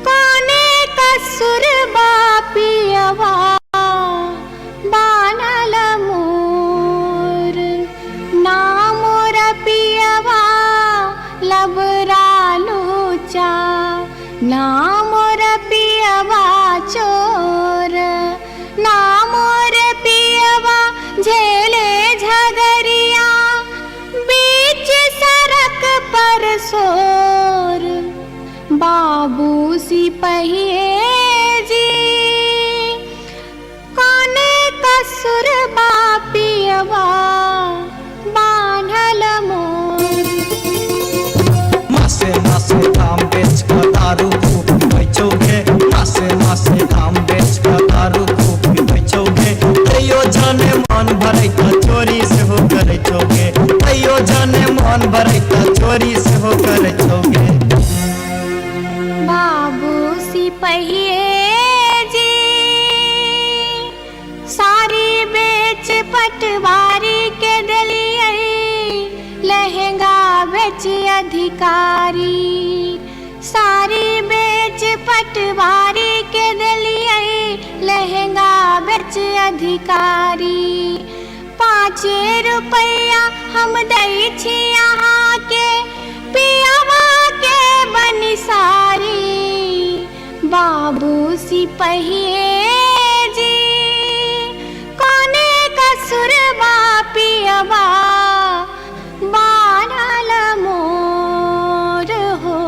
कोने कसुर बापियबा बानल मोर ना मोर पियवा लबरालूचा ना मोर पियवा चोर ना मोर पियवा झेले झगरिया बीच सड़क पर सोर बाबू सिपहिए जी कोने कसुर बापियवा बान्हल मोर मासे मासे दाम बेच कर दारू खूब बेचोगे मासे मासे दाम बेच कर दारू खूब बेचोगे तैयो जाने मन भरै त चोरी से हो करे छोगे तैयो जाने मन भरै त चोरी से हो करे छोगे बाबू सिपहिए जी सारी बेच पटवारी के दलिए लहंगा बेच अधिकारी सारी बेच पटवारी के दलिए लहंगा बेच अधिकारी 5 रुपया हम दै छी यहाँ के पियावा के बनिसारी बाबू सिपहिए जी कोने कसुर बापियवा बानल मोर हो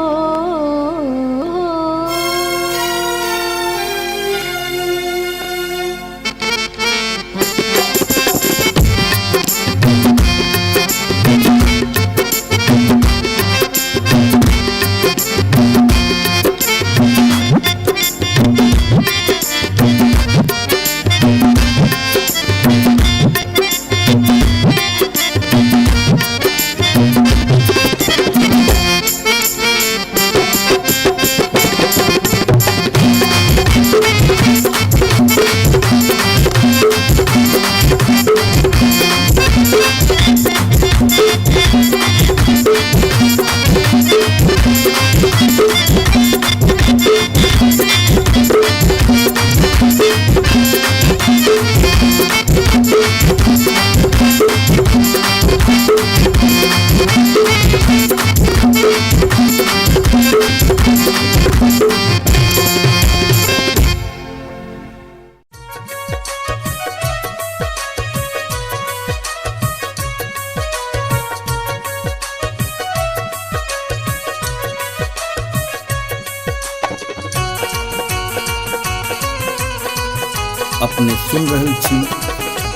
अपने सुन रहल छी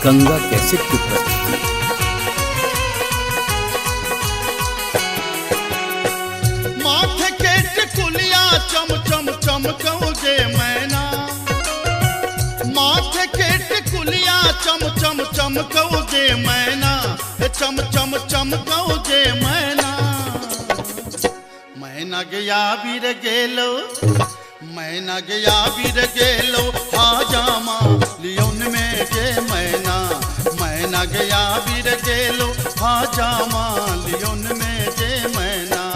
गंगा कैसेट की प्रस्तुति। माथे के टिकुलिया चम चम चमकौगे मैना चमकौगे मैना, चम चम चमकौगे मैना। मैना गया बीर गेलो, मैना गया बीर गेलो, हाजामा लियोन में गे मैना। मैना गया बीर गेलो, हाजामा लियोन में गे मैना।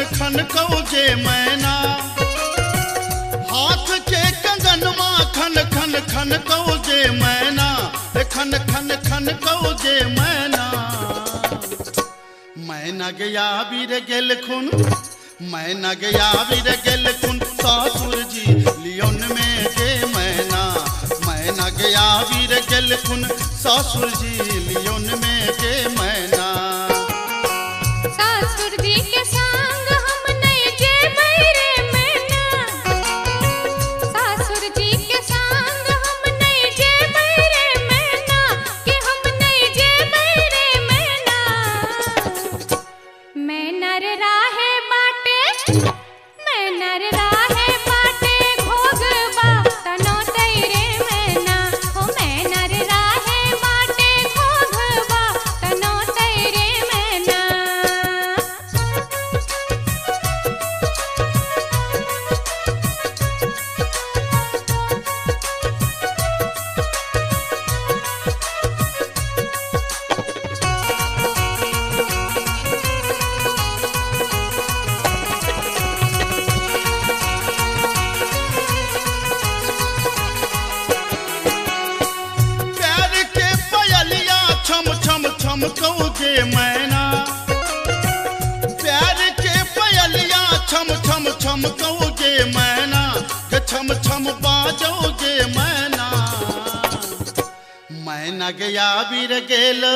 खन कौगे मैना, हाथ के कंगन माँ खन खन खन कौगे मैना। खन खन खन कौगे मैना। मैना गया बीर गेल खुन, मैना गया बीर गेल खुन, ससुर जी लियोन में गे मैना। मैना गया बीर गेल खुन, ससुर जी लियोन में गे मैना। ससुर जी के संग हम नहीं जेबै रे मैना, ससुर जी के संग हम नहीं जेबै रे मैना, कि हम नहीं जेबै रे मैना। मैना रे राहे बाटे, मैना रे राहे बाटे, घोगबा तनो तैरे मैना। हो मैना रे राहे बाटे, घोगबा तनो तैरे मैना। प्यार के पयलिया छम छम छम कौगे मैना। प्यार के पयलिया छम छम छम कौगे मैना। छम छम बाजोगे मैना। मैना गया बीर गेलो,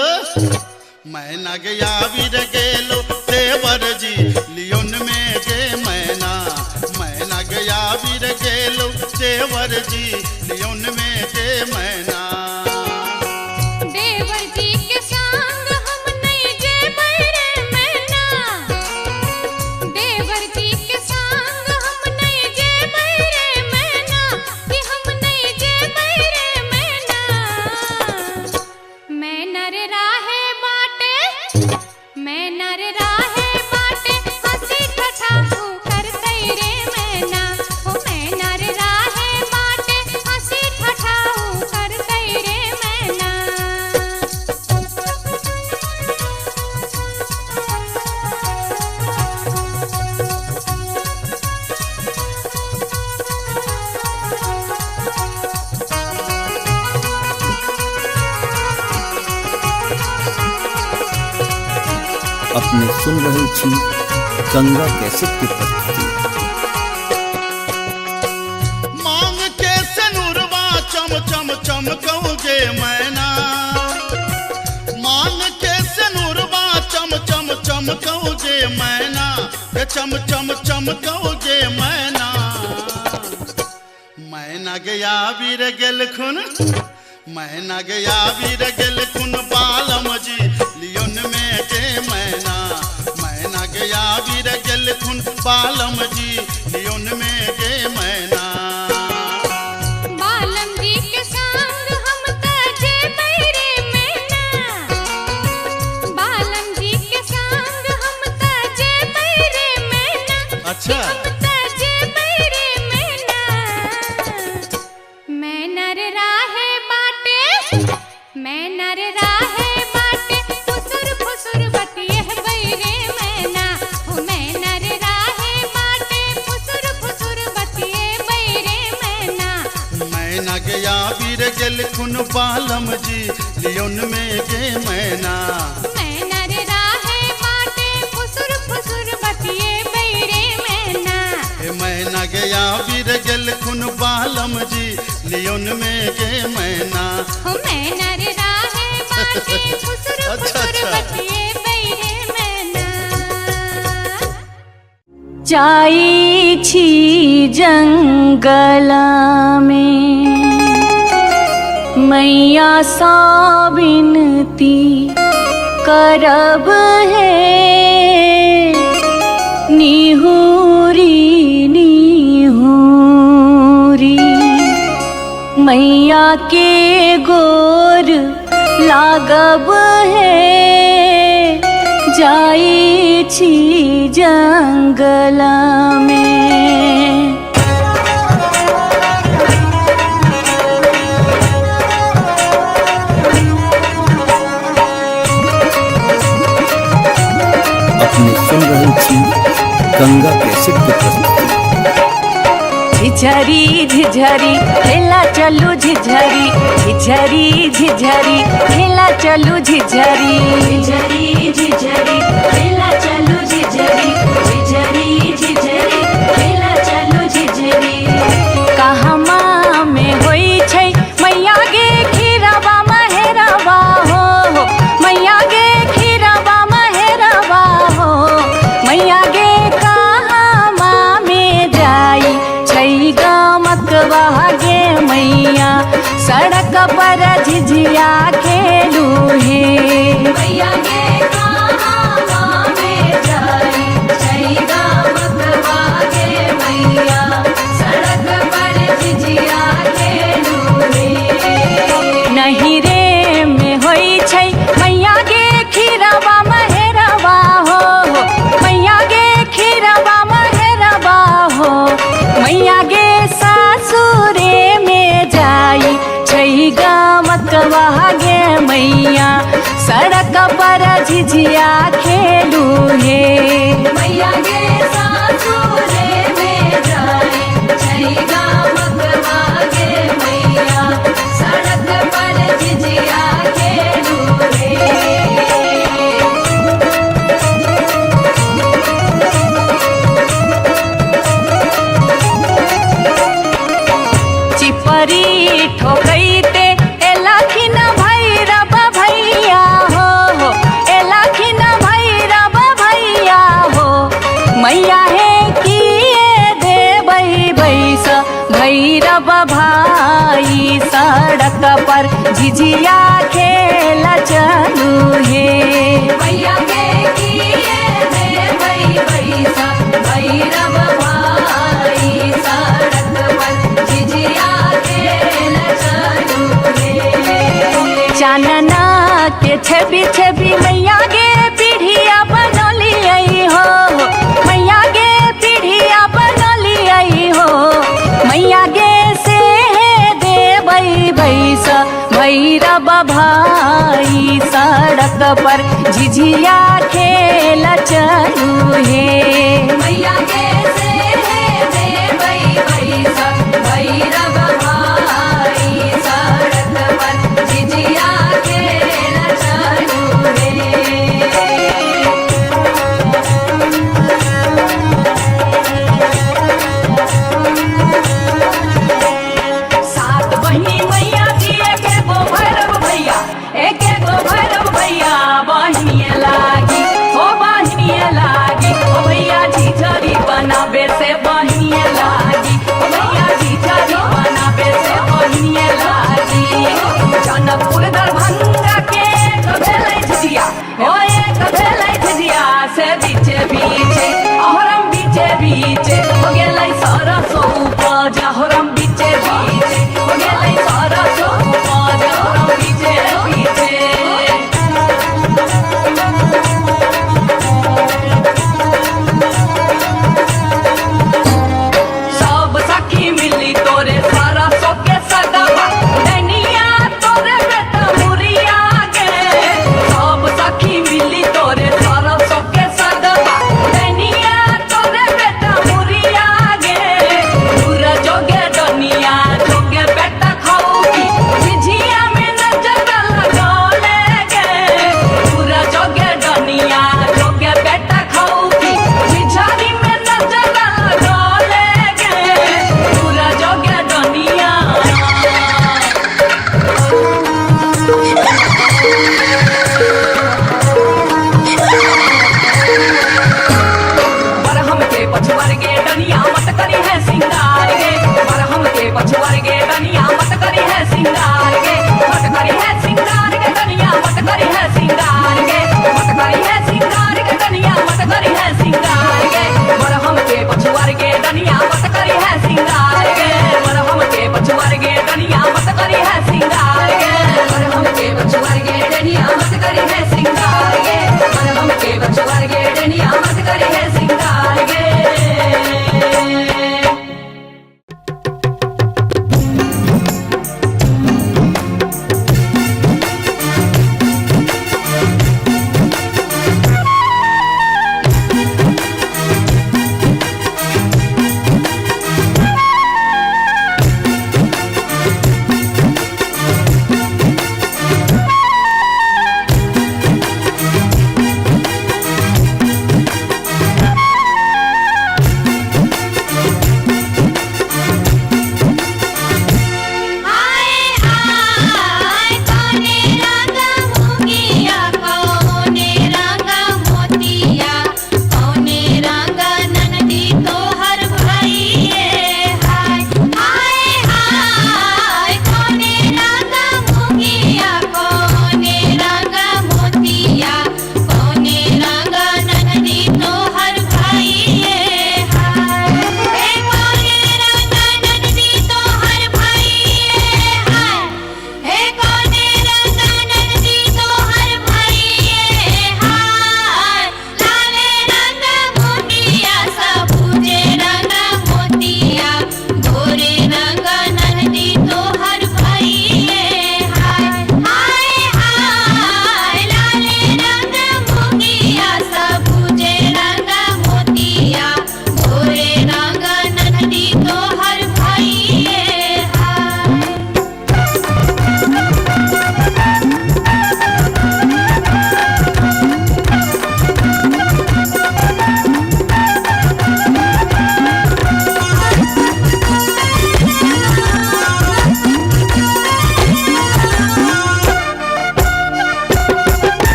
मैना गया बीर गेलो, देवर जी लियोन में गे मैना। मैना गया बीर गेलो, देवर जी लियोन में गे मैना। देवर जी के संग हम नहीं जेबै रे मैना, देवर जी के संग हम नहीं जेबै रे मैना, कि हम नहीं जेबै रे मैना। मैना रे राहे बाटे, मैना रे राहे बाटे, हंसी ठठाहू करतै रे मैना। हो मैना रे राहे बाटे, हंसी ठठाहू करतै रे मैना। अपने सुन रहे छी गंगा कैसेट की प्रस्तुति। मांग के सनुरवा चम चम चम कौगे मैना। मांग के सनुरवा चम चम चम कौगे मैना। चम चम चम कौगे मैना। मैना गया बीर गेल खुन, मैना गया बीर गेल खुन, बालम जी लियोन में गे मैना। मैना गया बीर गेल खुन, बालम जी लियोन में गे मैना। बालम जी के संग हम त जेबै रे मैना, बालम जी के संग हम त जेबै रे मैना। अच्छा हम त जेबै रे मैना। मैना रे राहे बाटे, मैना रे राहे बाटे, बिर गेल खुन बालम जी लियोन में गे मैना मैना रे राहे बाटे फुसुर फुसुर बतिए बैरे मैना ए मैना गया बिर गेल खुन बालम जी लियोन में गे मैना हो मैना रे राहे बाटे फुसुर फुसुर बतिए बैरे मैना जाई छी जंगला में मैया सा विनती करब है निहुरी निहुरी मैया के गोर लागब है जाई छी जंगला में अपने सुन रहे थी गंगा कैसेट की प्रस्तुति। झिझरी झिझरी खेला चलू झिझरी झिझरी झिझरी खेला चलू झिझरी झिझरी झिझरी खेला चलू झिझरी झिझरी झिझरी खेला चलू झिझरी कहमा में होई छै मैया गे खीरवा महेरवा हो मैया गे खीरवा महेरवा हो मैया गे कहमा में जाई छै गमकवा गे मैया सड़क पर झिझिया खेलू हे मैया गे कहमा में जाई छै गमकवा गे मैया सड़क पर झिझिया खेलू हे नहीं रे में होई छै मैया गे खीरवा महेरवा हो मैया गे खीरवा महेरवा हो मैया गे सासुरे में जाई छै गमकवा गे मैया सड़क पर झिझिया खेलू हे मैया गे सासुरे में जाई छै गमकवा गे मैया सड़क पर झिझिया खेलू हे चिपरी ठोकैते एलाखिन भैरव भैया हो एलाखिन भैरव भैया हो मैया हे किए देबै बैस भैरव भाई सड़क पर झिझिया खेल चलू हे मैया गे किए देबै बैस भैरव भाई सड़क पर झिझिया खेल चलू हे चानना के छवि छवि मैया गे पीढ़िया बनलियै हो मैया गे पीढ़िया बनलियै हो मैया गे से देबै बैस भैरव भाई सड़क पर झिझिया खेल चलू हे मैया गे से देबै बैस भैरव भाई सड़क पर झिझिया खेल चलू हे सात बहिनी मैया जी एके गो भैरव भैया एके गो भैरव भैया बहिनिए लागी हो बहिनिए लागी ओ भैया झिझरी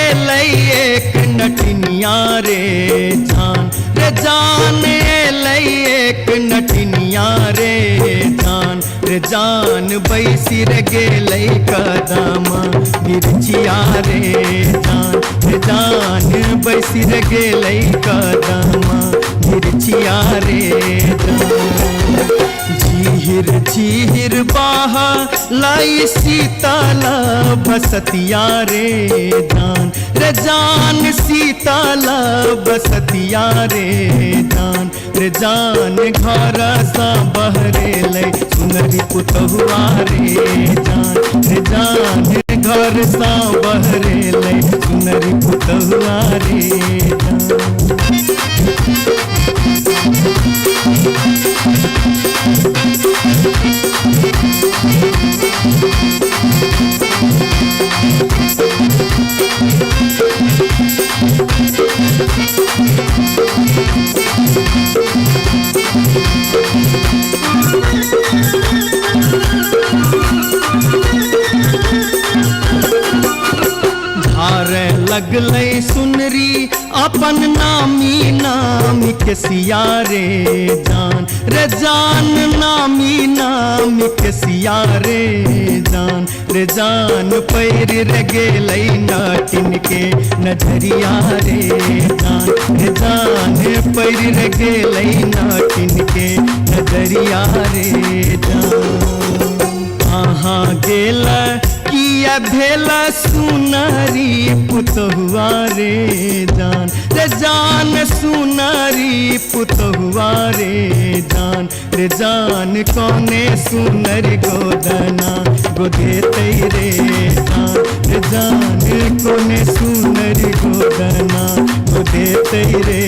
एक नटनिया रे जान एक नटनिया रे जान बैसी रे गेलै कदमा बिरचिया रे जान बैसी रे गेलै कदमा बिरचिया रे झीर झीर बाहा लाई सीताला बसतिया रे जान सीताला बसतिया रे जान घर सा बहरे ले सुनरी पुतहुआ रे जान घर सा बहरे ले सुनरी पुतहुआ रे धारे लगलै सुनरी अपन नामी नाम के सिया रे जान नामी नाम के सिया रे जान पैर रे गेलै नाटिन के नजरिया रे जान पैर रे गेलै नाटिन के नजरिया रे कहाँ गेल किया भेला सुनारी पुतहुआ रे जान सुनारी पुतहुआ रे जान कौने सुनर गोदना गोदेते रे जान कौने सुनर गोदना गोदेते रे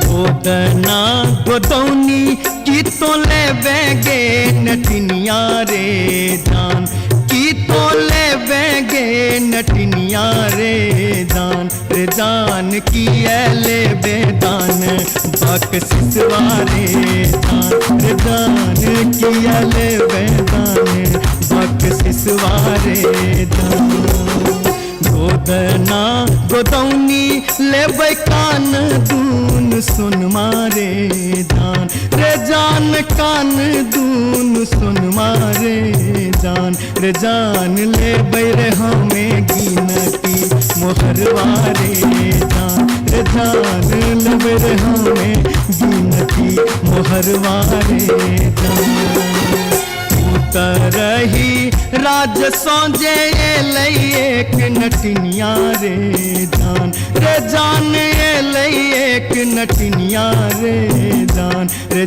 गोदना गोदौनी की तो ले बेगे नटनिया रे जान की तो ले बेगे नटनिया रे जान की ले बेदान बक सिसवारे जान की ले बेदान बक सिसवारे गोदना गोदौनी लेबै कान दून सुन मारे जान कान दून सुन मारे जान लेबै रे हमें गिनती मोहरवारे जान लेबै रे हमें गिनती मोहरवारे रही राज सौजे एक नटनिया रे जान एक नटनिया रे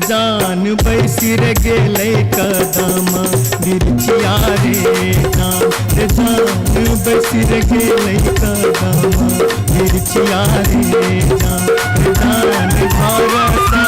जान बैसी रे गेलै कदमा बिरचिया रे जान बैसी रे गेलै कदमा बिरचिया रे जान घर सा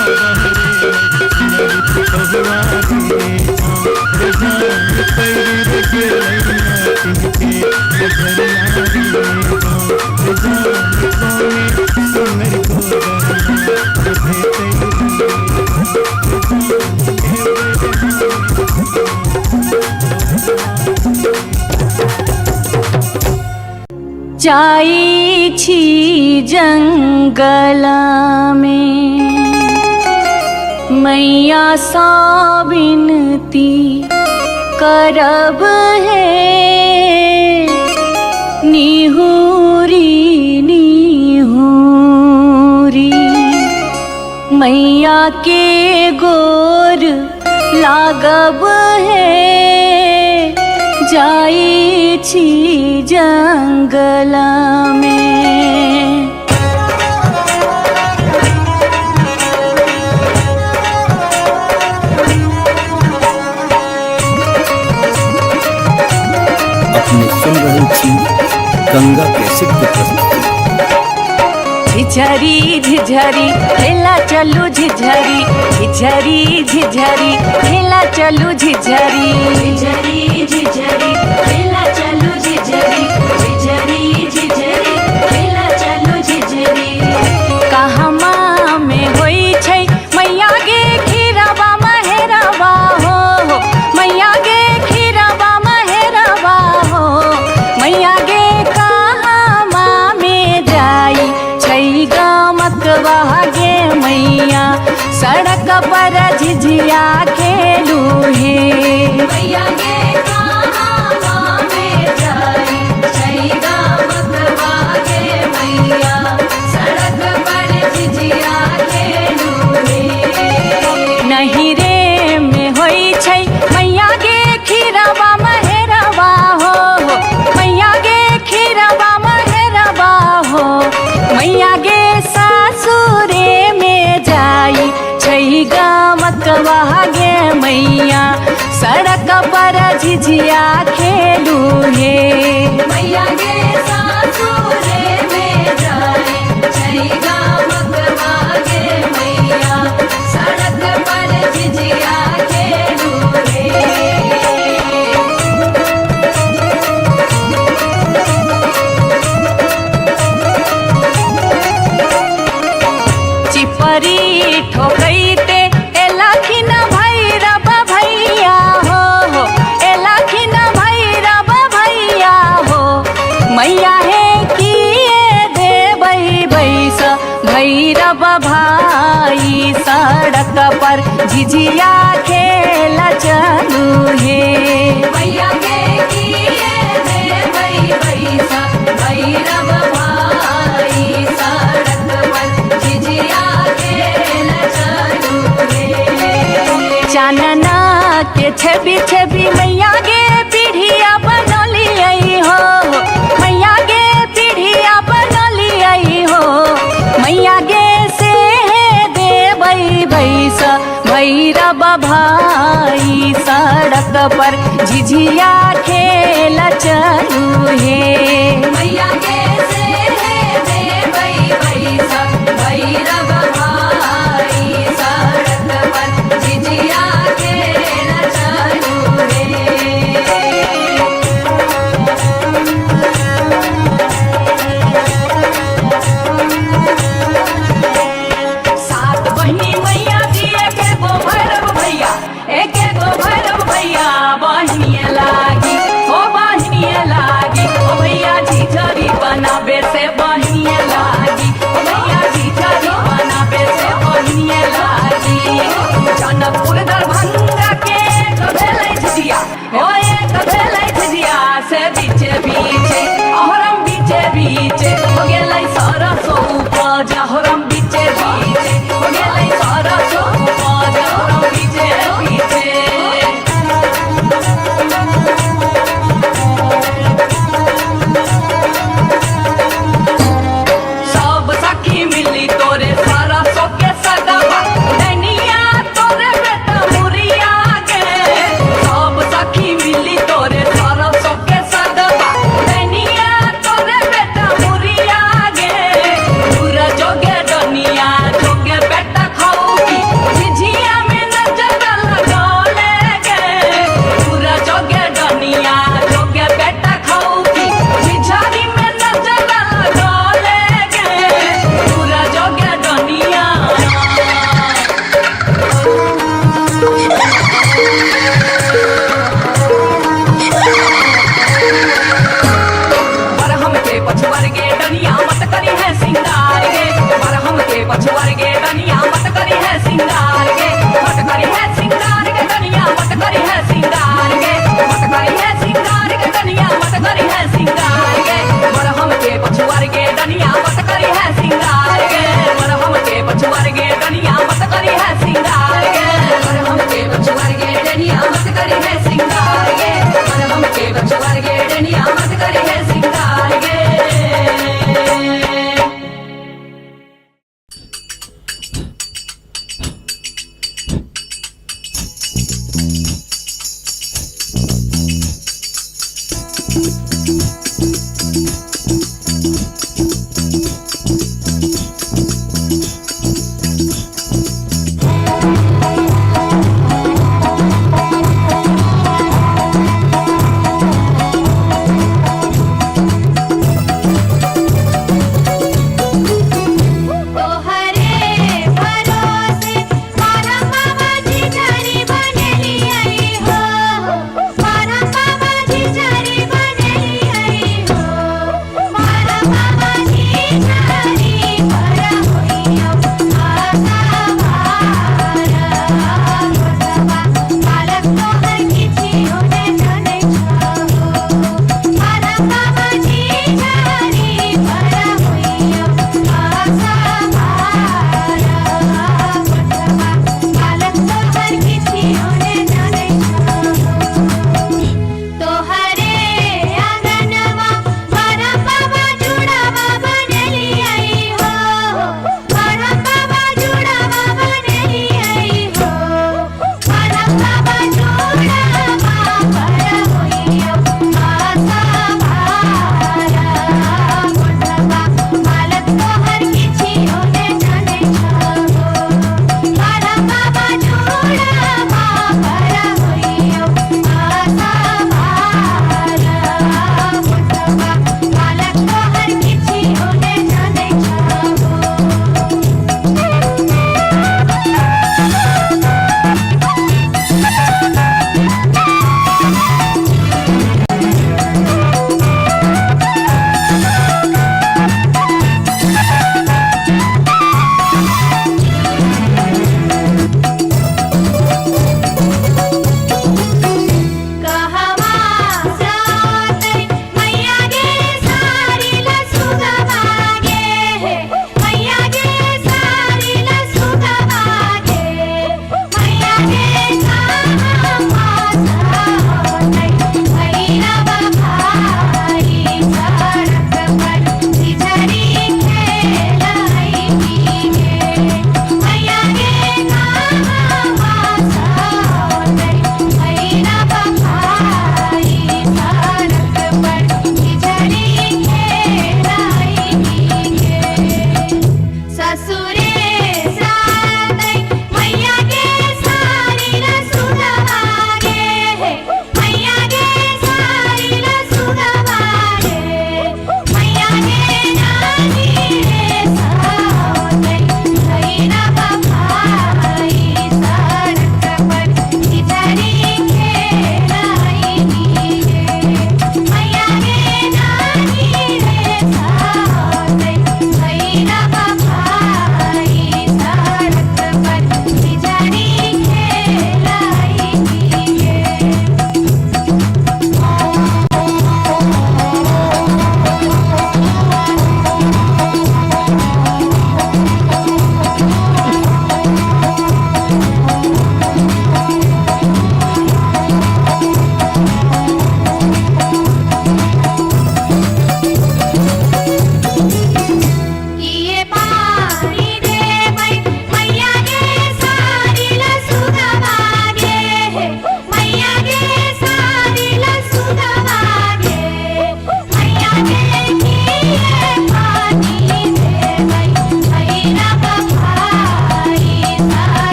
जाई छी जंगला में मैया सा विनती करब है निहुरी निहुरी मैया के गोर लागब है जाई छी जंगला में। अपने सुन रहे थी गंगा कैसेट की प्रस्तुति। झिझरी झिझरी खेला चलू झिझरी झिझरी झिझरी खेला चलू झिझरी झिझरी झिझरी खेला चलू झिझरी झिझरी झिझरी खेला चलू झिझरी कहमा में होई छै मैया गे खीरवा महेरवा हो मैया गे खीरवा महेरवा हो मैया गे कहमा में जाई छै गमकवा गे मैया सड़क पर झिझिया खेलू हे मैया गे कहमा में जाई छै गमकवा गे मैया सड़क पर झिझिया खेलू हे नहीं रे में होई छै मैया गे खीरवा महेरवा हो मैया गे खीरवा महेरवा हो मैया गे सासुरे में जाई छै गमकवा गे मैया सड़क पर झिझिया खेलू हे मैया गे सासुरे में जाई छै गमकवा गे मैया सड़क पर झिझिया खेलू हे चिपरी ठोकैते एलखिन भैरव भैया हो एलखिन भैरव भैया हो मैया हे किए देबै बैस भैरव भाई सड़क पर झिझिया खेल चलू हे मैया गे किए देबै बैस भैरव भाई सड़क पर झिझिया खेल चलू हे चानना के छवि छवि मैया गे पीढ़िया बनलियै हो मैया गे पीढ़िया बनलियै हो मैया गे से देबै बैस भैरव भाई सड़क पर झिझिया खेल चलू हे मैया गे से देबै बैस भैरव भाई सड़क पर झिझिया खेल चलू हे सात बहिनी मैया जी एके गो भैरव भैया एके गो भैरव भैया बहिनिए लागी ओ भैया झिझरी बनाबे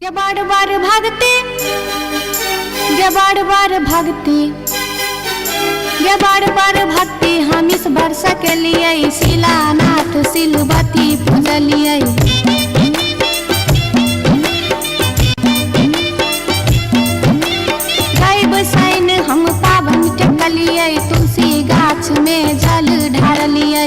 ये बार बार भागते, ये बार बार भागते, ये बार बार भागते हम इस वर्ष के लिए शिलानाथ सिलवती पूजलिए। बसाइन हम पावन टेकलिए, तुलसी गाछ में जल ढारलिए।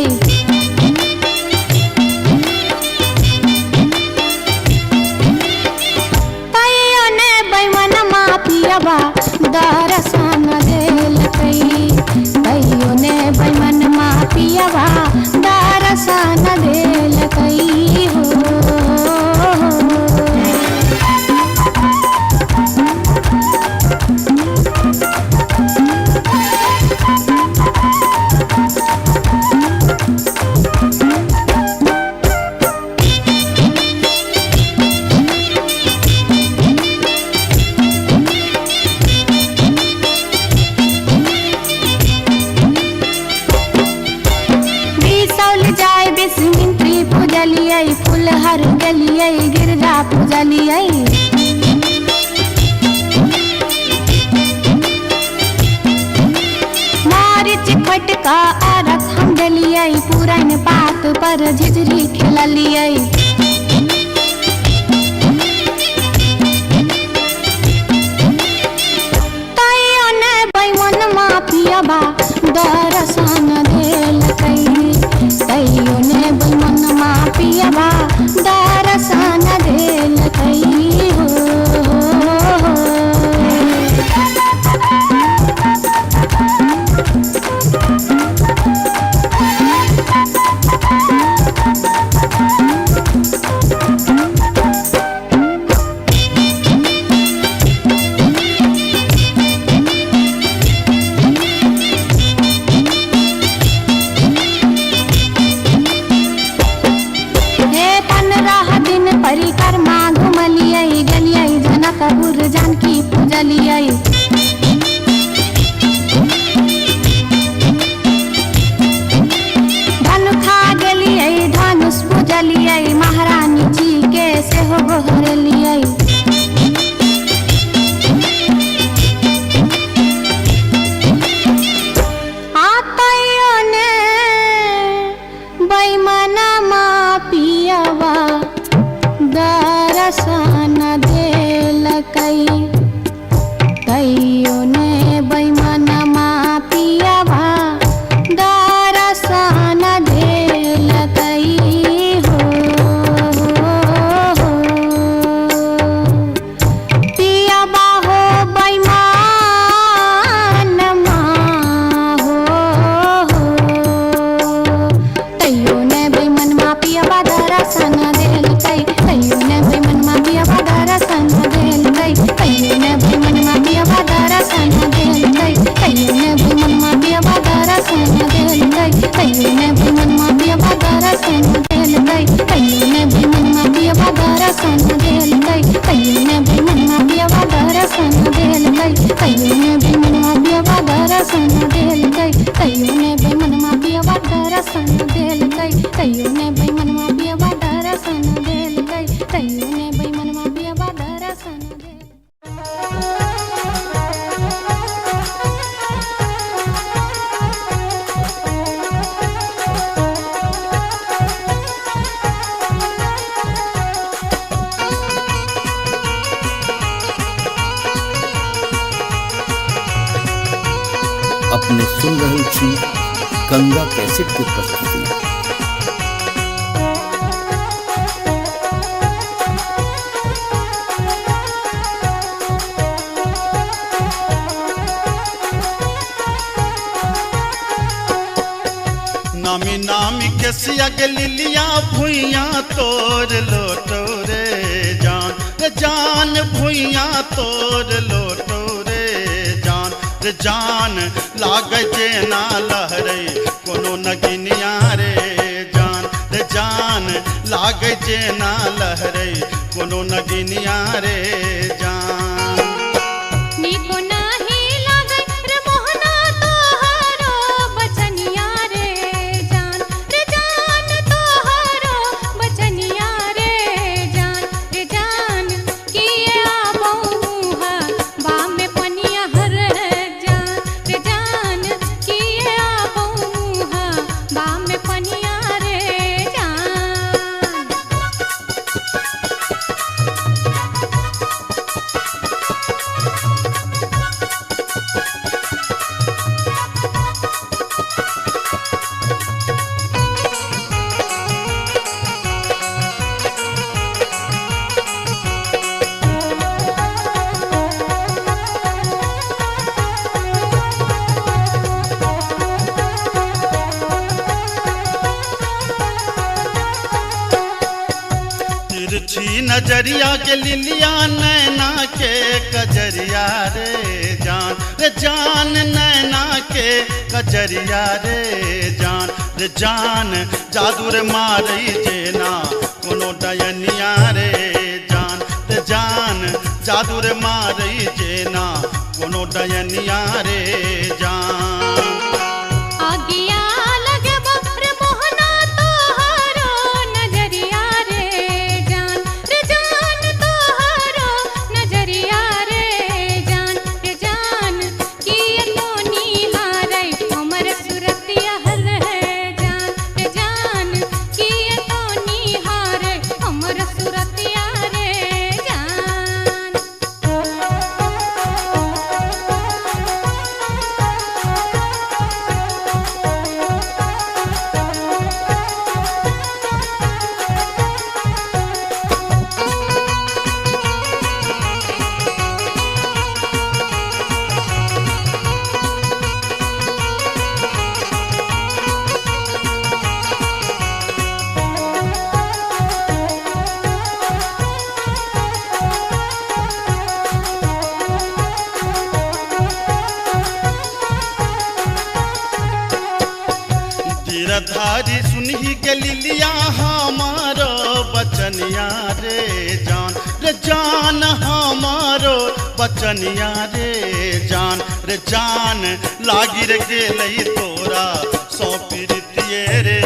तैयो ने बैमन मापियबा दर्शन देलकै, तैयो ने बैमन मापियबा दर्शन देलकै हो। फुलहर गलिए गिरजा पूजलिए। मारिच फटका आरख हम डलिए, पुरन पात पर झिझरी खेललिए। तैयो ने बैमन मापियबा दर्शन देलकै, तैयो ने बैमन मापियबा दर्शन देलकै हो। परिक्रमा घुमलिए, गलिए जनकपुर जानकी पूजलिए। धनुखा गेलिए धनुष पूजलिए, महारानी जी के सेहो गोहरलिए। तैयो ने बैमन मापियबा दर्शन देलकै, तैयो ने बैमन मापियबा दर्शन देलकै हो। पियबा हो बैमन हो, तैयो ने बैमन मापियबा दर्शन देलकै, तैयो ने बैमन मापियबा दर्शन देलकै, तैयो ने बैमन मापियबा दर्शन देलकै, तैयो ने बैमन मापियबा दर्शन देलकै, तैयो ने बैमन मापियबा दर्शन देलकै, तैयो ने बैमन मापियबा दर्शन देलकै, तैयो ने बैमन मापियबा दर्शन देलकै, तैयो ने बैमन मापियबा दर्शन देलकै, तैयो ने बैमन मापियबा दर्शन देलकै, तैयो ने बैमन मापियबा दर्शन देलकै, तैयो ने बैमन मापियबा दर्शन देलकै। अपने सुन रहे छी गंगा कैसेट की प्रस्तुति। नामी नामी के सियग लिलिया भुइया तोर लोटो रे जान, रे जान भुइया तोर लोटो रे जान, रे जान लागे जे ना लहरे कोनो नगिनिया रे जान, रे जान लागे जे ना लहरे कोनो नगिनिया रे जान। निको नाही लागे रे मोहना तोहरो बचनिया रे जान, रे जान तोहरो बचनिया रे जान, रे जान की नजरिया के लिलिया नैना के कजरिया रे जान नैना के कजरिया रे जान जादू रे मारई जेना कोनो डयनिया रे जान जादू रे मारई जेना कोनो डयनिया रे जान आगिया लगे रे मोहना तोहारो नजरिया रे जान तोहारो नजरिया रे जान किए तो निहारै हमर सुरतिया हल है जान किए तो निहारै हमर सुरतिया रे जान तीरधारी सुनही के लिलिया हमारो बचनिया रे जान हमारो बचनिया रे जान लागी रे गेलई तोरा सौ पीरितिये रे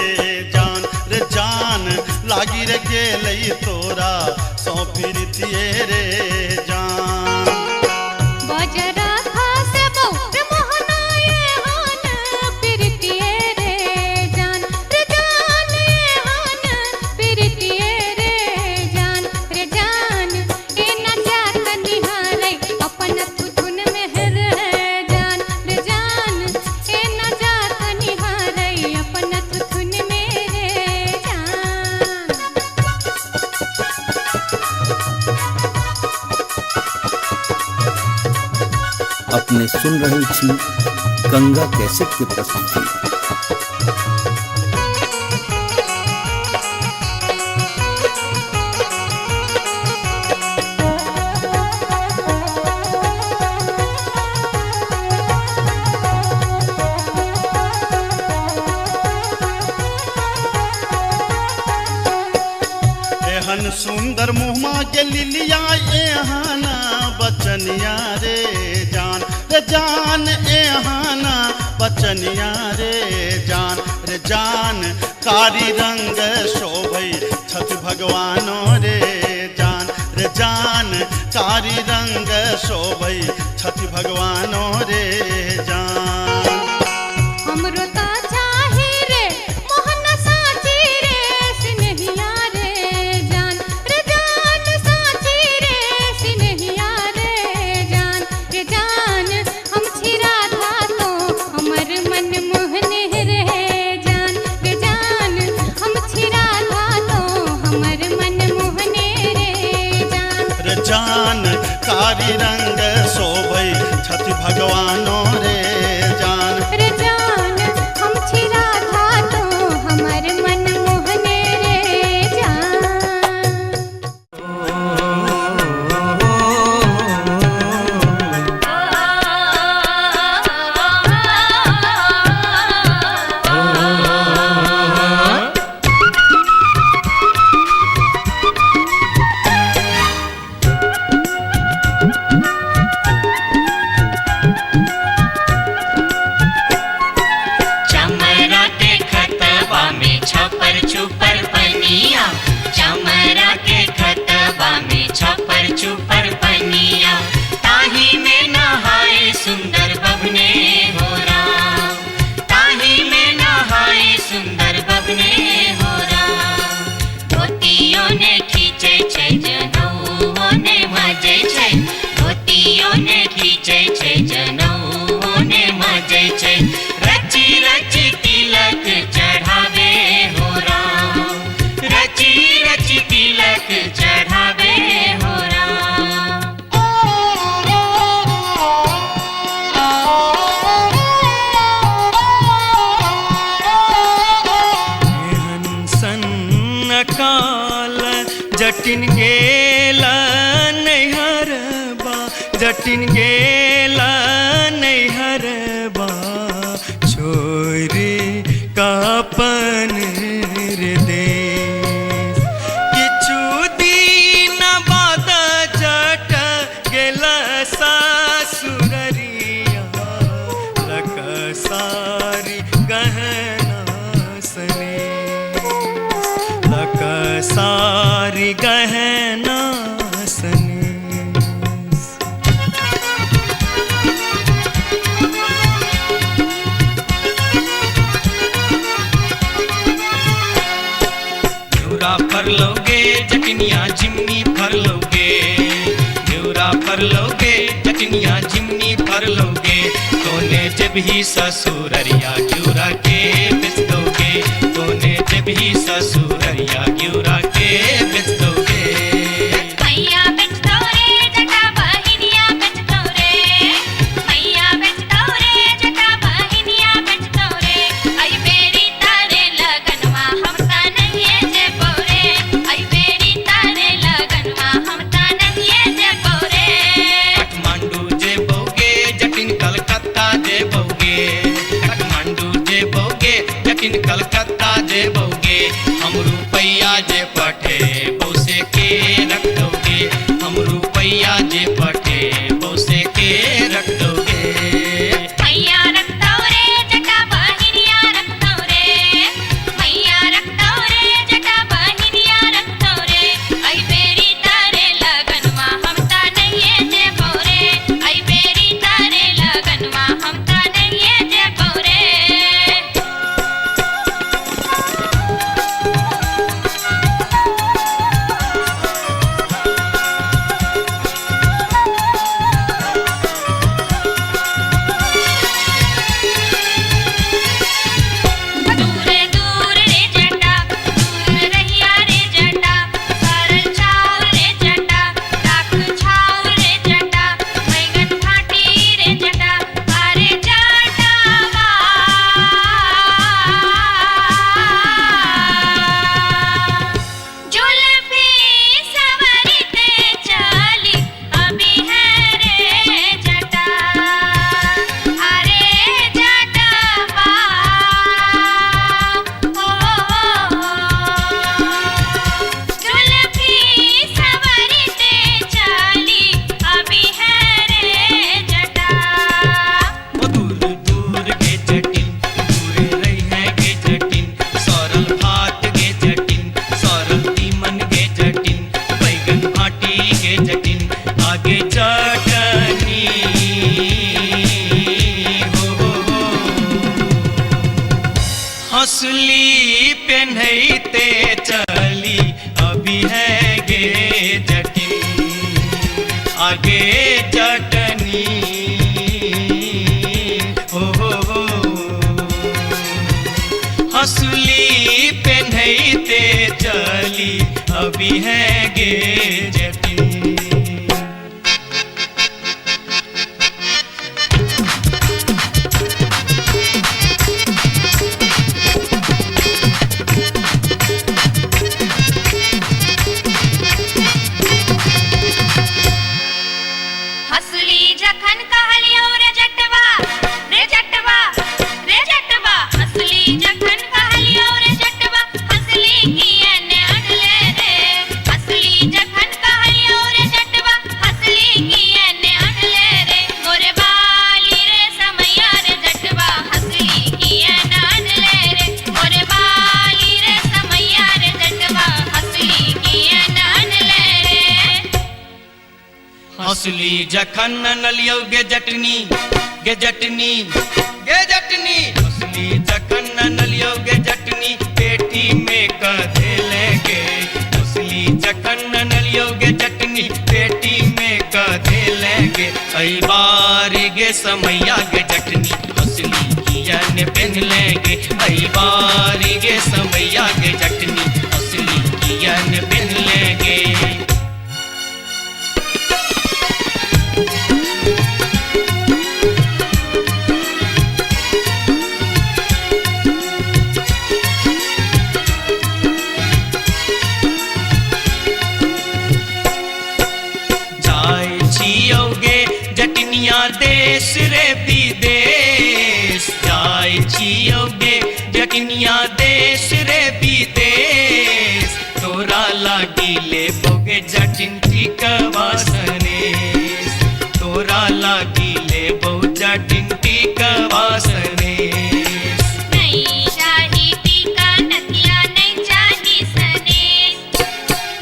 जान लागी रे गेलई तोरा सौ पीरितिये रे जान बजरा खासे बहुत मोहना ये हान पिरतिये रे जान ये हान पिरतिये रे जान ए न जात निहारै अपन थुथुन मेहर जान ए न जात निहारै अपन थुथुन मेरे जान अपने सुन रहे छी गंगा कैसेट के प्रस्तुति। एहन सुंदर मुहमा के लिलिया एहाना बचनिया रे जान एहाना बचनिया रे जान कारी रंग शोभई छठ भगवानो रे जान कारी रंग शोभई छठ भगवानो रे जान हमरो ता चाही रे मोहन साची रे सिनहिया रे जान साची रे सिनहिया रे जान हम छिरा था तो हमर मन मोहने रे जान हम छिरा था तो हमर मन मोहने रे जान कारी रंग शोभई छठ भगवानो रे जान हम छिरा था तो हमर मन मोहने रे जान चमरा के खतबा में छपर छुपर पनिया, चमरा के खतबा में छपर छुपर पनिया, ताही में नहाए सुंदर बबने हो राम, ताही में नहाए सुंदर बबने हो राम। धोतियों ने खींचे छै जनऊ ने मजे छै, धोतियों ने खींचे छै जनऊ ने मजे छै, रची रची तिलक चढ़ावे हो राम, रची रची तिलक चढ़ावे हो राम। एहन सन अकाल जटिन गे जटिन गेला नैहरबा छोरी कापन रे देश किछु दिन बाद जट गेला सासुररिया लकसारी गहना सने लकसारी गहना सने फर लोगे जटनिया जिमनी फर लोगे न्यूरा फर लोगे जटनिया जिमनी फर लोगे तोने जब ही ससुररिया गिरा के बेच दोगे तोने जब ही ससुररिया गिरा के बेच दोगे मैया बेच दो रे जटा बहिनिया बेच दो रे मैया बेच दो रे जटा बहिनिया बेच दो रे आई बेरी तारे लगनवा हम ता नहीं जे बोरे आई बेरी तारे लगनवा हम ता नहीं जे बोरे काठमांडू जे बोगे जटिन कलकत्ता जे बोगे काठमांडू जे बोगे जटिन कलकत्ता जे बोगे हम रुपैया जे पठे बौसे के रख दोगे हम रुपैया जे पठे बौसे के रख दोगे मैया रख दो रे जटा बहिनिया रख दो रे मैया रख दो रे जटा बहिनिया रख दो रे आई बेरी तारे लगनवा हम ता नहीं जे बोरे आई बेरी तारे लगनवा हम ता नहीं जे बोरे दूर दूर रे जटा दूर रहिया रे जटा सरल छाव रे जटा लाख छाव रे जटा बैगन फाटी रे जटा अरे जटावा जुल्फी सवरते चली अभी है रे जटा अरे जटावा जुल्फी सवरते चली अभी है रे जटा दूर दूर के जटिन दूर रही है के जटिन सरल भात के जटिन सरल तीमन के जटिन बैगन भाटी के जटिन आगे चटनी हो हंसली पेन्हते चली अभी है गे जटिन आगे चटनी हो हंसली पेन्हते चली अभी है गे जटिन हसली जखन कहलियो रे जटवा रे जटवा रे जटवा हसली जखन कहलियो रे जटवा हसली किए ने अनले रे हसली जखन कहलियो रे जटवा हसली किए ने अनले रे मोरे बाली रे समैया रे जटवा हसली किए ने अनले रे मोरे बाली रे समैया रे जटवा हसली किए ने अनले रे हंसली जखन नलियो गे जटनी गे जटनी गे जटनी हंसली जखन नलियो गे जटनी पेटी में कधे लेगे हंसली जखन नलियो गे जटनी पेटी में कधे लेगे आई बारी गे समैया गे जटनी हंसली किया ने पहन लेगे आई बारी गे समैया गे जटनी हंसली किया ने पहन लेगे जाय छियोगे जकनिया देश रे विदेश जाय छियोगे जकनिया देश रे विदेश तोरा लागी ले बोगे जटिन टिकवा सनेश तोरा लागी ले बो जटिन टिकवा सनेश नहीं चाही टीका नथिया नहीं चाही सनेश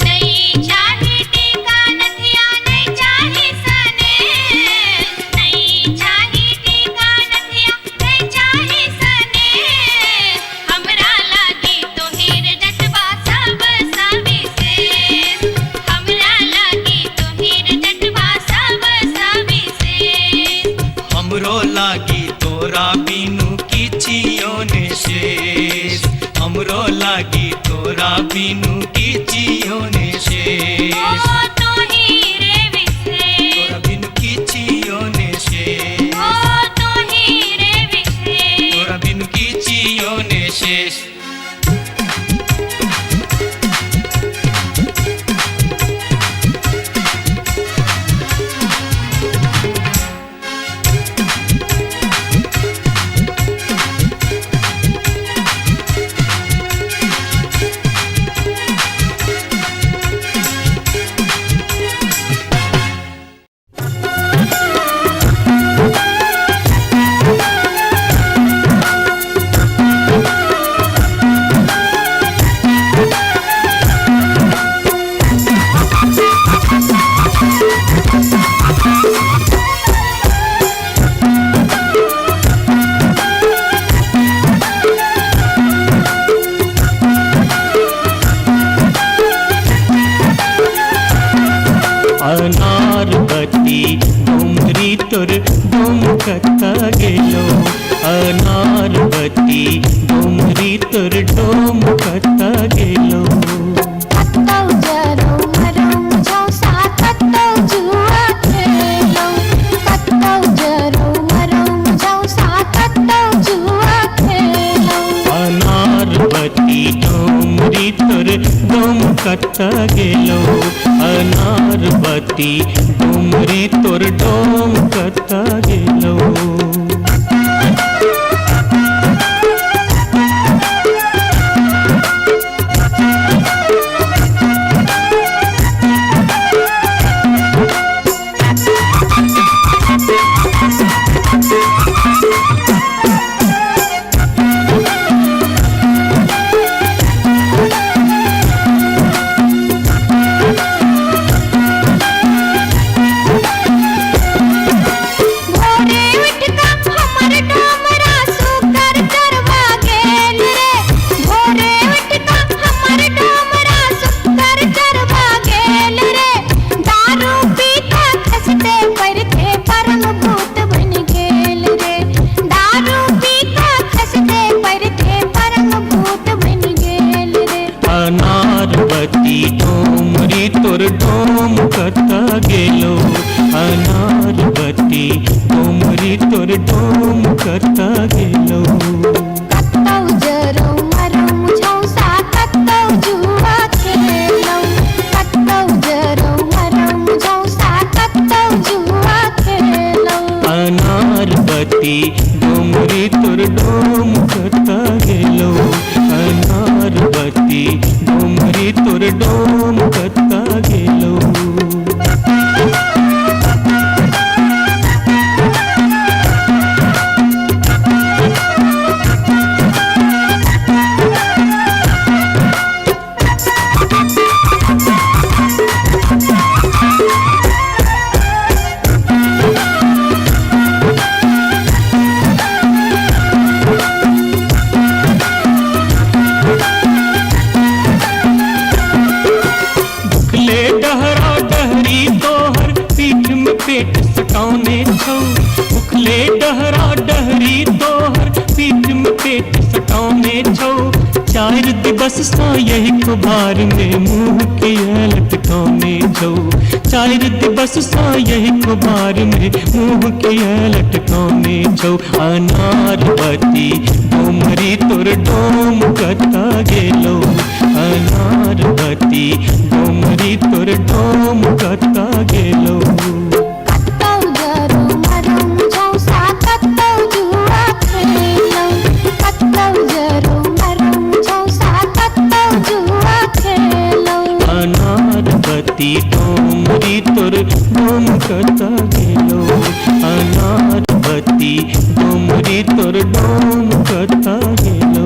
नहीं चाही टीका नथिया नहीं चाही सनेश नहीं चाही टीका नथिया नहीं चाही सनेश हमरा लागी तोहेर जटवा सब सविशेष हमरा लागी तोहेर जटवा सब सविशेष हमरो लागी तोरा बिनु किछियो ने शेष हमरो लागी तोरा बिनु किछियो ने शेष ओ तोहीरे विशेष तोरा बिनु किछियो ने शेष ओ तोहीरे विशेष तोरा बिनु किछियो ने शेष अनारबती डोमरी तोर डोमकता गेलो अनारबती डोमरी तोर डोमकता गेलो कत्तौ जरो मरो मुझौ साथ कत्तौ जुआ खेलो कत्तौ जरो मरो मुझौ साथ कत्तौ जुआ खेलो अनारबती डोमरी तोर डोमकता गेलो अनारबती डोमरी तोर डोमकता गेलो अनारबती डोमरी तोर डोमकता गेलो अनारबती डोमरी तोर डोमकता गेलो कत्तौ जरो मरो मुझौ साथ कत्तौ जुआ खेलो कत्तौ जरो मरो मुझौ साथ कत्तौ जुआ खेलो अनारबती डोमरी तोर डोमकता गेलो अनारबती डोमरी तोर डोमकता गेलो पेट सकाउने छौ उखले डहरा डहरी तोहर पीठ में पेट सकाउने छौ चार दिवस सा यही कुबार में मुंह किया लटकाउने छौ चार दिवस सा यही कुबार में मुंह किया लटकाउने छौ अनारबती डोमरी तोर डोम कता गेलो अनारबती डोमरी तोर डोम कता गेलो कत्तौ जरो कता गेलो अनार बत्ती डोमरी तोर डोम कता गेलो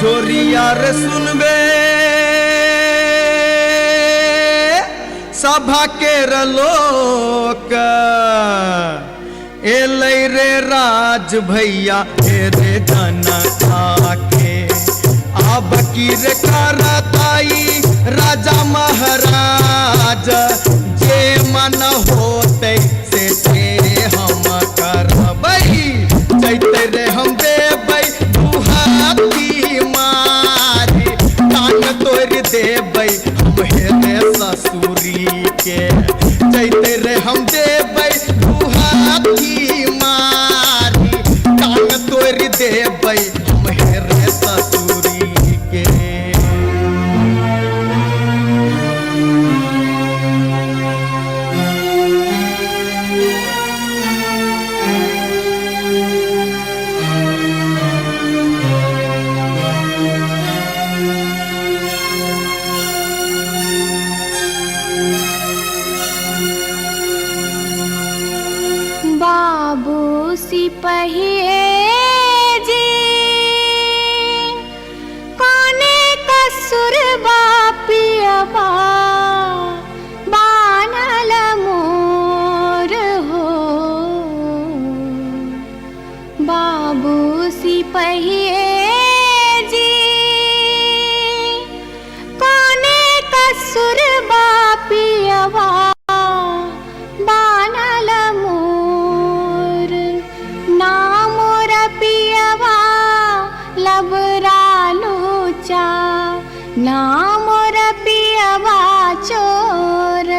जोरिया रे सुनबे सभा के लोक एलै रे राज भैया हे रे जनता के अब की रे करताई राजा महाराज जे मन होते से हम करबै जैते रे हम देबै दुहाती मारी कान तोड़ देबै हम हेरे ससुरी के जैते रे हम देबै दुहाती मारी कान तोड़ देबै हम हेरे ससुरी के बाबू सिपहिए जी कोने कसुर बापियबा बानल मोर हो बाबू सिपहिए जी कोने कसुर बापियबा बानल मोर ना मोर पियवा लबरालूचा ना मोर पियवा चोर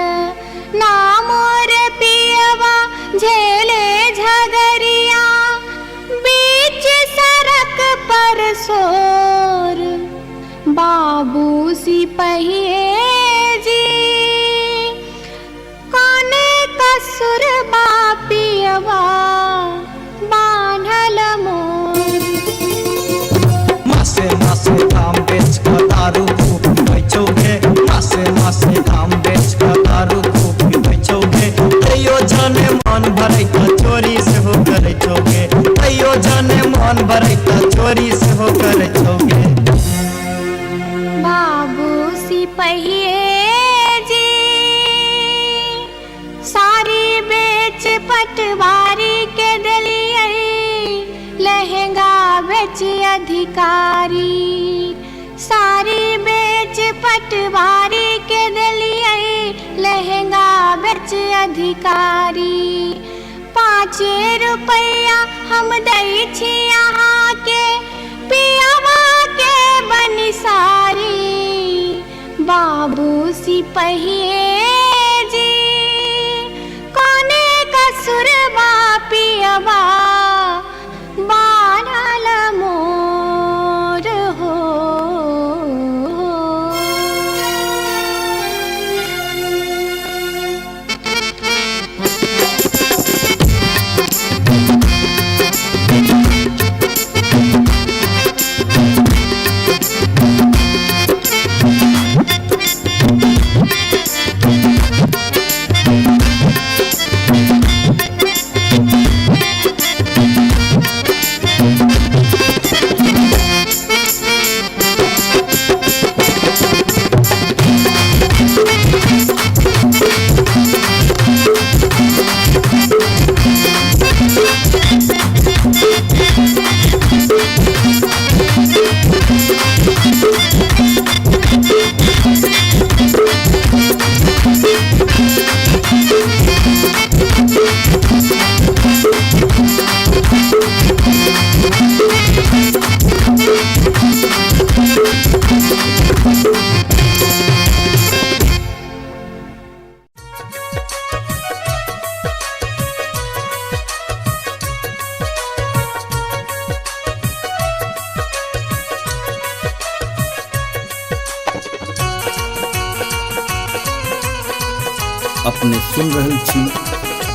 ना मोर पियवा झेले झगरिया बीच सड़क पर सोर बाबू सिपहिए जी कोने कसुर बापियवा बान्हल मोर मासे मासे काम बेच कर दारू खूब बेचोगे मासे मासे काम बेच कर दारू खूब बेचोगे तैयो जाने मन भरै त चोरी से हो करे छोगे तैयो जाने मन भरै त चोरी से हो करे छोगे बाबू सिपहिए जी सारी बेच पटवारी के दलिए लहंगा बेच अधिकारी सारी बेच पटवारी के दलिए लहंगा बेच अधिकारी 5 रुपया हम दै छी यहाँ के पियावा के बनिसारी बाबू सिपहिए जी कोने कसुर बापियवा बानल मोर हो अपने सुन रहल छी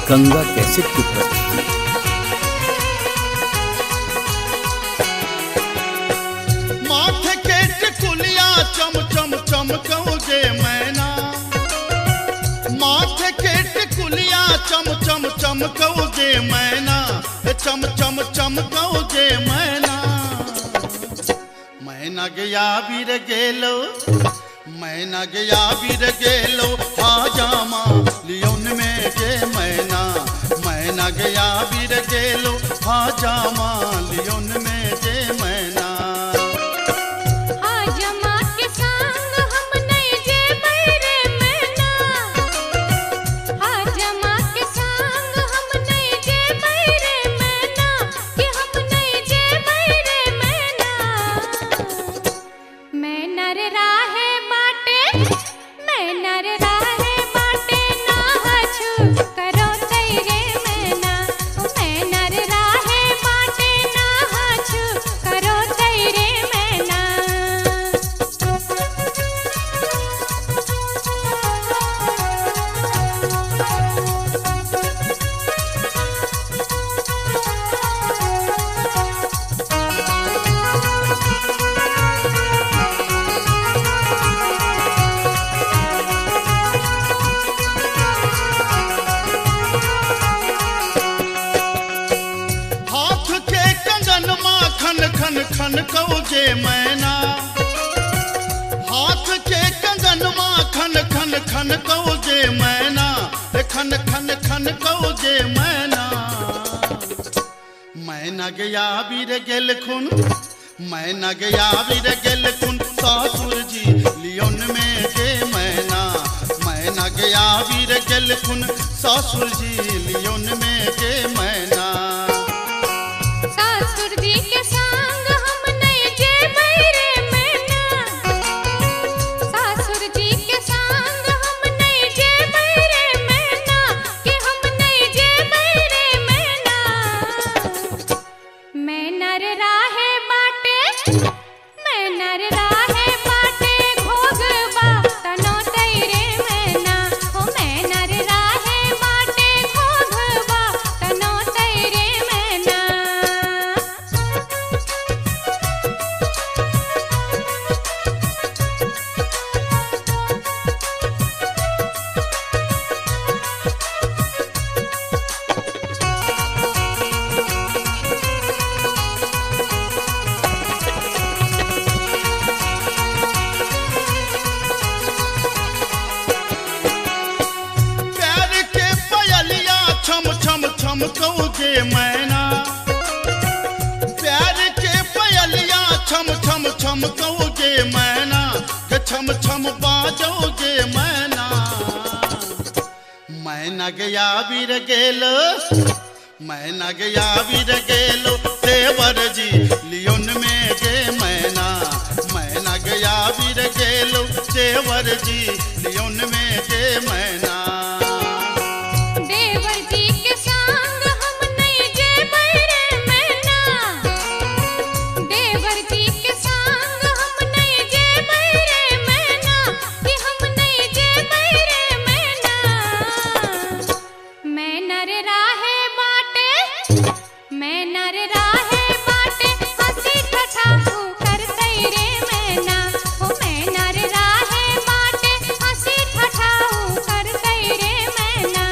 गंगा कैसेट की प्रस्तुति। माथे के टिकुलिया चम चम चमकौगे मैना माथे के टिकुलिया चम चम चमकौगे मैना, चम चम चमकौगे मैना। मैना गया बीर गेलो, मैना गया बीर गेलो, हाजामा लियोन में गे मैना। मैना गया बीर गेलो, हाजामा लियोन में गे मैना। हाजमा के संग हम नहीं जे बैरे मैना, हाजमा के संग हम नहीं जे बैरे मैना, कि हम नहीं जे बैरे मैना। मैना रे राहे बाटे, मैना रे राहे बाटे ना हछु करो तैरे मैना। मैना रे राहे बाटे ना हछु करो तैरे मैना। हाथ के कंगन माखन खन खन कौजे मैना। हाथ के कंगन माखन खन खन कौजे मैना, खन खन खन कौजे मैना। मैना गया बीर गेल खुन, मैना गया बीर गेल खुन, सासुर जी लियोन में गे मैना। मैना गया बीर गेल खुन, सासुर जी लियोन में गे मैना। सासुर जी के संग हम नहीं जे बैरे मैना, सासुर जी के संग हम नहीं जे बैरे मैना, कि हम नहीं जे बैरे मैना। मैना रे राहे बाटे, मैना रे राहे बाटे घोगबा तनो तैरे मैना। हो मैना रे राहे बाटे घोगबा तनो तैरे मैना। प्यार के पयलिया छम छम छम कौगे मैना। प्यार के पयलिया छम छम छम कौगे मैना, के छम छम बाजोगे मैना। मैना गया बीर गेलो, मैना गया बीर गेलो, देवर जी लियोन में गे मैना। मैना गया बीर गेलो, देवर जी लियोन में गे मैना। देवर जी के संग हम नहीं जे बैरे मैना, देवर जी के संग हम नहीं जे बैरे मैना, कि हम नहीं जे बैरे मैना। मैना रे राहे बाटे, मैना रे राहे बाटे हंसी ठठाऊ कर तैरे मैना। हो मैना रे राहे बाटे हंसी ठठाऊ कर तैरे मैना।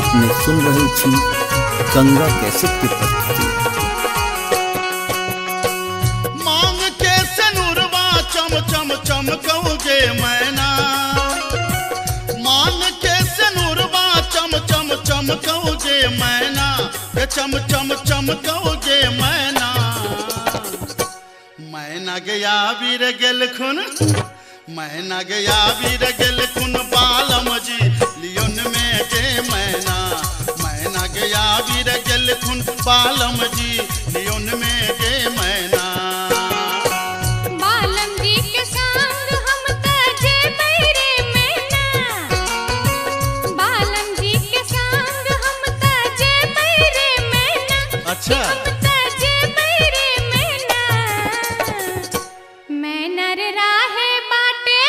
अपने सुन रहे छी गंगा कैसेट की प्रस्तुति। मांग के सनुरवा चम चम चमकौगे मैना। मांग के सनुरवा चम चम चमकौगे मैना, के चम चम चमकौगे मैना। मैना गया बीर गेल खुन, मैना गया बीर गेल खुन, बालम जी लियोन में गे मैना। मैना गया बीर गेल खुन, बालम जी लियोन में गे मैना। बालम जी के संग हम त जे बैरे मैना, बालम जी के संग हम त जे बैरे मैना। अच्छा हम त जे बैरे मैना। मैना रे राहे बाटे,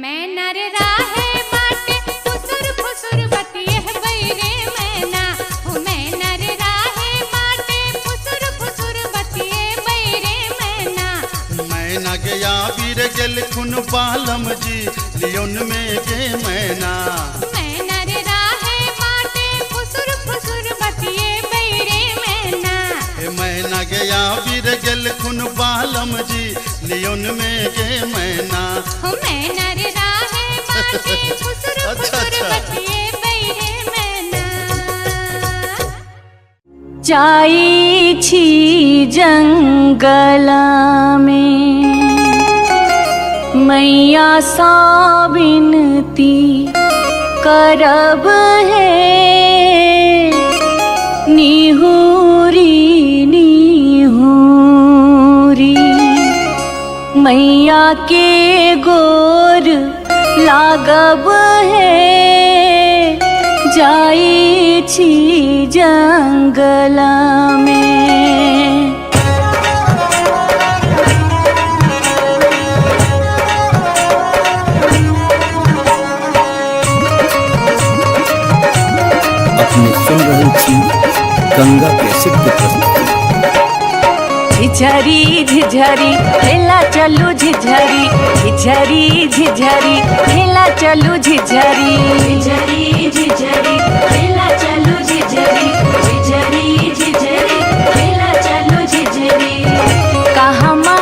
मैं नर राहे बाटे फुसुर फुसुर बतिये बैरे मैना हो मैं नर राहे बाटे फुसुर फुसुर बतिये बैरे मैना मैना गया बीर गेल खुन बालम जी लियोन में गे मैना मैं नर राहे बाटे फुसुर फुसुर बतिये बैरे मैना मैना गया बीर गेल खुन बालम जी लियोन में गे मैना हो मैं नर राहे बाटे फुसुर फुसुर बतिये बैरे मैना जाई छी जंगल में मैया सा विनती करब है निहुरी निहुरी मैया के गोर लागब है जाई छी जंगल में अपने सुन रहे थी गंगा कैसेट की प्रस्तुति। झिझरी झिझरी खेला चलू झिझरी झिझरी झिझरी खेला चलू झिझरी झिझरी झिझरी खेला चलू झिझरी झिझरी झिझरी खेला चलू झिझरी कहमा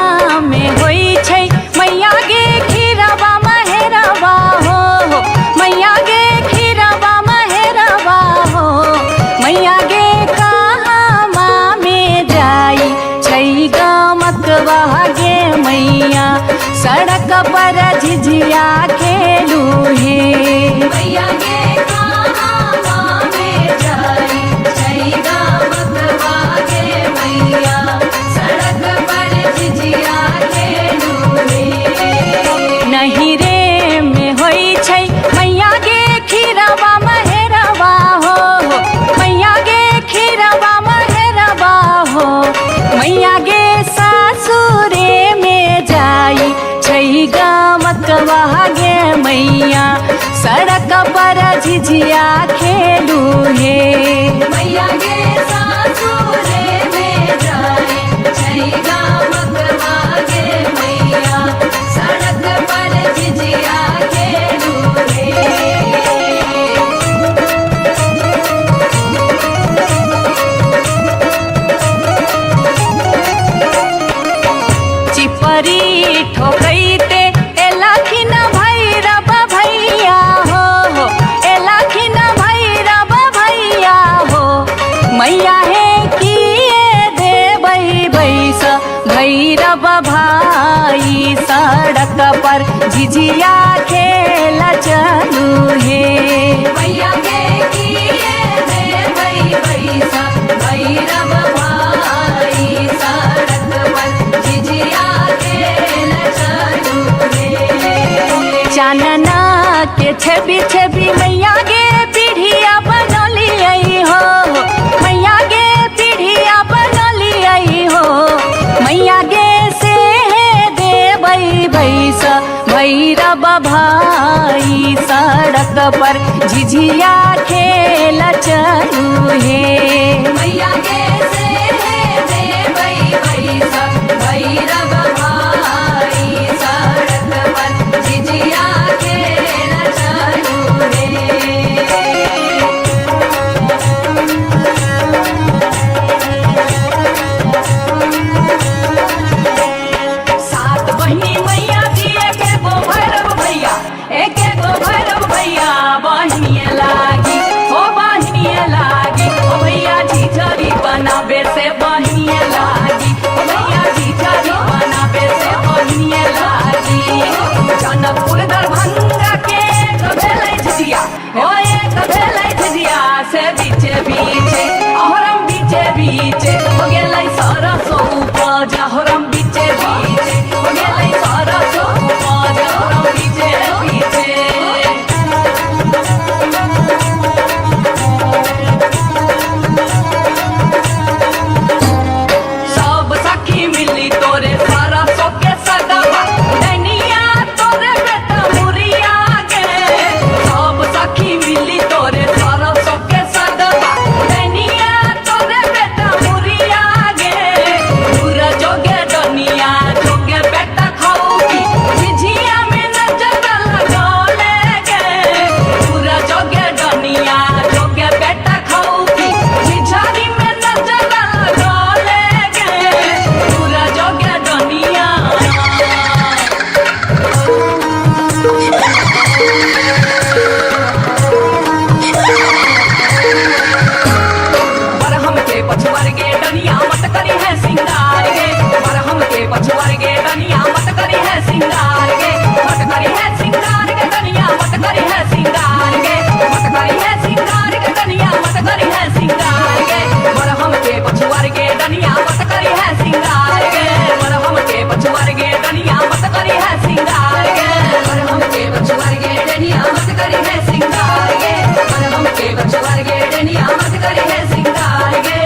में होई छै मैया गे खीरवा महेरवा हो मैया गे खीरवा महेरवा हो मैया गे कहमा में जाई छै गमकवा गे मैया सड़क पर झिझिया खेलू हे मैया गे कहमा में जाई छै गमकवा गे मैया सड़क पर झिझिया खेलू हे नहीं रे में होई छै मैया गे खीरवा महेरवा हो मैया गे खीरवा महेरवा हो मैया गे सासुरे में जाई छै गमकवा गे मैया सड़क पर झिझिया खेलू हे मैया गे सासुरे में जाई छै गमकवा गे मैया सड़क पर झिझिया खेलू हे चिपरी ठोकैते एलखिन भैरव भैया हो एलखिन भैरव भैया हो मैया हे किए देबै बैस भैरव भाई सड़क पर झिझिया खेल चलू हे मैया के किए देबै बैस भैरव भाई सड़क पर झिझिया खेल चलू हे चानना के छवि छवि मैया गे पीढ़िया बनलियै हो मैया गे पीढ़िया बनलियै हो मैया गे से देबै बैस भैरव भाई सड़क पर झिझिया खेल चलू हे मैया गे से देबै बैस भैरव भाई सड़क पर झिझिया खेल चलू हे सात बहिनी मैया जी एक गो भैरव भैया एक गो भैरव भैया बहिनिए लागी हो बहिनिए लागी ओ भैया झिझरी बनाबे से बहिनिए लागी ओ भैया झिझरी बनाबे से बहिनिए लागी जनकपुर दरभंगा के कबेलै झिझिया हो एक कबेलै झिझिया से बीचे बीचे अहरम बीचे बीचे हो गेलै सरसो उपजा अहरम बीचे बीचे हो गेलै डनिया मत करी है सिंगार गे मन हमके बचवर गे डनिया मत करी है सिंगार गे मन हमके बचवर गे डनिया मत करी है सिंगार गे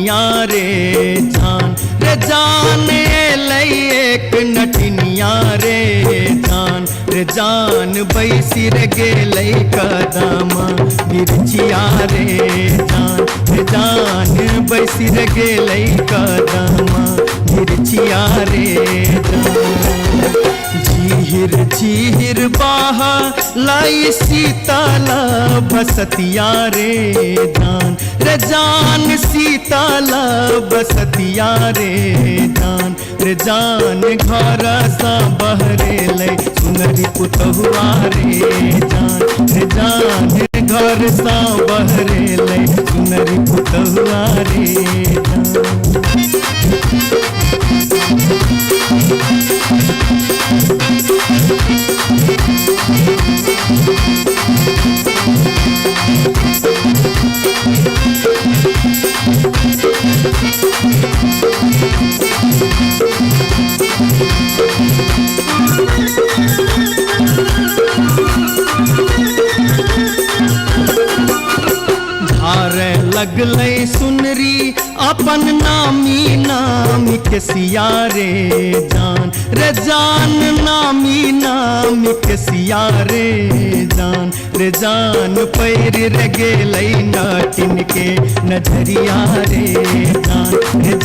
नटनिया रे जान रे जान लई एक नटनिया रे जान रे जान बैसी रे गेलै कदमा बिरचिया रे जान बैसी रे गेलै कदमा बिरचिया रे जान झीर झीर बाहा लाई सीताला बसतिया रे जान सीताला बसतिया रे जान घर सा बहरे ले सुनरी पुतहुआ रे जान घर सा बहरे ले सुनरी पुतहुआ रे धारे लगलै सुनरी अपन नामी नामी के सिया रे जान नामी नामी के सिया रे जान पैर रे गेलै नाटिन के नजरिया रे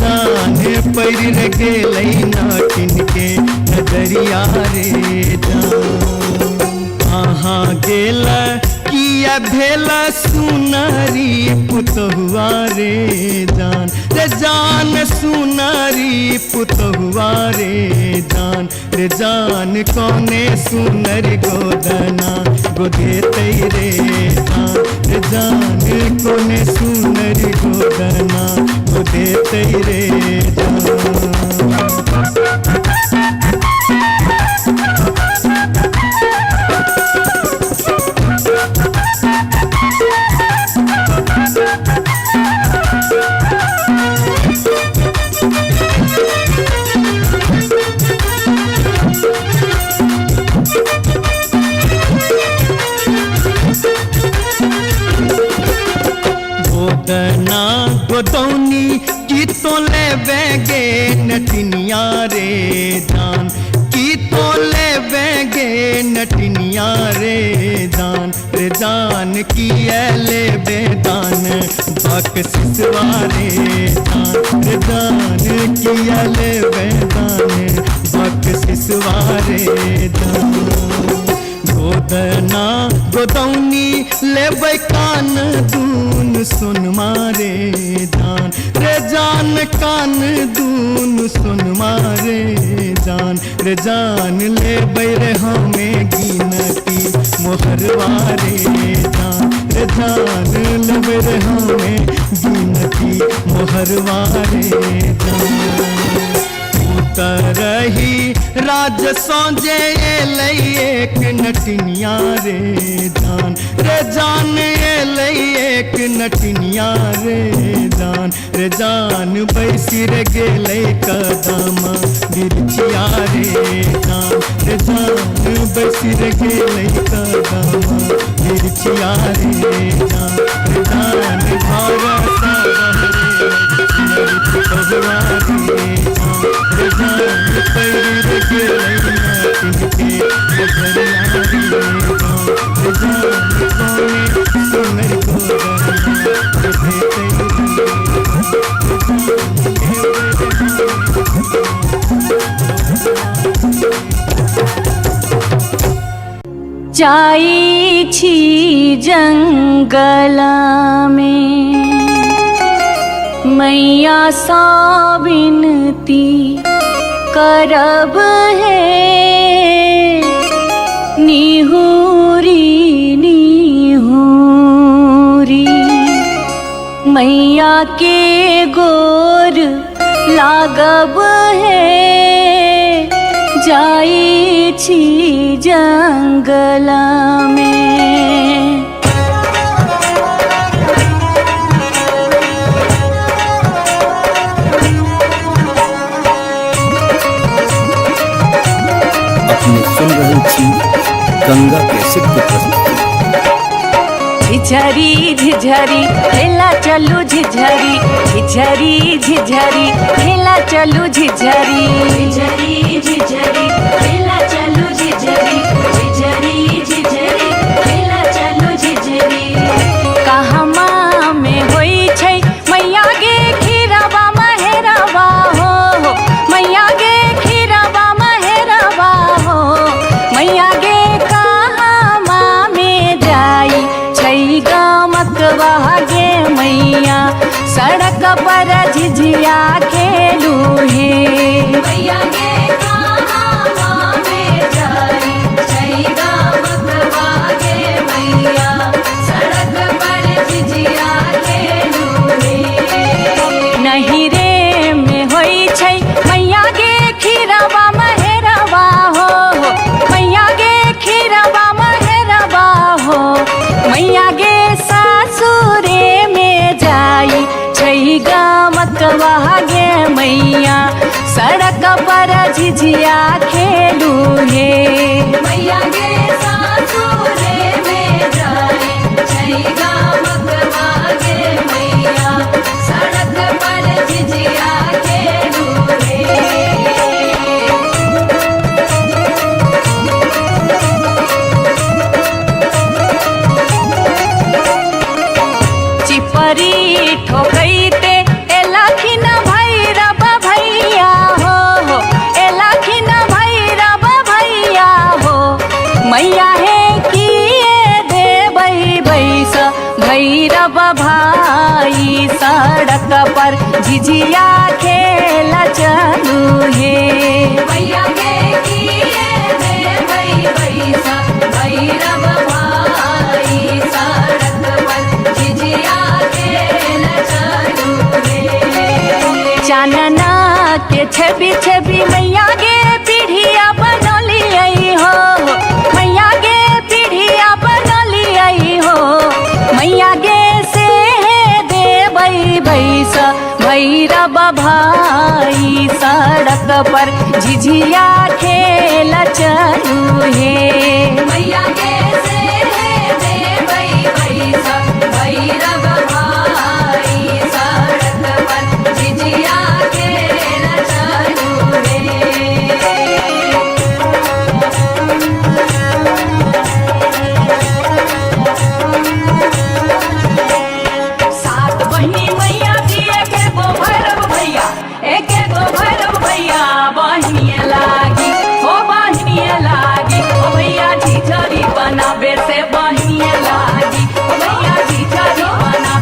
जान पैर रे गेलै नाटिन के नजरिया रे जान कहाँ गेल किया भेल सुनरी पुतहुआ रे जान सुनरी पुतहुआ रे जान कौने सुनरी गोदना गोदेतै रे जान कौने सुनरी गोदना गोदेतै रे जान गोदना गोदौनी की तो ले बेगे नटनिया रे जान की तो ले बेगे नटनिया रे जान की ले बेदान बक सिसवा रे जान की ले बेदान बक सिसवा रे जान गोदना गोदौनी लेबै कान दून सुन मारे जान कान दून सुन मारे जान लेबै रे हमें गिनती मोहरवा रे जान लेबै रे हमें गिनती मोहरवा रे रही राज सौजे लई एक नटनिया रे जान लई एक नटनिया रे जान बैसी रे गेलै कदमा बिरचिया रे जान बैसी रे गेलै कदमा बिरचिया रे जान घर सा बहरे पुतहुआ रे जान पैर रे गेलै नाटिन के नजरिया रे जान कौने सुनरी गोदना जाई छी जंगला में मैया सा विनती करब है निहुरी निहुरी मैया के गोर लागब है जाई छी जंगला में। अपने सुन रहे थी गंगा कैसेट की प्रस्तुति। झिझरी झिझरी खेला चलू झिझरी झिझरी झिझरी खेला चलू झिझरी झिझरी झिझरी खेला चलू झिझरी झिझरी झिझरी खेला चलू झिझरी कहमा में होई छै मैया गे खीरवा महेरवा हो मैया गे खीरवा महेरवा हो मैया गे कहमा में जाई छै गमकवा गे मैया सड़क पर झिझिया खेलू हे मैया गे कहमा में जाई छै गमकवा गे मैया सड़क पर झिझिया खेलू हे नहीं रे में होई छै मैया गे खीरवा महेरवा हो मैया गे खीरवा महेरवा हो मैया गे सासुरे में जाई छै गमकवा गे मैया सड़क पर झिझिया खेलू हे मैया गे सासुरे में जाई छै गमकवा गे मैया सड़क पर झिझिया खेलू हे चिपरी ठोकैते एलाखिन भैरव भैया हो एलाखिन भैरव भैया हो मैया हे किए देबै बैस भैरव भाई सड़क पर झिझिया खेला चलू हे मैया गे किए देबै बैस भैरव भाई सड़क पर झिझिया खेला चलू हे चानना के छवि छवि मैया गे पीढ़िया बनलियै हो मैया गे पीढ़िया बनलियै हो मैया गे से देबै बैस भैरव भाई सड़क पर झिझिया खेला चलू हे मैया गे से देबै बैस भैरव भाई सड़क पर झिझिया खेला चलू हे सात बहिनी मैया दिए के गो भैरव भैया एक गो भैरव भैया बहिनिए लागी हो बहिनिए लागी ओ भैया झिझरी बनाबे से बहिनिए लागी ओ भैया झिझरी बना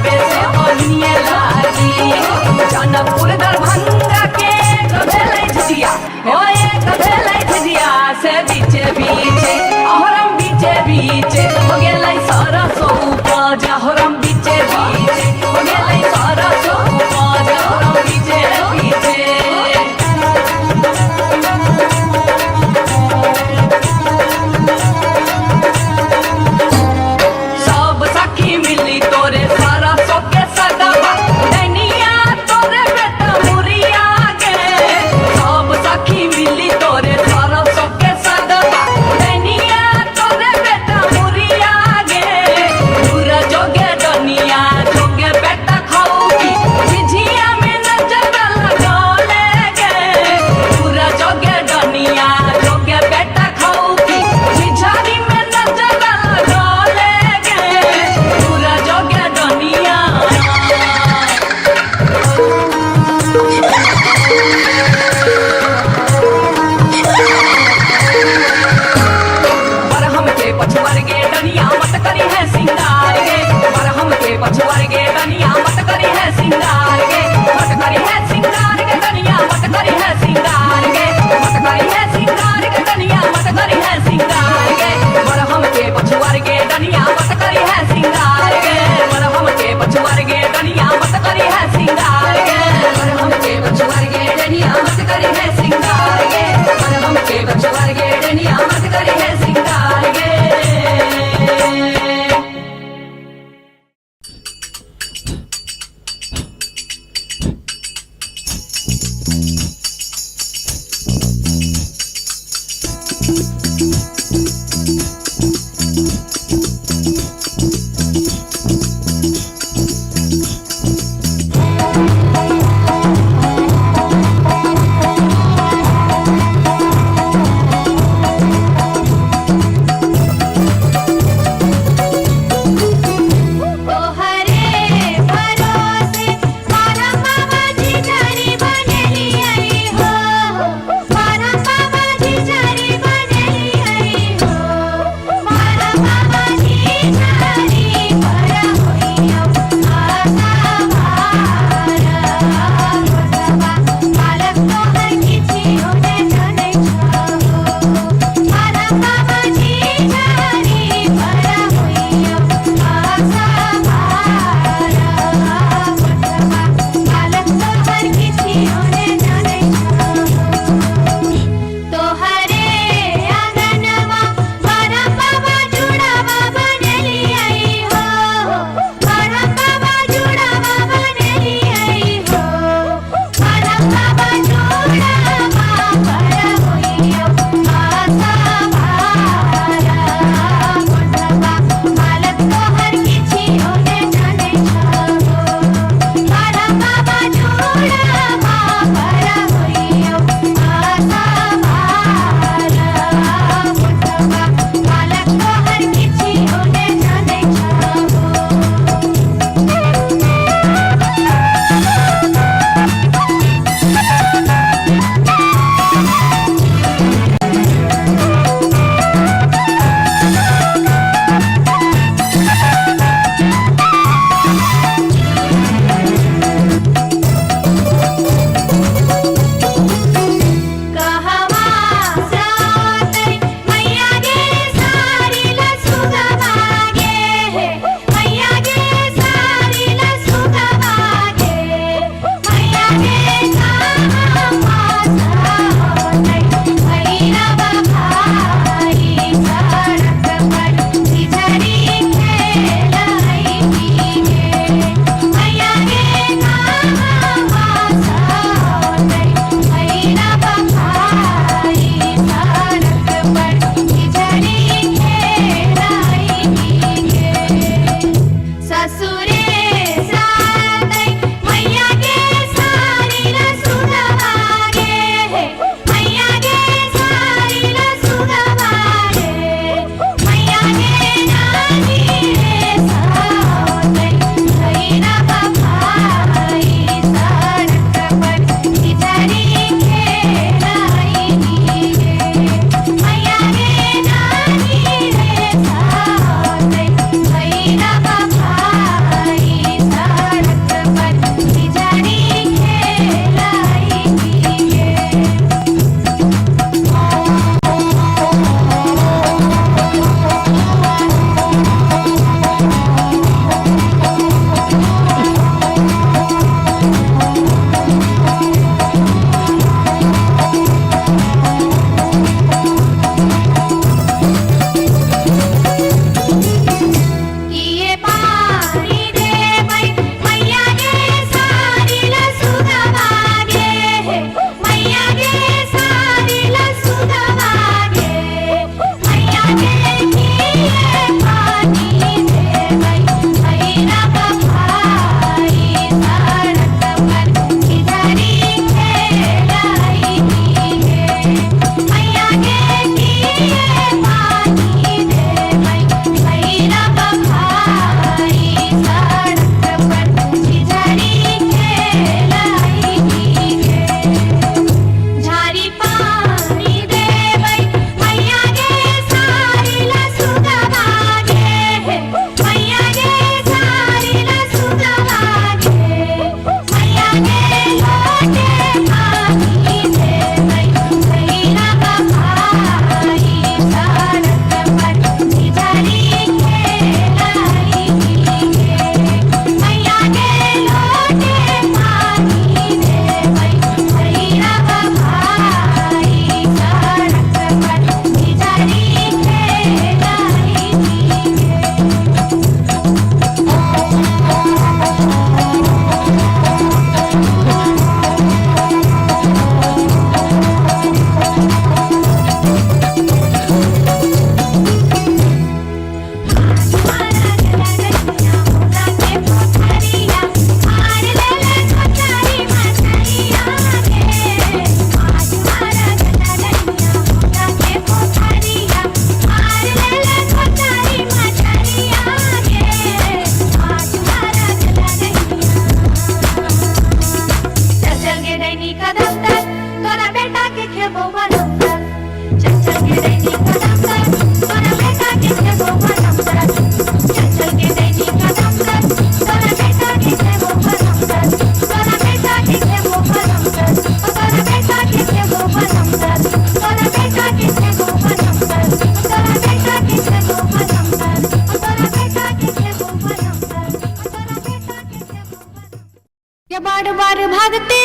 बार बार भागते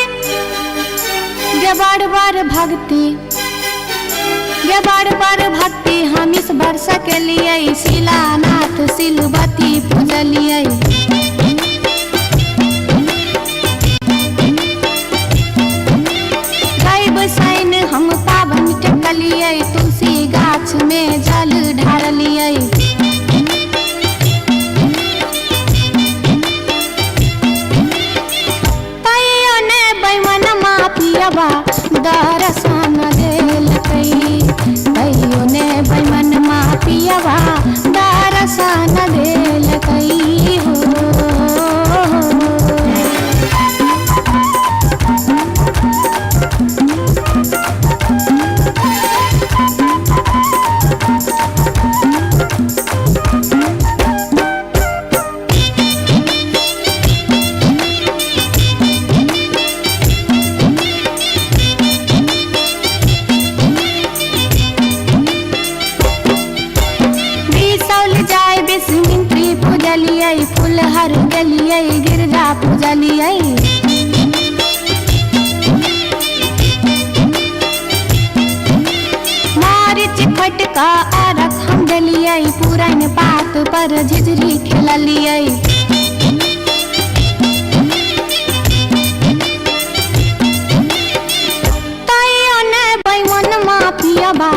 बार बार भागते बार बार भागते हम इस वर्ष के लिए शिलानाथ सिलवती पूजलिए गायब सैन हम पावन टेकलिए तुलसी गाछ में जल ढारलिए दर्शन देलकै कहियो ने बैमन पियवा दर्शन देलकै हो फुलहर गलिए गिरजा पूजलिए मारिच फटका आरख हम डलिए पुरान पात पर झिझरी खेललिए तैयो ने बैमन पियबा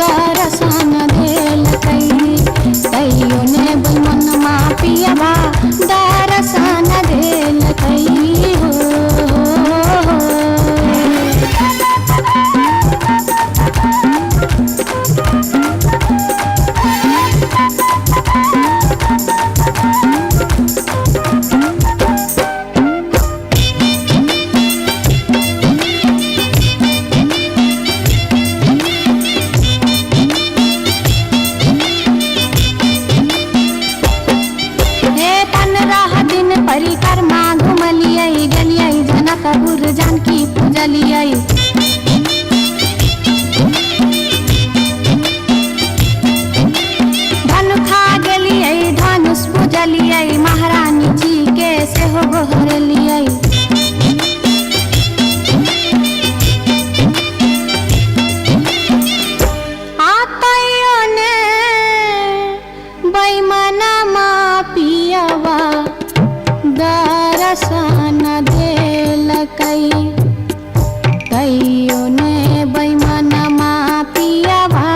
दर्शन देलकै तैयो ने बैमन पियबा दर्शन देलकै हो परिक्रमा घुमलिए गलिए जनकपुर जानकी पूजलिए धनुखा गेलिए धनुष पूजलिए महारानी जी के सेहो गोहरलिए आतयो ने बैमनमा पियवा दर्शन देलकै तैयो ने बैमन पियवा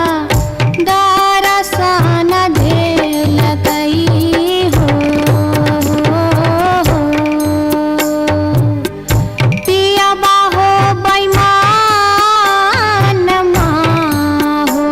दर्शन देलकै हो पियवा हो बैमन हो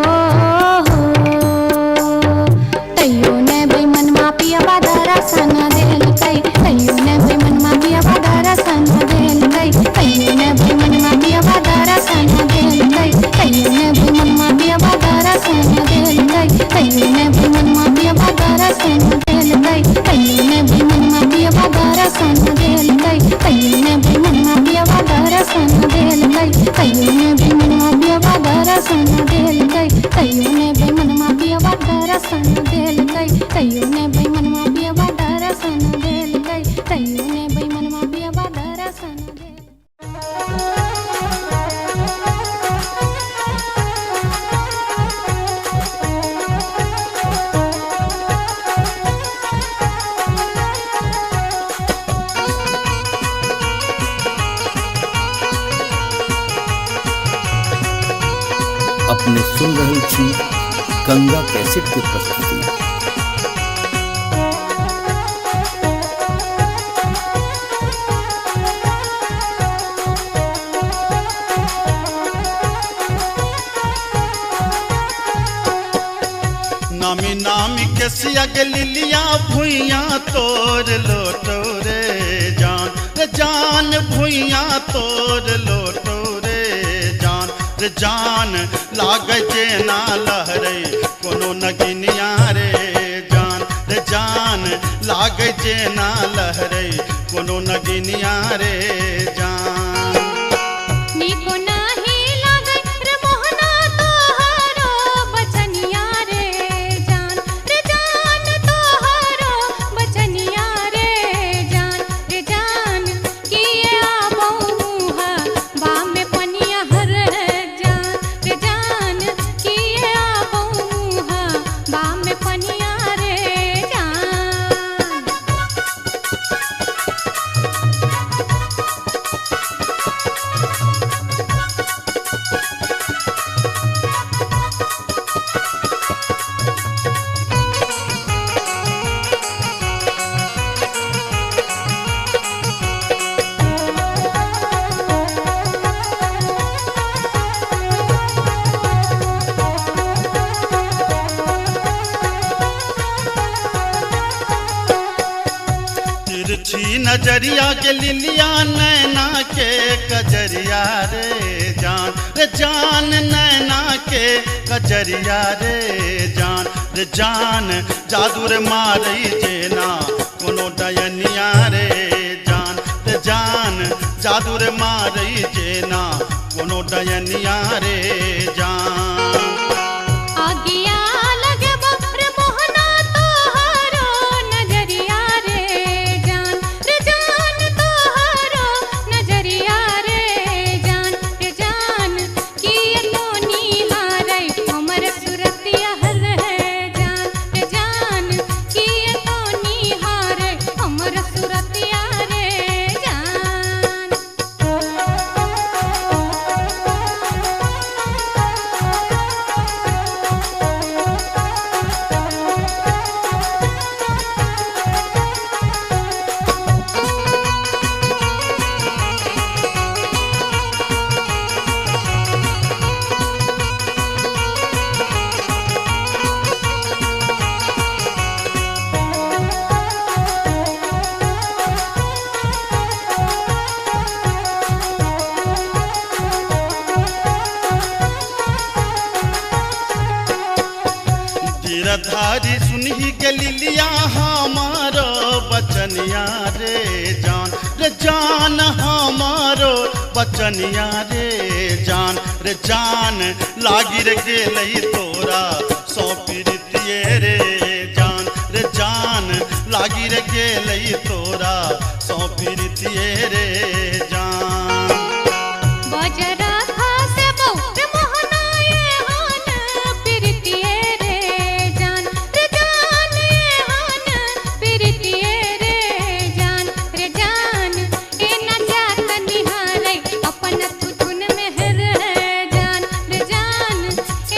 तैयो ने बैमन पियवा दर्शन देलकै तैयो ने बैमन पियवा दर्शन देलकै तैयो ने बैमन पियवा दर्शन देलकै तैयो ने बैमन पियवा दर्शन देलकै तैयो ने बैमन पियवा दर्शन देलकै तैयो ने बैमन पियवा दर्शन देलकै तैयो ने बैमन पियवा दर्शन देलकै तैयो ने बैमन पियवा दर्शन देलकै तैयो ने बैमन पियवा दर्शन देलकै तैयो ने बैमन पियवा दर्शन देलकै तैयो ने बैमन पियवा दर्शन अपने सुन रहल छी गंगा कैसेट के प्रस्तुति। नामी नामी के सियग लिलिया भुइया तोड़ लोटो रे जान भुइया तोड़ लोटो रे जान लाग जे ना लहरे कोनो नगिनिया रे जान लाग जे ना लहरे कोनो नगिनिया रे जान नीको नाही लागै रे मोहना तोहरो बचनिया रे जान तोहरो बचनिया रे जान की नजरिया के लिलिया नैना के कजरिया रे जान नैना के कजरिया रे जान जादू रे मारई जेना कोनो डयनिया रे जान जादू रे मारई जेना कोनो डयनिया रे जान आगिया लगे रे मोहना तोहरो नजरिया रे जान तोहरो नजरिया रे जान किए तो निहारै हमर सुरतिया रे जान किए तो निहारै हमर सुरतिया रे जान गिरधारी सुनही के लिलिया हमारो बचनिया रे जान हमारो बचनिया रे जान लागी रे गेलई तोरा सौ पीरितिये रे जान लागी रे गेलई तोरा सौ पीरितिये रे जान बजरा खासे बहुत मोहनाए हान प्रीतिये रे जान हान प्रीतिये रे जान ए न जात निहारै अपन तुथुन में रे जान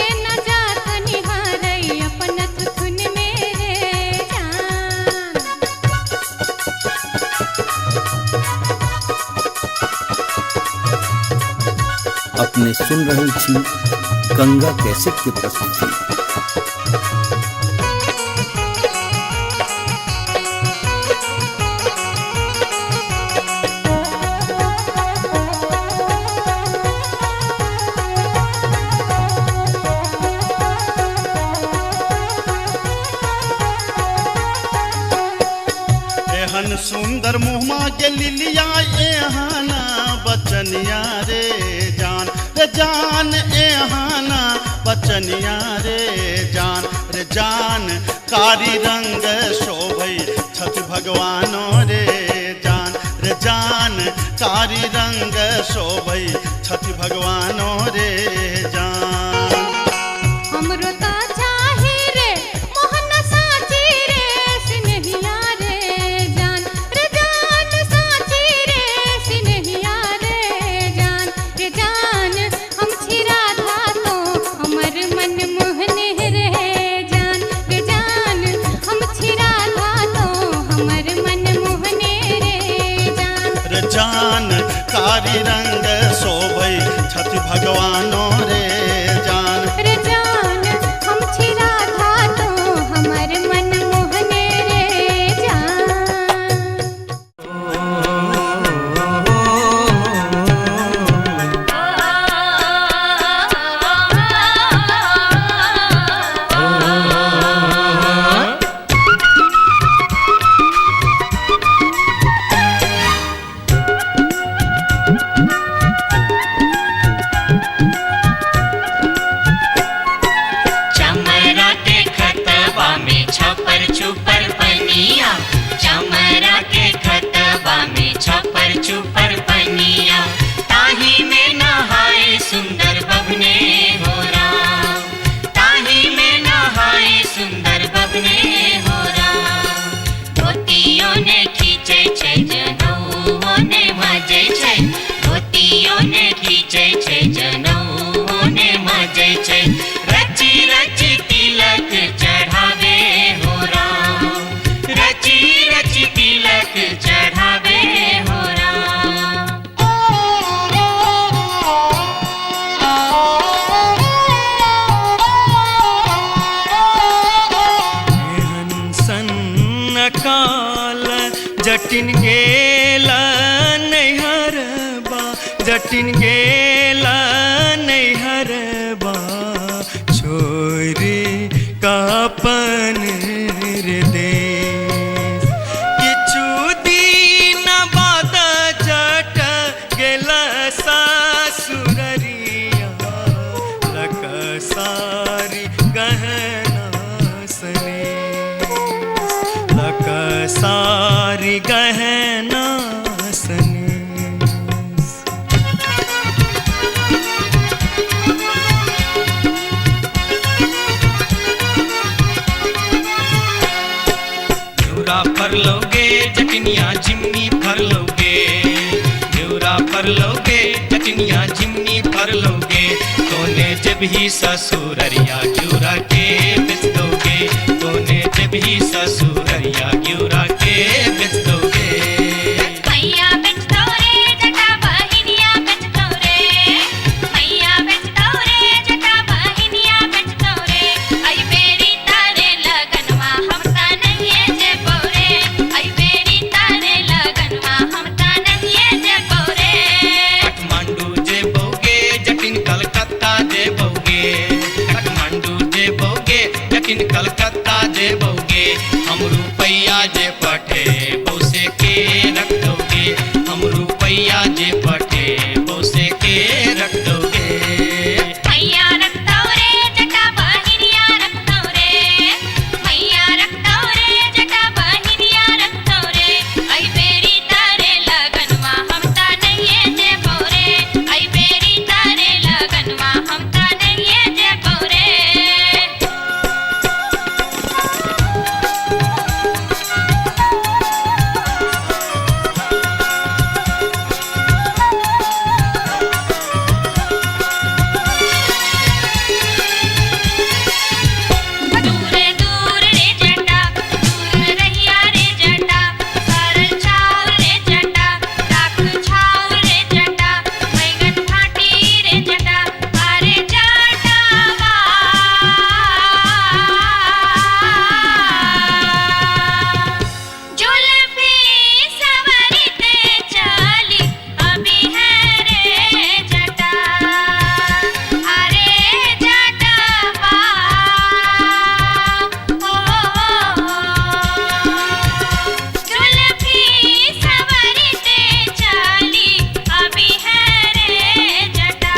ए न जात निहारै अपन तुथुन में रे जान अपने सुन रही थी गंगा कैसेट की प्रस्तुति। एहन सुंदर मुहमा के लिलिया एहाना बचनिया रे जान एहाना बचनिया रे जान कारी रंग शोभई छठ भगवानो रे जान कारी रंग शोभई छठ भगवानो रे जान हमरो ता चाही रे मोहन साची रे सिनहिया रे जान साची रे सिनहिया रे जान हम छिरा था तो हमर मन मोहने रे जान हम छिरा था तो हमर मन मोहने रे जान कारी रंग शोभई छठ भगवानो रे जान हम छिरा था तो हमर मन मोहने रे जान जटिन गेला नैहरबा छोरी कापन रे देश किछु दिन बाद जट गेला सासुररिया लकसारी गहना सने लकसारी गहना सने पर लोगे जटनिया जिमनी भर लोगे न्यूरा पर लोगे जटनिया जिमनी भर लोगे तोने जब ही ससुररिया ग्यूरा के बेच दोगे तोने जब ही ससुररिया ग्यूरा के बेच दोगे मैया बेच दो रे जटा बहिनिया बेच दो रे मैया बेच दो रे जटा बहिनिया बेच दो रे आई बेरी तारे लगनवा हम ता नहीं जे बोरे आई बेरी तारे लगनवा हम ता नहीं जे बोरे काठमांडू जे बोगे जटिन कलकत्ता जे बोगे काठमांडू जे बोगे जटिन कलकत्ता जे बोगे हम रुपैया जे पठे बौसे के रख दोगे हम रुपैया जे पठे बौसे के रख दोगे मैया रख दो रे जटा बहिनिया रख दो रे मैया रख दो रे जटा बहिनिया रख दो रे आई बेरी तारे लगनवा हम ता नहीं जे बोरे आई बेरी तारे लगनवा हम ता नहीं जे बोरे दूर दूर रे जटा दूर रहिया रे जटा सरल छाव रे जटा राख छाव रे जटा बैगन भाटी रे जटा अरे जटावा जुल्फी सवरते चली अभी है रे जटा अरे जटावा जुल्फी सवरते चली अभी है रे जटा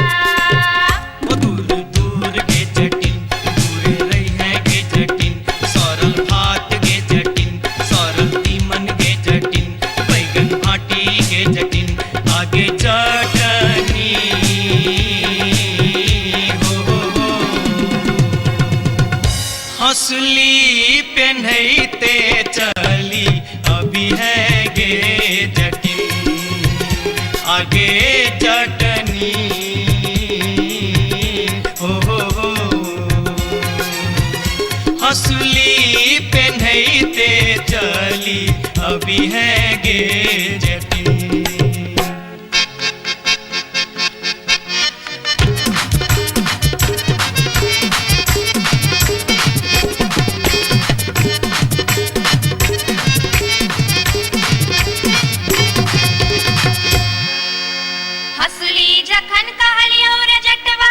वो दूर दूर के जटिन दूर रही है के जटिन सरल भात के जटिन सरल तीमन के जटिन बैगन भाटी के जटिन आगे चटनी हो हंसली पेन्हते चली अभी है गे जटिन आगे चटनी हो हंसली पेन्हते चली अभी है गे जटिन हंसली जखन कहलियो रे जटवा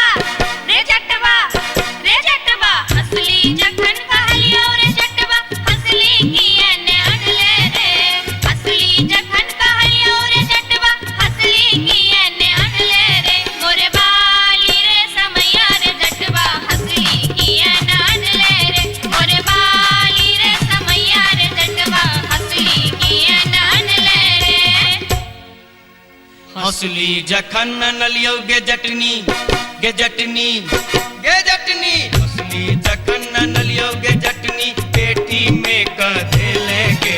रे जटवा रे जटवा हंसली जखन कहलियो रे जटवा हंसली किए ने अनले रे हंसली जखन कहलियो रे जटवा हंसली किए ने अनले रे मोरे बाली रे समैया रे जटवा हंसली किए ने अनले रे मोरे बाली रे समैया रे जटवा हंसली किए ने अनले रे हंसली जखन नलियो गे जटनी गे जटनी गे जटनी हंसली जखन नलियो गे जटनी पेटी में कधे लेगे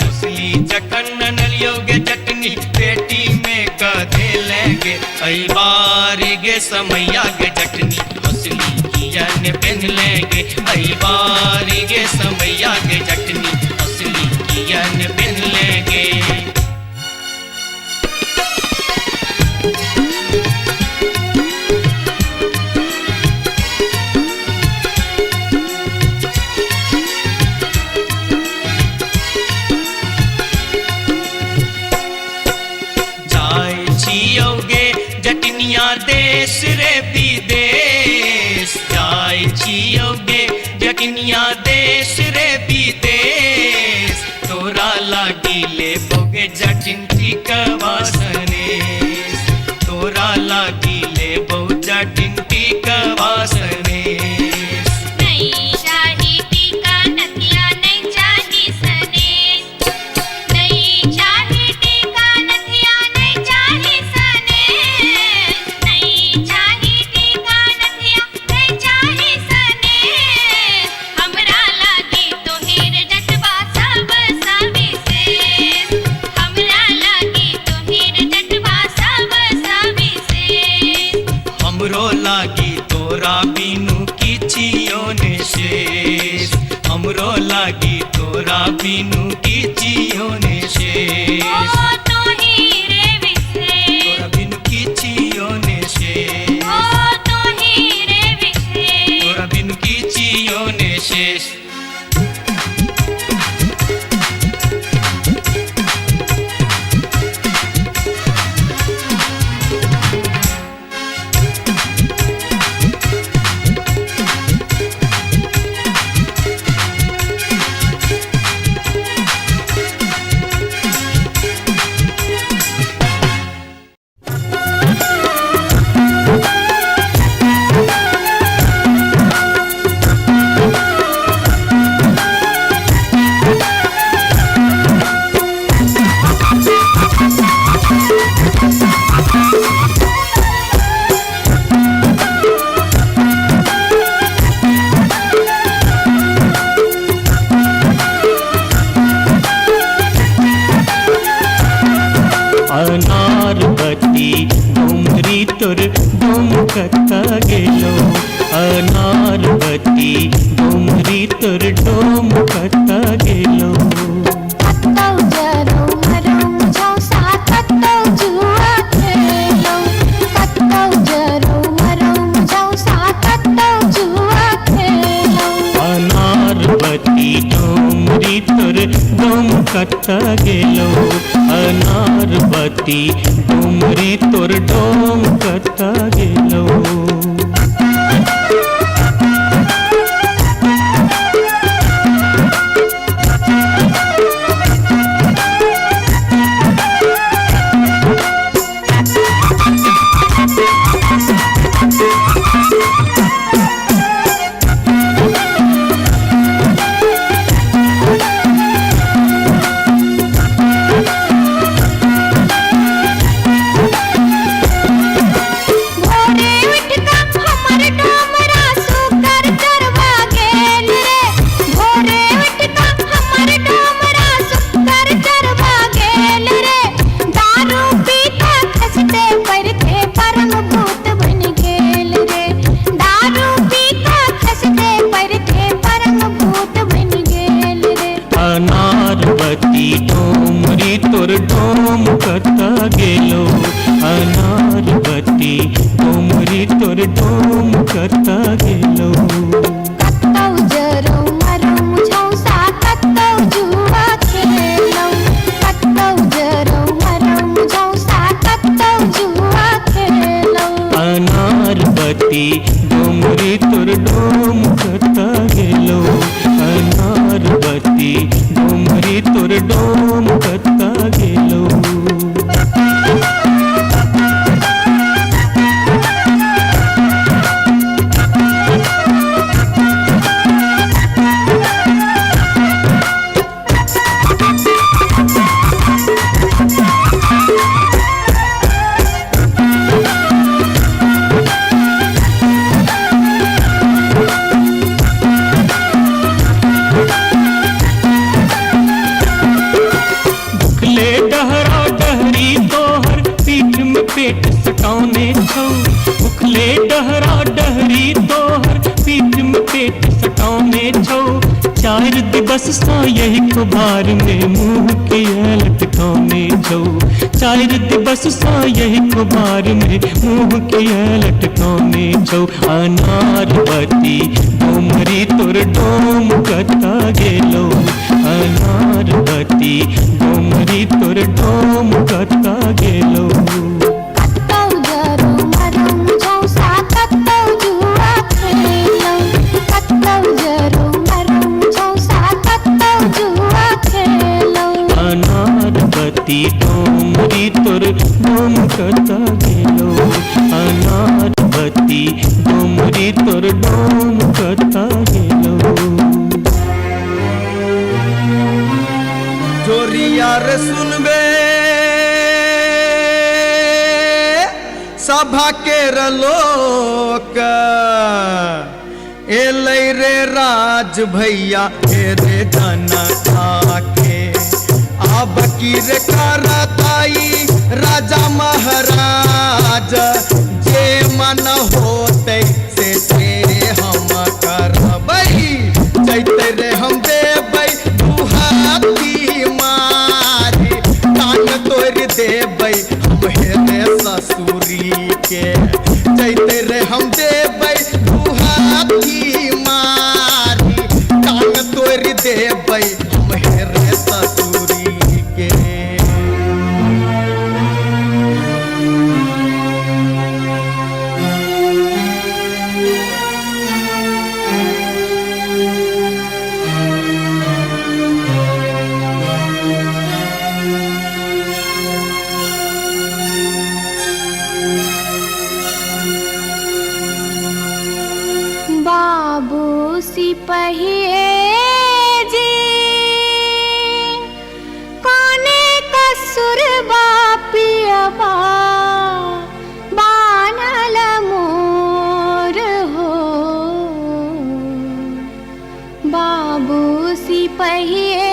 हंसली जखन नलियो गे जटनी पेटी में कधे लेगे आई बारी गे समैया गे जटनी हंसली किया ने पहन लेगे आई बारी गे समैया गे जटनी हंसली किया ने पहन लेगे जटनिया देश रे विदेश जाय छियो गे जटनिया देश रे विदेश तोरा लागी ले बोगे जटिन टिकवासने तोरा लागी ले बो जटिन टिकवासने नहीं चाही टीका नथिया नहीं चाही सनेस नहीं चाही टीका नथिया नहीं चाही सनेस नहीं चाही टीका नथिया नहीं चाही सनेस हमरा लागी तोहेर जटवा सब सविशेष हमरा लागी तोहेर जटवा सब सविशेष हमरो लागी तोरा बिनु किछियो ने शेष हमरो लागी तोरा बिनु किछियो ने शेष ओ तोही रे विशेष तोरा बिनु किछियो ने शेष ओ तोही रे विशेष तोरा बिनु किछियो ने शेष अनारबती डोमरी तोर डोमकता गेलो अनारबती डोमरी तोर डोमकता गेलो कत्तौ जरौ मरौ झौसा कत्तौ जुआ खेलौ कत्तौ जरौ मरौ झौसा कत्तौ जुआ खेलौ अनारबती डोमरी तोर डोमकता गेलो अनारबती डोमरी तोर डोमकता गेलो अनारबती डोमरी तोर डोमकता गेलो अनारबती डोमरी तोर डोमकता गेलो कत्तौ जरौ मरौ झौसा कत्तौ जुआ खेलौ कत्तौ जरौ मरौ झौसा कत्तौ जुआ खेलौ अनारबती डोमरी तोर डोमकता गेलो अनारबती डोमरी तोर डोमकता गेलो चार दिवस सा यही कुबार में मुंह के लटकाने छो चार दिवस सा यही कुबार में मुंह के लटकाने छो अनारबती डोमरी तोर डोम कता गेलो अनारबती डोमरी तोर डोम कता गेलो कत्तौ जरौ डोम कता गेलो अनार बत्ती डोमरी तोर डोम कता गेलो जोरिया रे सुनबे सभा के लोक एलै रे राज भैया हे रे जनता के अब की रे करताई राजा महाराज जे मन होते से हम करबै जैते रे हम देबै दुहाती मारी कान तोड़ देबै हम हेरे ससुरी के जैते रे हम देबै दुहाती मारी कान तोड़ देबै हम हेरे ससुरी के बाबू सिपहिए जी कोने कसुर बापियबा बानल मोर हो बाबू सिपहिए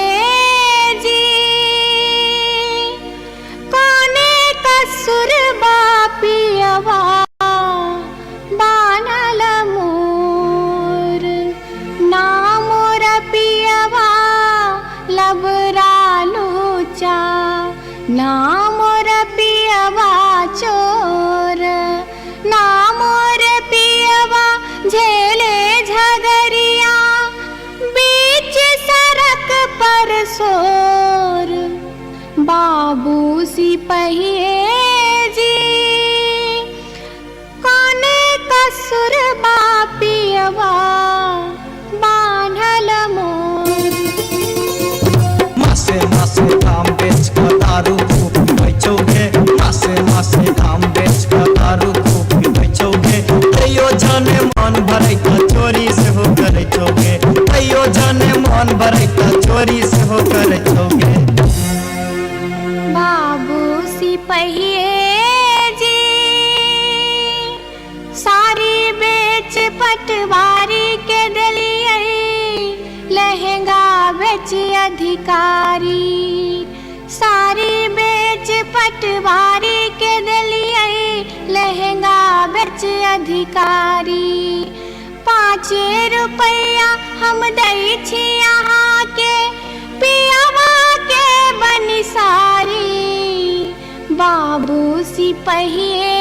जी कोने कसुर बापियबा बानल मोर ना मोर पियवा लबरालूचा ना मोर पियवा चोर ना मोर पियवा झेले झगरिया बीच सड़क पर सोर बाबू सिपहिए जी कोने कसुर बापियवा बान्हल मोर मासे मासे काम बेच कर दारू खूब बेचोगे मासे मासे काम बेच कर दारू खूब बेचोगे तैयो जाने मन भरे का चोरी से हो कर चोगे तैयो जाने मन भरे का चोरी से हो कर चोगे बाबू सिपहिए जी सारी बेच पटवारी के दलिए लहंगा बेच अधिकारी सारी बेच पटवारी के दलिए लहंगा बेच अधिकारी 5 रुपया हम दै छी यहाँ के पियवा के बनिसारी बाबू सिपहिए